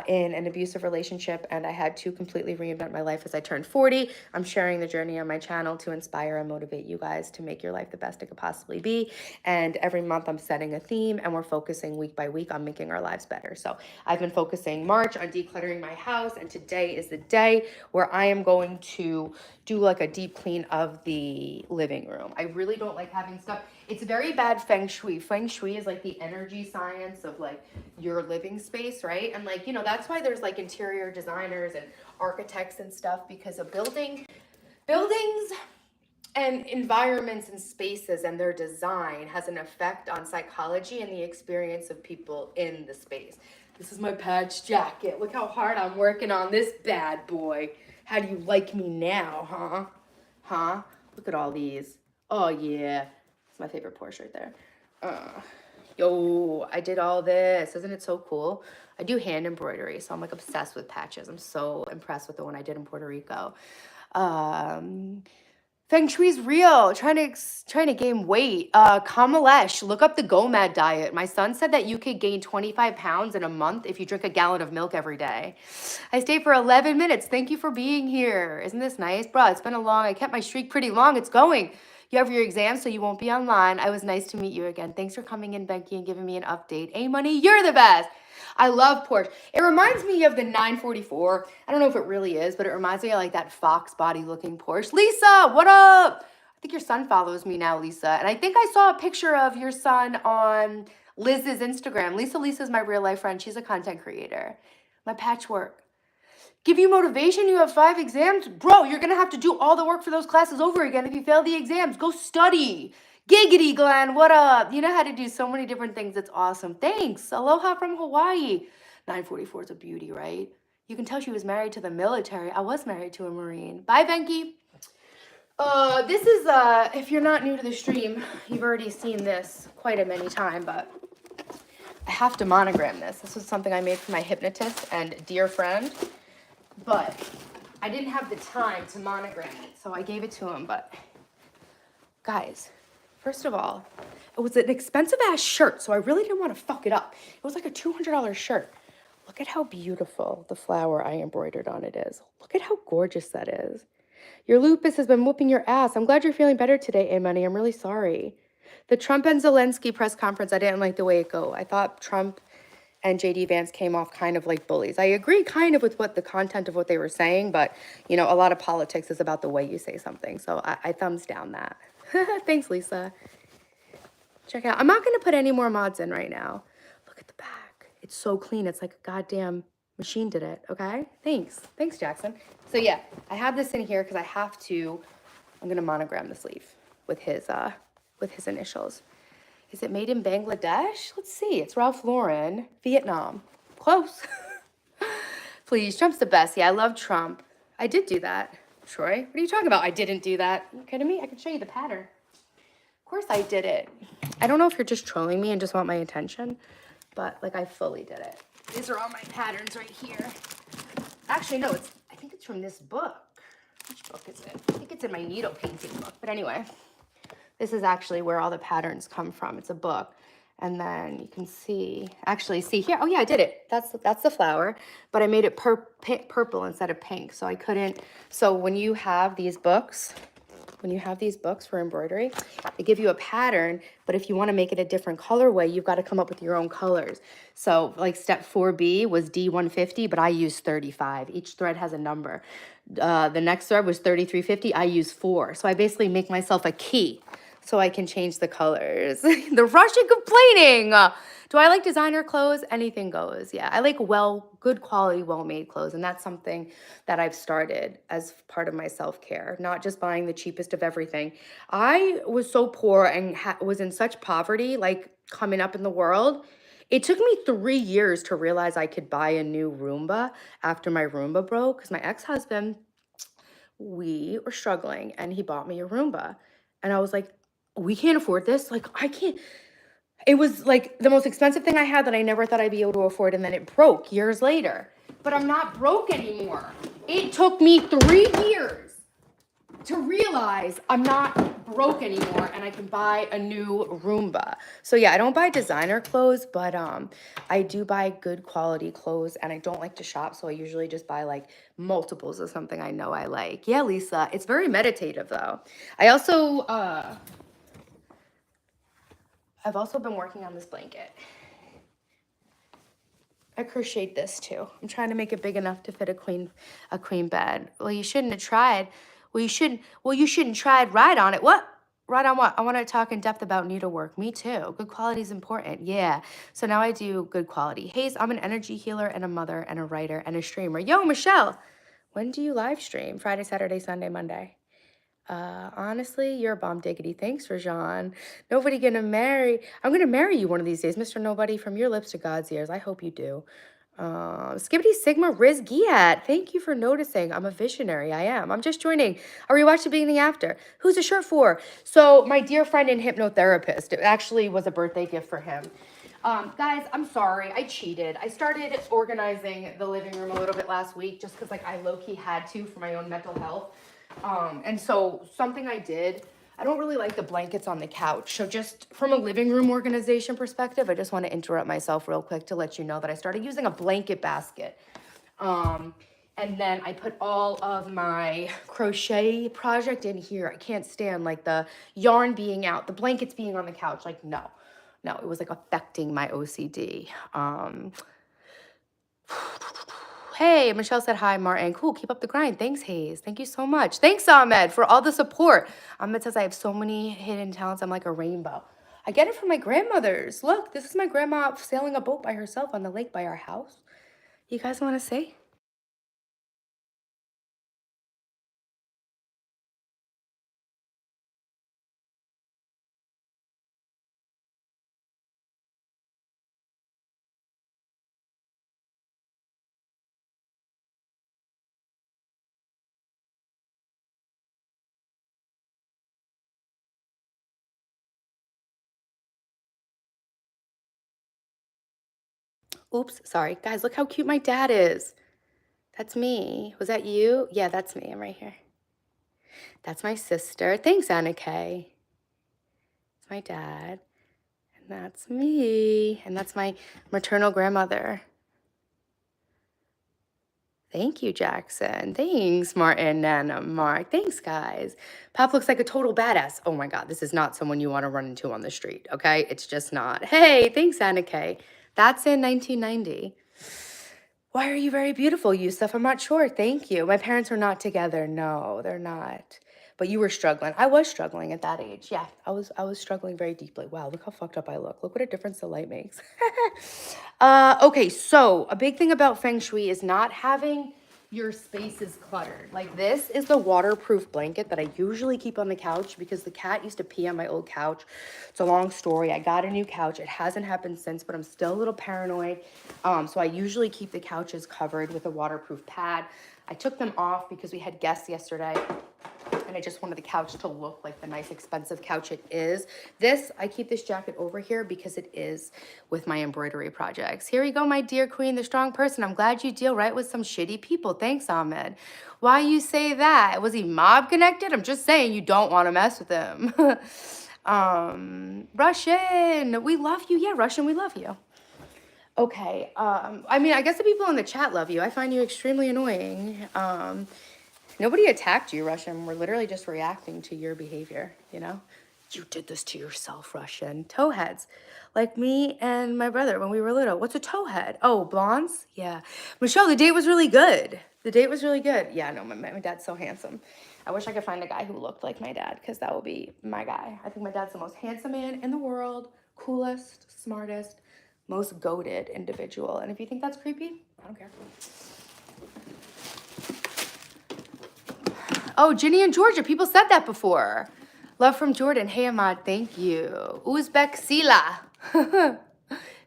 in an abusive relationship, and I had to completely reinvent my life as I turned 40. I'm sharing the journey on my channel to inspire and motivate you guys to make your life the best it could possibly be. And every month I'm setting a theme, and we're focusing week by week on making our lives better. So I've been focusing March on decluttering my house, and today is the day where I am going to do like a deep clean of the living room. I really don't like having stuff. It's very bad feng shui. Feng shui is like the energy science of like your living space, right? And like, you know, that's why there's like interior designers and architects and stuff, because a buildings and environments and spaces and their design has an effect on psychology and the experience of people in the space. This is my patch jacket. Look how hard I'm working on this bad boy. How do you like me now, huh? Look at all these. Oh, yeah. It's my favorite Porsche right there. Yo, I did all this. Isn't it so cool? I do hand embroidery, so I'm like obsessed with patches. I'm so impressed with the one I did in Puerto Rico. Feng Shui's real. Trying to gain weight. Kamalesh, look up the GOMAD diet. My son said that you could gain 25 pounds in a month if you drink a gallon of milk every day. I stayed for 11 minutes. Thank you for being here. Isn't this nice? Bruh, it's been I kept my streak pretty long. It's going. You have your exam, so you won't be online. I was nice to meet you again. Thanks for coming in, Becky, and giving me an update. A-Money, you're the best. I love Porsche. It reminds me of the 944. I don't know if it really is, but it reminds me of like that fox body looking Porsche. Lisa, what up? think your son follows me now, Lisa. And I think I saw a picture of your son on Liz's Instagram. Lisa's my real life friend. She's a content creator. My patchwork. Give you motivation, you have 5 exams? Bro, you're gonna have to do all the work for those classes over again if you fail the exams. Go study. Giggity, Glenn, what up? You know how to do so many different things. It's awesome. Thanks. Aloha from Hawaii. 944 is a beauty, right? You can tell she was married to the military. I was married to a Marine. Bye, Venky. This is, if you're not new to the stream, you've already seen this quite a many times, but I have to monogram this. This was something I made for my hypnotist and dear friend, but I didn't have the time to monogram it, so I gave it to him. But guys, first of all, it was an expensive ass shirt, so I really didn't want to fuck it up. It was like a $200 shirt. Look at how beautiful the flower I embroidered on it is. Look at how gorgeous that is. Your lupus has been whooping your ass. I'm glad you're feeling better today, A-Money. I'm really sorry. The Trump and Zelensky press conference, I didn't like the way it go. I thought Trump and JD Vance came off kind of like bullies. I agree kind of with what the content of what they were saying, but, you know, a lot of politics is about the way you say something. So I thumbs down that. Thanks, Lisa. Check it out. I'm not going to put any more mods in right now. Look at the back. It's so clean. It's like a goddamn machine did it, okay? Thanks. Thanks, Jackson. So, yeah, I have this in here because I have to. I'm going to monogram the sleeve with his initials. Is it made in Bangladesh? Let's see. It's Ralph Lauren, Vietnam. Close. Please, Trump's the best. Yeah, I love Trump. I did do that. Troy, what are you talking about? I didn't do that. Are you kidding me? I can show you the pattern. Of course I did it. I don't know if you're just trolling me and just want my attention, but like I fully did it. These are all my patterns right here. Actually, no, I think it's from this book. Which book is it? I think it's in my needle painting book. But anyway, this is actually where all the patterns come from. It's a book. And then you can see here. Oh yeah, I did it. That's the flower, but I made it purple instead of pink. So I couldn't. So when you have these books for embroidery, they give you a pattern, but if you want to make it a different colorway, you've got to come up with your own colors. So like step 4B was D150, but I used 35. Each thread has a number. The next thread was 3350. I used 4. So I basically make myself a key so I can change the colors. The Russian complaining. Do I like designer clothes? Anything goes. Yeah, I like good quality, well-made clothes. And that's something that I've started as part of my self-care, not just buying the cheapest of everything. I was so poor and was in such poverty, like coming up in the world. It took me 3 years to realize I could buy a new Roomba after my Roomba broke, because my ex-husband, we were struggling and he bought me a Roomba. And I was like, we can't afford this. Like, I can't. It was like the most expensive thing I had that I never thought I'd be able to afford. And then it broke years later. But I'm not broke anymore. It took me 3 years to realize I'm not broke anymore and I can buy a new Roomba. So yeah, I don't buy designer clothes, but I do buy good quality clothes, and I don't like to shop, so I usually just buy like multiples of something I know I like. Yeah, Lisa, it's very meditative though. I've also been working on this blanket. I crocheted this too. I'm trying to make it big enough to fit a queen bed. Well, you shouldn't have tried. You shouldn't tried right on it. What? Right on what? I want to talk in depth about needlework. Me too. Good quality is important. Yeah. So now I do good quality. Hayes, I'm an energy healer and a mother and a writer and a streamer. Yo, Michelle, when do you live stream? Friday, Saturday, Sunday, Monday? Honestly, you're a bomb diggity. Thanks, Rajan. I'm gonna marry you one of these days, Mr. Nobody, from your lips to God's ears. I hope you do. Skibbity Sigma Riz Giat. Thank you for noticing. I'm a visionary. I am. I'm just joining. I'll rewatch the beginning after. Who's the shirt for? So my dear friend and hypnotherapist. It actually was a birthday gift for him. Guys, I'm sorry. I cheated. I started organizing the living room a little bit last week just because like I low-key had to for my own mental health. And so something I did, I don't really like the blankets on the couch. So just from a living room organization perspective, I just want to interrupt myself real quick to let you know that I started using a blanket basket. And then I put all of my crochet project in here. I can't stand like the yarn being out, the blankets being on the couch. Like, no, it was like affecting my OCD. Hey, Michelle said hi, Martin. Cool, keep up the grind. Thanks, Hayes. Thank you so much. Thanks, Ahmed, for all the support. Ahmed says I have so many hidden talents. I'm like a rainbow. I get it from my grandmothers. Look, this is my grandma sailing a boat by herself on the lake by our house. You guys want to see? Oops, sorry. Guys, look how cute my dad is. That's me. Was that you? Yeah, that's me. I'm right here. That's my sister. Thanks, Anna Kay. It's my dad. And that's me. And that's my maternal grandmother. Thank you, Jackson. Thanks, Martin and Mark. Thanks, guys. Pop looks like a total badass. Oh my God, this is not someone you want to run into on the street, okay? It's just not. Hey, thanks, Anna Kay. That's in 1990. Why are you very beautiful, Yusuf? I'm not sure. Thank you. My parents are not together. No, they're not. But you were struggling. I was struggling at that age. Yeah, I was struggling very deeply. Wow, look how fucked up I look. Look what a difference the light makes. Okay, so a big thing about Feng Shui is not having your spaces cluttered. Like this is the waterproof blanket that I usually keep on the couch because the cat used to pee on my old couch. It's a long story. I got a new couch. It hasn't happened since, but I'm still a little paranoid. So I usually keep the couches covered with a waterproof pad. I took them off because we had guests yesterday and I just wanted the couch to look like the nice expensive couch it is. I keep this jacket over here because it is with my embroidery projects. Here we go, my dear queen, the strong person. I'm glad you deal right with some shitty people. Thanks, Ahmed. Why you say that? Was he mob connected? I'm just saying you don't want to mess with him. Russian, we love you. Yeah, Russian, we love you. Okay, I mean, I guess the people in the chat love you. I find you extremely annoying. Nobody attacked you, Russian. We're literally just reacting to your behavior, you know? You did this to yourself, Russian. Towheads. Like me and my brother when we were little. What's a towhead? Oh, blondes? Yeah. Michelle, the date was really good. The date was really good. Yeah, no, my dad's so handsome. I wish I could find a guy who looked like my dad because that would be my guy. I think my dad's the most handsome man in the world, coolest, smartest, most goated individual. And if you think that's creepy, I don't care. Oh, Ginny and Georgia. People said that before. Love from Jordan. Hey, Ahmad. Thank you. Uzbek Sila.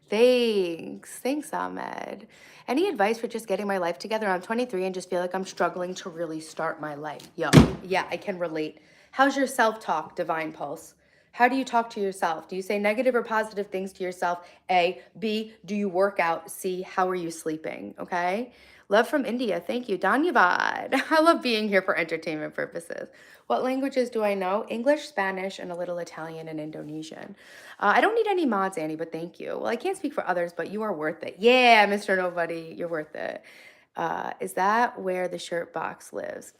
Thanks. Thanks, Ahmed. Any advice for just getting my life together? I'm 23 and just feel like I'm struggling to really start my life. Yo, yeah, I can relate. How's your self-talk, Divine Pulse? How do you talk to yourself? Do you say negative or positive things to yourself? A. B. Do you work out? C. How are you sleeping? Okay. Love from India. Thank you. Dhanyavad. I love being here for entertainment purposes. What languages do I know? English, Spanish, and a little Italian and Indonesian. I don't need any mods, Annie, but thank you. Well, I can't speak for others, but you are worth it. Yeah, Mr. Nobody, you're worth it. Is that where the shirt box lives?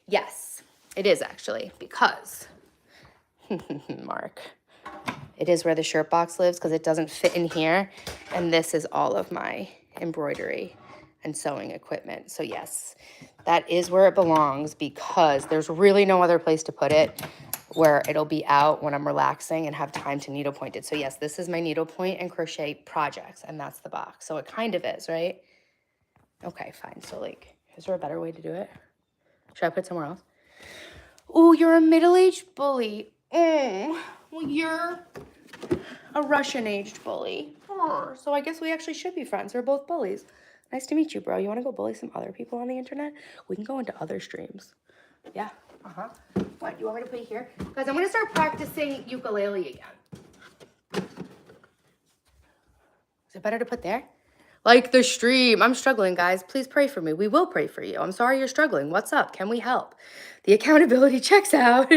Yes, it is actually, because, Mark, it is where the shirt box lives because it doesn't fit in here. And this is all of my embroidery and sewing equipment. So yes, that is where it belongs because there's really no other place to put it where it'll be out when I'm relaxing and have time to needlepoint it. So yes, this is my needlepoint and crochet projects, and that's the box. So it kind of is, right? Okay, fine. So like, is there a better way to do it? Should I put it somewhere else? Oh, you're a middle-aged bully. Well, you're a Russian-aged bully. So I guess we actually should be friends. We're both bullies. Nice to meet you, bro. You want to go bully some other people on the internet? We can go into other streams. Yeah. What, you want me to put it here? Guys, I'm going to start practicing ukulele again. Is it better to put there? Like the stream. I'm struggling, guys. Please pray for me. We will pray for you. I'm sorry you're struggling. What's up? Can we help? The accountability checks out.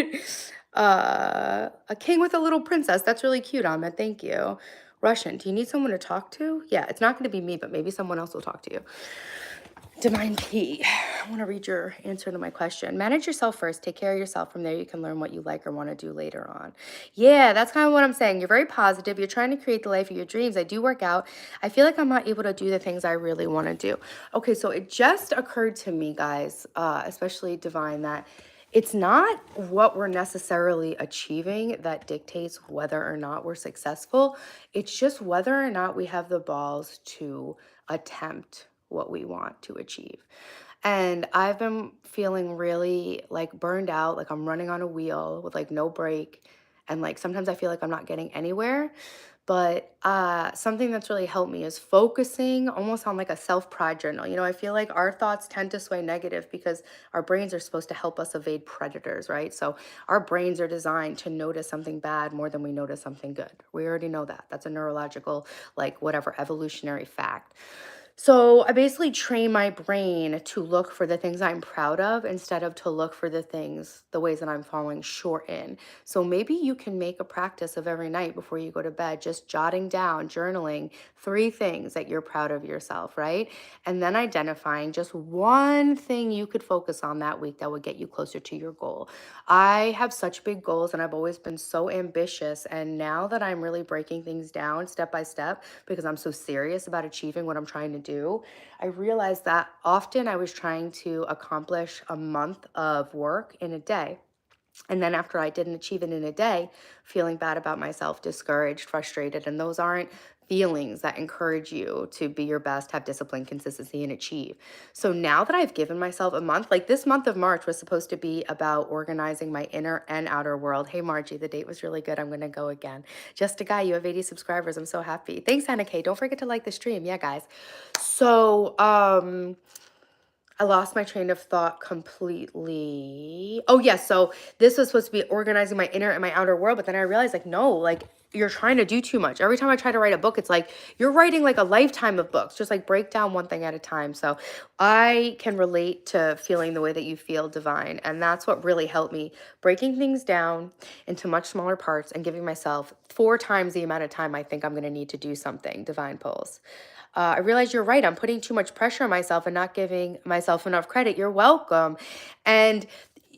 A king with a little princess. That's really cute, Ahmed. Thank you. Russian, do you need someone to talk to? Yeah, it's not going to be me, but maybe someone else will talk to you. Divine P, I want to read your answer to my question. Manage yourself first. Take care of yourself. From there, you can learn what you like or want to do later on. Yeah, that's kind of what I'm saying. You're very positive. You're trying to create the life of your dreams. I do work out. I feel like I'm not able to do the things I really want to do. Okay, so it just occurred to me, guys, especially Divine, that it's not what we're necessarily achieving that dictates whether or not we're successful. It's just whether or not we have the balls to attempt what we want to achieve. And I've been feeling really like burned out, like I'm running on a wheel with like no brake. And like sometimes I feel like I'm not getting anywhere. But something that's really helped me is focusing almost on like a self-pride journal. You know, I feel like our thoughts tend to sway negative because our brains are supposed to help us evade predators, right? So our brains are designed to notice something bad more than we notice something good. We already know that. That's a neurological, like whatever, evolutionary fact. So I basically train my brain to look for the things I'm proud of instead of to look for the things, the ways that I'm falling short in. So maybe you can make a practice of every night before you go to bed, just jotting down, journaling 3 things that you're proud of yourself, right? And then identifying just one thing you could focus on that week that would get you closer to your goal. I have such big goals and I've always been so ambitious. And now that I'm really breaking things down step by step because I'm so serious about achieving what I'm trying to do, I realized that often I was trying to accomplish a month of work in a day. And then after I didn't achieve it in a day, feeling bad about myself, discouraged, frustrated. And those aren't feelings that encourage you to be your best, have discipline, consistency, and achieve. So now that I've given myself a month, like this month of March was supposed to be about organizing my inner and outer world. Hey, Margie, the date was really good. I'm going to go again. Just a guy, you have 80 subscribers. I'm so happy. Thanks, Anna Kay. Don't forget to like the stream. Yeah, guys. So, I lost my train of thought completely. Oh, yes. So this was supposed to be organizing my inner and my outer world. But then I realized, like, no, like, you're trying to do too much. Every time I try to write a book, it's like you're writing like a lifetime of books. Just like break down one thing at a time. So I can relate to feeling the way that you feel, Divine. And that's what really helped me, breaking things down into much smaller parts and giving myself 4 times the amount of time I think I'm going to need to do something. Divine Pulse. I realize you're right. I'm putting too much pressure on myself and not giving myself enough credit. You're welcome. And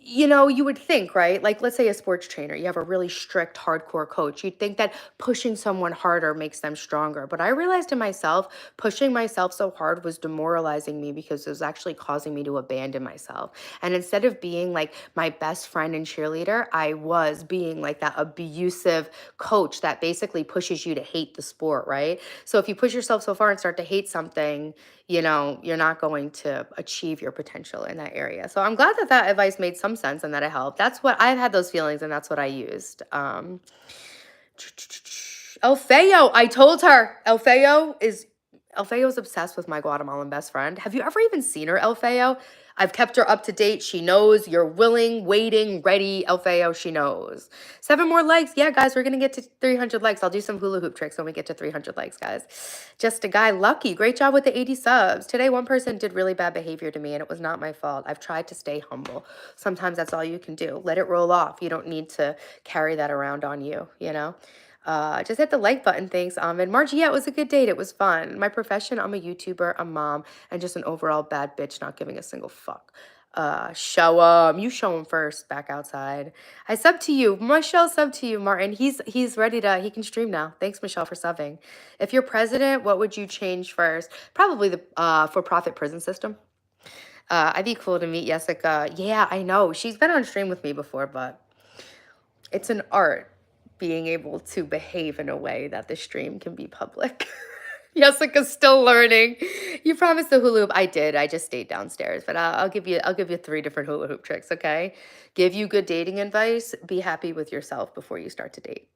you know, you would think, right? Like, let's say a sports trainer, you have a really strict, hardcore coach. You'd think that pushing someone harder makes them stronger. But I realized in myself, pushing myself so hard was demoralizing me because it was actually causing me to abandon myself. And instead of being like my best friend and cheerleader, I was being like that abusive coach that basically pushes you to hate the sport, right? So if you push yourself so far and start to hate something, you know, you're not going to achieve your potential in that area. So I'm glad that that advice made some sense and that it helped. That's what I've had those feelings and that's what I used. Elfeo, I told her. Elfeo's obsessed with my Guatemalan best friend. Have you ever even seen her, Elfeo? I've kept her up to date. She knows you're willing, waiting, ready. Elfeo, she knows. 7 more likes. Yeah, guys, we're going to get to 300 likes. I'll do some hula hoop tricks when we get to 300 likes, guys. Just a guy. Lucky. Great job with the 80 subs. Today, one person did really bad behavior to me, and it was not my fault. I've tried to stay humble. Sometimes that's all you can do. Let it roll off. You don't need to carry that around on you, you know? Just hit the like button. Thanks, and Margie, yeah, it was a good date. It was fun. My profession, I'm a YouTuber, a mom, and just an overall bad bitch not giving a single fuck. Show him. You show him first. Back outside. I sub to you. Michelle sub to you, Martin. He's ready to, he can stream now. Thanks, Michelle, for subbing. If you're president, what would you change first? Probably the for-profit prison system. I'd be cool to meet Jessica. Yeah, I know. She's been on stream with me before, but it's an art being able to behave in a way that the stream can be public. Jessica's still learning. You promised the hula hoop. I did. I just stayed downstairs, but I'll give you 3 different hula hoop tricks, okay? Give you good dating advice. Be happy with yourself before you start to date.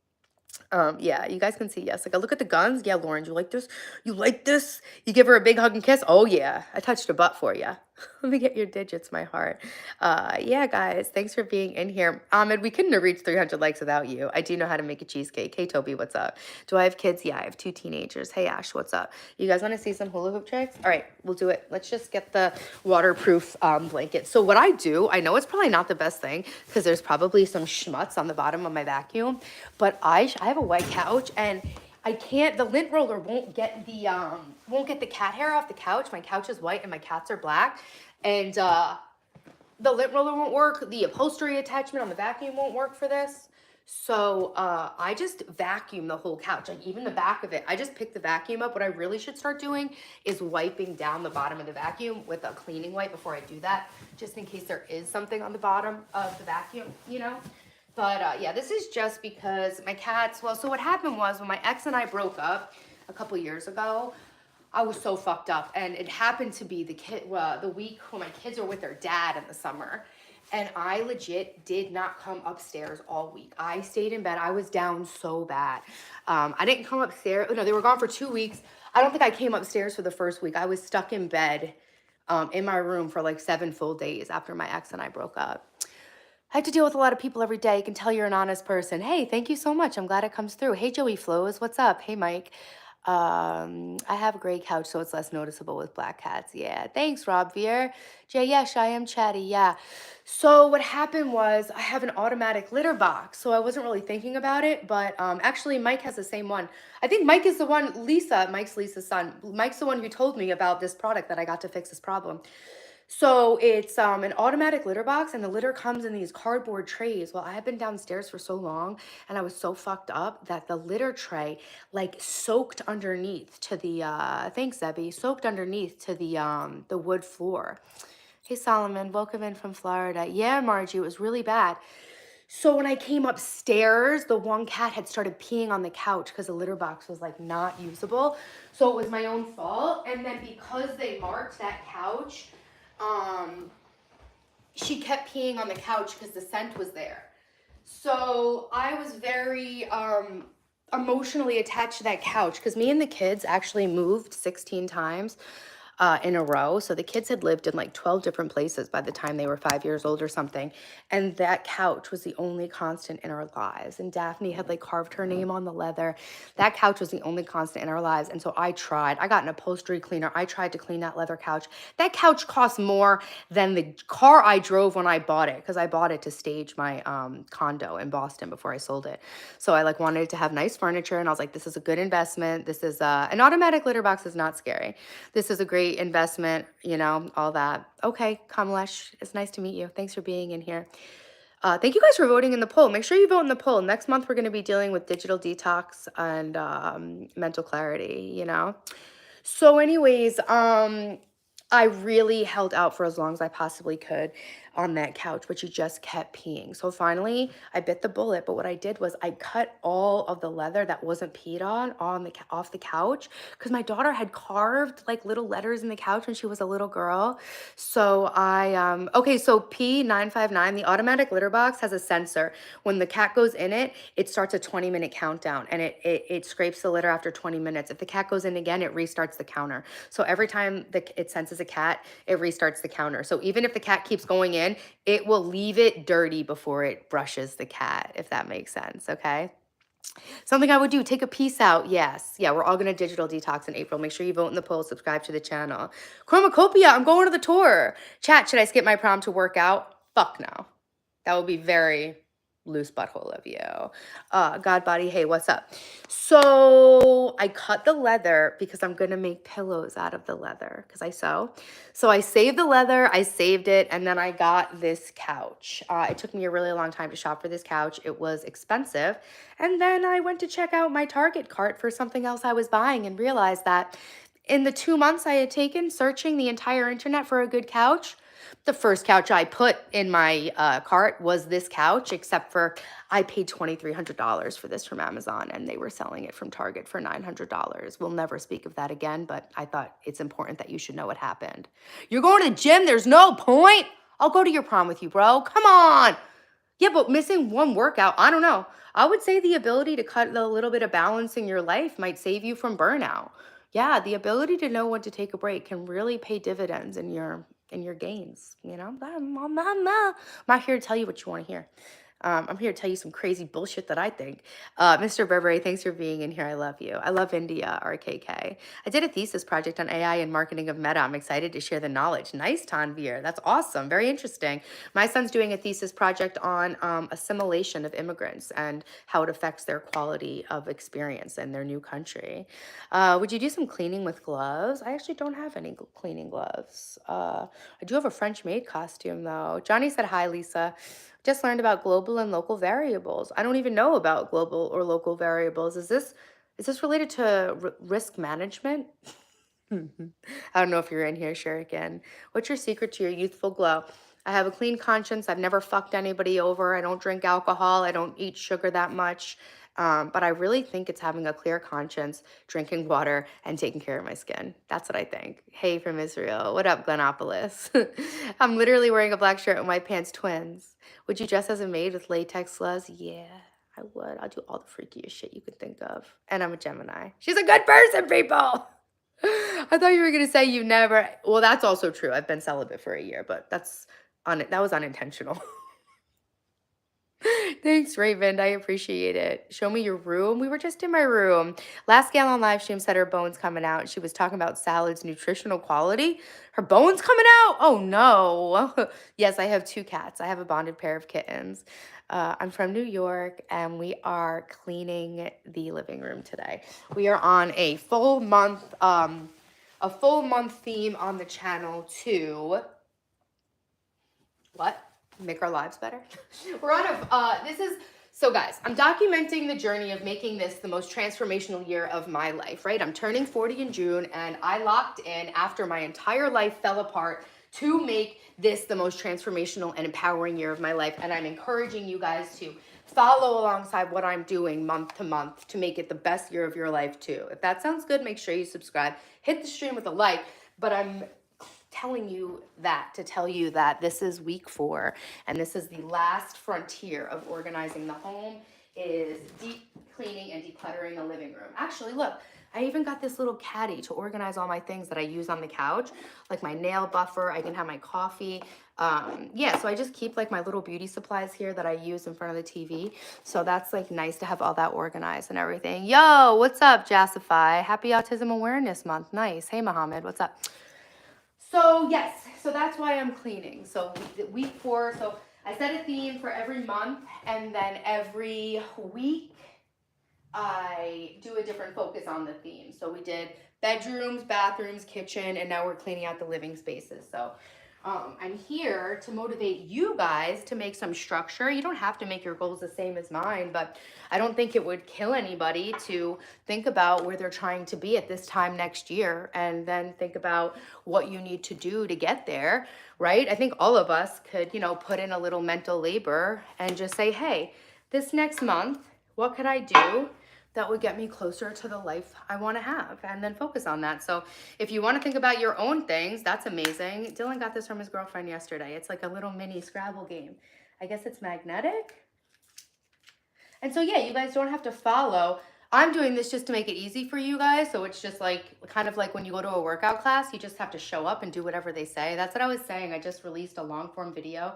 Yeah, you guys can see Jessica. Look at the guns. Yeah, Lauren, you like this? You like this? You give her a big hug and kiss? Oh, yeah. I touched a butt for you. Let me get your digits, my heart. Yeah, guys, thanks for being in here. Ahmed, we couldn't have reached 300 likes without you. I do know how to make a cheesecake. Hey, Toby, what's up? Do I have kids? Yeah, I have 2 teenagers. Hey, Ash, what's up? You guys want to see some hula hoop tricks? All right, we'll do it. Let's just get the waterproof blanket. So what I do, I know it's probably not the best thing because there's probably some schmutz on the bottom of my vacuum, but I have a white couch and I can't, the lint roller won't get the cat hair off the couch. My couch is white and my cats are black. And the lint roller won't work. The upholstery attachment on the vacuum won't work for this. So I just vacuum the whole couch, like even the back of it. I just pick the vacuum up. What I really should start doing is wiping down the bottom of the vacuum with a cleaning wipe before I do that, just in case there is something on the bottom of the vacuum, you know? But yeah, this is just because my cats, well, so what happened was when my ex and I broke up a couple years ago, I was so fucked up, and it happened to be the week when my kids were with their dad in the summer, and I legit did not come upstairs all week. I stayed in bed. I was down so bad. I didn't come upstairs. No, they were gone for 2 weeks. I don't think I came upstairs for the first week. I was stuck in bed in my room for like 7 full days after my ex and I broke up. I have to deal with a lot of people every day. You can tell you're an honest person. Hey, thank you so much. I'm glad it comes through. Hey, Joey Flows, what's up? Hey, Mike. I have a gray couch, so it's less noticeable with black cats. Yeah, thanks, Rob Veer. Jay, yes, I am chatty. Yeah. So what happened was I have an automatic litter box, so I wasn't really thinking about it. But actually, Mike has the same one. I think Mike is the one. Mike's Lisa's son. Mike's the one who told me about this product that I got to fix this problem. So it's an automatic litter box, and the litter comes in these cardboard trays. Well, I had been downstairs for so long and I was so fucked up that the litter tray like soaked underneath to the thanks Zebby, soaked underneath to the wood floor. Hey Solomon, welcome in from Florida. Yeah, Margie, it was really bad. So when I came upstairs, the one cat had started peeing on the couch because the litter box was like not usable. So it was my own fault. And then because they marked that couch, she kept peeing on the couch because the scent was there. So I was very emotionally attached to that couch because me and the kids actually moved 16 times in a row. So the kids had lived in like 12 different places by the time they were 5 years old or something. And that couch was the only constant in our lives. And Daphne had like carved her name on the leather. That couch was the only constant in our lives. And so I got an upholstery cleaner. I tried to clean that leather couch. That couch cost more than the car I drove when I bought it, because I bought it to stage my condo in Boston before I sold it. So I like wanted it to have nice furniture, and I was like, this is a good investment. This is an automatic litter box is not scary. This is a great investment, you know, all that. Okay, Kamlesh, it's nice to meet you. Thanks for being in here. Thank you guys for voting in the poll. Make sure you vote in the poll. Next month, we're going to be dealing with digital detox and mental clarity, you know? So anyways, I really held out for as long as I possibly could on that couch, but she just kept peeing. So finally, I bit the bullet. But what I did was I cut all of the leather that wasn't peed on off the couch, because my daughter had carved like little letters in the couch when she was a little girl. So okay, so P959, the automatic litter box has a sensor. When the cat goes in it, it starts a 20-minute countdown, and it scrapes the litter after 20 minutes. If the cat goes in again, it restarts the counter. So every time it senses a cat, it restarts the counter. So even if the cat keeps going in, it will leave it dirty before it brushes the cat, if that makes sense, okay? Something I would do, take a piece out, yes. Yeah, we're all going to digital detox in April. Make sure you vote in the poll, subscribe to the channel. Chromacopia, I'm going to the tour. Chat, should I skip my prom to work out? Fuck no. That would be very loose butthole of you. God body, hey, what's up? So I cut the leather because I'm gonna make pillows out of the leather because I sew. So I saved the leather, I saved it, and then I got this couch. It took me a really long time to shop for this couch. It was expensive. And then I went to check out my Target cart for something else I was buying and realized that in the 2 months I had taken searching the entire internet for a good couch, the first couch I put in my cart was this couch, except for I paid $2,300 for this from Amazon, and they were selling it from Target for $900. We'll never speak of that again, but I thought it's important that you should know what happened. You're going to the gym, there's no point. I'll go to your prom with you, bro. Come on. Yeah, but missing one workout, I don't know. I would say the ability to cut a little bit of balance in your life might save you from burnout. Yeah, the ability to know when to take a break can really pay dividends in your gains, you know? I'm not here to tell you what you want to hear. I'm here to tell you some crazy bullshit that I think. Mr. Burberry, thanks for being in here. I love you. I love India, RKK. I did a thesis project on AI and marketing of Meta. I'm excited to share the knowledge. Nice, Tanvir. That's awesome. Very interesting. My son's doing a thesis project on assimilation of immigrants and how it affects their quality of experience in their new country. Would you do some cleaning with gloves? I actually don't have any cleaning gloves. I do have a French maid costume though. Johnny said, hi, Lisa. Just learned about global and local variables. I don't even know about global or local variables. Is this related to risk management? I don't know if you're in here, share again. What's your secret to your youthful glow? I have a clean conscience. I've never fucked anybody over. I don't drink alcohol. I don't eat sugar that much. But I really think it's having a clear conscience, drinking water, and taking care of my skin. That's what I think. Hey from Israel. What up, Glenopolis? I'm literally wearing a black shirt and white pants twins. Would you dress as a maid with latex gloves? Yeah, I would. I'll do all the freakiest shit you could think of. And I'm a Gemini. She's a good person, people. I thought you were gonna say you never. Well, that's also true. I've been celibate for a year, but that was unintentional. Thanks, Raven. I appreciate it. Show me your room. We were just in my room. Last gal on live stream said her bones coming out. She was talking about salads, nutritional quality. Her bones coming out? Oh no. Yes, I have 2 cats. I have a bonded pair of kittens. I'm from New York and we are cleaning the living room today. We are on a full month theme on the channel to what? Make our lives better. We're on so guys, I'm documenting the journey of making this the most transformational year of my life, right? I'm turning 40 in June and I locked in after my entire life fell apart to make this the most transformational and empowering year of my life. And I'm encouraging you guys to follow alongside what I'm doing month to month to make it the best year of your life too. If that sounds good, make sure you subscribe, hit the stream with a like, but I'm telling you that to tell you that this is week 4 and this is the last frontier of organizing the home is deep cleaning and decluttering the living room. Actually, look, I even got this little caddy to organize all my things that I use on the couch, like my nail buffer. I can have my coffee. Yeah, so I just keep like my little beauty supplies here that I use in front of the TV. So that's like nice to have all that organized and everything. Yo, what's up, Jassify? Happy Autism Awareness Month. Nice. Hey, Mohammed, what's up? So yes, so that's why I'm cleaning. So week 4, so I set a theme for every month and then every week I do a different focus on the theme. So we did bedrooms, bathrooms, kitchen, and now we're cleaning out the living spaces. So I'm here to motivate you guys to make some structure. You don't have to make your goals the same as mine, but I don't think it would kill anybody to think about where they're trying to be at this time next year and then think about what you need to do to get there, right? I think all of us could, put in a little mental labor and just say, hey, this next month, what could I do that would get me closer to the life I want to have, and then focus on that. So if you want to think about your own things, that's amazing. Dylan got this from his girlfriend yesterday. It's like a little mini Scrabble game. I guess it's magnetic. And so yeah, you guys don't have to follow. I'm doing this just to make it easy for you guys. So it's just like, kind of like when you go to a workout class, you just have to show up and do whatever they say. That's what I was saying. I just released a long form video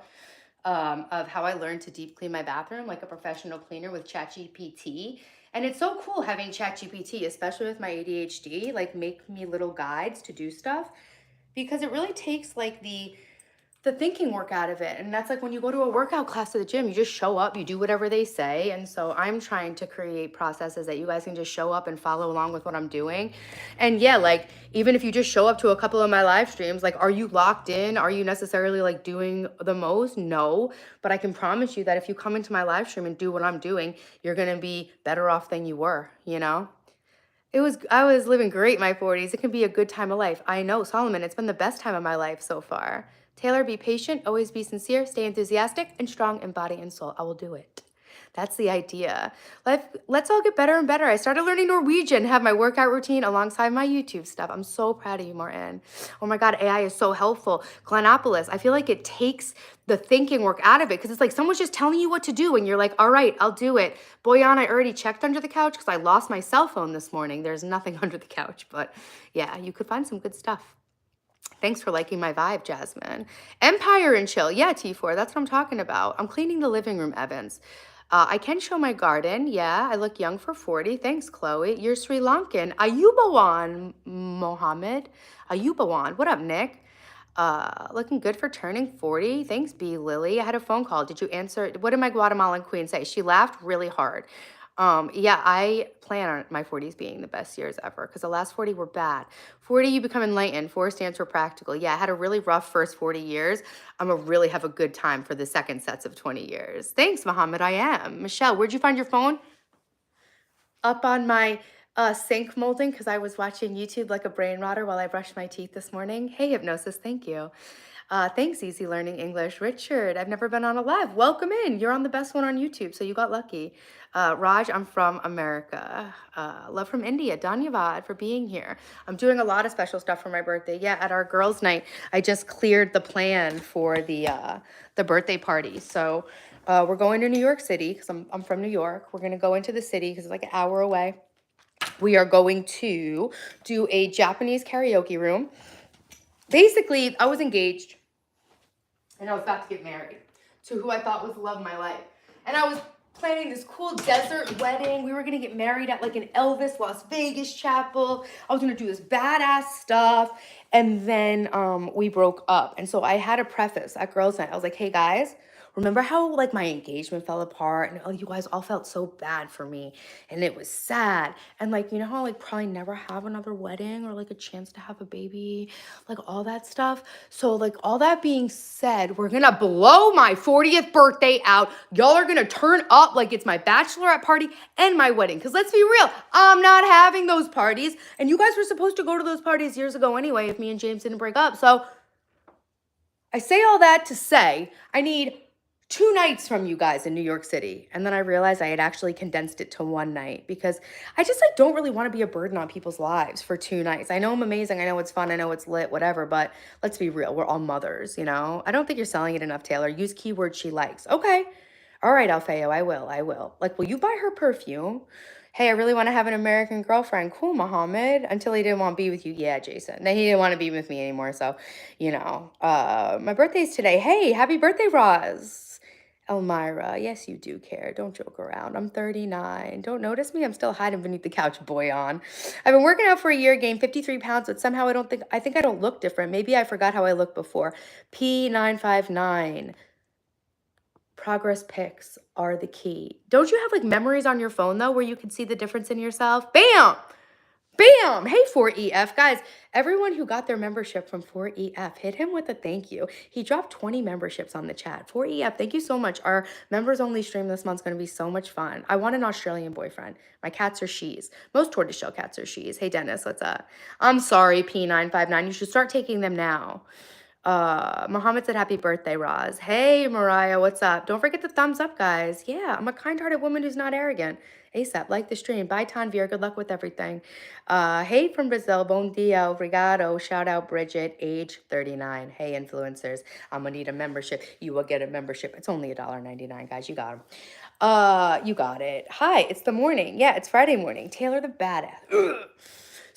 of how I learned to deep clean my bathroom like a professional cleaner with ChatGPT. And it's so cool having ChatGPT, especially with my ADHD, like make me little guides to do stuff, because it really takes like the thinking work out of it. And that's like when you go to a workout class at the gym, you just show up, you do whatever they say. And so I'm trying to create processes that you guys can just show up and follow along with what I'm doing. And yeah, like even if you just show up to a couple of my live streams, like, are you locked in? Are you necessarily like doing the most? No, but I can promise you that if you come into my live stream and do what I'm doing, you're going to be better off than you were, I was living great my 40s. It can be a good time of life. I know, Solomon, it's been the best time of my life so far. Taylor, be patient, always be sincere, stay enthusiastic, and strong in body and soul. I will do it. That's the idea. Let's all get better and better. I started learning Norwegian, have my workout routine alongside my YouTube stuff. I'm so proud of you, Martin. Oh my God, AI is so helpful. Glenopolis, I feel like it takes the thinking work out of it because it's like someone's just telling you what to do and you're like, all right, I'll do it. Boyan, I already checked under the couch because I lost my cell phone this morning. There's nothing under the couch, but yeah, you could find some good stuff. Thanks for liking my vibe, Jasmine. Empire and chill. Yeah, T4, that's what I'm talking about. I'm cleaning the living room, Evans. I can show my garden. Yeah, I look young for 40. Thanks, Chloe. You're Sri Lankan. Ayubawan, Mohammed. Ayubawan. What up, Nick? Looking good for turning 40. Thanks, B. Lily. I had a phone call. Did you answer? What did my Guatemalan queen say? She laughed really hard. Yeah, I plan on my 40s being the best years ever because the last 40 were bad. 40, you become enlightened. 4 stands for practical. Yeah, I had a really rough first 40 years. I'm gonna really have a good time for the second sets of 20 years. Thanks, Mohammed. I am. Michelle, where'd you find your phone? Up on my sink molding because I was watching YouTube like a brain rotter while I brushed my teeth this morning. Hey, hypnosis, thank you. Thanks, Easy Learning English. Richard, I've never been on a live. Welcome in. You're on the best one on YouTube, so you got lucky. Raj, I'm from America. Love from India. Dhanyavad for being here. I'm doing a lot of special stuff for my birthday. Yeah, at our girls' night, I just cleared the plan for the birthday party. So we're going to New York City because I'm from New York. We're going to go into the city because it's like an hour away. We are going to do a Japanese karaoke room. Basically, I was engaged and I was about to get married to who I thought was the love of my life. And I was planning this cool desert wedding. We were gonna get married at like an Elvis Las Vegas chapel. I was gonna do this badass stuff. And then we broke up. And so I had a preface at girls' night. I was like, hey guys, remember how like my engagement fell apart and oh, you guys all felt so bad for me and it was sad. And like, you know how like probably never have another wedding or like a chance to have a baby, like all that stuff. So like all that being said, we're gonna blow my 40th birthday out. Y'all are gonna turn up like it's my bachelorette party and my wedding. Cause let's be real, I'm not having those parties. And you guys were supposed to go to those parties years ago anyway if me and James didn't break up. So I say all that to say I need 2 nights from you guys in New York City. And then I realized I had actually condensed it to 1 night because I just like don't really want to be a burden on people's lives for 2 nights. I know I'm amazing. I know it's fun. I know it's lit, whatever. But let's be real. We're all mothers, you know? I don't think you're selling it enough, Taylor. Use keywords she likes. Okay. All right, Alfeo, I will. Like, will you buy her perfume? Hey, I really want to have an American girlfriend. Cool, Mohammed. Until he didn't want to be with you. Yeah, Jason. No, he didn't want to be with me anymore. So, you know, my birthday's today. Hey, happy birthday, Roz. Elmira, yes, you do care. Don't joke around. I'm 39. Don't notice me. I'm still hiding beneath the couch, boy on. I've been working out for a year, gained 53 pounds, but somehow I think I don't look different. Maybe I forgot how I looked before. P959. Progress pics are the key. Don't you have like memories on your phone though where you can see the difference in yourself? Bam! Bam! Hey, 4EF. Guys, everyone who got their membership from 4EF, hit him with a thank you. He dropped 20 memberships on the chat. 4EF, thank you so much. Our members only stream this month's going to be so much fun. I want an Australian boyfriend. My cats are she's. Most tortoiseshell cats are she's. Hey, Dennis, what's up? I'm sorry, P959. You should start taking them now. Mohammed said happy birthday, Roz. Hey, Mariah, what's up? Don't forget the thumbs up, guys. Yeah, I'm a kind-hearted woman who's not arrogant. ASAP, like the stream. Bye, Tanvir. Good luck with everything. Hey, from Brazil. Bom dia, obrigado. Shout out Bridget, age 39. Hey, influencers. I'm gonna need a membership. You will get a membership. It's only $1.99, guys. You got them. You got it. Hi, it's the morning. Yeah, it's Friday morning. Taylor the badass. Ugh.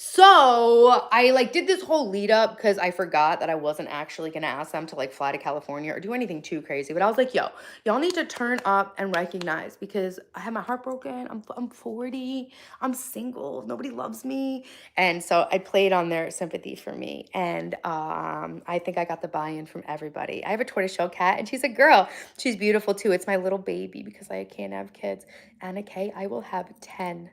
So I like did this whole lead up because I forgot that I wasn't actually gonna ask them to like fly to California or do anything too crazy. But I was like, yo, y'all need to turn up and recognize because I had my heart broken. I'm 40. I'm single. Nobody loves me. And so I played on their sympathy for me. And I think I got the buy-in from everybody. I have a tortoiseshell cat and she's a girl. She's beautiful too. It's my little baby because I can't have kids. Anna Kay, I will have 10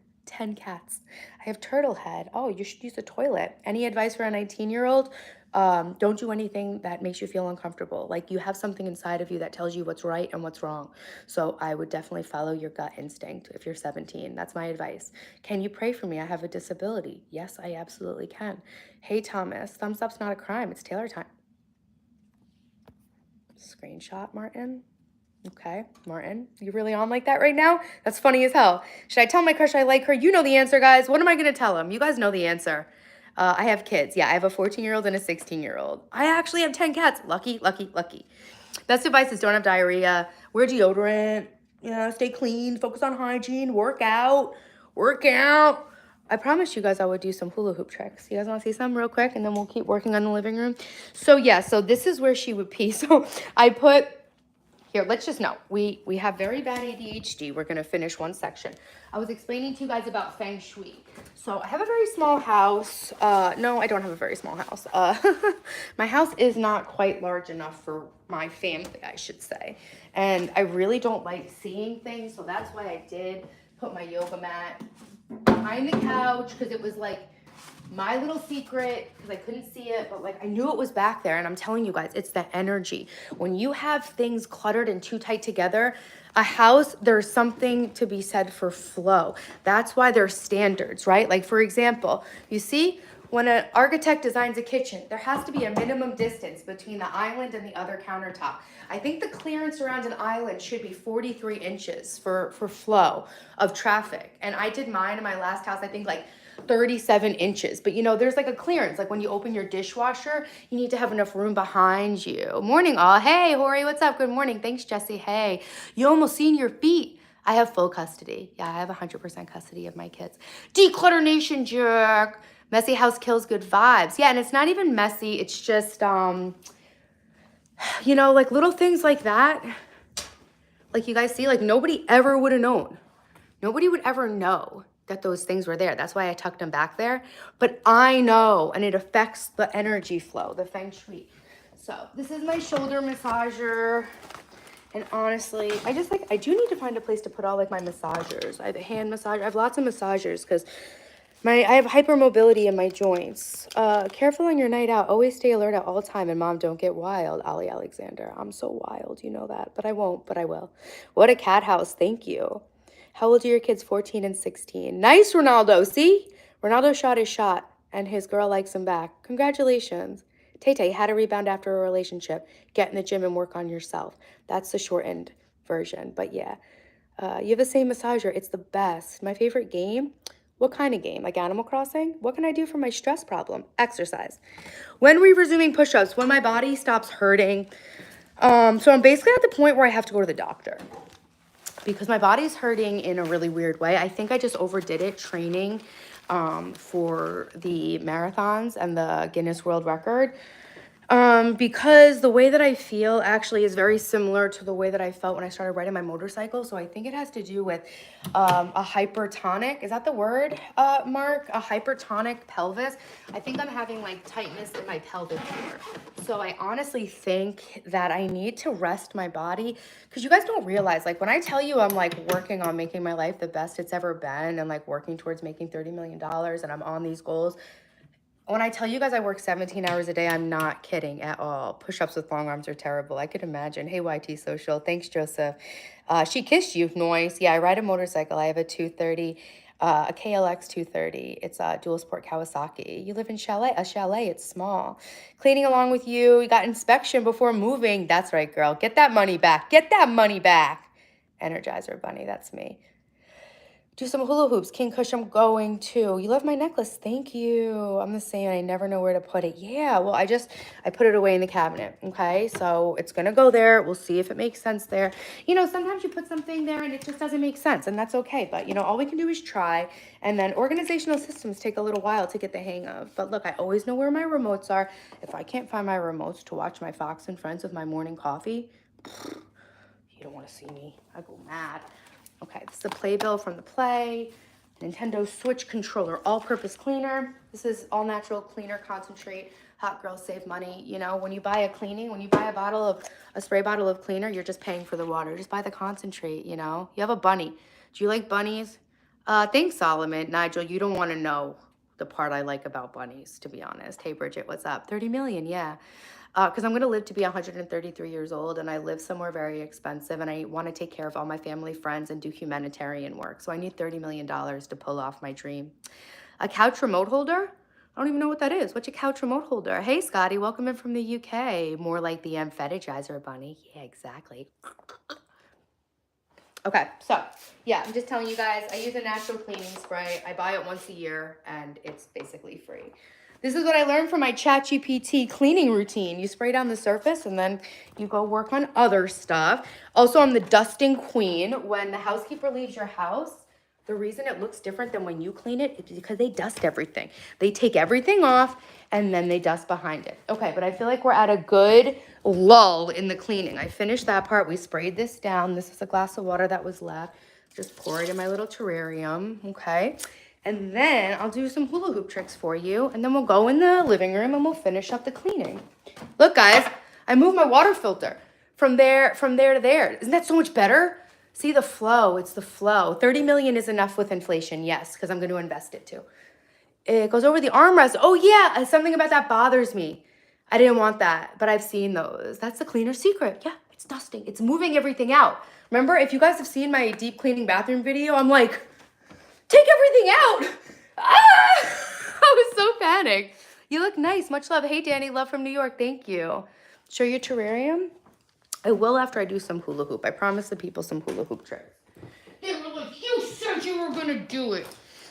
cats. I have turtle head. Oh, you should use a toilet. Any advice for a 19-year-old? Don't do anything that makes you feel uncomfortable. Like you have something inside of you that tells you what's right and what's wrong. So I would definitely follow your gut instinct if you're 17. That's my advice. Can you pray for me? I have a disability. Yes, I absolutely can. Hey, Thomas, thumbs up's not a crime. It's Taylor time. Screenshot, Martin. Okay, Martin, you really on like that right now? That's funny as hell. Should I tell my crush I like her? You know the answer, guys. What am I gonna tell him? You guys know the answer. I have kids. Yeah, I have a 14-year-old and a 16-year-old. I actually have 10 cats. Lucky, lucky, lucky. Best advice is don't have diarrhea. Wear deodorant. You know, stay clean. Focus on hygiene. Work out. Work out. I promised you guys I would do some hula hoop tricks. You guys want to see some real quick, and then we'll keep working on the living room. So yeah, so this is where she would pee. So I put here. Let's just know we have very bad ADHD. We're gonna finish one section. I was explaining to you guys about feng shui. So I have a very small house. No, I don't have a very small house. My house is not quite large enough for my family, I should say. And I really don't like seeing things, so that's why I did put my yoga mat behind the couch, because it was like my little secret, because I couldn't see it, but like I knew it was back there. And I'm telling you guys, it's the energy. When you have things cluttered and too tight together, a house, there's something to be said for flow. That's why there's standards, right? Like for example, you see, when an architect designs a kitchen, there has to be a minimum distance between the island and the other countertop. I think the clearance around an island should be 43 inches for flow of traffic. And I did mine in my last house, I think like 37 inches. But you know, there's like a clearance. Like when you open your dishwasher, you need to have enough room behind you. Morning all. Hey, Hori, what's up? Good morning. Thanks, Jesse. Hey, you almost seen your feet. I have full custody. Yeah, I have 100% custody of my kids. Declutter nation jerk. Messy house kills good vibes. Yeah, and it's not even messy. It's just, you know, like little things like that. Like you guys see, like nobody ever would have known. Nobody would ever know that those things were there. That's why I tucked them back there. But I know, and it affects the energy flow, the feng shui. So this is my shoulder massager. And honestly, I do need to find a place to put all like my massagers. I have a hand massager. I have lots of massagers because I have hypermobility in my joints. Careful on your night out. Always stay alert at all time. And mom, don't get wild. Ali Alexander. I'm so wild. You know that. But I won't. But I will. What a cat house. Thank you. How old are your kids? 14 and 16. Nice, Ronaldo. See? Ronaldo shot his shot. And his girl likes him back. Congratulations. Tay had a rebound after a relationship. Get in the gym and work on yourself. That's the shortened version. But yeah. You have the same massager. It's the best. My favorite game? What kind of game? Like Animal Crossing? What can I do for my stress problem? Exercise. When are we resuming push-ups? When my body stops hurting. So I'm basically at the point where I have to go to the doctor because my body's hurting in a really weird way. I think I just overdid it training for the marathons and the Guinness World Record. Because the way that I feel actually is very similar to the way that I felt when I started riding my motorcycle. So I think it has to do with a hypertonic, is that the word, Mark? A hypertonic pelvis. I think I'm having like tightness in my pelvic floor. So I honestly think that I need to rest my body because you guys don't realize, like when I tell you I'm like working on making my life the best it's ever been and like working towards making $30 million and I'm on these goals. When I tell you guys I work 17 hours a day, I'm not kidding at all. Push-ups with long arms are terrible. I could imagine. Hey, YT Social. Thanks, Joseph. She kissed you. Noise. Yeah, I ride a motorcycle. I have a 230, a KLX 230. It's a dual sport Kawasaki. You live in a chalet. It's small. Cleaning along with you. You got inspection before moving. That's right, girl. Get that money back. Get that money back. Energizer Bunny. That's me. Do some hula hoops. King Kush, I'm going too. You love my necklace. Thank you. I'm the same. I never know where to put it. Yeah, well, I put it away in the cabinet. Okay, so it's going to go there. We'll see if it makes sense there. You know, sometimes you put something there and it just doesn't make sense, and that's okay. But, you know, all we can do is try. And then organizational systems take a little while to get the hang of. But look, I always know where my remotes are. If I can't find my remotes to watch my Fox and Friends with my morning coffee, you don't want to see me. I go mad. Okay, this is a playbill from the Play. Nintendo Switch controller, all-purpose cleaner. This is all-natural cleaner concentrate. Hot girls save money. You know, when you buy a spray bottle of cleaner, you're just paying for the water. Just buy the concentrate, you know. You have a bunny. Do you like bunnies? Thanks, Solomon. Nigel, you don't want to know the part I like about bunnies, to be honest. Hey, Bridget, what's up? 30 million, yeah. Because I'm going to live to be 133 years old, and I live somewhere very expensive, and I want to take care of all my family, friends, and do humanitarian work. So I need $30 million to pull off my dream. A couch remote holder? I don't even know what that is. What's a couch remote holder? Hey, Scotty, welcome in from the UK. More like the Fetishizer Bunny. Yeah, exactly. Okay, so, yeah, I'm just telling you guys, I use a natural cleaning spray. I buy it once a year, and it's basically free. This is what I learned from my ChatGPT cleaning routine. You spray down the surface and then you go work on other stuff. Also, I'm the dusting queen. When the housekeeper leaves your house, The reason it looks different than when you clean it is because they dust everything. They take everything off and then they dust behind it. Okay, but I feel like we're at a good lull in the cleaning. I finished that part. We sprayed this down. This is a glass of water that was left. Just pour it in my little terrarium, okay? And then I'll do some hula hoop tricks for you, and then we'll go in the living room and we'll finish up the cleaning. Look, guys, I moved my water filter from there to there. Isn't that so much better? See the flow, it's the flow. 30 million is enough with inflation, yes, because I'm going to invest it too. It goes over the armrest. Oh yeah, something about that bothers me. I didn't want that, but I've seen those. That's the cleaner secret. Yeah, it's dusting. It's moving everything out. Remember, if you guys have seen my deep cleaning bathroom video, I'm like, take everything out. Ah! I was so panicked. You look nice. Much love. Hey, Danny. Love from New York. Thank you. Show your terrarium? I will after I do some hula hoop. I promised the people some hula hoop tricks. They were like, you said you were going to do it.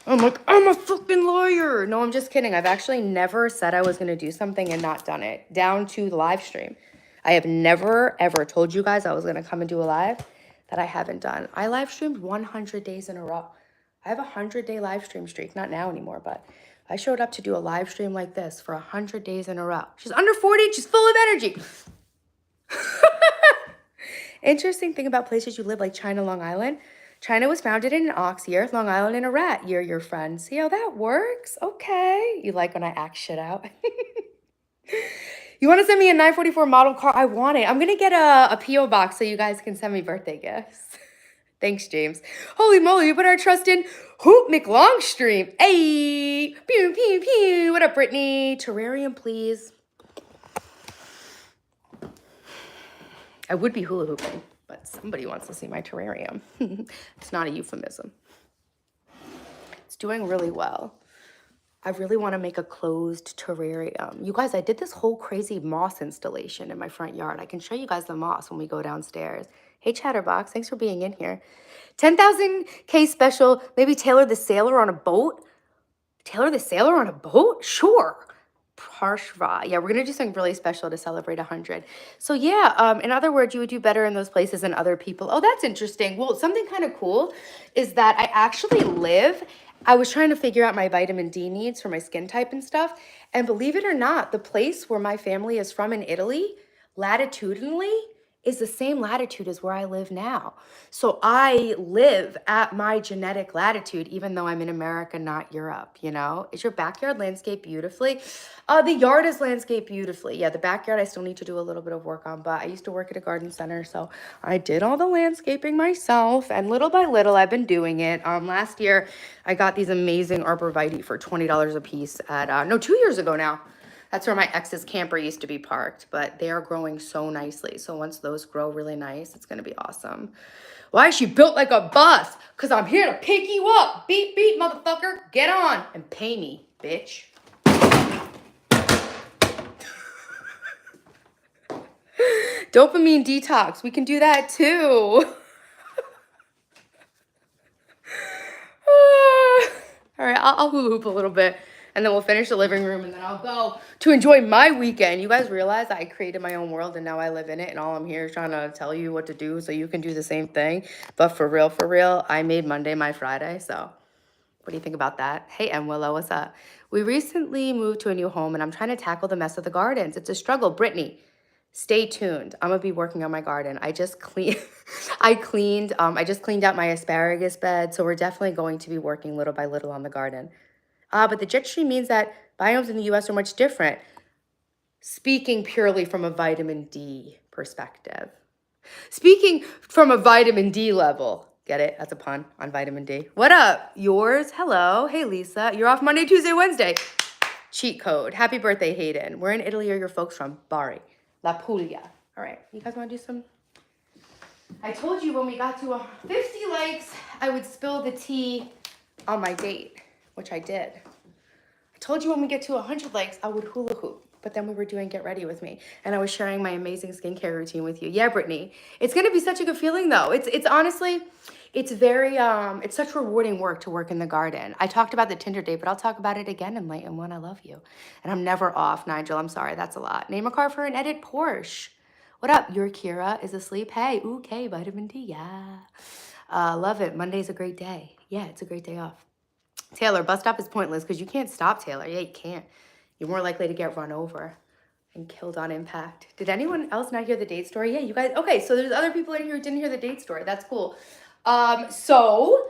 I'm like, I'm a fucking liar. No, I'm just kidding. I've actually never said I was going to do something and not done it. Down to the live stream. I have never, ever told you guys I was going to come and do a live that I haven't done. I live streamed 100 days in a row. I have a 100-day live stream streak. Not now anymore, but I showed up to do a live stream like this for 100 days in a row. She's under 40. She's full of energy. Interesting thing about places you live, like China, Long Island. China was founded in an ox year, Long Island in a rat year, your friend. See how that works? Okay. You like when I act shit out? You want to send me a 944 model car? I want it. I'm going to get a P.O. box so you guys can send me birthday gifts. Thanks, James. Holy moly, you put our trust in Hoop McLongstream. Hey, pew, pew, pew. What up, Brittany? Terrarium, please. I would be hula hooping, but somebody wants to see my terrarium. It's not a euphemism. It's doing really well. I really want to make a closed terrarium. You guys, I did this whole crazy moss installation in my front yard. I can show you guys the moss when we go downstairs. Hey, Chatterbox, thanks for being in here. 10,000K special, maybe Taylor the Sailor on a boat? Taylor the Sailor on a boat? Sure. Parshva. Yeah, we're going to do something really special to celebrate 100. So yeah, in other words, you would do better in those places than other people. Oh, that's interesting. Well, something kind of cool is that I was trying to figure out my vitamin D needs for my skin type and stuff. And believe it or not, the place where my family is from in Italy, latitudinally, is the same latitude as where I live now. So I live at my genetic latitude, even though I'm in America, not Europe, you know? Is your backyard landscaped beautifully? The yard is landscaped beautifully. Yeah, the backyard I still need to do a little bit of work on, but I used to work at a garden center, so I did all the landscaping myself, and little by little, I've been doing it. Last year, I got these amazing arborvitae for $20 a piece at, 2 years ago now. That's where my ex's camper used to be parked, but they are growing so nicely. So once those grow really nice, it's going to be awesome. Why is she built like a bus? Because I'm here to pick you up. Beep, beep, motherfucker. Get on and pay me, bitch. Dopamine detox. We can do that too. All right, I'll hula hoop a little bit. And then we'll finish the living room, and then I'll go to enjoy my weekend. You guys realize I created my own world, and now I live in it, and all I'm here is trying to tell you what to do so you can do the same thing. But for real, I made Monday my Friday, so what do you think about that? Hey, M. Willow, what's up? We recently moved to a new home, and I'm trying to tackle the mess of the gardens. It's a struggle. Brittany, stay tuned. I'm going to be working on my garden. I just cleaned out my asparagus bed, so we're definitely going to be working little by little on the garden. But the jet stream means that biomes in the U.S. are much different, speaking purely from a vitamin D perspective. Speaking from a vitamin D level. Get it? That's a pun on vitamin D. What up? Yours? Hello. Hey, Lisa. You're off Monday, Tuesday, Wednesday. Cheat code. Happy birthday, Hayden. Where in Italy are your folks from? Bari. La Puglia. All right. You guys want to do some? I told you when we got to 50 likes, I would spill the tea on my date, which I did. I told you when we get to 100 likes, I would hula hoop. But then we were doing Get Ready With Me, and I was sharing my amazing skincare routine with you. Yeah, Brittany. It's going to be such a good feeling, though. It's honestly, it's very, it's such rewarding work to work in the garden. I talked about the Tinder date, but I'll talk about it again in Light and One. I love you. And I'm never off, Nigel. I'm sorry. That's a lot. Name a car for an edit Porsche. What up? Your Kira is asleep. Hey, okay, vitamin D, yeah. Love it. Monday's a great day. Yeah, it's a great day off. Taylor, bus stop is pointless because you can't stop, Taylor. Yeah, you can't. You're more likely to get run over and killed on impact. Did anyone else not hear the date story? Yeah, you guys. Okay, so there's other people in here who didn't hear the date story. That's cool. So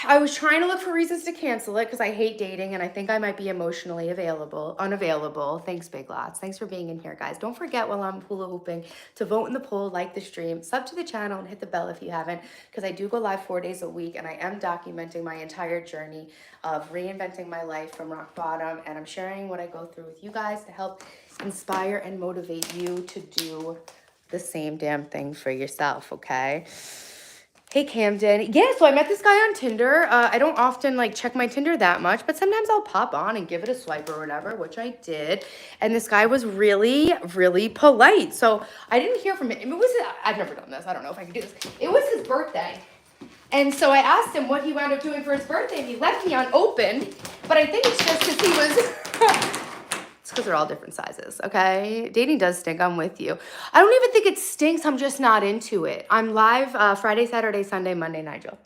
I was trying to look for reasons to cancel it because I hate dating and I think I might be emotionally unavailable. Thanks, Big Lots. Thanks for being in here, guys. Don't forget while I'm hula hooping to vote in the poll, like the stream, sub to the channel, and hit the bell if you haven't, because I do go live 4 days a week and I am documenting my entire journey of reinventing my life from rock bottom, and I'm sharing what I go through with you guys to help inspire and motivate you to do the same damn thing for yourself, okay? Hey Camden. Yeah, so I met this guy on Tinder. I don't often like check my Tinder that much, but sometimes I'll pop on and give it a swipe or whatever, which I did. And this guy was really, really polite. So I didn't hear from him. I've never done this. I don't know if I can do this. It was his birthday. And so I asked him what he wound up doing for his birthday, and he left me unopened. But I think it's just because he was... It's because they're all different sizes, okay? Dating does stink, I'm with you. I don't even think it stinks, I'm just not into it. I'm live Friday, Saturday, Sunday, Monday, Nigel.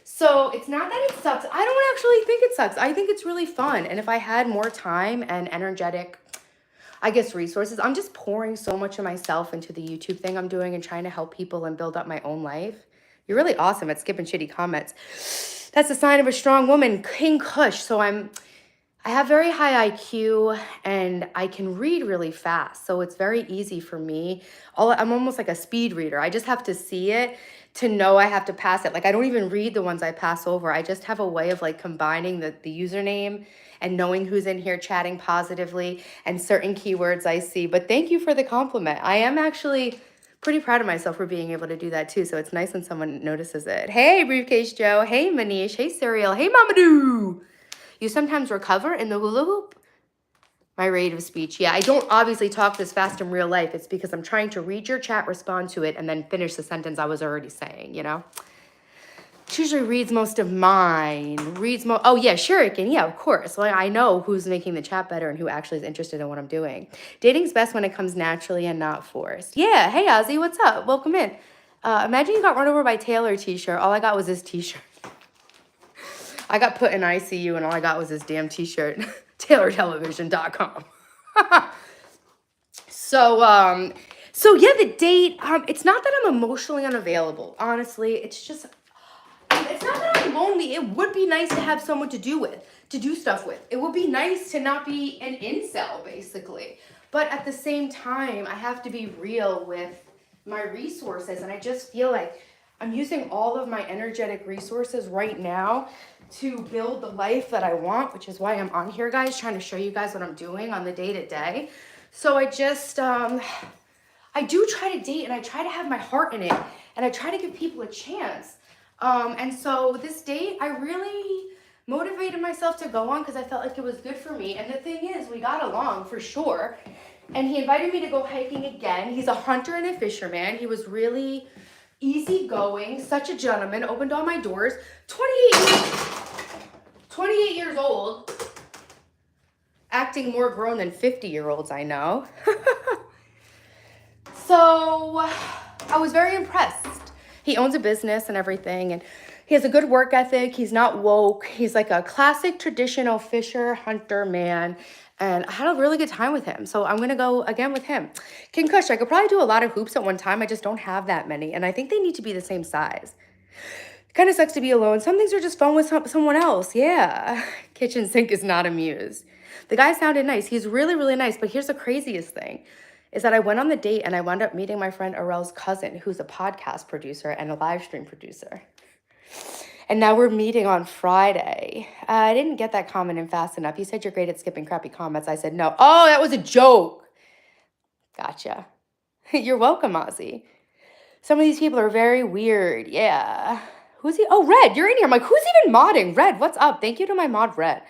So it's not that it sucks. I don't actually think it sucks. I think it's really fun. And if I had more time and energetic, I guess, resources, I'm just pouring so much of myself into the YouTube thing I'm doing and trying to help people and build up my own life. You're really awesome at skipping shitty comments. That's a sign of a strong woman, King Kush. So I have very high IQ and I can read really fast. So it's very easy for me. I'm almost like a speed reader. I just have to see it to know I have to pass it. Like I don't even read the ones I pass over. I just have a way of like combining the username and knowing who's in here chatting positively and certain keywords I see. But thank you for the compliment. I am actually pretty proud of myself for being able to do that too. So it's nice when someone notices it. Hey, Briefcase Joe. Hey, Manish. Hey, Serial. Hey, Mamadou. You sometimes recover in the hula hoop? My rate of speech. Yeah, I don't obviously talk this fast in real life. It's because I'm trying to read your chat, respond to it, and then finish the sentence I was already saying, you know? She usually reads most of mine. Oh, yeah, Shuriken. Yeah, of course. Well, I know who's making the chat better and who actually is interested in what I'm doing. Dating's best when it comes naturally and not forced. Yeah, hey, Ozzy, what's up? Welcome in. Imagine you got run over by Taylor t-shirt. All I got was this t-shirt. I got put in ICU and all I got was this damn t-shirt. TaylorTelevision.com. So yeah, the date, it's not that I'm emotionally unavailable. Honestly, it's just, it's not that I'm lonely. It would be nice to have someone to do stuff with. It would be nice to not be an incel, basically. But at the same time, I have to be real with my resources. And I just feel like I'm using all of my energetic resources right now to build the life that I want, which is why I'm on here, guys, trying to show you guys what I'm doing on the day-to-day. So I just, I do try to date and I try to have my heart in it and I try to give people a chance. And so this date, I really motivated myself to go on because I felt like it was good for me. And the thing is, we got along for sure. And he invited me to go hiking again. He's a hunter and a fisherman. He was really easygoing, such a gentleman, opened all my doors. 28 years old, acting more grown than 50-year-olds I know. So I was very impressed. He owns a business and everything, and he has a good work ethic. He's not woke. He's like a classic traditional fisher, hunter man, and I had a really good time with him. So I'm going to go again with him. King Kush, I could probably do a lot of hoops at one time. I just don't have that many, and I think they need to be the same size. It kind of sucks to be alone. Some things are just fun with someone else. Yeah. Kitchen sink is not amused. The guy sounded nice. He's really, really nice. But here's the craziest thing is that I went on the date and I wound up meeting my friend Arel's cousin, who's a podcast producer and a live stream producer. And now we're meeting on Friday. I didn't get that comment in fast enough. He said, you're great at skipping crappy comments. I said, no. Oh, that was a joke. Gotcha. You're welcome, Ozzy. Some of these people are very weird. Yeah. Who's he? Oh, Red, you're in here. I'm like, who's even modding? Red, what's up? Thank you to my mod, Red.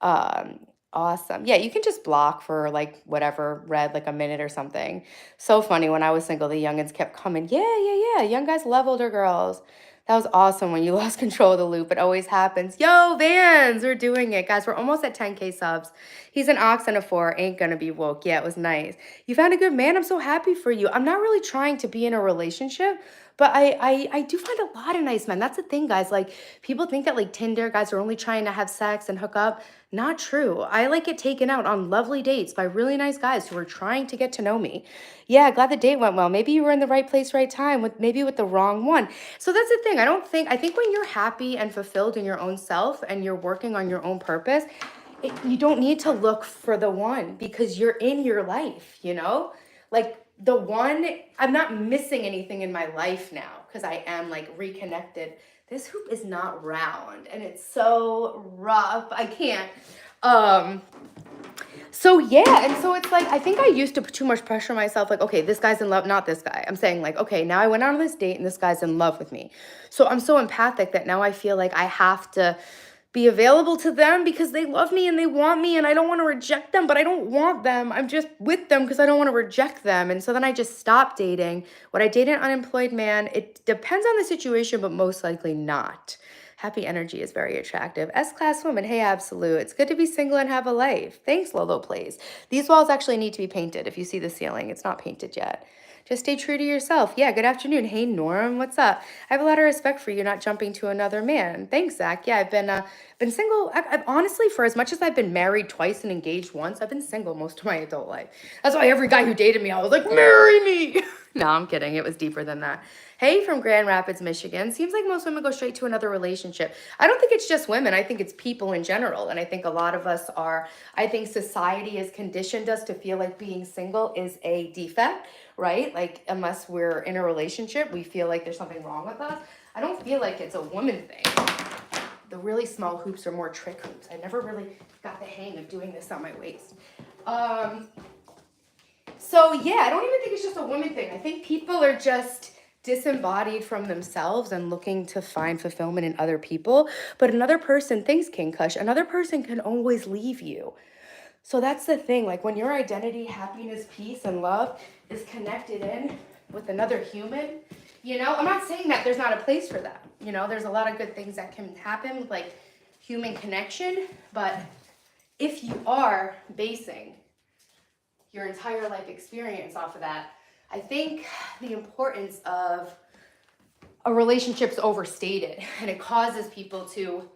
Awesome. Yeah, you can just block for like whatever, Red, like a minute or something. So funny. When I was single, the youngins kept coming. Yeah. Young guys love older girls. That was awesome when you lost control of the loop. It always happens. Yo, Vans, we're doing it. Guys, we're almost at 10K subs. He's an ox and a 4. Ain't gonna be woke. Yeah, it was nice. You found a good man. I'm so happy for you. I'm not really trying to be in a relationship, But I do find a lot of nice men. That's the thing, guys. Like, people think that like Tinder guys are only trying to have sex and hook up. Not true. I like get taken out on lovely dates by really nice guys who are trying to get to know me. Yeah, glad the date went well. Maybe you were in the right place, right time, with maybe with the wrong one. So that's the thing. I think when you're happy and fulfilled in your own self and you're working on your own purpose, you don't need to look for the one because you're in your life, you know? Like, the one, I'm not missing anything in my life now because I am like reconnected. This hoop is not round and it's so rough. I can't. So yeah, and so it's like, I think I used to put too much pressure on myself. Like, okay, this guy's in love, not this guy. I'm saying like, okay, now I went out on this date and this guy's in love with me. So I'm so empathic that now I feel like I have to be available to them because they love me and they want me and I don't want to reject them, but I don't want them. I'm just with them because I don't want to reject them. And so then I just stopped dating. Would I date an unemployed man? It depends on the situation, but most likely not. Happy energy is very attractive. S-class woman, hey, absolute. It's good to be single and have a life. Thanks, Lolo Plays. These walls actually need to be painted. If you see the ceiling, it's not painted yet. Just stay true to yourself. Yeah, good afternoon. Hey, Norm, what's up? I have a lot of respect for you not jumping to another man. Thanks, Zach. Yeah, I've been single. I've honestly, for as much as I've been married twice and engaged once, I've been single most of my adult life. That's why every guy who dated me, I was like, marry me. No, I'm kidding. It was deeper than that. Hey, from Grand Rapids, Michigan. Seems like most women go straight to another relationship. I don't think it's just women. I think it's people in general. And I think a lot of us are, I think society has conditioned us to feel like being single is a defect, right? Like, unless we're in a relationship, we feel like there's something wrong with us. I don't feel like it's a woman thing. The really small hoops are more trick hoops. I never really got the hang of doing this on my waist. So yeah, I don't even think it's just a woman thing. I think people are just disembodied from themselves and looking to find fulfillment in other people. But another person, thanks King Kush, another person can always leave you. So that's the thing, like when your identity, happiness, peace, and love is connected in with another human, you know, I'm not saying that there's not a place for that. You know, there's a lot of good things that can happen with like human connection, but if you are basing your entire life experience off of that, I think the importance of a relationship's overstated and it causes people to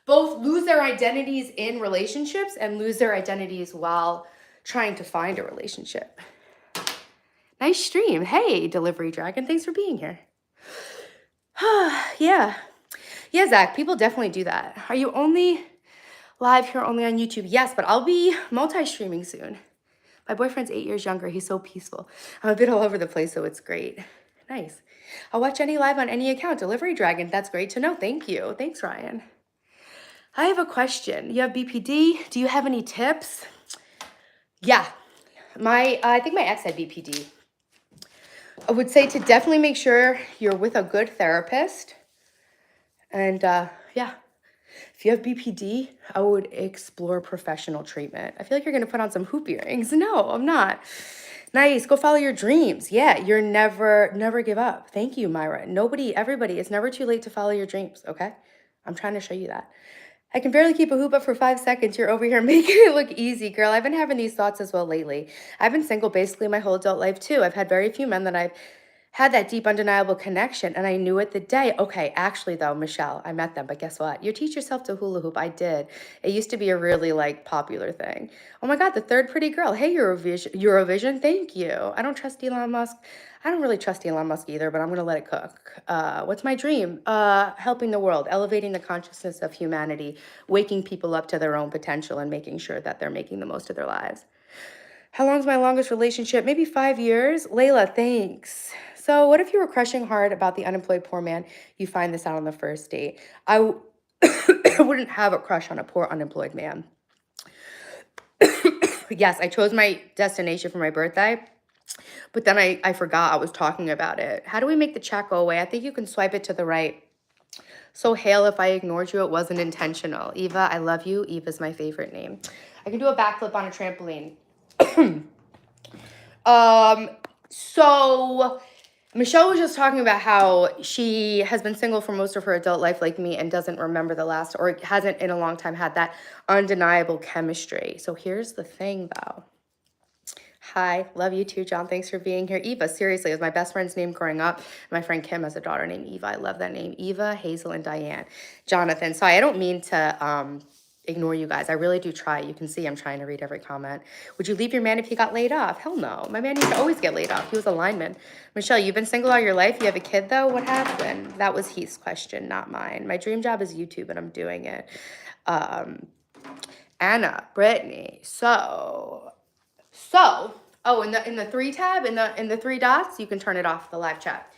both lose their identities in relationships and lose their identities while trying to find a relationship. Nice stream. Hey, Delivery Dragon, thanks for being here. Yeah, Zach, people definitely do that. Are you only live here only on YouTube? Yes, but I'll be multi-streaming soon. My boyfriend's 8 years younger. He's so peaceful. I'm a bit all over the place, so it's great. Nice. I'll watch any live on any account. Delivery Dragon, that's great to know. Thank you. Thanks, Ryan. I have a question. You have BPD. Do you have any tips? Yeah. I think my ex had BPD. I would say to definitely make sure you're with a good therapist. And yeah. If you have BPD, I would explore professional treatment. I feel like you're going to put on some hoop earrings. No, I'm not. Nice. Go follow your dreams. Yeah, you're never give up. Thank you, Myra. Everybody, it's never too late to follow your dreams, okay? I'm trying to show you that. I can barely keep a hoop up for 5 seconds. You're over here making it look easy, girl. I've been having these thoughts as well lately. I've been single basically my whole adult life too. I've had very few men that I've had that deep, undeniable connection, and I knew it the day. Okay, actually, though, Michelle, I met them, but guess what? You teach yourself to hula hoop. I did. It used to be a really, like, popular thing. Oh, my God, the third pretty girl. Hey, Eurovision, thank you. I don't trust Elon Musk. I don't really trust Elon Musk either, but I'm going to let it cook. What's my dream? Helping the world, elevating the consciousness of humanity, waking people up to their own potential, and making sure that they're making the most of their lives. How long's my longest relationship? Maybe 5 years. Layla, thanks. So what if you were crushing hard about the unemployed poor man? You find this out on the first date. I wouldn't have a crush on a poor unemployed man. Yes, I chose my destination for my birthday, but then I forgot I was talking about it. How do we make the chat go away? I think you can swipe it to the right. So Hale, if I ignored you, it wasn't intentional. Eva, I love you. Eva's my favorite name. I can do a backflip on a trampoline. So Michelle was just talking about how she has been single for most of her adult life like me and doesn't remember the last, or hasn't in a long time had that undeniable chemistry. So here's the thing though. Hi, love you too, John. Thanks for being here. Eva, seriously, it was my best friend's name growing up. My friend Kim has a daughter named Eva. I love that name. Eva, Hazel, and Diane. Jonathan. Sorry, I don't mean to ignore you guys. I really do try. You can see I'm trying to read every comment. Would you leave your man if he got laid off? Hell no. My man used to always get laid off. He was a lineman. Michelle, you've been single all your life. You have a kid though? What happened? That was Heath's question, not mine. My dream job is YouTube and I'm doing it. Um, Anna, Brittany. Oh, in the three tab, in the three dots, you can turn it off, the live chat.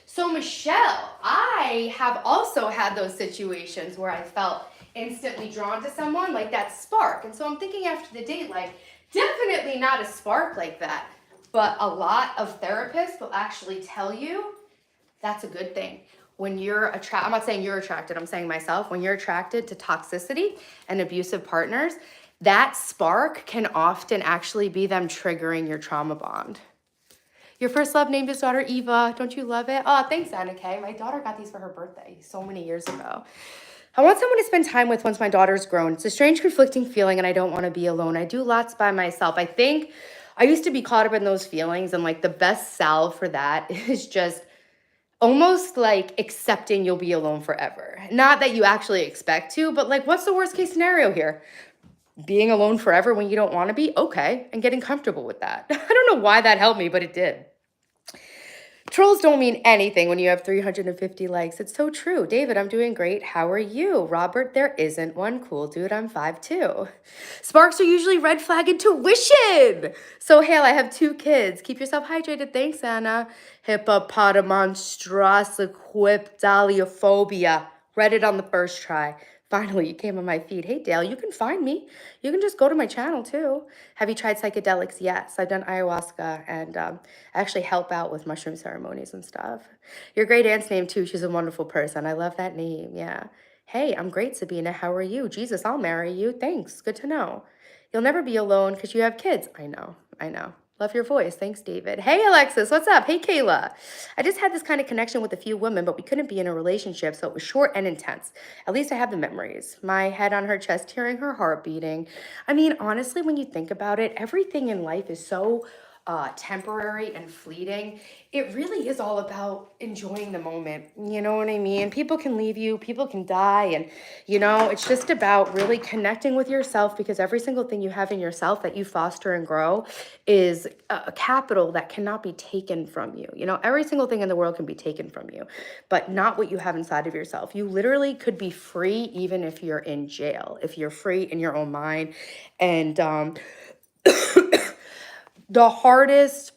So Michelle, I have also had those situations where I felt instantly drawn to someone, like that spark. And so I'm thinking after the date, like, definitely not a spark like that. But a lot of therapists will actually tell you that's a good thing. When you're attracted, I'm not saying you're attracted, I'm saying myself, when you're attracted to toxicity and abusive partners, that spark can often actually be them triggering your trauma bond. Your first love named his daughter Eva. Don't you love it? Oh, thanks, Anna Kay. My daughter got these for her birthday so many years ago. I want someone to spend time with once my daughter's grown. It's a strange, conflicting feeling, and I don't want to be alone. I do lots by myself. I think I used to be caught up in those feelings, and like the best salve for that is just almost like accepting you'll be alone forever. Not that you actually expect to, but like, what's the worst case scenario here? Being alone forever when you don't want to be? Okay. And getting comfortable with that. I don't know why that helped me, but it did. Trolls don't mean anything when you have 350 likes. It's so true. David, I'm doing great. How are you? Robert, there isn't one. Cool, dude. I'm 5'2". Sparks are usually red flag intuition. So, Hale, I have 2 kids. Keep yourself hydrated. Thanks, Anna. Hippopotamonstrosliquipedaliophobia. Read it on the first try. Finally, you came on my feed. Hey, Dale, you can find me. You can just go to my channel, too. Have you tried psychedelics? Yes, I've done ayahuasca and I actually help out with mushroom ceremonies and stuff. Your great aunt's name, too. She's a wonderful person. I love that name. Yeah. Hey, I'm great, Sabina. How are you? Jesus, I'll marry you. Thanks. Good to know. You'll never be alone because you have kids. I know. I know. Love your voice. Thanks, David. Hey, Alexis. What's up? Hey, Kayla. I just had this kind of connection with a few women, but we couldn't be in a relationship, so it was short and intense. At least I have the memories. My head on her chest, hearing her heart beating. I mean, honestly, when you think about it, everything in life is so temporary and fleeting. It really is all about enjoying the moment. You know what I mean? People can leave you, people can die, and it's just about really connecting with yourself, because every single thing you have in yourself that you foster and grow is a capital that cannot be taken from you. Every single thing in the world can be taken from you, but not what you have inside of yourself. You literally could be free even if you're in jail, if you're free in your own mind. And the hardest,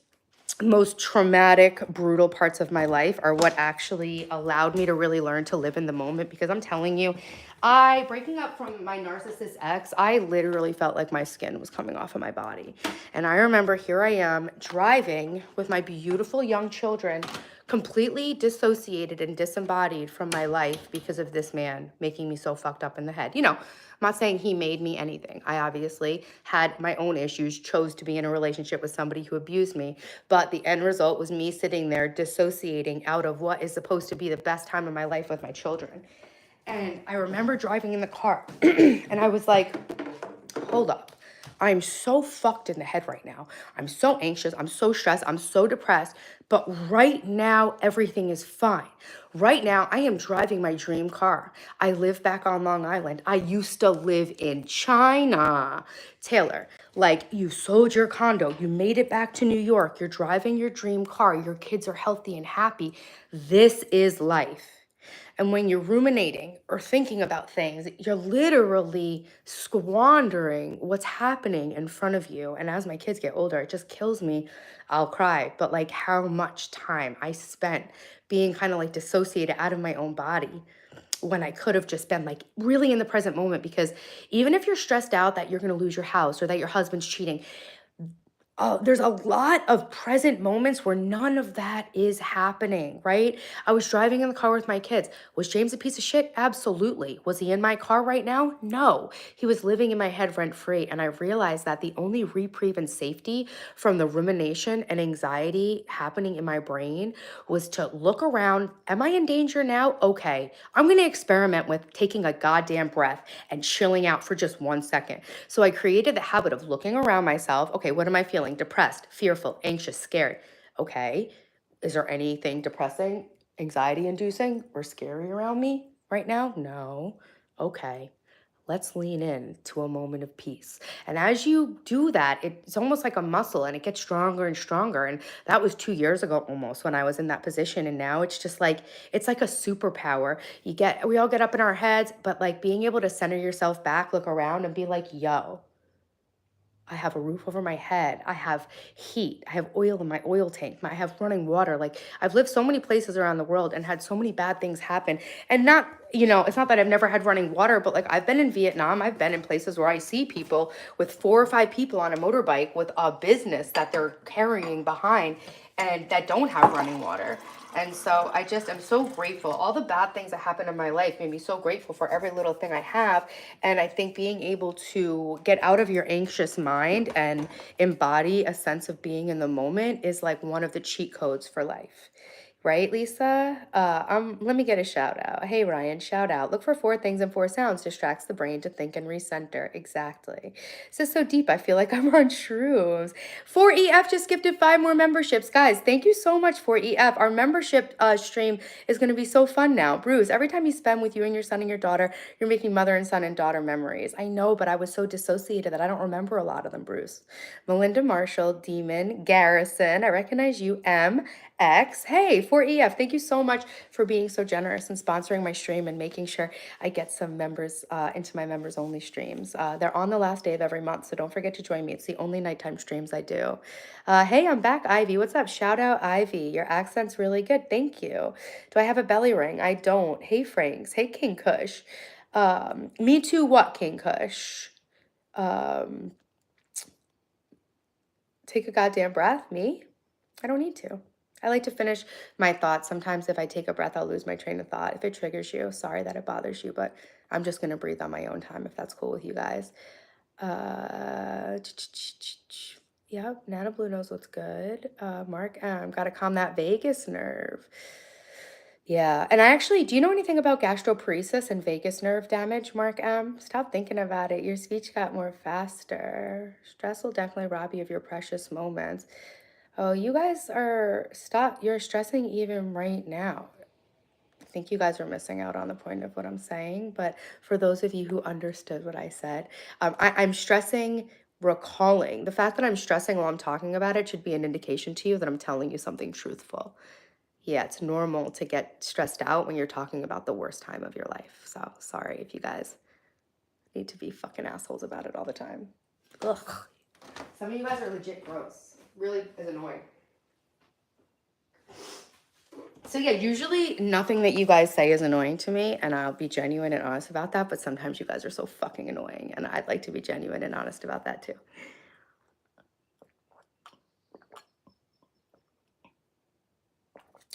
most traumatic, brutal parts of my life are what actually allowed me to really learn to live in the moment. Because I'm telling you, breaking up from my narcissist ex, I literally felt like my skin was coming off of my body. And I remember here I am driving with my beautiful young children, completely dissociated and disembodied from my life because of this man making me so fucked up in the head. I'm not saying he made me anything. I obviously had my own issues, chose to be in a relationship with somebody who abused me. But the end result was me sitting there dissociating out of what is supposed to be the best time of my life with my children. And I remember driving in the car and I was like, hold up. I'm so fucked in the head right now. I'm so anxious. I'm so stressed. I'm so depressed. But right now, everything is fine. Right now, I am driving my dream car. I live back on Long Island. I used to live in China. Taylor, like, you sold your condo. You made it back to New York. You're driving your dream car. Your kids are healthy and happy. This is life. And when you're ruminating or thinking about things, you're literally squandering what's happening in front of you. And as my kids get older, it just kills me. I'll cry. But like how much time I spent being kind of like dissociated out of my own body when I could have just been like really in the present moment. Because even if you're stressed out that you're going to lose your house or that your husband's cheating, there's a lot of present moments where none of that is happening, right? I was driving in the car with my kids. Was James a piece of shit? Absolutely. Was he in my car right now? No. He was living in my head rent free. And I realized that the only reprieve and safety from the rumination and anxiety happening in my brain was to look around. Am I in danger now? Okay. I'm going to experiment with taking a goddamn breath and chilling out for just 1 second. So I created the habit of looking around myself. Okay, what am I feeling? feeling depressed, fearful, anxious, scared. Okay. Is there anything depressing, anxiety inducing, or scary around me right now? No. Okay. Let's lean in to a moment of peace. And as you do that, it's almost like a muscle and it gets stronger and stronger. And that was 2 years ago almost when I was in that position. And now it's just like, it's like a superpower. We all get up in our heads, but like being able to center yourself back, look around and be like, yo, I have a roof over my head. I have heat. I have oil in my oil tank. I have running water. Like I've lived so many places around the world and had so many bad things happen. And not, it's not that I've never had running water, but like I've been in Vietnam. I've been in places where I see people with 4 or 5 people on a motorbike with a business that they're carrying behind and that don't have running water. And so I just am so grateful. All the bad things that happened in my life made me so grateful for every little thing I have. And I think being able to get out of your anxious mind and embody a sense of being in the moment is like one of the cheat codes for life. Right, Lisa? Let me get a shout out. Hey, Ryan, shout out. Look for 4 things and 4 sounds distracts the brain to think and recenter. Exactly. This is so deep. I feel like I'm on shrooms. 4EF just gifted 5 more memberships. Guys, thank you so much, 4EF. Our membership stream is going to be so fun now. Bruce, every time you spend with you and your son and your daughter, you're making mother and son and daughter memories. I know, but I was so dissociated that I don't remember a lot of them, Bruce. Melinda Marshall, Demon, Garrison, I recognize you, X. Hey, 4EF, thank you so much for being so generous and sponsoring my stream and making sure I get some members into my members only streams. They're on the last day of every month, so don't forget to join me. It's the only nighttime streams I do. Hey, I'm back, Ivy. What's up? Shout out, Ivy. Your accent's really good. Thank you. Do I have a belly ring? I don't. Hey, Franks. Hey, King Kush. Me too, what, King Kush? Take a goddamn breath. Me? I don't need to. I like to finish my thoughts. Sometimes if I take a breath, I'll lose my train of thought. If it triggers you, sorry that it bothers you, but I'm just going to breathe on my own time if that's cool with you guys. Yep, Nana Blue knows what's good. Mark M, got to calm that vagus nerve. Yeah, and do you know anything about gastroparesis and vagus nerve damage, Mark M? Stop thinking about it. Your speech got more faster. Stress will definitely rob you of your precious moments. Oh, you guys you're stressing even right now. I think you guys are missing out on the point of what I'm saying, but for those of you who understood what I said, I'm stressing, recalling. The fact that I'm stressing while I'm talking about it should be an indication to you that I'm telling you something truthful. Yeah, it's normal to get stressed out when you're talking about the worst time of your life. So sorry if you guys need to be fucking assholes about it all the time. Ugh. Some of you guys are legit gross. Really is annoying. So yeah, usually nothing that you guys say is annoying to me, and I'll be genuine and honest about that, but sometimes you guys are so fucking annoying, and I'd like to be genuine and honest about that too.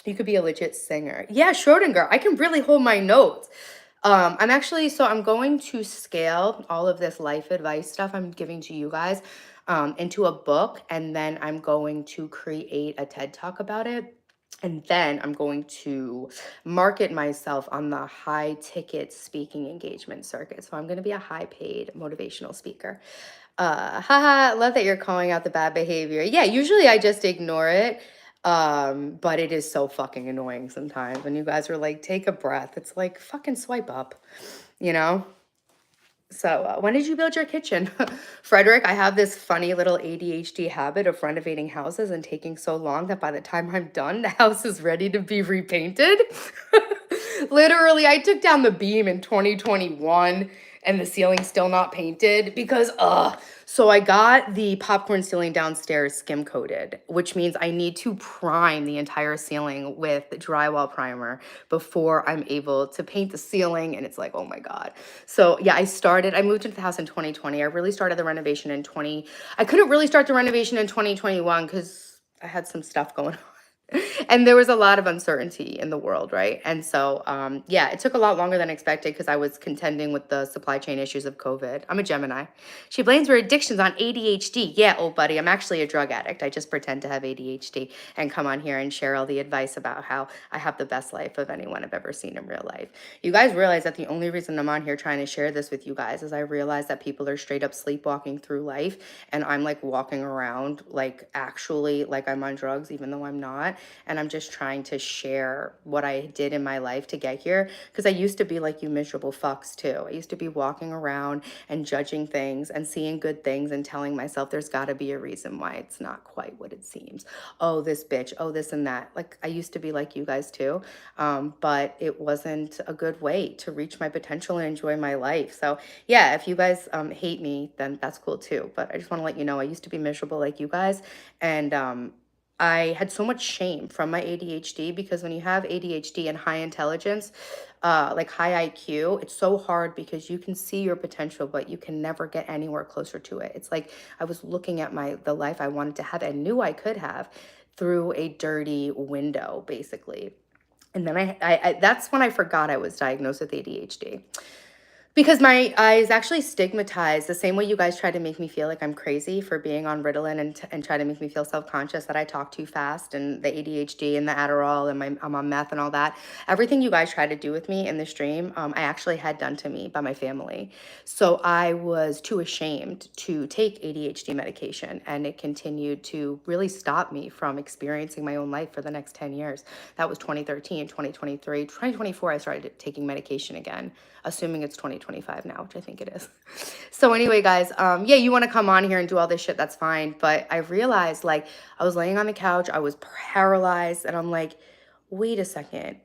You could be a legit singer. Yeah, Schrodinger, I can really hold my notes. I'm going to scale all of this life advice stuff I'm giving to you guys into a book, and then I'm going to create a TED Talk about it. And then I'm going to market myself on the high ticket speaking engagement circuit. So I'm going to be a high paid motivational speaker. Haha, love that you're calling out the bad behavior. Yeah, usually I just ignore it. But it is so fucking annoying sometimes when you guys are like, take a breath. It's like, fucking swipe up, you know? So when did you build your kitchen? Frederick, I have this funny little ADHD habit of renovating houses and taking so long that by the time I'm done, the house is ready to be repainted. Literally, I took down the beam in 2021 and the ceiling's still not painted because, so I got the popcorn ceiling downstairs skim coated, which means I need to prime the entire ceiling with drywall primer before I'm able to paint the ceiling. And it's like, oh my God. So yeah, I moved into the house in 2020. I really started the renovation I couldn't really start the renovation in 2021 because I had some stuff going on. And there was a lot of uncertainty in the world, right? And so, yeah, it took a lot longer than expected because I was contending with the supply chain issues of COVID. I'm a Gemini. She blames her addictions on ADHD. Yeah, old buddy, I'm actually a drug addict. I just pretend to have ADHD and come on here and share all the advice about how I have the best life of anyone I've ever seen in real life. You guys realize that the only reason I'm on here trying to share this with you guys is I realize that people are straight up sleepwalking through life, and I'm like walking around like actually like I'm on drugs, even though I'm not. And I'm just trying to share what I did in my life to get here. Because I used to be like you miserable fucks too. I used to be walking around and judging things and seeing good things and telling myself there's got to be a reason why it's not quite what it seems. Oh, this bitch. Oh, this and that. Like I used to be like you guys too. But it wasn't a good way to reach my potential and enjoy my life. So yeah, if you guys hate me, then that's cool too. But I just want to let you know I used to be miserable like you guys. And I had so much shame from my ADHD because when you have ADHD and high intelligence, like high IQ, it's so hard because you can see your potential, but you can never get anywhere closer to it. It's like I was looking at the life I wanted to have and knew I could have through a dirty window, basically. And then that's when I forgot I was diagnosed with ADHD. Because my eyes actually stigmatized the same way you guys try to make me feel like I'm crazy for being on Ritalin and try to make me feel self-conscious that I talk too fast and the ADHD and the Adderall and I'm on meth and all that. Everything you guys try to do with me in the stream, I actually had done to me by my family. So I was too ashamed to take ADHD medication, and it continued to really stop me from experiencing my own life for the next 10 years. That was 2013, 2023, 2024. I started taking medication again, assuming it's 2025 now, which I think it is. So anyway, guys, yeah, you want to come on here and do all this shit, that's fine. But I realized, like, I was laying on the couch, I was paralyzed, and I'm like, wait a second.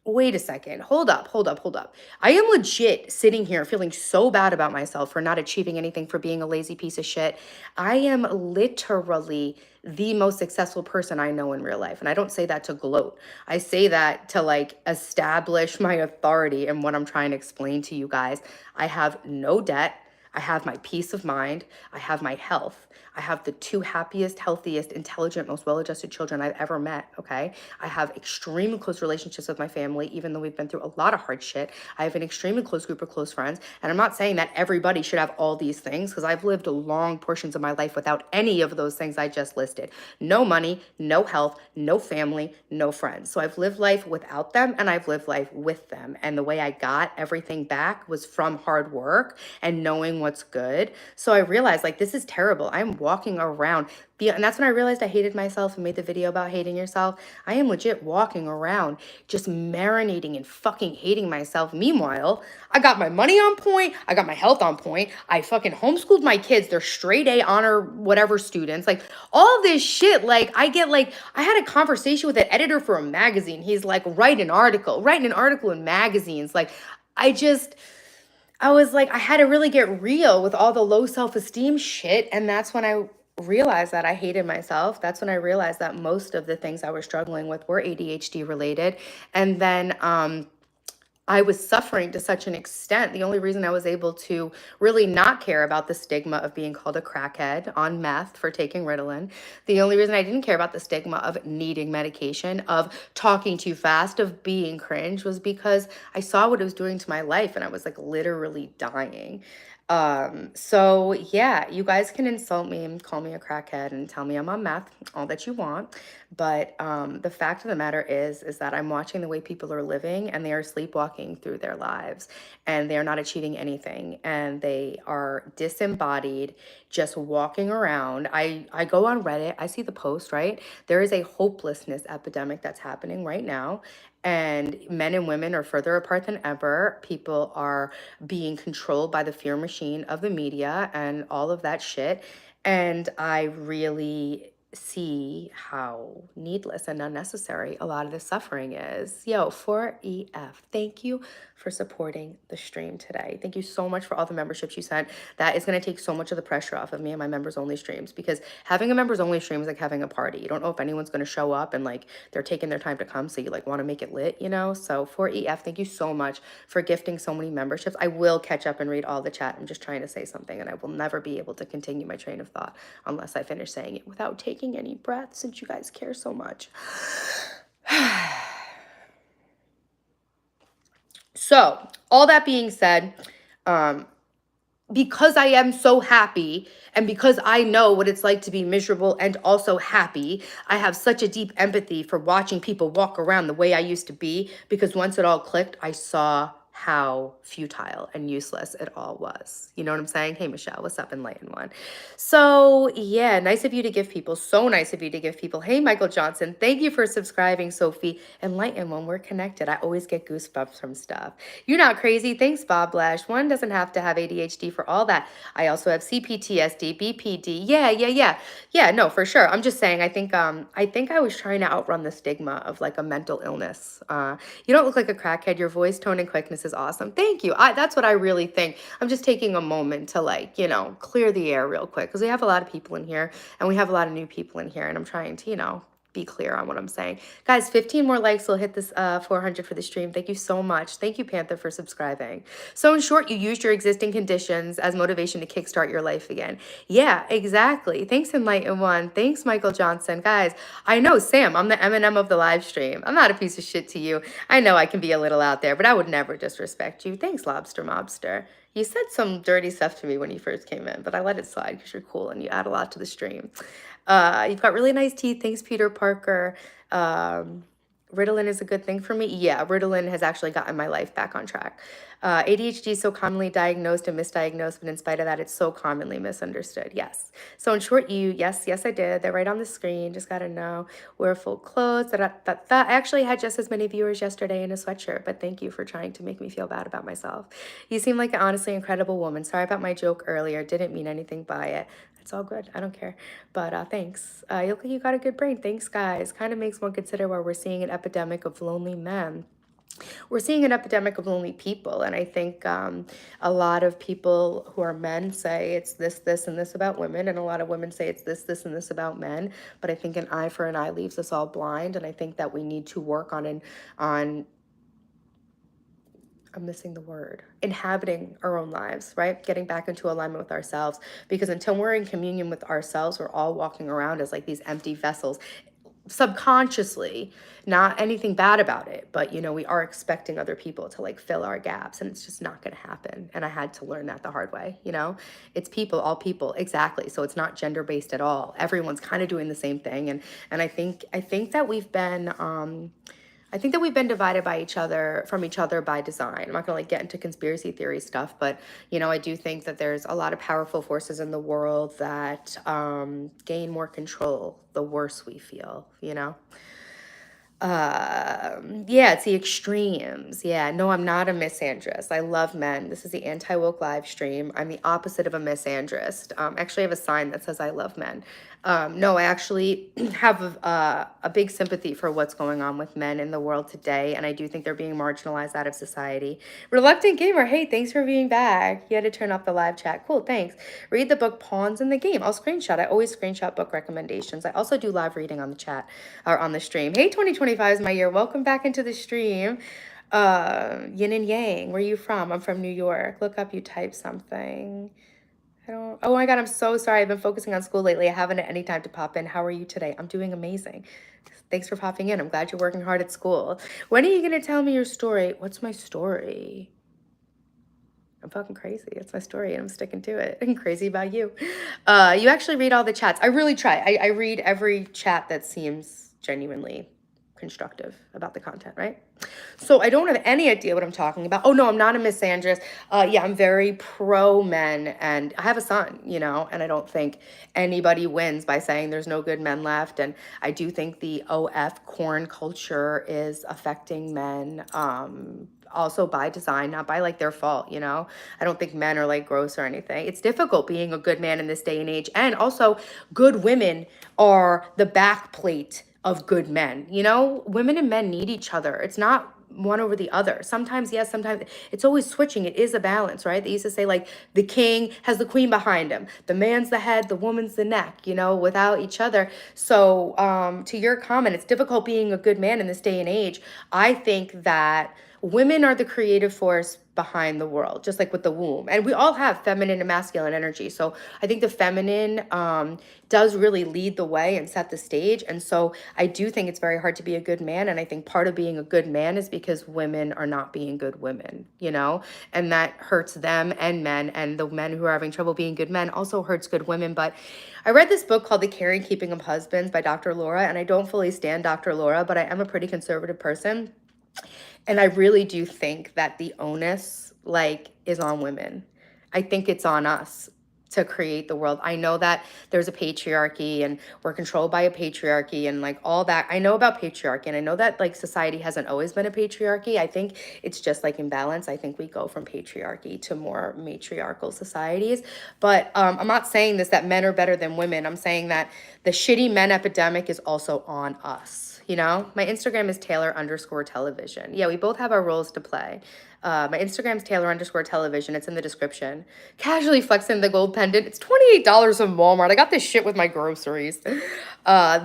Wait a second. Hold up, hold up, hold up. I am legit sitting here feeling so bad about myself for not achieving anything, for being a lazy piece of shit. I am literally the most successful person I know in real life. And I don't say that to gloat. I say that to like establish my authority and what I'm trying to explain to you guys. I have no debt. I have my peace of mind. I have my health. I have the two happiest, healthiest, intelligent, most well-adjusted children I've ever met, okay? I have extremely close relationships with my family, even though we've been through a lot of hard shit. I have an extremely close group of close friends. And I'm not saying that everybody should have all these things, because I've lived long portions of my life without any of those things I just listed. No money, no health, no family, no friends. So I've lived life without them, and I've lived life with them. And the way I got everything back was from hard work and knowing what's good. So I realized, like, this is terrible. I'm walking around. And that's when I realized I hated myself and made the video about hating yourself. I am legit walking around just marinating and fucking hating myself. Meanwhile, I got my money on point. I got my health on point. I fucking homeschooled my kids. They're straight A honor whatever students. Like all this shit. Like I had a conversation with an editor for a magazine. He's like, write an article in magazines. Like I was like, I had to really get real with all the low self-esteem shit. And that's when I realized that I hated myself. That's when I realized that most of the things I was struggling with were ADHD related. And then I was suffering to such an extent. The only reason I was able to really not care about the stigma of being called a crackhead on meth for taking Ritalin, the only reason I didn't care about the stigma of needing medication, of talking too fast, of being cringe, was because I saw what it was doing to my life and I was like literally dying. So yeah, you guys can insult me and call me a crackhead and tell me I'm on meth, all that you want. But the fact of the matter is that I'm watching the way people are living, and they are sleepwalking through their lives, and they are not achieving anything, and they are disembodied, just walking around. I go on Reddit, I see the post, right? There is a hopelessness epidemic that's happening right now. And men and women are further apart than ever. People are being controlled by the fear machine of the media and all of that shit. And I really see how needless and unnecessary a lot of the suffering is. Yo, 4EF, thank you for supporting the stream today. Thank you so much for all the memberships you sent. That is going to take so much of the pressure off of me and my members only streams, because having a members only stream is like having a party. You don't know if anyone's going to show up, and like they're taking their time to come, so you like want to make it lit, you know? So 4EF, thank you so much for gifting so many memberships. I will catch up and read all the chat. I'm just trying to say something, and I will never be able to continue my train of thought unless I finish saying it without taking taking any breaths since you guys care so much. So, all that being said, um, because I am so happy and because I know what it's like to be miserable and also happy, I have such a deep empathy for watching people walk around the way I used to be, because once it all clicked, I saw how futile and useless it all was. You know what I'm saying? Hey, Michelle, what's up, Enlightened One? So, yeah, nice of you to give people. So nice of you to give people. Hey, Michael Johnson, thank you for subscribing, Sophie. Enlightened One, we're connected. I always get goosebumps from stuff. You're not crazy. Thanks, Bob Lash. One doesn't have to have ADHD for all that. I also have CPTSD, BPD. Yeah, no, for sure. I'm just saying, I think I was trying to outrun the stigma of like a mental illness. You don't look like a crackhead. Your voice tone and quickness is awesome. Thank you. That's what I really think. I'm just taking a moment to like, clear the air real quick, because we have a lot of people in here and we have a lot of new people in here, and I'm trying to, be clear on what I'm saying. Guys, 15 more likes will hit this 400 for the stream. Thank you so much. Thank you, Panther, for subscribing. So in short, you used your existing conditions as motivation to kickstart your life again. Yeah, exactly. Thanks, Enlightened One. Thanks, Michael Johnson. Guys, I know, Sam, I'm the Eminem of the live stream. I'm not a piece of shit to you. I know I can be a little out there, but I would never disrespect you. Thanks, Lobster Mobster. You said some dirty stuff to me when you first came in, but I let it slide because you're cool and you add a lot to the stream. You've got really nice teeth. Thanks, Peter Parker. Ritalin is a good thing for me. Yeah, Ritalin has actually gotten my life back on track. ADHD is so commonly diagnosed and misdiagnosed, but in spite of that, it's so commonly misunderstood. Yes. So in short, yes, I did. They're right on the screen. Just got to know. Wear full clothes. I actually had just as many viewers yesterday in a sweatshirt, but thank you for trying to make me feel bad about myself. You seem like an honestly incredible woman. Sorry about my joke earlier. Didn't mean anything by it. It's all good. I don't care. But thanks. You look like you got a good brain. Thanks, guys. Kind of makes one consider why we're seeing an epidemic of lonely men. We're seeing an epidemic of lonely people. And I think a lot of people who are men say it's this, and this about women. And a lot of women say it's this, and this about men. But I think an eye for an eye leaves us all blind. And I think that we need to work on I'm missing the word, inhabiting our own lives, right? Getting back into alignment with ourselves, because until we're in communion with ourselves, we're all walking around as like these empty vessels, subconsciously, not anything bad about it, but we are expecting other people to like fill our gaps, and it's just not going to happen. And I had to learn that the hard way. It's people, all people. Exactly. So it's not gender based at all. Everyone's kind of doing the same thing. And I think that we've been, divided from each other by design. I'm not gonna like get into conspiracy theory stuff, but I do think that there's a lot of powerful forces in the world that gain more control the worse we feel, Yeah, it's the extremes. Yeah, no, I'm not a misandrist. I love men. This is the anti-woke live stream. I'm the opposite of a misandrist. Actually, I have a sign that says I love men. No, I actually have a big sympathy for what's going on with men in the world today, and I do think they're being marginalized out of society. Reluctant Gamer, hey, thanks for being back. You had to turn off the live chat. Cool, thanks. Read the book Pawns in the Game. I'll screenshot. I always screenshot book recommendations. I also do live reading on the chat or on the stream. Hey, 2025 is my year. Welcome back into the stream. Yin and Yang, where are you from? I'm from New York. Look up, you type something. Oh my God, I'm so sorry. I've been focusing on school lately. I haven't had any time to pop in. How are you today? I'm doing amazing. Thanks for popping in. I'm glad you're working hard at school. When are you going to tell me your story? What's my story? I'm fucking crazy. It's my story and I'm sticking to it. I'm crazy about you. You actually read all the chats. I really try. I read every chat that seems genuinely constructive about the content, right? So I don't have any idea what I'm talking about. Oh no, I'm not a misandrist. Yeah, I'm very pro men, and I have a son, and I don't think anybody wins by saying there's no good men left. And I do think the OF corn culture is affecting men, also by design, not by like their fault, I don't think men are like gross or anything. It's difficult being a good man in this day and age. And also good women are the back plate of good men. Women and men need each other. It's not one over the other. Sometimes yes, sometimes it's always switching. It is a balance, right? They used to say like the king has the queen behind him, the man's the head, the woman's the neck, without each other. So to your comment, it's difficult being a good man in this day and age. I think that women are the creative force behind the world, just like with the womb. And we all have feminine and masculine energy. So I think the feminine does really lead the way and set the stage. And so I do think it's very hard to be a good man. And I think part of being a good man is because women are not being good women, you know, and that hurts them and men. And the men who are having trouble being good men also hurts good women. But I read this book called The Caring Keeping of Husbands by Dr. Laura, and I don't fully stand Dr. Laura, but I am a pretty conservative person. And I really do think that the onus, like, is on women. I think it's on us to create the world. I know that there's a patriarchy and we're controlled by a patriarchy and like all that. I know about patriarchy and I know that like society hasn't always been a patriarchy. I think it's just like imbalance. I think we go from patriarchy to more matriarchal societies. But I'm not saying this that men are better than women. I'm saying that the shitty men epidemic is also on us. You know, my Instagram is Taylor_television. Yeah, we both have our roles to play. My Instagram's Taylor_television. It's in the description. Casually flexing the gold pendant. It's $28 from Walmart. I got this shit with my groceries.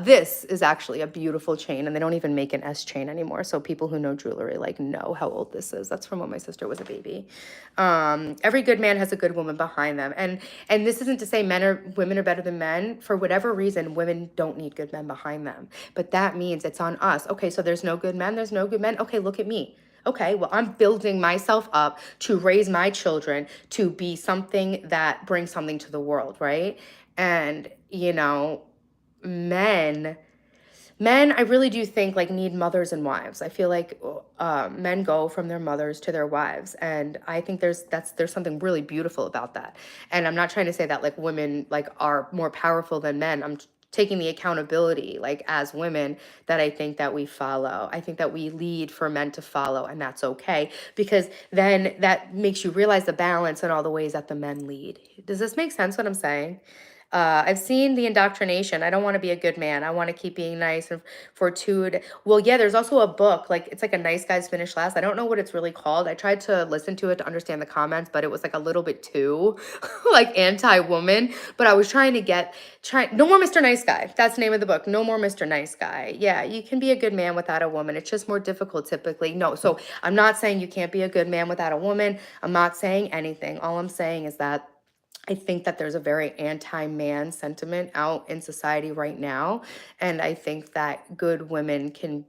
This is actually a beautiful chain, and they don't even make an S chain anymore. So people who know jewelry like know how old this is. That's from when my sister was a baby. Every good man has a good woman behind them, and this isn't to say women are better than men. For whatever reason, women don't need good men behind them. But that means it's on us. Okay, so there's no good men. There's no good men. Okay, look at me. Okay, well, I'm building myself up to raise my children to be something that brings something to the world, right? And, you know, men, I really do think like need mothers and wives. I feel like men go from their mothers to their wives, and I think there's something really beautiful about that. And I'm not trying to say that like women like are more powerful than men. I'm taking the accountability like as women that I think that we follow. I think that we lead for men to follow, and that's okay, because then that makes you realize the balance and all the ways that the men lead. Does this make sense what I'm saying? I've seen the indoctrination. I don't want to be a good man. I want to keep being nice and fortude. Well, yeah, there's also a book, like it's like a nice guys finish last. I don't know what it's really called. I tried to listen to it to understand the comments, but it was like a little bit too like anti-woman. But I was trying to no more Mr. Nice Guy. That's the name of the book. No more Mr. Nice Guy. Yeah, you can be a good man without a woman. It's just more difficult typically. No, so I'm not saying you can't be a good man without a woman. I'm not saying anything. All I'm saying is that I think that there's a very anti-man sentiment out in society right now. And I think that good women can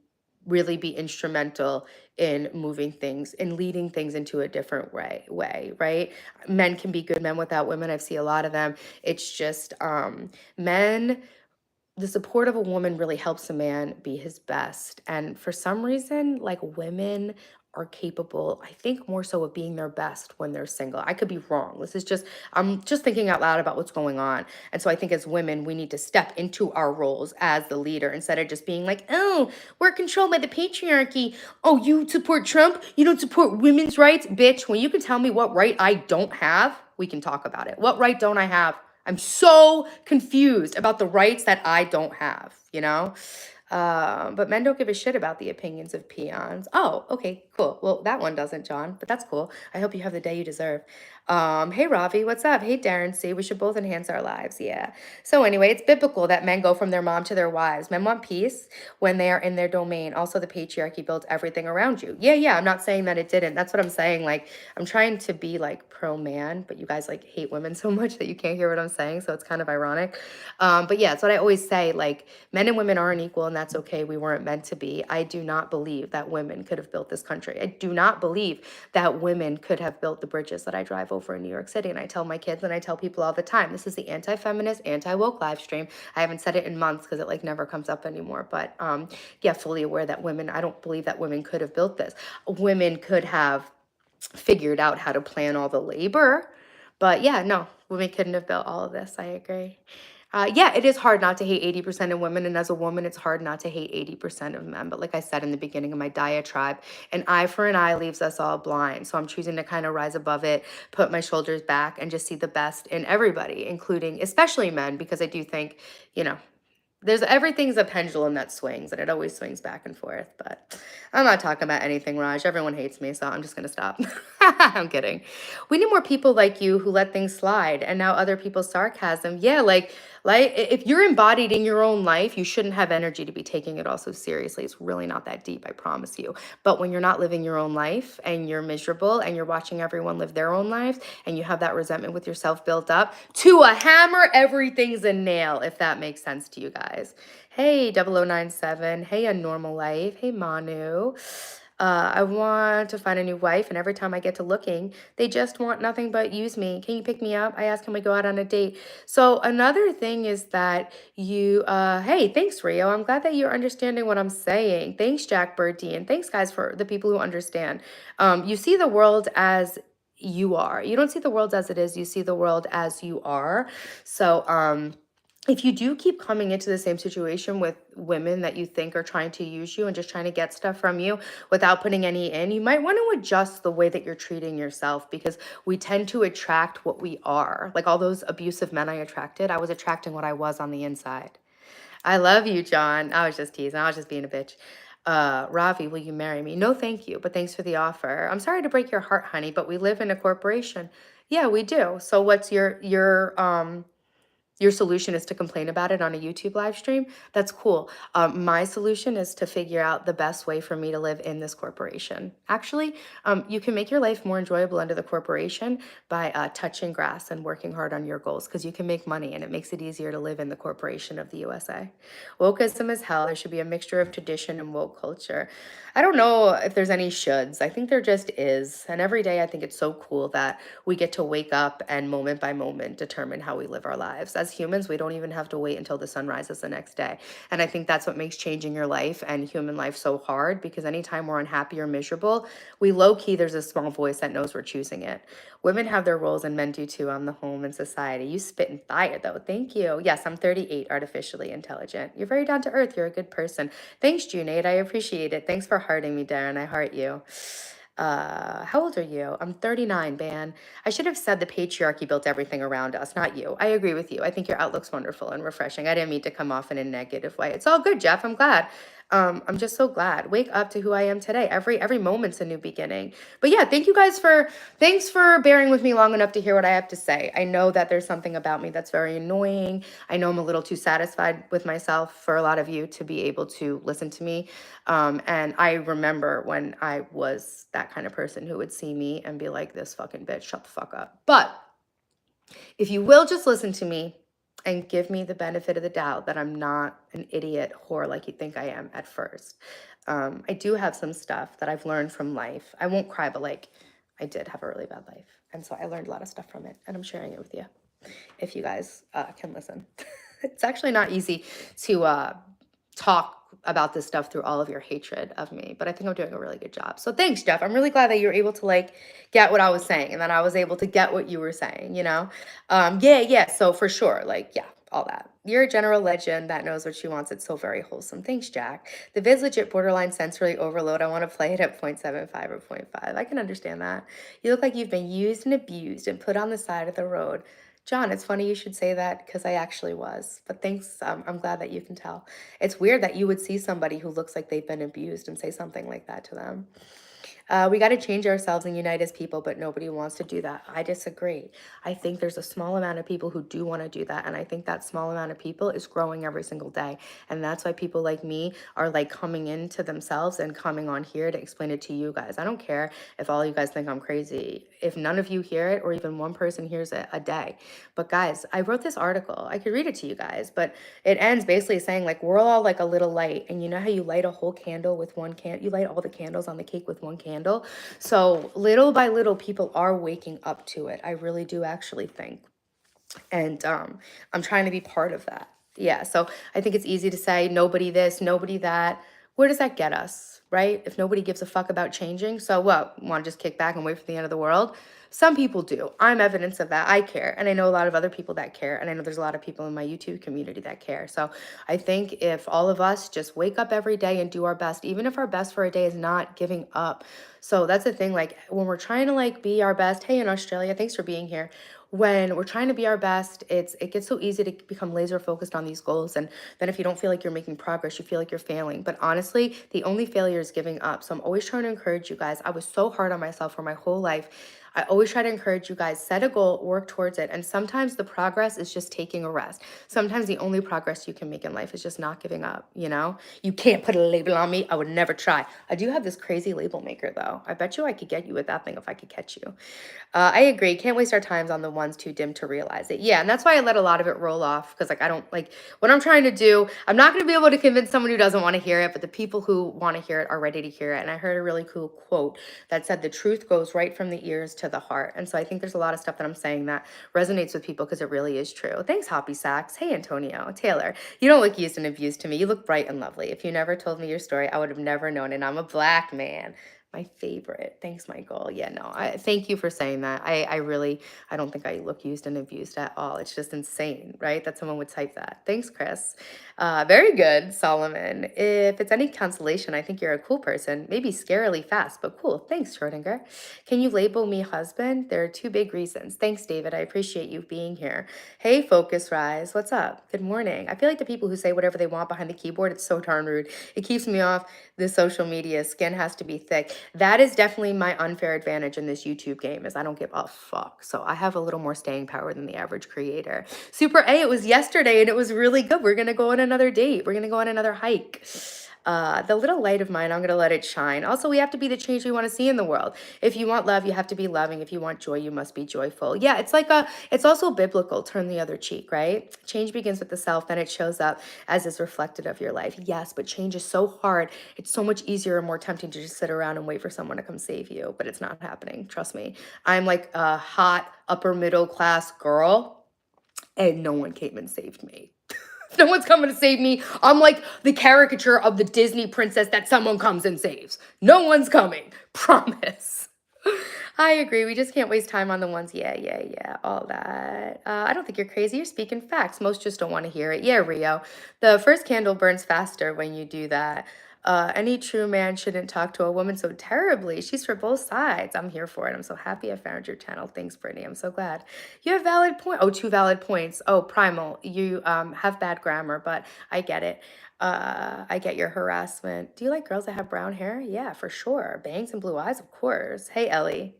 really be instrumental in moving things and leading things into a different way, right? Men can be good men without women. I see a lot of them. It's just men, the support of a woman really helps a man be his best. And for some reason, like women are capable, I think more so of being their best when they're single. I could be wrong. I'm just thinking out loud about what's going on. And so I think as women, we need to step into our roles as the leader instead of just being like, oh, we're controlled by the patriarchy. Oh, you support Trump? You don't support women's rights? Bitch, when you can tell me what right I don't have, we can talk about it. What right don't I have? I'm so confused about the rights that I don't have, you know? But men don't give a shit about the opinions of peons. Oh, okay, cool. Well, that one doesn't, John, but that's cool. I hope you have the day you deserve. Hey, Ravi, what's up? Hey, Darren C. We should both enhance our lives. Yeah. So anyway, it's biblical that men go from their mom to their wives. Men want peace when they are in their domain. Also, the patriarchy built everything around you. Yeah. I'm not saying that it didn't. That's what I'm saying. Like, I'm trying to be like pro man, but you guys like hate women so much that you can't hear what I'm saying. So it's kind of ironic. But yeah, it's what I always say. Like, men and women aren't equal, and that's okay. We weren't meant to be. I do not believe that women could have built this country. I do not believe that women could have built the bridges that I drive over in New York City. And I tell my kids and I tell people all the time, this is the anti-feminist, anti-woke live stream. I haven't said it in months because it like never comes up anymore. But yeah, fully aware that I don't believe that women could have built this. Women could have figured out how to plan all the labor. But yeah, no, women couldn't have built all of this. I agree. Yeah, it is hard not to hate 80% of women. And as a woman, it's hard not to hate 80% of men. But like I said in the beginning of my diatribe, an eye for an eye leaves us all blind. So I'm choosing to kind of rise above it, put my shoulders back, and just see the best in everybody, including especially men, because I do think, you know, everything's a pendulum that swings, and it always swings back and forth. But I'm not talking about anything, Raj. Everyone hates me, so I'm just going to stop. I'm kidding. We need more people like you who let things slide and now other people's sarcasm. Yeah, if you're embodied in your own life, you shouldn't have energy to be taking it all so seriously. It's really not that deep, I promise you. But when you're not living your own life and you're miserable and you're watching everyone live their own lives and you have that resentment with yourself built up, to a hammer, everything's a nail, if that makes sense to you guys. Hey, 0097. Hey, A Normal Life. Hey, Manu. I want to find a new wife, and every time I get to looking, they just want nothing but use me. Can you pick me up? I ask, can we go out on a date? So another thing is that hey, thanks, Rio. I'm glad that you're understanding what I'm saying. Thanks, Jack Birdie, and thanks, guys, for the people who understand. You see the world as you are. You don't see the world as it is. You see the world as you are. So, if you do keep coming into the same situation with women that you think are trying to use you and just trying to get stuff from you without putting any in, you might want to adjust the way that you're treating yourself, because we tend to attract what we are. Like all those abusive men I attracted, I was attracting what I was on the inside. I love you, John. I was just teasing. I was just being a bitch. Ravi, will you marry me? No, thank you, but thanks for the offer. I'm sorry to break your heart, honey, but we live in a corporation. Yeah, we do. So what's your solution is to complain about it on a YouTube live stream? That's cool. My solution is to figure out the best way for me to live in this corporation. Actually, you can make your life more enjoyable under the corporation by touching grass and working hard on your goals, because you can make money and it makes it easier to live in the corporation of the USA. Wokeism is hell. There should be a mixture of tradition and woke culture. I don't know if there's any shoulds. I think there just is. And every day I think it's so cool that we get to wake up and moment by moment determine how we live our lives. As humans, we don't even have to wait until the sun rises the next day. And I think that's what makes changing your life and human life so hard, because anytime we're unhappy or miserable, we low key, there's a small voice that knows we're choosing it. Women have their roles and men do too on the home and society. You spit and fire though. Thank you. Yes, I'm 38, artificially intelligent. You're very down to earth. You're a good person. Thanks, Junaid. I appreciate it. Thanks for hearting me, Darren. I heart you. How old are you? I'm 39, Ban. I should have said the patriarchy built everything around us, not you. I agree with you. I think your outlook's wonderful and refreshing. I didn't mean to come off in a negative way. It's all good, Jeff. I'm glad. I'm just so glad. Wake up to who I am today. Every moment's a new beginning. But yeah, thanks for bearing with me long enough to hear what I have to say. I know that there's something about me that's very annoying. I know I'm a little too satisfied with myself for a lot of you to be able to listen to me. And I remember when I was that kind of person who would see me and be like, this fucking bitch, shut the fuck up. But if you will just listen to me and give me the benefit of the doubt that I'm not an idiot whore like you think I am at first. I do have some stuff that I've learned from life. I won't cry, but like I did have a really bad life. And so I learned a lot of stuff from it, and I'm sharing it with you if you guys can listen. It's actually not easy to talk about this stuff through all of your hatred of me, but I think I'm doing a really good job. So thanks, Jeff. I'm really glad that you were able to like get what I was saying, and that I was able to get what you were saying, you know? Yeah. So for sure, like, yeah, all that. You're a general legend that knows what she wants. It's so very wholesome. Thanks, Jack. The vid's legit borderline sensory overload. I want to play it at 0.75 or 0.5. I can understand that. You look like you've been used and abused and put on the side of the road. John, it's funny you should say that, because I actually was. But thanks. I'm glad that you can tell. It's weird that you would see somebody who looks like they've been abused and say something like that to them. We got to change ourselves and unite as people, but nobody wants to do that. I disagree. I think there's a small amount of people who do want to do that. And I think that small amount of people is growing every single day. And that's why people like me are like coming into themselves and coming on here to explain it to you guys. I don't care if all you guys think I'm crazy. If none of you hear it, or even one person hears it a day. But guys, I wrote this article. I could read it to you guys, but it ends basically saying like, we're all like a little light. And you know how you light a whole candle with one candle? You light all the candles on the cake with one candle. So little by little, people are waking up to it. I really do actually think. And I'm trying to be part of that. Yeah, so I think it's easy to say nobody this, nobody that. Where does that get us, right? If nobody gives a fuck about changing, so what? Want to just kick back and wait for the end of the world? Some people do. I'm evidence of that. I care. And I know a lot of other people that care. And I know there's a lot of people in my YouTube community that care. So I think if all of us just wake up every day and do our best, even if our best for a day is not giving up. So that's the thing, like when we're trying to like be our best, hey, in Australia, thanks for being here. when we're trying to be our best, it gets so easy to become laser focused on these goals. And then if you don't feel like you're making progress, you feel like you're failing. But honestly, the only failure is giving up. So I'm always trying to encourage you guys. I was so hard on myself for my whole life. I always try to encourage you guys, set a goal, work towards it. And sometimes the progress is just taking a rest. Sometimes the only progress you can make in life is just not giving up, you know? You can't put a label on me. I would never try. I do have this crazy label maker though. I bet you I could get you with that thing if I could catch you. I agree. Can't waste our times on the ones too dim to realize it. Yeah, and that's why I let a lot of it roll off because, like, I don't like what I'm trying to do. I'm not going to be able to convince someone who doesn't want to hear it, but the people who want to hear it are ready to hear it. And I heard a really cool quote that said, "The truth goes right from the ears to the heart." And so I think there's a lot of stuff that I'm saying that resonates with people because it really is true. Thanks, Hoppy Sacks. Hey, Antonio, Taylor. You don't look used and abused to me. You look bright and lovely. If you never told me your story, I would have never known. And I'm a black man. My favorite. Thanks, Michael. Yeah, no, I thank you for saying that. I really, I don't think I look used and abused at all. It's just insane, right? That someone would type that. Thanks, Chris. Very good, Solomon. If it's any consolation, I think you're a cool person. Maybe scarily fast, but cool. Thanks, Schrodinger. Can you label me husband? There are two big reasons. Thanks, David. I appreciate you being here. Hey, Focus Rise. What's up? Good morning. I feel like the people who say whatever they want behind the keyboard, it's so darn rude. It keeps me off the social media. Skin has to be thick. That is definitely my unfair advantage in this YouTube game is I don't give a fuck. So I have a little more staying power than the average creator. Super A, it was yesterday and it was really good. We're going to go on another date. We're going to go on another hike. The little light of mine, I'm going to let it shine. Also, we have to be the change we want to see in the world. If you want love, you have to be loving. If you want joy, you must be joyful. Yeah, it's also biblical. Turn the other cheek, right? Change begins with the self, then it shows up as is reflected of your life. Yes, but change is so hard. It's so much easier and more tempting to just sit around and wait for someone to come save you, but it's not happening. Trust me. I'm like a hot upper middle class girl and no one came and saved me. No one's coming to save me. I'm like the caricature of the Disney princess that someone comes and saves. No one's coming. Promise. I agree. We just can't waste time on the ones. Yeah. All that. I don't think you're crazy. You're speaking facts. Most just don't want to hear it. Yeah, Rio. The first candle burns faster when you do that. Any true man shouldn't talk to a woman so terribly. She's for both sides. I'm here for it. I'm so happy I found your channel. Thanks, Brittany. I'm so glad. You have valid point. Oh, two valid points. Oh, Primal. You have bad grammar, but I get it. I get your harassment. Do you like girls that have brown hair? Yeah, for sure. Bangs and blue eyes, of course. Hey, Ellie.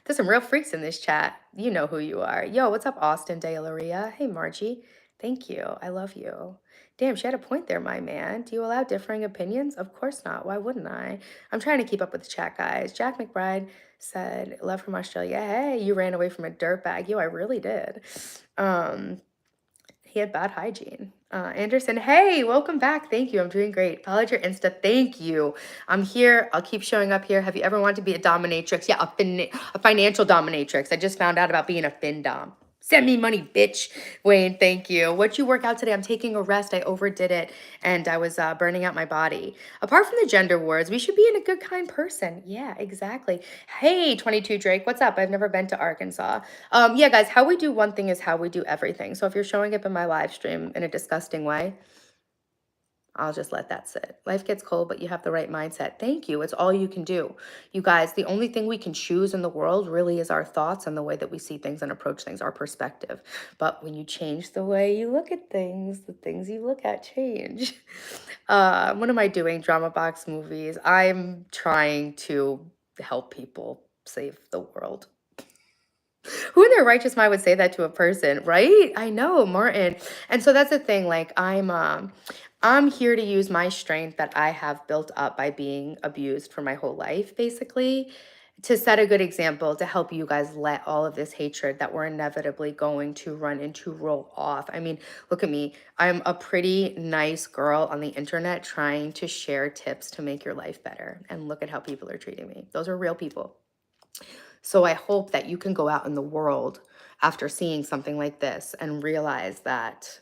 There's some real freaks in this chat. You know who you are. Yo, what's up, Austin De Laria? Hey, Margie. Thank you. I love you. Damn, she had a point there, my man. Do you allow differing opinions? Of course not. Why wouldn't I? I'm trying to keep up with the chat, guys. Jack McBride said, love from Australia. Hey, you ran away from a dirtbag. Yo, I really did. He had bad hygiene. Anderson, hey, welcome back. Thank you. I'm doing great. Followed your Insta. Thank you. I'm here. I'll keep showing up here. Have you ever wanted to be a dominatrix? Yeah, a financial dominatrix. I just found out about being a fin dom. Send me money, bitch. Wayne, thank you. What'd you work out today? I'm taking a rest. I overdid it and I was burning out my body. Apart from the gender wars, we should be in a good, kind person. Yeah, exactly. Hey, 22 Drake, what's up? I've never been to Arkansas. Yeah, guys, how we do one thing is how we do everything. So if you're showing up in my live stream in a disgusting way, I'll just let that sit. Life gets cold, but you have the right mindset. Thank you. It's all you can do. You guys, the only thing we can choose in the world really is our thoughts and the way that we see things and approach things, our perspective. But when you change the way you look at things, the things you look at change. What am I doing? Drama box movies. I'm trying to help people save the world. Who in their righteous mind would say that to a person, right? I know, Martin. And so that's the thing. Like I'm here to use my strength that I have built up by being abused for my whole life, basically, to set a good example to help you guys let all of this hatred that we're inevitably going to run into roll off. I mean, look at me. I'm a pretty nice girl on the internet trying to share tips to make your life better. And look at how people are treating me. Those are real people. So I hope that you can go out in the world after seeing something like this and realize that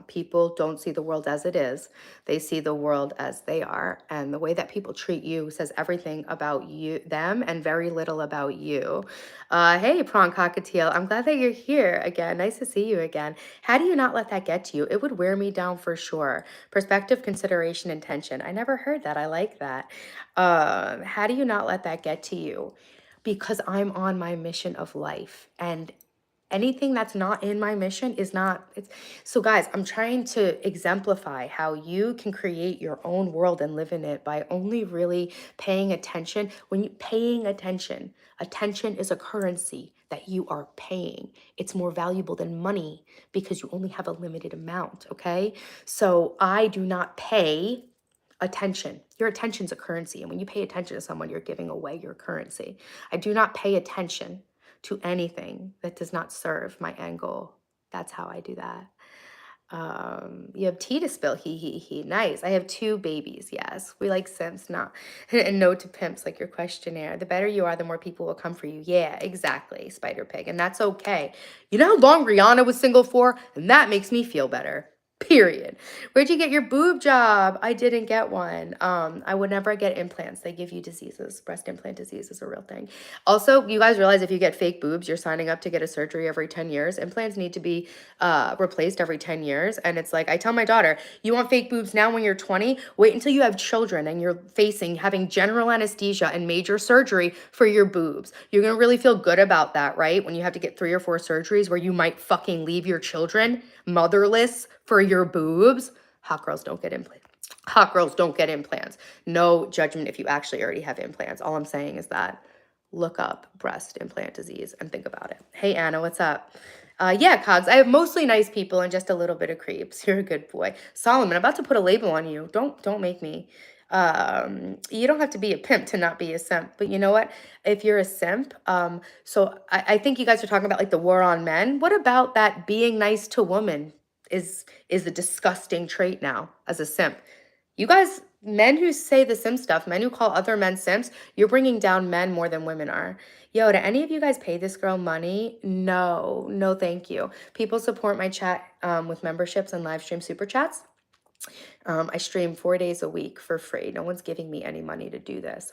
people don't see the world as it is. They see the world as they are. And the way that people treat you says everything about you, them, and very little about you. Hey, Prawn Cockatiel, I'm glad that you're here again. Nice to see you again. How do you not let that get to you? It would wear me down for sure. Perspective, consideration, intention. I never heard that. I like that. How do you not let that get to you? Because I'm on my mission of life and Anything that's not in my mission is not. So guys, I'm trying to exemplify how you can create your own world and live in it by only really paying attention. When you paying attention, attention is a currency that you are paying. It's more valuable than money because you only have a limited amount, okay? So I do not pay attention. Your attention's a currency, and when you pay attention to someone, you're giving away your currency. I do not pay attention to anything that does not serve my end goal. That's how I do that. You have tea to spill. He. Nice. I have 2 babies. Yes, we like Sims, not and no to pimps like your questionnaire. The better you are, the more people will come for you. Yeah, exactly, Spider Pig, and that's okay. You know how long Rihanna was single for, and that makes me feel better. Period. Where'd you get your boob job? I didn't get one. I would never get implants. They give you diseases. Breast implant disease is a real thing. Also, you guys realize if you get fake boobs, you're signing up to get a surgery every 10 years. Implants need to be replaced every 10 years. And it's like, I tell my daughter, you want fake boobs now when you're 20? Wait until you have children and you're having general anesthesia and major surgery for your boobs. You're going to really feel good about that, right? When you have to get 3 or 4 surgeries where you might fucking leave your children motherless for your boobs. Hot girls don't get implants. Hot girls don't get implants. No judgment if you actually already have implants. All I'm saying is that look up breast implant disease and think about it. Hey, Anna, what's up? Yeah, Cogs, I have mostly nice people and just a little bit of creeps. You're a good boy. Solomon, I'm about to put a label on you. Don't make me. You don't have to be a pimp to not be a simp, but you know what? If you're a simp, so I think you guys are talking about like the war on men. What about that being nice to women is a disgusting trait now as a simp? You guys, men who say the simp stuff, men who call other men simps, you're bringing down men more than women are. Yo, do any of you guys pay this girl money? No, no, thank you. People support my chat with memberships and live stream super chats. I stream 4 days a week for free. No one's giving me any money to do this.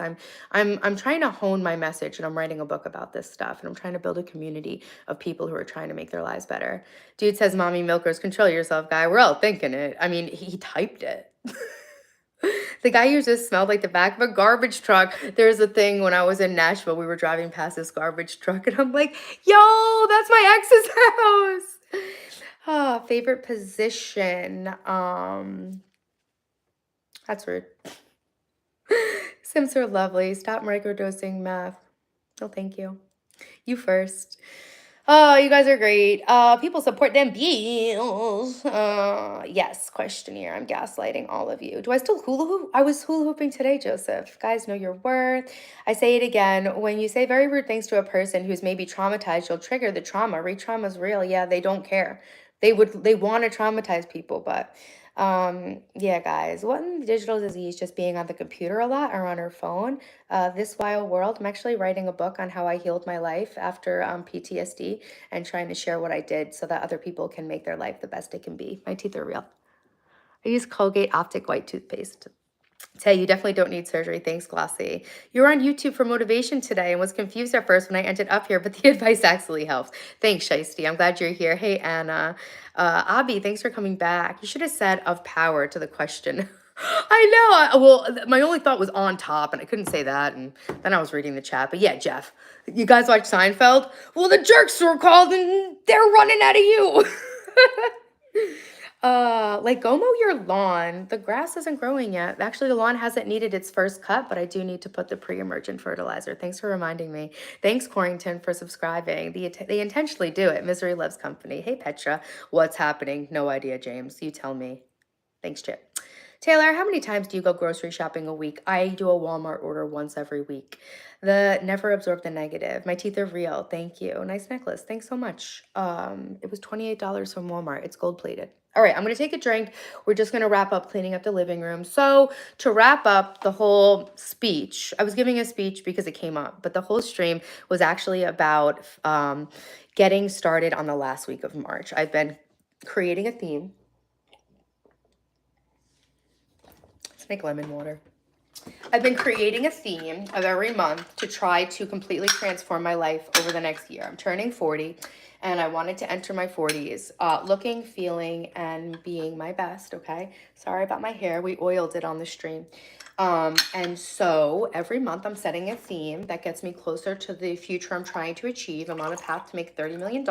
I'm trying to hone my message, and I'm writing a book about this stuff, and I'm trying to build a community of people who are trying to make their lives better. Dude says, "Mommy milkers, control yourself, guy." We're all thinking it. I mean, he typed it. The guy who just smelled like the back of a garbage truck. There's a thing when I was in Nashville, we were driving past this garbage truck, and I'm like, yo, that's my ex's house. Favorite position. That's rude. Sims are lovely. Stop microdosing meth. No, thank you. You first. Oh, you guys are great. People support them bills. Yes, questionnaire. I'm gaslighting all of you. Do I still hula hoop? I was hula hooping today, Joseph. Guys, know your worth. I say it again. When you say very rude things to a person who's maybe traumatized, you'll trigger the trauma. Re-trauma's real. Yeah, they don't care. They want to traumatize people, but yeah, guys, what in digital disease, just being on the computer a lot or on her phone? This wild world. I'm actually writing a book on how I healed my life after PTSD and trying to share what I did so that other people can make their life the best it can be. My teeth are real. I use Colgate Optic White toothpaste. Tay, you definitely don't need surgery. Thanks, Glossy. You were on YouTube for motivation today and was confused at first when I ended up here, but the advice actually helps. Thanks, Shiesty. I'm glad you're here. Hey, Anna. Abby, thanks for coming back. You should have said of power to the question. I know. Well, my only thought was on top, and I couldn't say that. And then I was reading the chat. But yeah, Jeff, you guys watch Seinfeld? Well, the jerks were called, and they're running out of you. Like go mow your lawn. The grass isn't growing yet. Actually, the lawn hasn't needed its first cut, but I do need to put the pre-emergent fertilizer. Thanks for reminding me. Thanks, Corrington, for subscribing. They intentionally do it. Misery loves company. Hey, Petra, what's happening? No idea, James. You tell me. Thanks, Chip. Taylor, how many times do you go grocery shopping a week? I do a Walmart order once every week. Never absorb the negative. My teeth are real. Thank you. Nice necklace. Thanks so much. It was $28 from Walmart. It's gold plated. All right, I'm going to take a drink. We're just going to wrap up cleaning up the living room. So to wrap up the whole speech, I was giving a speech because it came up, but the whole stream was actually about getting started on the last week of March. I've been creating a theme. Let's make lemon water. I've been creating a theme of every month to try to completely transform my life over the next year. I'm turning 40. and I wanted to enter my 40s, looking, feeling, and being my best, okay? Sorry about my hair. We oiled it on the stream. And so every month I'm setting a theme that gets me closer to the future I'm trying to achieve. I'm on a path to make $30 million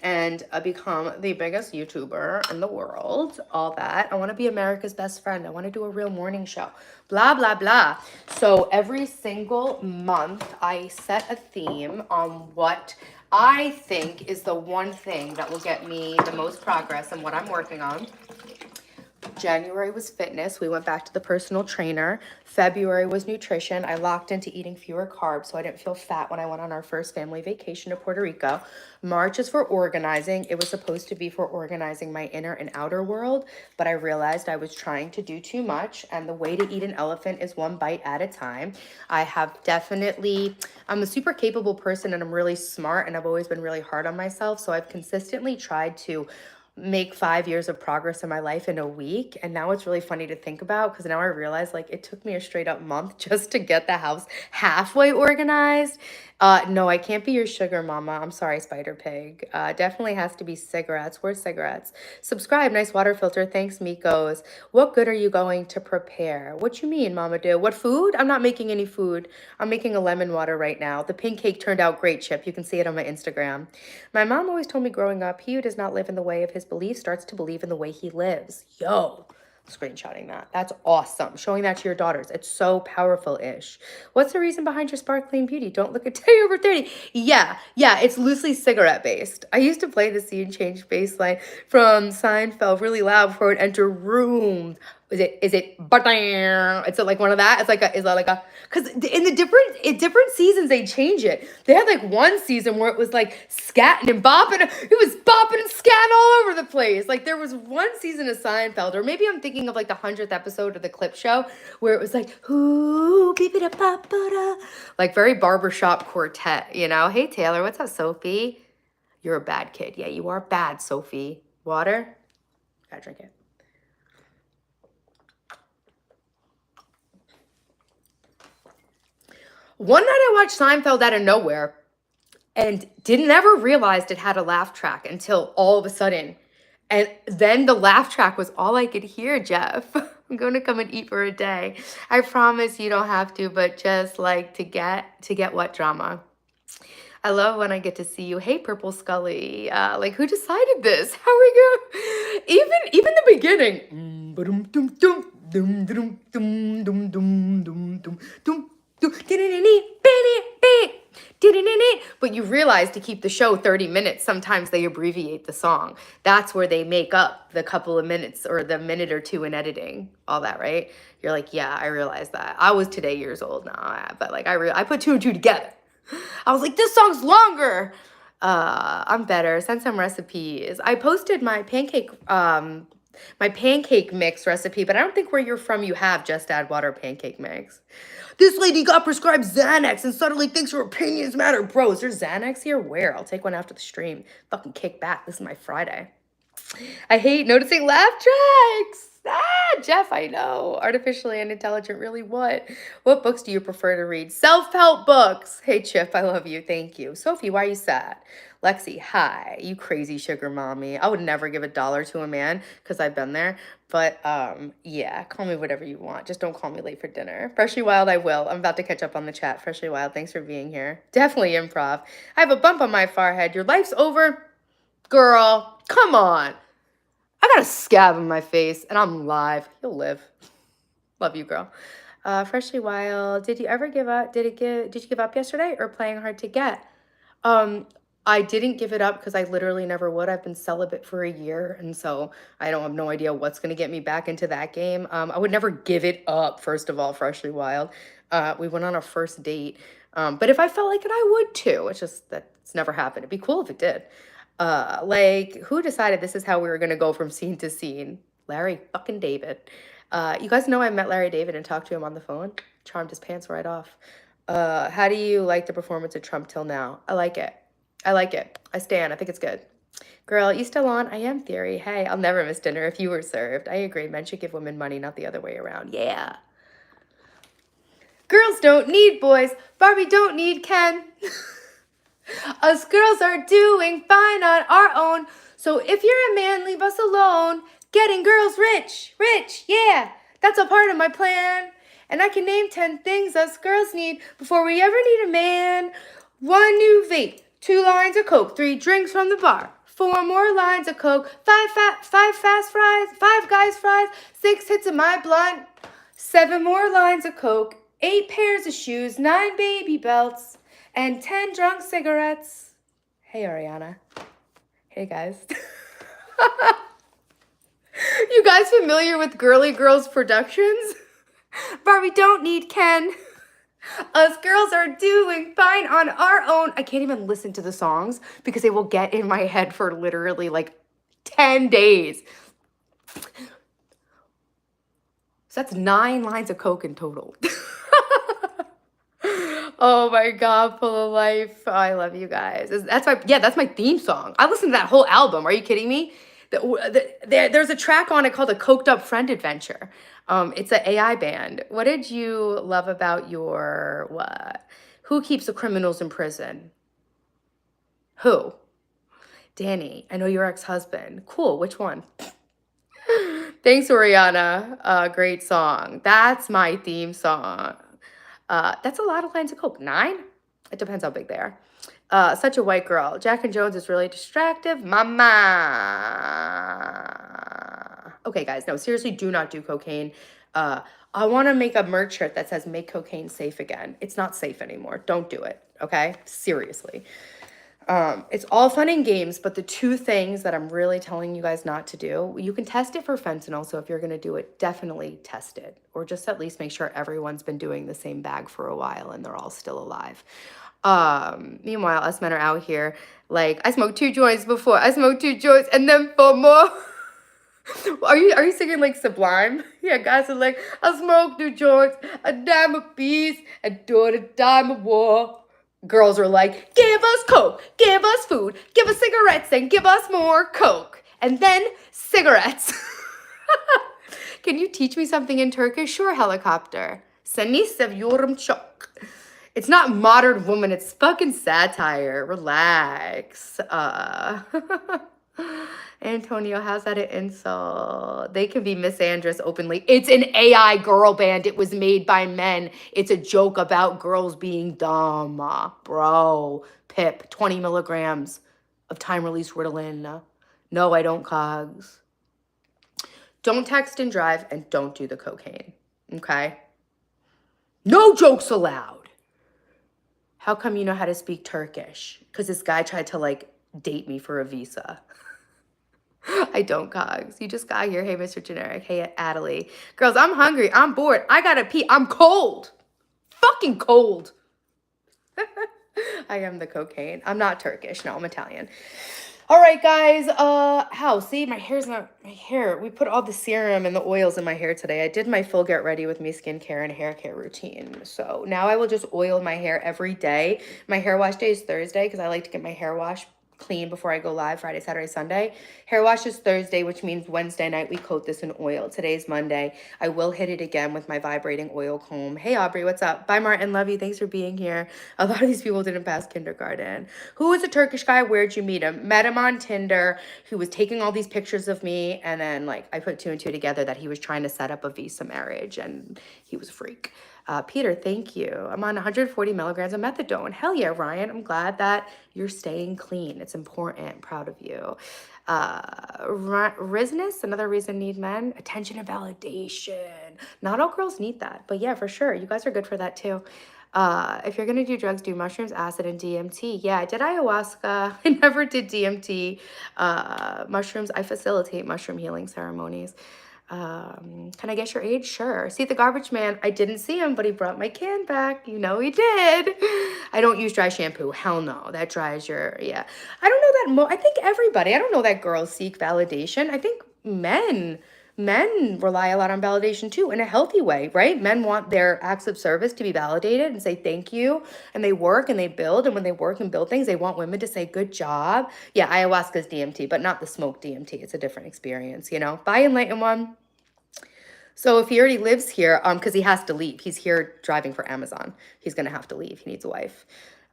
and become the biggest YouTuber in the world. All that. I want to be America's best friend. I want to do a real morning show. Blah, blah, blah. So every single month I set a theme on what I think is the one thing that will get me the most progress and what I'm working on. January was fitness. We went back to the personal trainer. February was nutrition. I locked into eating fewer carbs so I didn't feel fat when I went on our first family vacation to Puerto Rico. March is for organizing. It was supposed to be for organizing my inner and outer world, but I realized I was trying to do too much, and the way to eat an elephant is one bite at a time. I'm a super capable person and I'm really smart, and I've always been really hard on myself, so I've consistently tried to make 5 years of progress in my life in a week. And now it's really funny to think about, because now I realize like it took me a straight up month just to get the house halfway organized. No, I can't be your sugar mama. I'm sorry, Spider Pig. Definitely has to be cigarettes. Where's cigarettes? Subscribe. Nice water filter. Thanks, Mikos. What good are you going to prepare? What you mean, Mama Do? What food? I'm not making any food. I'm making a lemon water right now. The pink cake turned out great, Chip. You can see it on my Instagram. My mom always told me growing up, he who does not live in the way of his beliefs starts to believe in the way he lives. Yo. Screenshotting that. That's awesome. Showing that to your daughters. It's so powerful-ish. What's the reason behind your sparkling beauty? Don't look a day over 30. Yeah, it's loosely cigarette-based. I used to play the scene change bass line from Seinfeld really loud before it would enter rooms. Is it, it's like one of that? Is that like a, because in different seasons, they change it. They had like one season where it was like scatting and bopping. It was bopping and scatting all over the place. Like there was one season of Seinfeld, or maybe I'm thinking of like the 100th episode of the Clip Show, where it was like, ooh, beep it up, like very barbershop quartet, you know? Hey, Taylor, what's up, Sophie? You're a bad kid. Yeah, you are bad, Sophie. Water? Gotta drink it. One night I watched Seinfeld out of nowhere and didn't ever realize it had a laugh track until all of a sudden. And then the laugh track was all I could hear, Jeff. I'm going to come and eat for a day. I promise you don't have to, but just like to get what drama. I love when I get to see you. Hey, Purple Scully. Like, who decided this? How are we going? Even the beginning. But you realize to keep the show 30 minutes, sometimes they abbreviate the song. That's where they make up the couple of minutes or the minute or two in editing, all that, right? You're like, yeah, I realize that. I was today years old now, but like I put two and two together. I was like, this song's longer. I'm better. Send some recipes. I posted my pancake mix recipe, but I don't think where you're from you have just add water pancake mix. This lady got prescribed Xanax and suddenly thinks her opinions matter. Bro, is there Xanax here? Where? I'll take one after the stream. Fucking kick back. This is my Friday. I hate noticing laugh tracks. Jeff, I know. Artificially unintelligent, really what? What books do you prefer to read? Self-help books. Hey, Chip, I love you. Thank you. Sophie, why are you sad? Lexi, hi. You crazy sugar mommy. I would never give $1 to a man because I've been there. But, yeah, call me whatever you want. Just don't call me late for dinner. Freshly Wild, I will. I'm about to catch up on the chat. Freshly Wild, thanks for being here. Definitely improv. I have a bump on my forehead. Your life's over? Girl, come on. I got a scab on my face, and I'm live. You'll live. Love you, girl. Freshly Wild. Did you ever give up? Did you give up yesterday or playing hard to get? I didn't give it up because I literally never would. I've been celibate for a year, and so I don't have no idea what's going to get me back into that game. I would never give it up, first of all, Freshly Wild. We went on a first date. But if I felt like it, I would too. It's just that's never happened. It'd be cool if it did. Like, who decided this is how we were going to go from scene to scene? Larry fucking David. You guys know I met Larry David and talked to him on the phone. Charmed his pants right off. How do you like the performance of Trump till now? I like it. I stand. I think it's good. Girl, you still on? I am Theory. Hey, I'll never miss dinner if you were served. I agree. Men should give women money, not the other way around. Yeah. Girls don't need boys. Barbie don't need Ken. Us girls are doing fine on our own. So if you're a man, leave us alone. Getting girls rich, rich, yeah. That's a part of my plan. And I can name 10 things us girls need before we ever need a man. 1 new vape, 2 lines of coke, 3 drinks from the bar, 4 more lines of coke, 5 fast fries, 5 guys fries, 6 hits of my blunt, 7 more lines of coke, 8 pairs of shoes, 9 baby belts, and 10 drunk cigarettes. Hey, Ariana. Hey, guys. You guys familiar with Girly Girls Productions? Barbie don't need Ken. Us girls are doing fine on our own. I can't even listen to the songs because they will get in my head for literally like 10 days. So that's 9 lines of coke in total. Oh my God, full of life. Oh, I love you guys. That's my theme song. I listened to that whole album. Are you kidding me? There's a track on it called A Coked Up Friend Adventure. It's an AI band. What did you love about your what? Who keeps the criminals in prison? Who? Danny. I know your ex-husband. Cool. Which one? Thanks, Oriana. Great song. That's my theme song. That's a lot of lines of coke. 9? It depends how big they are. Such a white girl. Jack and Jones is really distractive. Mama. Okay, guys. No, seriously, do not do cocaine. I want to make a merch shirt that says "Make cocaine safe again." It's not safe anymore. Don't do it. Okay? Seriously. It's all fun and games, but the 2 things that I'm really telling you guys not to do, you can test it for fentanyl. So if you're going to do it, definitely test it, or just at least make sure everyone's been doing the same bag for a while and they're all still alive. Meanwhile, us men are out here like, I smoked 2 joints before. I smoked 2 joints and then 4 more. Are you singing like Sublime? Yeah, guys are like, I smoked 2 joints, a dime a piece, and do it a dime a war. Girls are like, give us coke, give us food, give us cigarettes, and give us more coke. And then cigarettes. Can you teach me something in Turkish? Sure, helicopter. Seni seviyorum çok. It's not modern woman, it's fucking satire. Relax. Antonio, how's that an insult? They can be misandrous openly. It's an AI girl band. It was made by men. It's a joke about girls being dumb. Bro, Pip, 20 milligrams of time-release Ritalin. No, I don't, Cogs. Don't text and drive, and don't do the cocaine, okay? No jokes allowed. How come you know how to speak Turkish? Because this guy tried to, like, date me for a visa. I don't, Cogs. You just got here. Hey, Mr. Generic. Hey, Adelie. Girls, I'm hungry. I'm bored. I gotta pee. I'm cold. Fucking cold. I am the cocaine. I'm not Turkish. No, I'm Italian. All right, guys. How? See, my hair. We put all the serum and the oils in my hair today. I did my full get ready with me skincare and hair care routine. So now I will just oil my hair every day. My hair wash day is Thursday because I like to get my hair washed clean before I go live Friday, Saturday, Sunday. Hair wash is Thursday, which means Wednesday night we coat this in oil. Today's Monday. I will hit it again with my vibrating oil comb. Hey, Aubrey, what's up? Bye, Martin. Love you. Thanks for being here. A lot of these people didn't pass kindergarten. Who is a Turkish guy? Where'd you meet him? Met him on Tinder. He was taking all these pictures of me, and then like I put 2 and 2 together that he was trying to set up a visa marriage, and he was a freak. Peter, thank you. I'm on 140 milligrams of methadone. Hell yeah, Ryan. I'm glad that you're staying clean. It's important. Proud of you. Rizness, another reason need men. Attention and validation. Not all girls need that, but yeah, for sure. You guys are good for that too. If you're gonna do drugs, do mushrooms, acid, and DMT. Yeah, I did ayahuasca. I never did DMT. Mushrooms, I facilitate mushroom healing ceremonies. Can I guess your age? Sure. See the garbage man. I didn't see him, but he brought my can back. You know he did. I don't use dry shampoo. Hell no. That dries your, yeah. I don't know that I think everybody, I don't know that girls seek validation. I think men rely a lot on validation too, in a healthy way, right? Men want their acts of service to be validated and say thank you. And they work and they build. And when they work and build things, they want women to say good job. Yeah, ayahuasca is DMT, but not the smoke DMT. It's a different experience, you know? Bye, Enlightened One. So if he already lives here, because he has to leave. He's here driving for Amazon. He's going to have to leave. He needs a wife.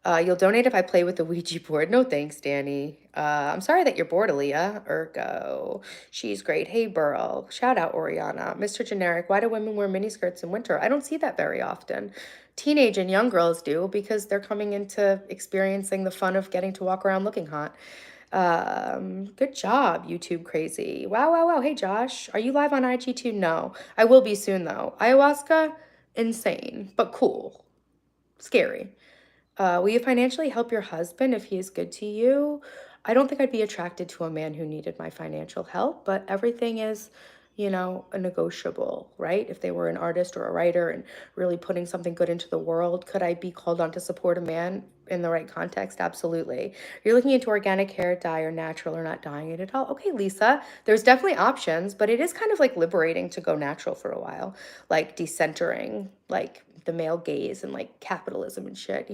You'll donate if I play with the Ouija board. No thanks, Danny. I'm sorry that you're bored, Aaliyah. Ergo. She's great. Hey, Burl. Shout out, Oriana. Mr. Generic, why do women wear miniskirts in winter? I don't see that very often. Teenage and young girls do because they're coming into experiencing the fun of getting to walk around looking hot. Good job, YouTube crazy. Wow, wow, wow. Hey, Josh. Are you live on IG too? No. I will be soon, though. Ayahuasca, insane, but cool. Scary. Will you financially help your husband if he is good to you? I don't think I'd be attracted to a man who needed my financial help, but everything is, a negotiable, right? If they were an artist or a writer and really putting something good into the world, could I be called on to support a man in the right context? Absolutely. You're looking into organic hair dye or natural or not dyeing it at all. Okay, Lisa, there's definitely options, but it is kind of like liberating to go natural for a while, like decentering, like the male gaze and like capitalism and shit.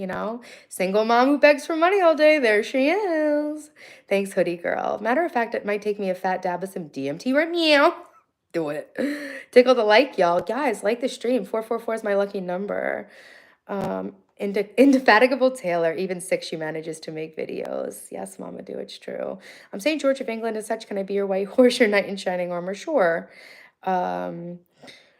Single mom who begs for money all day. There she is. Thanks, hoodie girl. Matter of fact, it might take me a fat dab of some DMT right meow. Do it. Tickle the like, y'all. Guys, like the stream. 444 is my lucky number. Indefatigable Taylor, even sick, she manages to make videos. Yes, Mama do, it's true. I'm St. George of England as such. Can I be your white horse, your knight in shining armor? Sure.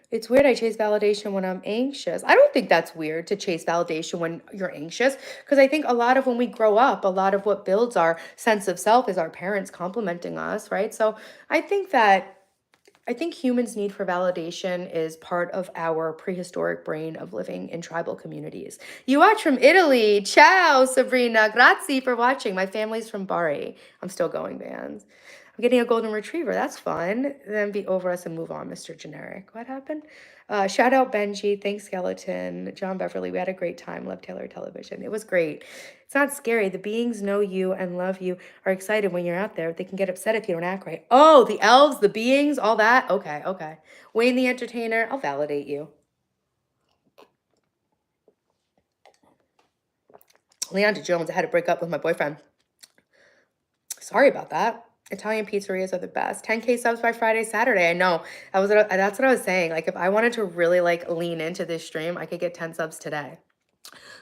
It's weird I chase validation when I'm anxious. I don't think that's weird to chase validation when you're anxious, because I think a lot of when we grow up, a lot of what builds our sense of self is our parents complimenting us, right? So I think humans' need for validation is part of our prehistoric brain of living in tribal communities. You watch from Italy. Ciao, Sabrina. Grazie for watching. My family's from Bari. I'm still going, bands. I'm getting a golden retriever. That's fun. Then be over us and move on, Mr. Generic. What happened? Shout out Benji. Thanks, Skeleton. John Beverly. We had a great time. Love Taylor Television. It was great. It's not scary. The beings know you and love you, are excited when you're out there. They can get upset if you don't act right. Oh, the elves, the beings, all that? Okay. Wayne the Entertainer. I'll validate you. Leandra Jones. I had to break up with my boyfriend. Sorry about that. Italian pizzerias are the best. 10K subs by Friday, Saturday. I know. That's what I was saying. Like, if I wanted to really lean into this stream, I could get 10 subs today.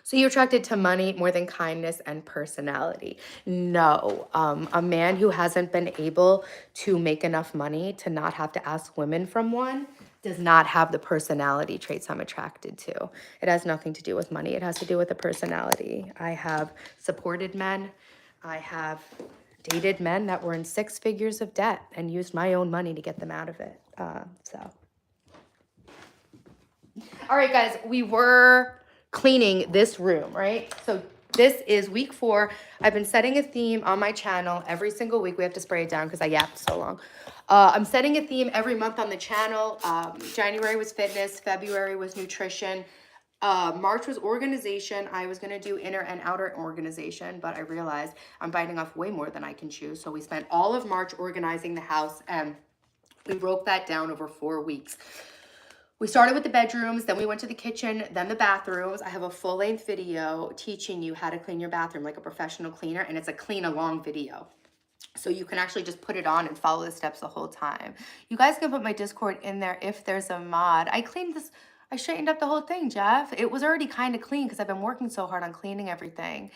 So you're attracted to money more than kindness and personality. No, a man who hasn't been able to make enough money to not have to ask women from one does not have the personality traits I'm attracted to. It has nothing to do with money. It has to do with the personality. I have supported men. I have dated men that were in 6 figures of debt and used my own money to get them out of it. All right, guys, we were cleaning this room, right? So this is week 4. I've been setting a theme on my channel every single week. We have to spray it down because I yapped so long. I'm setting a theme every month on the channel. January was fitness. February was nutrition. March was organization. I was going to do inner and outer organization, but I realized I'm biting off way more than I can chew. So we spent all of March organizing the house, and we broke that down over 4 weeks. We started with the bedrooms, then we went to the kitchen, then the bathrooms. I have a full-length video teaching you how to clean your bathroom like a professional cleaner, and it's a clean-along video. So you can actually just put it on and follow the steps the whole time. You guys can put my Discord in there if there's a mod. I straightened up the whole thing, Jeff. It was already kind of clean because I've been working so hard on cleaning everything.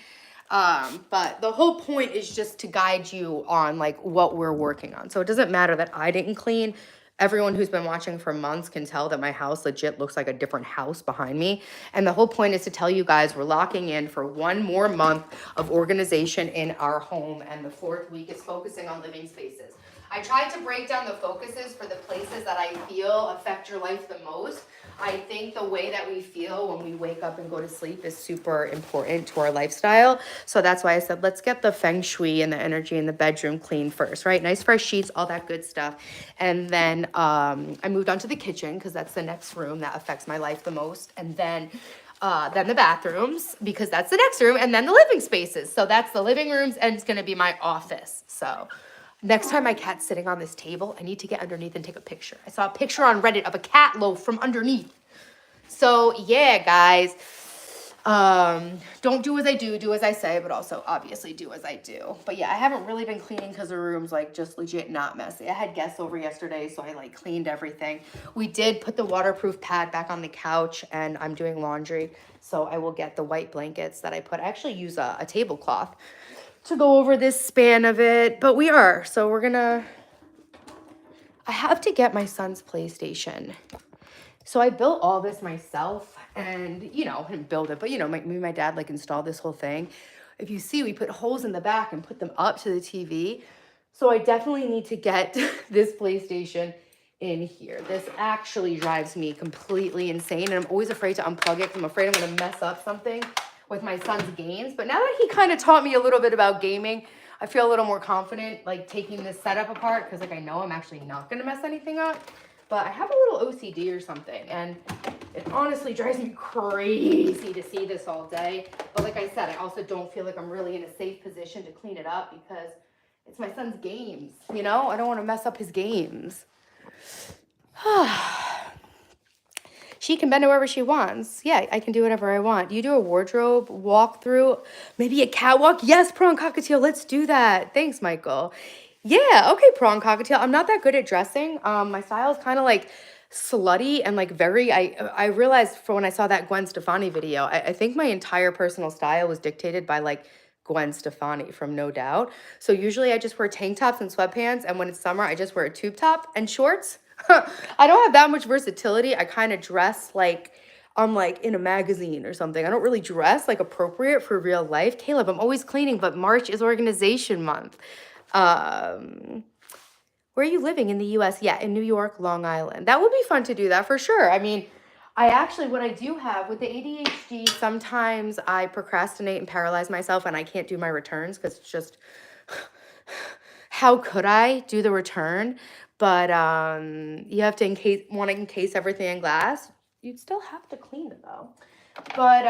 But the whole point is just to guide you on what we're working on. So it doesn't matter that I didn't clean. Everyone who's been watching for months can tell that my house legit looks like a different house behind me. And the whole point is to tell you guys we're locking in for 1 more month of organization in our home. And the 4th week is focusing on living spaces. I tried to break down the focuses for the places that I feel affect your life the most. I think the way that we feel when we wake up and go to sleep is super important to our lifestyle. So that's why I said, let's get the feng shui and the energy in the bedroom clean first, right? Nice fresh sheets, all that good stuff. And then I moved on to the kitchen because that's the next room that affects my life the most. And then the bathrooms, because that's the next room. And then the living spaces. So that's the living rooms, and it's going to be my office. So next time my cat's sitting on this table, I need to get underneath and take a picture. I saw a picture on Reddit of a cat loaf from underneath. So yeah, guys, Don't do as I do as I say, but also obviously do as I do. But yeah, I haven't really been cleaning because the room's like just legit not messy. I had guests over yesterday, so I like cleaned everything. We did put the waterproof pad back on the couch, and I'm doing laundry, so I will get the white blankets that I put. I actually use a tablecloth to go over this span of it, but so we're gonna, I have to get my son's PlayStation. So I built all this myself, and I didn't build it, but me and my dad like installed this whole thing. If you see, we put holes in the back and put them up to the TV. So I definitely need to get this PlayStation in here. This actually drives me completely insane, and I'm always afraid to unplug it because I'm afraid I'm gonna mess up something with my son's games. But now that he kind of taught me a little bit about gaming, I feel a little more confident like taking this setup apart because like I know I'm actually not gonna mess anything up. But I have a little OCD or something, and it honestly drives me crazy to see this all day. But like I said, I also don't feel like I'm really in a safe position to clean it up because it's my son's games, I don't want to mess up his games. She can bend it wherever she wants. Yeah, I can do whatever I want. You do a wardrobe walkthrough, maybe a catwalk? Yes, Prawn Cockatiel, let's do that. Thanks, Michael. Yeah, okay, Prawn Cockatiel. I'm not that good at dressing. My style is kind of like slutty and like very, I realized for when I saw that Gwen Stefani video, I think my entire personal style was dictated by like Gwen Stefani from No Doubt. So usually I just wear tank tops and sweatpants, and when it's summer, I just wear a tube top and shorts. I don't have that much versatility. I kind of dress like I'm like in a magazine or something. I don't really dress like appropriate for real life. Caleb, I'm always cleaning, but March is organization month. Where are you living in the US? Yeah, in New York, Long Island. That would be fun to do that for sure. I mean, what I do have with the ADHD, sometimes I procrastinate and paralyze myself and I can't do my returns because it's just, how could I do the return? But you have to want to encase everything in glass. You'd still have to clean it though. But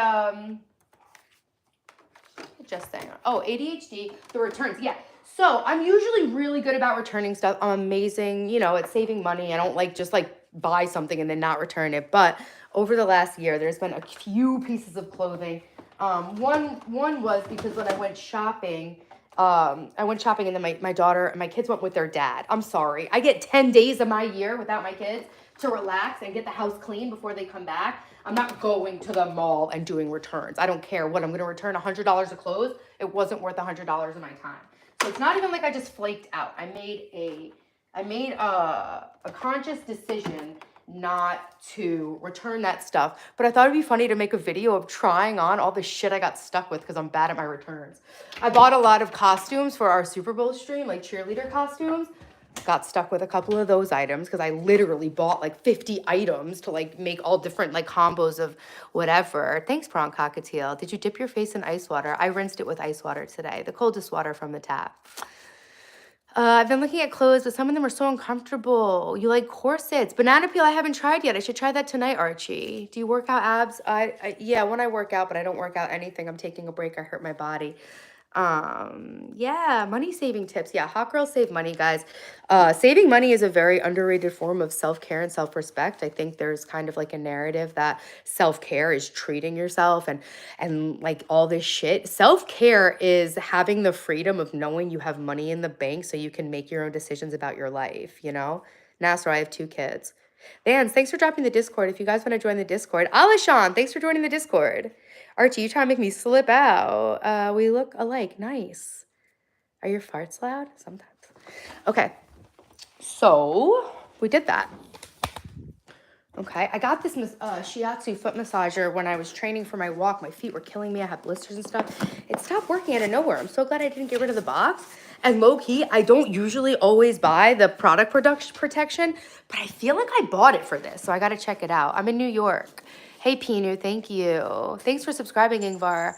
just saying. Oh, ADHD, the returns. Yeah. So I'm usually really good about returning stuff. I'm amazing, at saving money. I don't just buy something and then not return it. But over the last year, there's been a few pieces of clothing. One was because when I went shopping and then my daughter and my kids went with their dad. I'm sorry. I get 10 days of my year without my kids to relax and get the house clean before they come back. I'm not going to the mall and doing returns. I don't care what I'm going to return $100 of clothes. It wasn't worth $100 of my time. So it's not even like I just flaked out. I made a conscious decision not to return that stuff. But I thought it'd be funny to make a video of trying on all the shit I got stuck with because I'm bad at my returns. I bought a lot of costumes for our Super Bowl stream, like cheerleader costumes. Got stuck with a couple of those items because I literally bought 50 items to make all different combos of whatever. Thanks, Prawn Cockatiel. Did you dip your face in ice water? I rinsed it with ice water today, the coldest water from the tap. I've been looking at clothes, but some of them are so uncomfortable. You like corsets. Banana peel I haven't tried yet. I should try that tonight, Archie. Do you work out abs? Yeah, when I work out, but I don't work out anything. I'm taking a break. I hurt my body. Yeah, money saving tips. Yeah, hot girls save money, guys. Saving money is a very underrated form of self-care and self-respect. I think there's kind of a narrative that self-care is treating yourself and all this shit. Self-care is having the freedom of knowing you have money in the bank so you can make your own decisions about your life, Nasser, I have 2 kids. Vance, thanks for dropping the Discord. If you guys want to join the Discord. Alishan, thanks for joining the Discord. Archie, you trying to make me slip out. We look alike. Nice. Are your farts loud? Sometimes. Okay. So, we did that. Okay. I got this shiatsu foot massager when I was training for my walk. My feet were killing me. I had blisters and stuff. It stopped working out of nowhere. I'm so glad I didn't get rid of the box. And low-key, I don't usually always buy the product protection, but I feel like I bought it for this, so I got to check it out. I'm in New York. Hey, Pinu, thank you. Thanks for subscribing, Ingvar.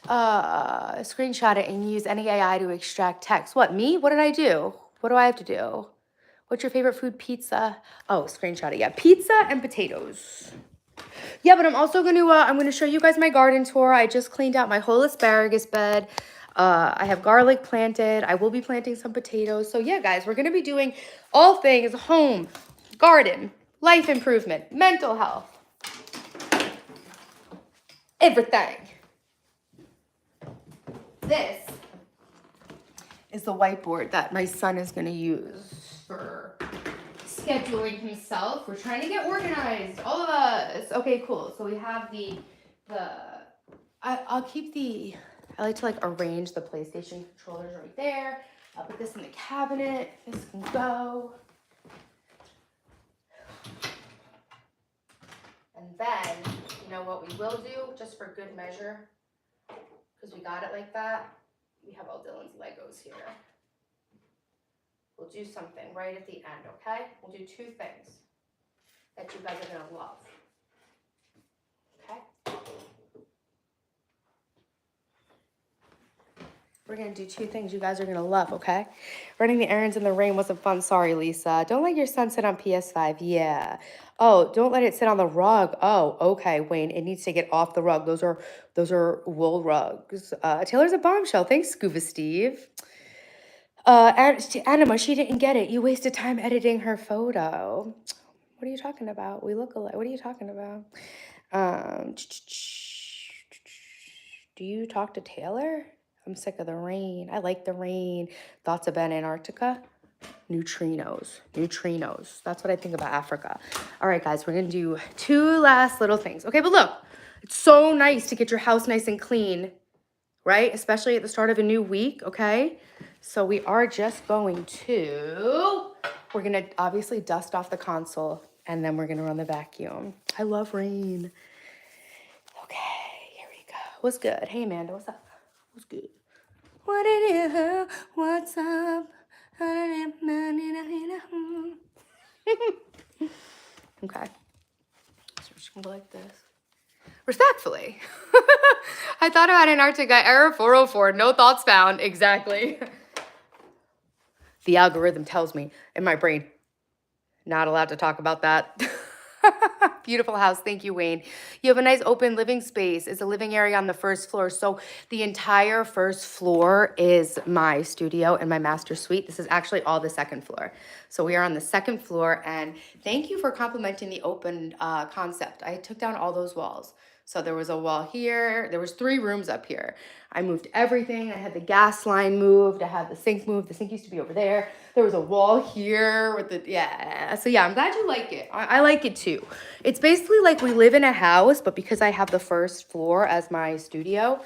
Screenshot it and use any AI to extract text. What, me? What did I do? What do I have to do? What's your favorite food? Pizza. Oh, screenshot it. Yeah, pizza and potatoes. Yeah, but I'm also going to, I'm going to show you guys my garden tour. I just cleaned out my whole asparagus bed. I have garlic planted. I will be planting some potatoes. So yeah, guys, we're going to be doing all things home, garden, life improvement, mental health. everything. This is the whiteboard that my son is going to use for scheduling himself. We're trying to get organized, all of us. Okay, cool. So we have I'll keep I like to like arrange the PlayStation controllers right there. I'll put this in the cabinet. This can go. And then, you know what we will do, just for good measure, because we got it like that, we have all Dylan's Legos here. We'll do something right at the end, okay? We'll do two things that you guys are gonna love, okay? We're gonna do two things you guys are gonna love, okay? Running the errands in the rain wasn't fun, sorry, Lisa. Don't let your son sit on PS5, yeah. Oh, don't let it sit on the rug. Oh, okay, Wayne, it needs to get off the rug. Those are wool rugs. Taylor's a bombshell. Thanks, Scuba Steve. Anima, she didn't get it. You wasted time editing her photo. What are you talking about? We look alike. What are you talking about? Do you talk to Taylor? I'm sick of the rain. I like the rain. Thoughts about Antarctica? Neutrinos. That's what I think about Africa. All right, guys, we're going to do two last little things. Okay, but look, it's so nice to get your house nice and clean, right? Especially at the start of a new week, okay? So we are just we're going to obviously dust off the console, and then we're going to run the vacuum. I love rain. Okay, here we go. What's good? Hey, Amanda, what's up? What's good? What it is? What's up? Okay. So we're just gonna go like this. Respectfully. I thought about Antarctica, error 404, no thoughts found. Exactly. The algorithm tells me in my brain, not allowed to talk about that. Beautiful house. Thank you, Wayne. You have a nice open living space. It's a living area on the first floor. So the entire first floor is my studio and my master suite. This is actually all the second floor. So we are on the second floor, and thank you for complimenting the open concept. I took down all those walls. So there was a wall here. There was 3 rooms up here. I moved everything. I had the gas line moved. I had the sink moved. The sink used to be over there. There was a wall here with So yeah, I'm glad you like it. I like it too. It's basically like we live in a house, but because I have the first floor as my studio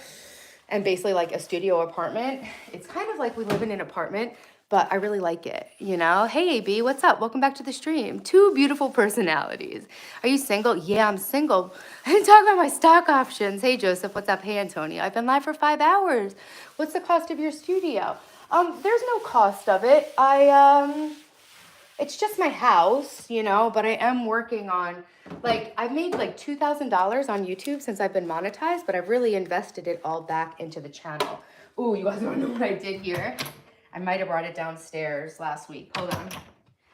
and basically like a studio apartment, it's kind of like we live in an apartment, but I really like it, you know? Hey, AB, what's up? Welcome back to the stream. 2 beautiful personalities. Are you single? Yeah, I'm single. I didn't talk about my stock options. Hey, Joseph, what's up? Hey, Antonio. I've been live for 5 hours. What's the cost of your studio? There's no cost of it. It's just my house, you know, but I am working on, like, I've made like $2,000 on YouTube since I've been monetized, but I've really invested it all back into the channel. Ooh, you guys don't know what I did here? I might have brought it downstairs last week. Hold on.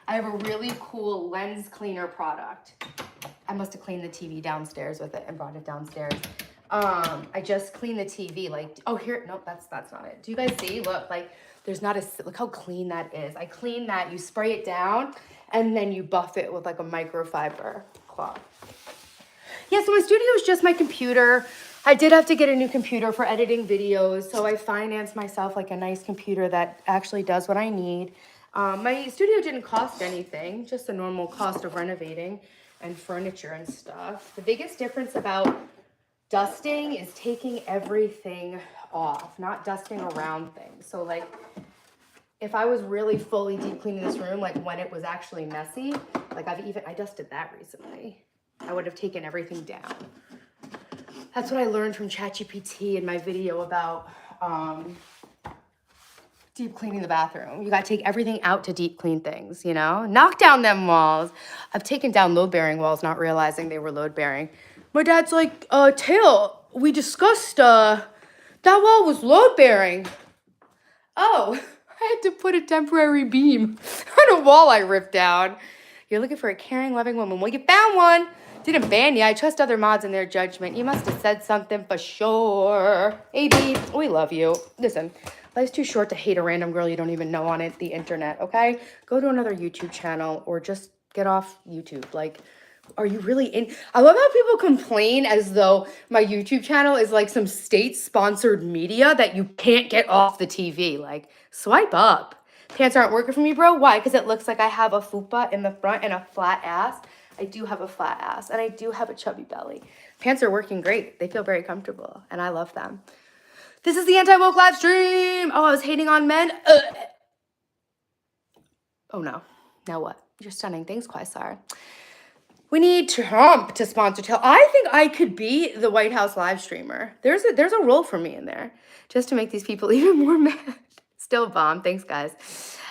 I have a really cool lens cleaner product. I must have cleaned the TV downstairs with it and brought it downstairs. I just cleaned the TV, like, oh, here, nope, that's not it. Do you guys see? Look, like, there's not look how clean that is. I clean that, you spray it down, and then you buff it with like a microfiber cloth. Yeah, so my studio is just my computer. I did have to get a new computer for editing videos, so I financed myself like a nice computer that actually does what I need. My studio didn't cost anything, just the normal cost of renovating and furniture and stuff. The biggest difference about dusting is taking everything off, not dusting around things. So like, if I was really fully deep cleaning this room, like when it was actually messy, like I dusted that recently. I would have taken everything down. That's what I learned from ChatGPT in my video about deep cleaning the bathroom. You gotta take everything out to deep clean things, you know? Knock down them walls. I've taken down load-bearing walls, not realizing they were load-bearing. My dad's like, Tail, we discussed, that wall was load-bearing. Oh, I had to put a temporary beam on a wall I ripped down. You're looking for a caring, loving woman. Well, you found one. Didn't ban you. I trust other mods in their judgment. You must have said something for sure. AB, we love you. Listen, life's too short to hate a random girl you don't even know on the internet, okay? Go to another YouTube channel or just get off YouTube. Like, Are you really in? I love how people complain as though my YouTube channel is like some state-sponsored media that you can't get off the TV. Like, swipe up. Pants aren't working for me, bro. Why? Because it looks like I have a fupa in the front and a flat ass. I do have a flat ass, and I do have a chubby belly. Pants are working great. They feel very comfortable, and I love them. This is the anti-woke live stream. Oh, I was hating on men. Oh, no. Now what? You're stunning. Thanks, Quasar. We need Trump to sponsor Taylor. I think I could be the White House live streamer. There's a role for me in there, just to make these people even more mad. Still bomb. Thanks, guys.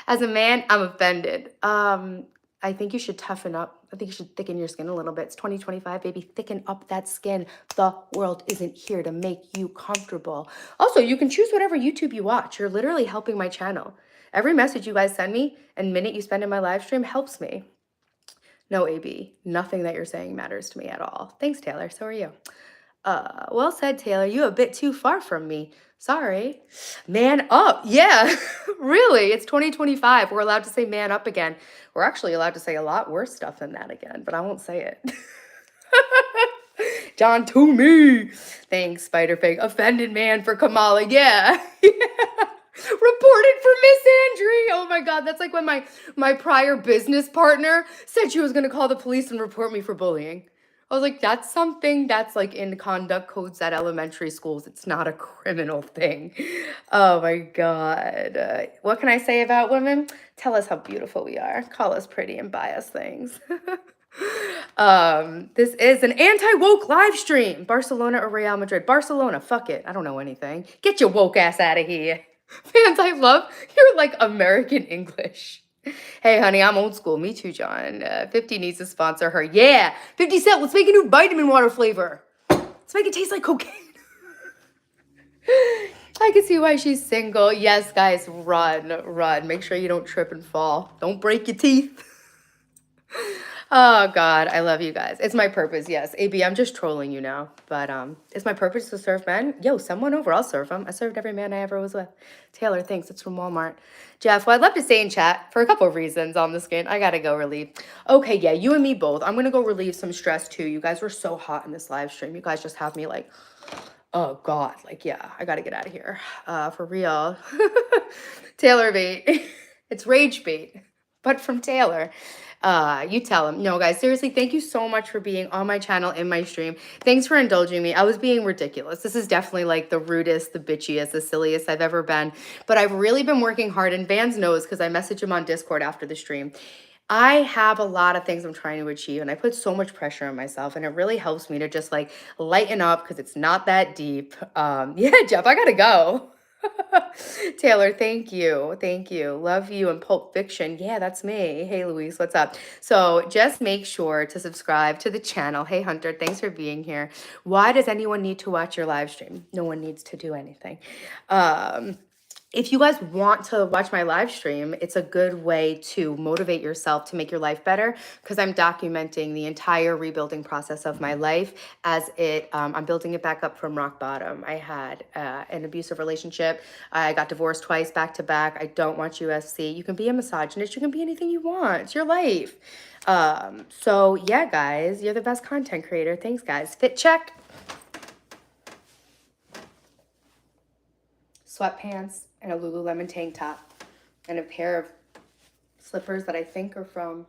As a man, I'm offended. I think you should toughen up. I think you should thicken your skin a little bit. It's 2025, baby. Thicken up that skin. The world isn't here to make you comfortable. Also, you can choose whatever YouTube you watch. You're literally helping my channel. Every message you guys send me and minute you spend in my live stream helps me. No, AB, nothing that you're saying matters to me at all. Thanks, Taylor. So are you. Well said, Taylor. You a bit too far from me. Sorry. Man up. Yeah, really. It's 2025. We're allowed to say man up again. We're actually allowed to say a lot worse stuff than that again, but I won't say it. John to me. Thanks, Spider Pig. Offended man for Kamala. Yeah. Reported for misandry. Oh my God, that's like when my prior business partner said she was gonna call the police and report me for bullying. I was like, that's something that's like in conduct codes at elementary schools. It's not a criminal thing. Oh my God. What can I say about women? Tell us how beautiful we are. Call us pretty and buy us things. This is an anti-woke live stream. Barcelona or Real Madrid? Barcelona, fuck it. I don't know anything. Get your woke ass out of here. Fans, I love your like American English. Hey, honey, I'm old school. Me too, John. 50 needs to sponsor her. Yeah, 50 Cent, let's make a new vitamin water flavor. Let's make it taste like cocaine. I can see why she's single. Yes, guys, run. Make sure you don't trip and fall. Don't break your teeth. Oh God, I love you guys. It's my purpose, yes. AB, I'm just trolling you now, but it's my purpose to serve men. Yo, send one over, I'll serve them. I served every man I ever was with. Taylor, thanks, it's from Walmart. Jeff, well, I'd love to stay in chat for a couple of reasons on the screen. I gotta go relieve. Okay, yeah, you and me both. I'm gonna go relieve some stress too. You guys were so hot in this live stream. You guys just have me like, oh God, like, yeah, I gotta get out of here. For real. Taylor bait. It's rage bait, but from Taylor. You tell him. No, guys, seriously, thank you so much for being on my channel, in my stream. Thanks for indulging me. I was being ridiculous. This is definitely like the rudest, the bitchiest, the silliest I've ever been. But I've really been working hard, and Vans knows because I messaged him on Discord after the stream. I have a lot of things I'm trying to achieve, and I put so much pressure on myself, and it really helps me to just like lighten up because it's not that deep. Yeah, Jeff, I gotta go. Taylor, thank you. Thank you. Love you and Pulp Fiction. Yeah, that's me. Hey, Louise, what's up? So just make sure to subscribe to the channel. Hey, Hunter, thanks for being here. Why does anyone need to watch your live stream? No one needs to do anything. If you guys want to watch my live stream, it's a good way to motivate yourself to make your life better because I'm documenting the entire rebuilding process of my life as I'm building it back up from rock bottom. I had an abusive relationship. I got divorced twice back to back. I don't watch UFC. You can be a misogynist. You can be anything you want. It's your life. So yeah, guys, you're the best content creator. Thanks, guys. Fit check. Sweatpants and a Lululemon tank top and a pair of slippers that I think are from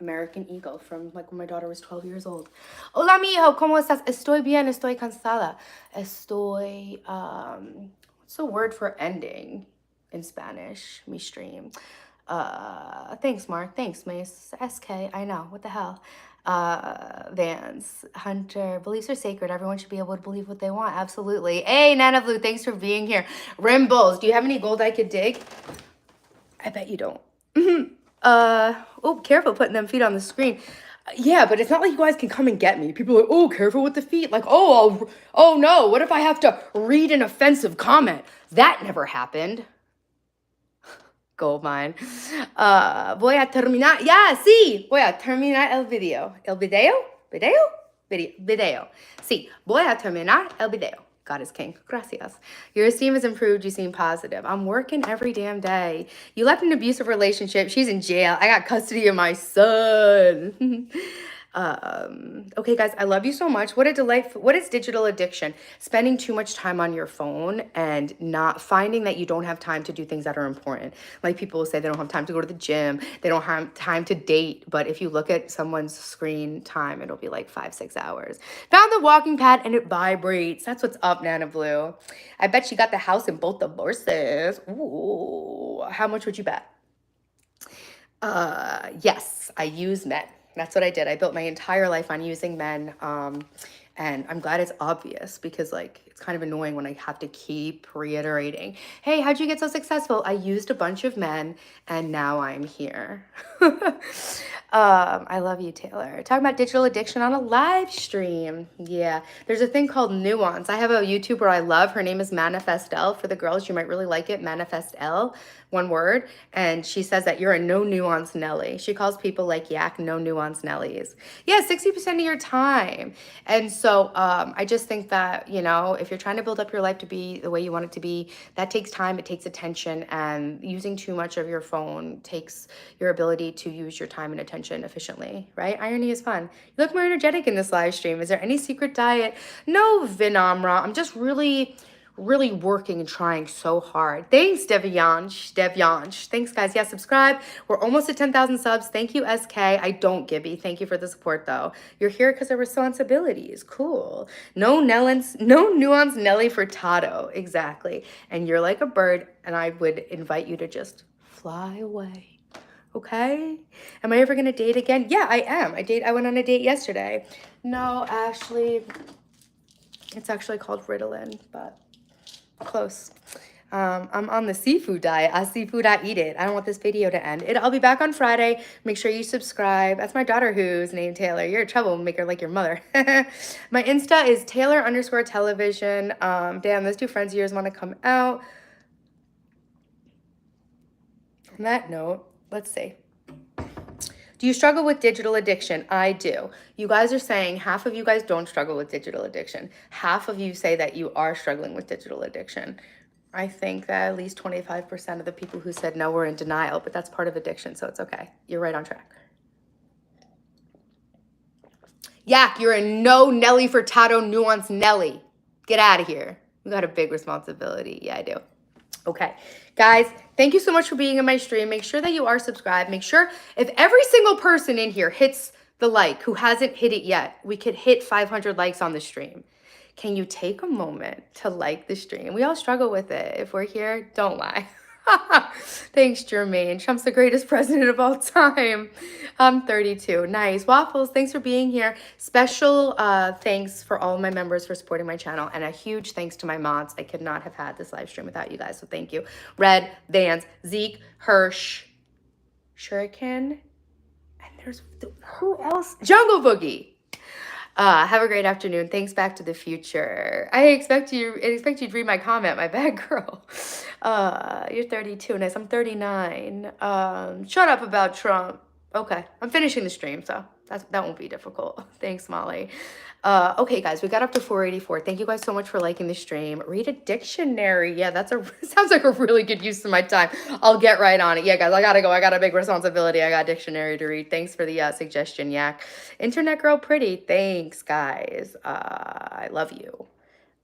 American Eagle from like when my daughter was 12 years old. Hola, mijo, ¿cómo estás? Estoy bien, estoy cansada. Estoy, what's the word for ending in Spanish? Me stream. Thanks, Mark. Thanks, Miss SK. I know, what the hell? Vans, Hunter, beliefs are sacred. Everyone should be able to believe what they want. Absolutely. Hey, Nana Blue, thanks for being here. Rimbos, do you have any gold I could dig? I bet you don't. Oh, careful putting them feet on the screen. Yeah, but it's not like you guys can come and get me. People are like, oh, careful with the feet. Like, oh no, what if I have to read an offensive comment? That never happened. Gold mine. Voy a terminar. Yeah, sí. Voy a terminar el video. ¿El video? ¿Video? Video. Sí. Voy a terminar el video. God is king. Gracias. Your esteem has improved. You seem positive. I'm working every damn day. You left an abusive relationship. She's in jail. I got custody of my son. Okay, guys, I love you so much. What a delight. What is digital addiction? Spending too much time on your phone and not finding that you don't have time to do things that are important. Like people will say they don't have time to go to the gym, they don't have time to date. But if you look at someone's screen time, it'll be like 5-6 hours. Found the walking pad and it vibrates. That's what's up, Nana Blue. I bet she got the house in both divorces. Ooh, how much would you bet? Yes, I use men. That's what I did. I built my entire life on using men. And I'm glad it's obvious because like it's kind of annoying when I have to keep reiterating, hey, how'd you get so successful? I used a bunch of men and now I'm here. I love you, Taylor. Talking about digital addiction on a live stream. Yeah, there's a thing called nuance. I have a YouTuber I love. Her name is Manifest L. For the girls, you might really like it. Manifest L, one word. And she says that you're a no nuance Nelly. She calls people like Yak no nuance Nellies. Yeah, 60% of your time. And so I just think that, you know, if you're trying to build up your life to be the way you want it to be, that takes time, it takes attention, and using too much of your phone takes your ability to use your time and attention efficiently, right? Irony is fun. You look more energetic in this live stream. Is there any secret diet? No, Vinamra. I'm just really working and trying so hard. Thanks, Devyansh. Thanks, guys. Yeah, subscribe. We're almost at 10,000 subs. Thank you, SK. I don't, Gibby. Thank you for the support, though. You're here because of responsibilities. Cool. No nuance Nelly for Tato. Exactly. And you're like a bird, and I would invite you to just fly away. Okay? Am I ever gonna date again? Yeah, I am. I went on a date yesterday. No, Ashley. It's actually called Ritalin, but close. I'm on the seafood diet. I seafood, I eat it. I don't want this video to end. I'll be back on Friday. Make sure you subscribe. That's my daughter who's named Taylor. You're a troublemaker like your mother. My Insta is Taylor_television. Damn, those two friends of yours want to come out. On that note, let's see. Do you struggle with digital addiction? I do. You guys are saying half of you guys don't struggle with digital addiction. Half of you say that you are struggling with digital addiction. I think that at least 25% of the people who said no were in denial, but that's part of addiction, so it's okay. You're right on track. Yak, you're a no Nelly for Tato nuance Nelly. Get out of here. You got a big responsibility. Yeah, I do. Okay, guys, thank you so much for being in my stream. Make sure that you are subscribed. Make sure if every single person in here hits the like who hasn't hit it yet, we could hit 500 likes on the stream. Can you take a moment to like the stream? We all struggle with it. If we're here, don't lie. Thanks, Jermaine. Trump's the greatest president of all time. I'm 32. Nice. Waffles, thanks for being here. Special thanks for all of my members for supporting my channel. And a huge thanks to my mods. I could not have had this live stream without you guys. So thank you. Red, Vans, Zeke, Hirsch, Shuriken, and there's, who else? Jungle Boogie. Have a great afternoon. Thanks, Back to the Future. I expect you to read my comment, my bad girl. You're 32, nice. I'm 39. Shut up about Trump. Okay, I'm finishing the stream, so that won't be difficult. Thanks, Molly. Okay, guys, we got up to 484. Thank you guys so much for liking the stream. Read a dictionary. Yeah, sounds like a really good use of my time. I'll get right on it. Yeah, guys, I gotta go. I got a big responsibility. I got a dictionary to read. Thanks for the suggestion, Yak. Internet girl pretty. Thanks, guys. I love you.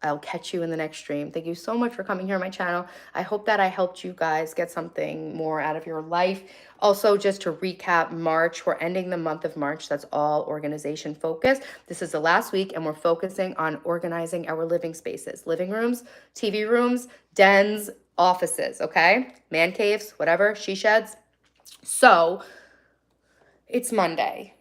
I'll catch you in the next stream. Thank you so much for coming here on my channel. I hope that I helped you guys get something more out of your life. Also, just to recap March, we're ending the month of March. That's all organization focused. This is the last week, and we're focusing on organizing our living spaces, living rooms, TV rooms, dens, offices, okay? Man caves, whatever, she sheds. So it's Monday.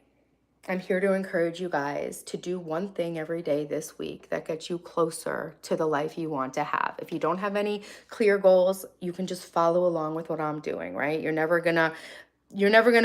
I'm here to encourage you guys to do one thing every day this week that gets you closer to the life you want to have. If you don't have any clear goals, you can just follow along with what I'm doing, right? You're never gonna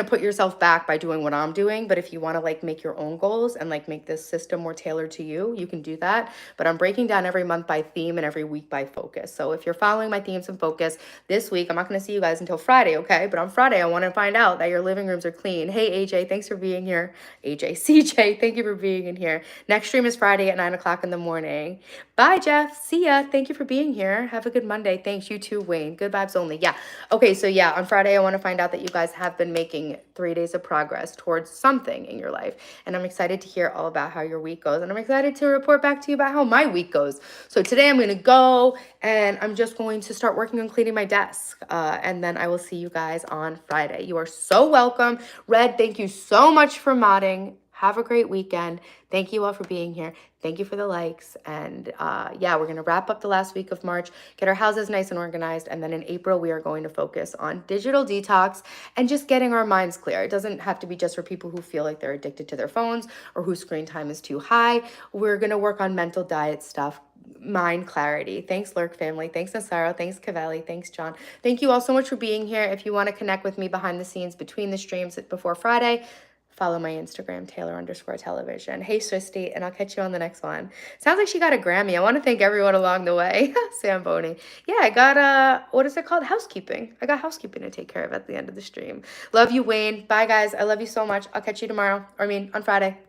put yourself back by doing what I'm doing. But if you want to like make your own goals and like make this system more tailored to you, you can do that. But I'm breaking down every month by theme and every week by focus. So if you're following my themes and focus this week, I'm not going to see you guys until Friday, okay? But on Friday, I want to find out that your living rooms are clean. Hey, AJ, thanks for being here. AJ, CJ, thank you for being in here. Next stream is Friday at 9 o'clock in the morning. Bye, Jeff. See ya. Thank you for being here. Have a good Monday. Thanks. You too, Wayne. Good vibes only. Yeah. Okay, so yeah, on Friday, I want to find out that you guys have have been making 3 days of progress towards something in your life. And I'm excited to hear all about how your week goes. And I'm excited to report back to you about how my week goes. So today I'm going to go and I'm just going to start working on cleaning my desk. And then I will see you guys on Friday. You are so welcome. Red, thank you so much for modding. Have a great weekend. Thank you all for being here. Thank you for the likes. And yeah, we're going to wrap up the last week of March, get our houses nice and organized. And then in April, we are going to focus on digital detox and just getting our minds clear. It doesn't have to be just for people who feel like they're addicted to their phones or whose screen time is too high. We're going to work on mental diet stuff, mind clarity. Thanks, Lurk family. Thanks, Nasaro. Thanks, Cavelli. Thanks, John. Thank you all so much for being here. If you want to connect with me behind the scenes between the streams before Friday, follow my Instagram, Taylor_television. Hey, Swifty, and I'll catch you on the next one. Sounds like she got a Grammy. I want to thank everyone along the way. Sam Boney. Yeah, I got, what is it called? Housekeeping. I got housekeeping to take care of at the end of the stream. Love you, Wayne. Bye, guys. I love you so much. I'll catch you tomorrow. On Friday.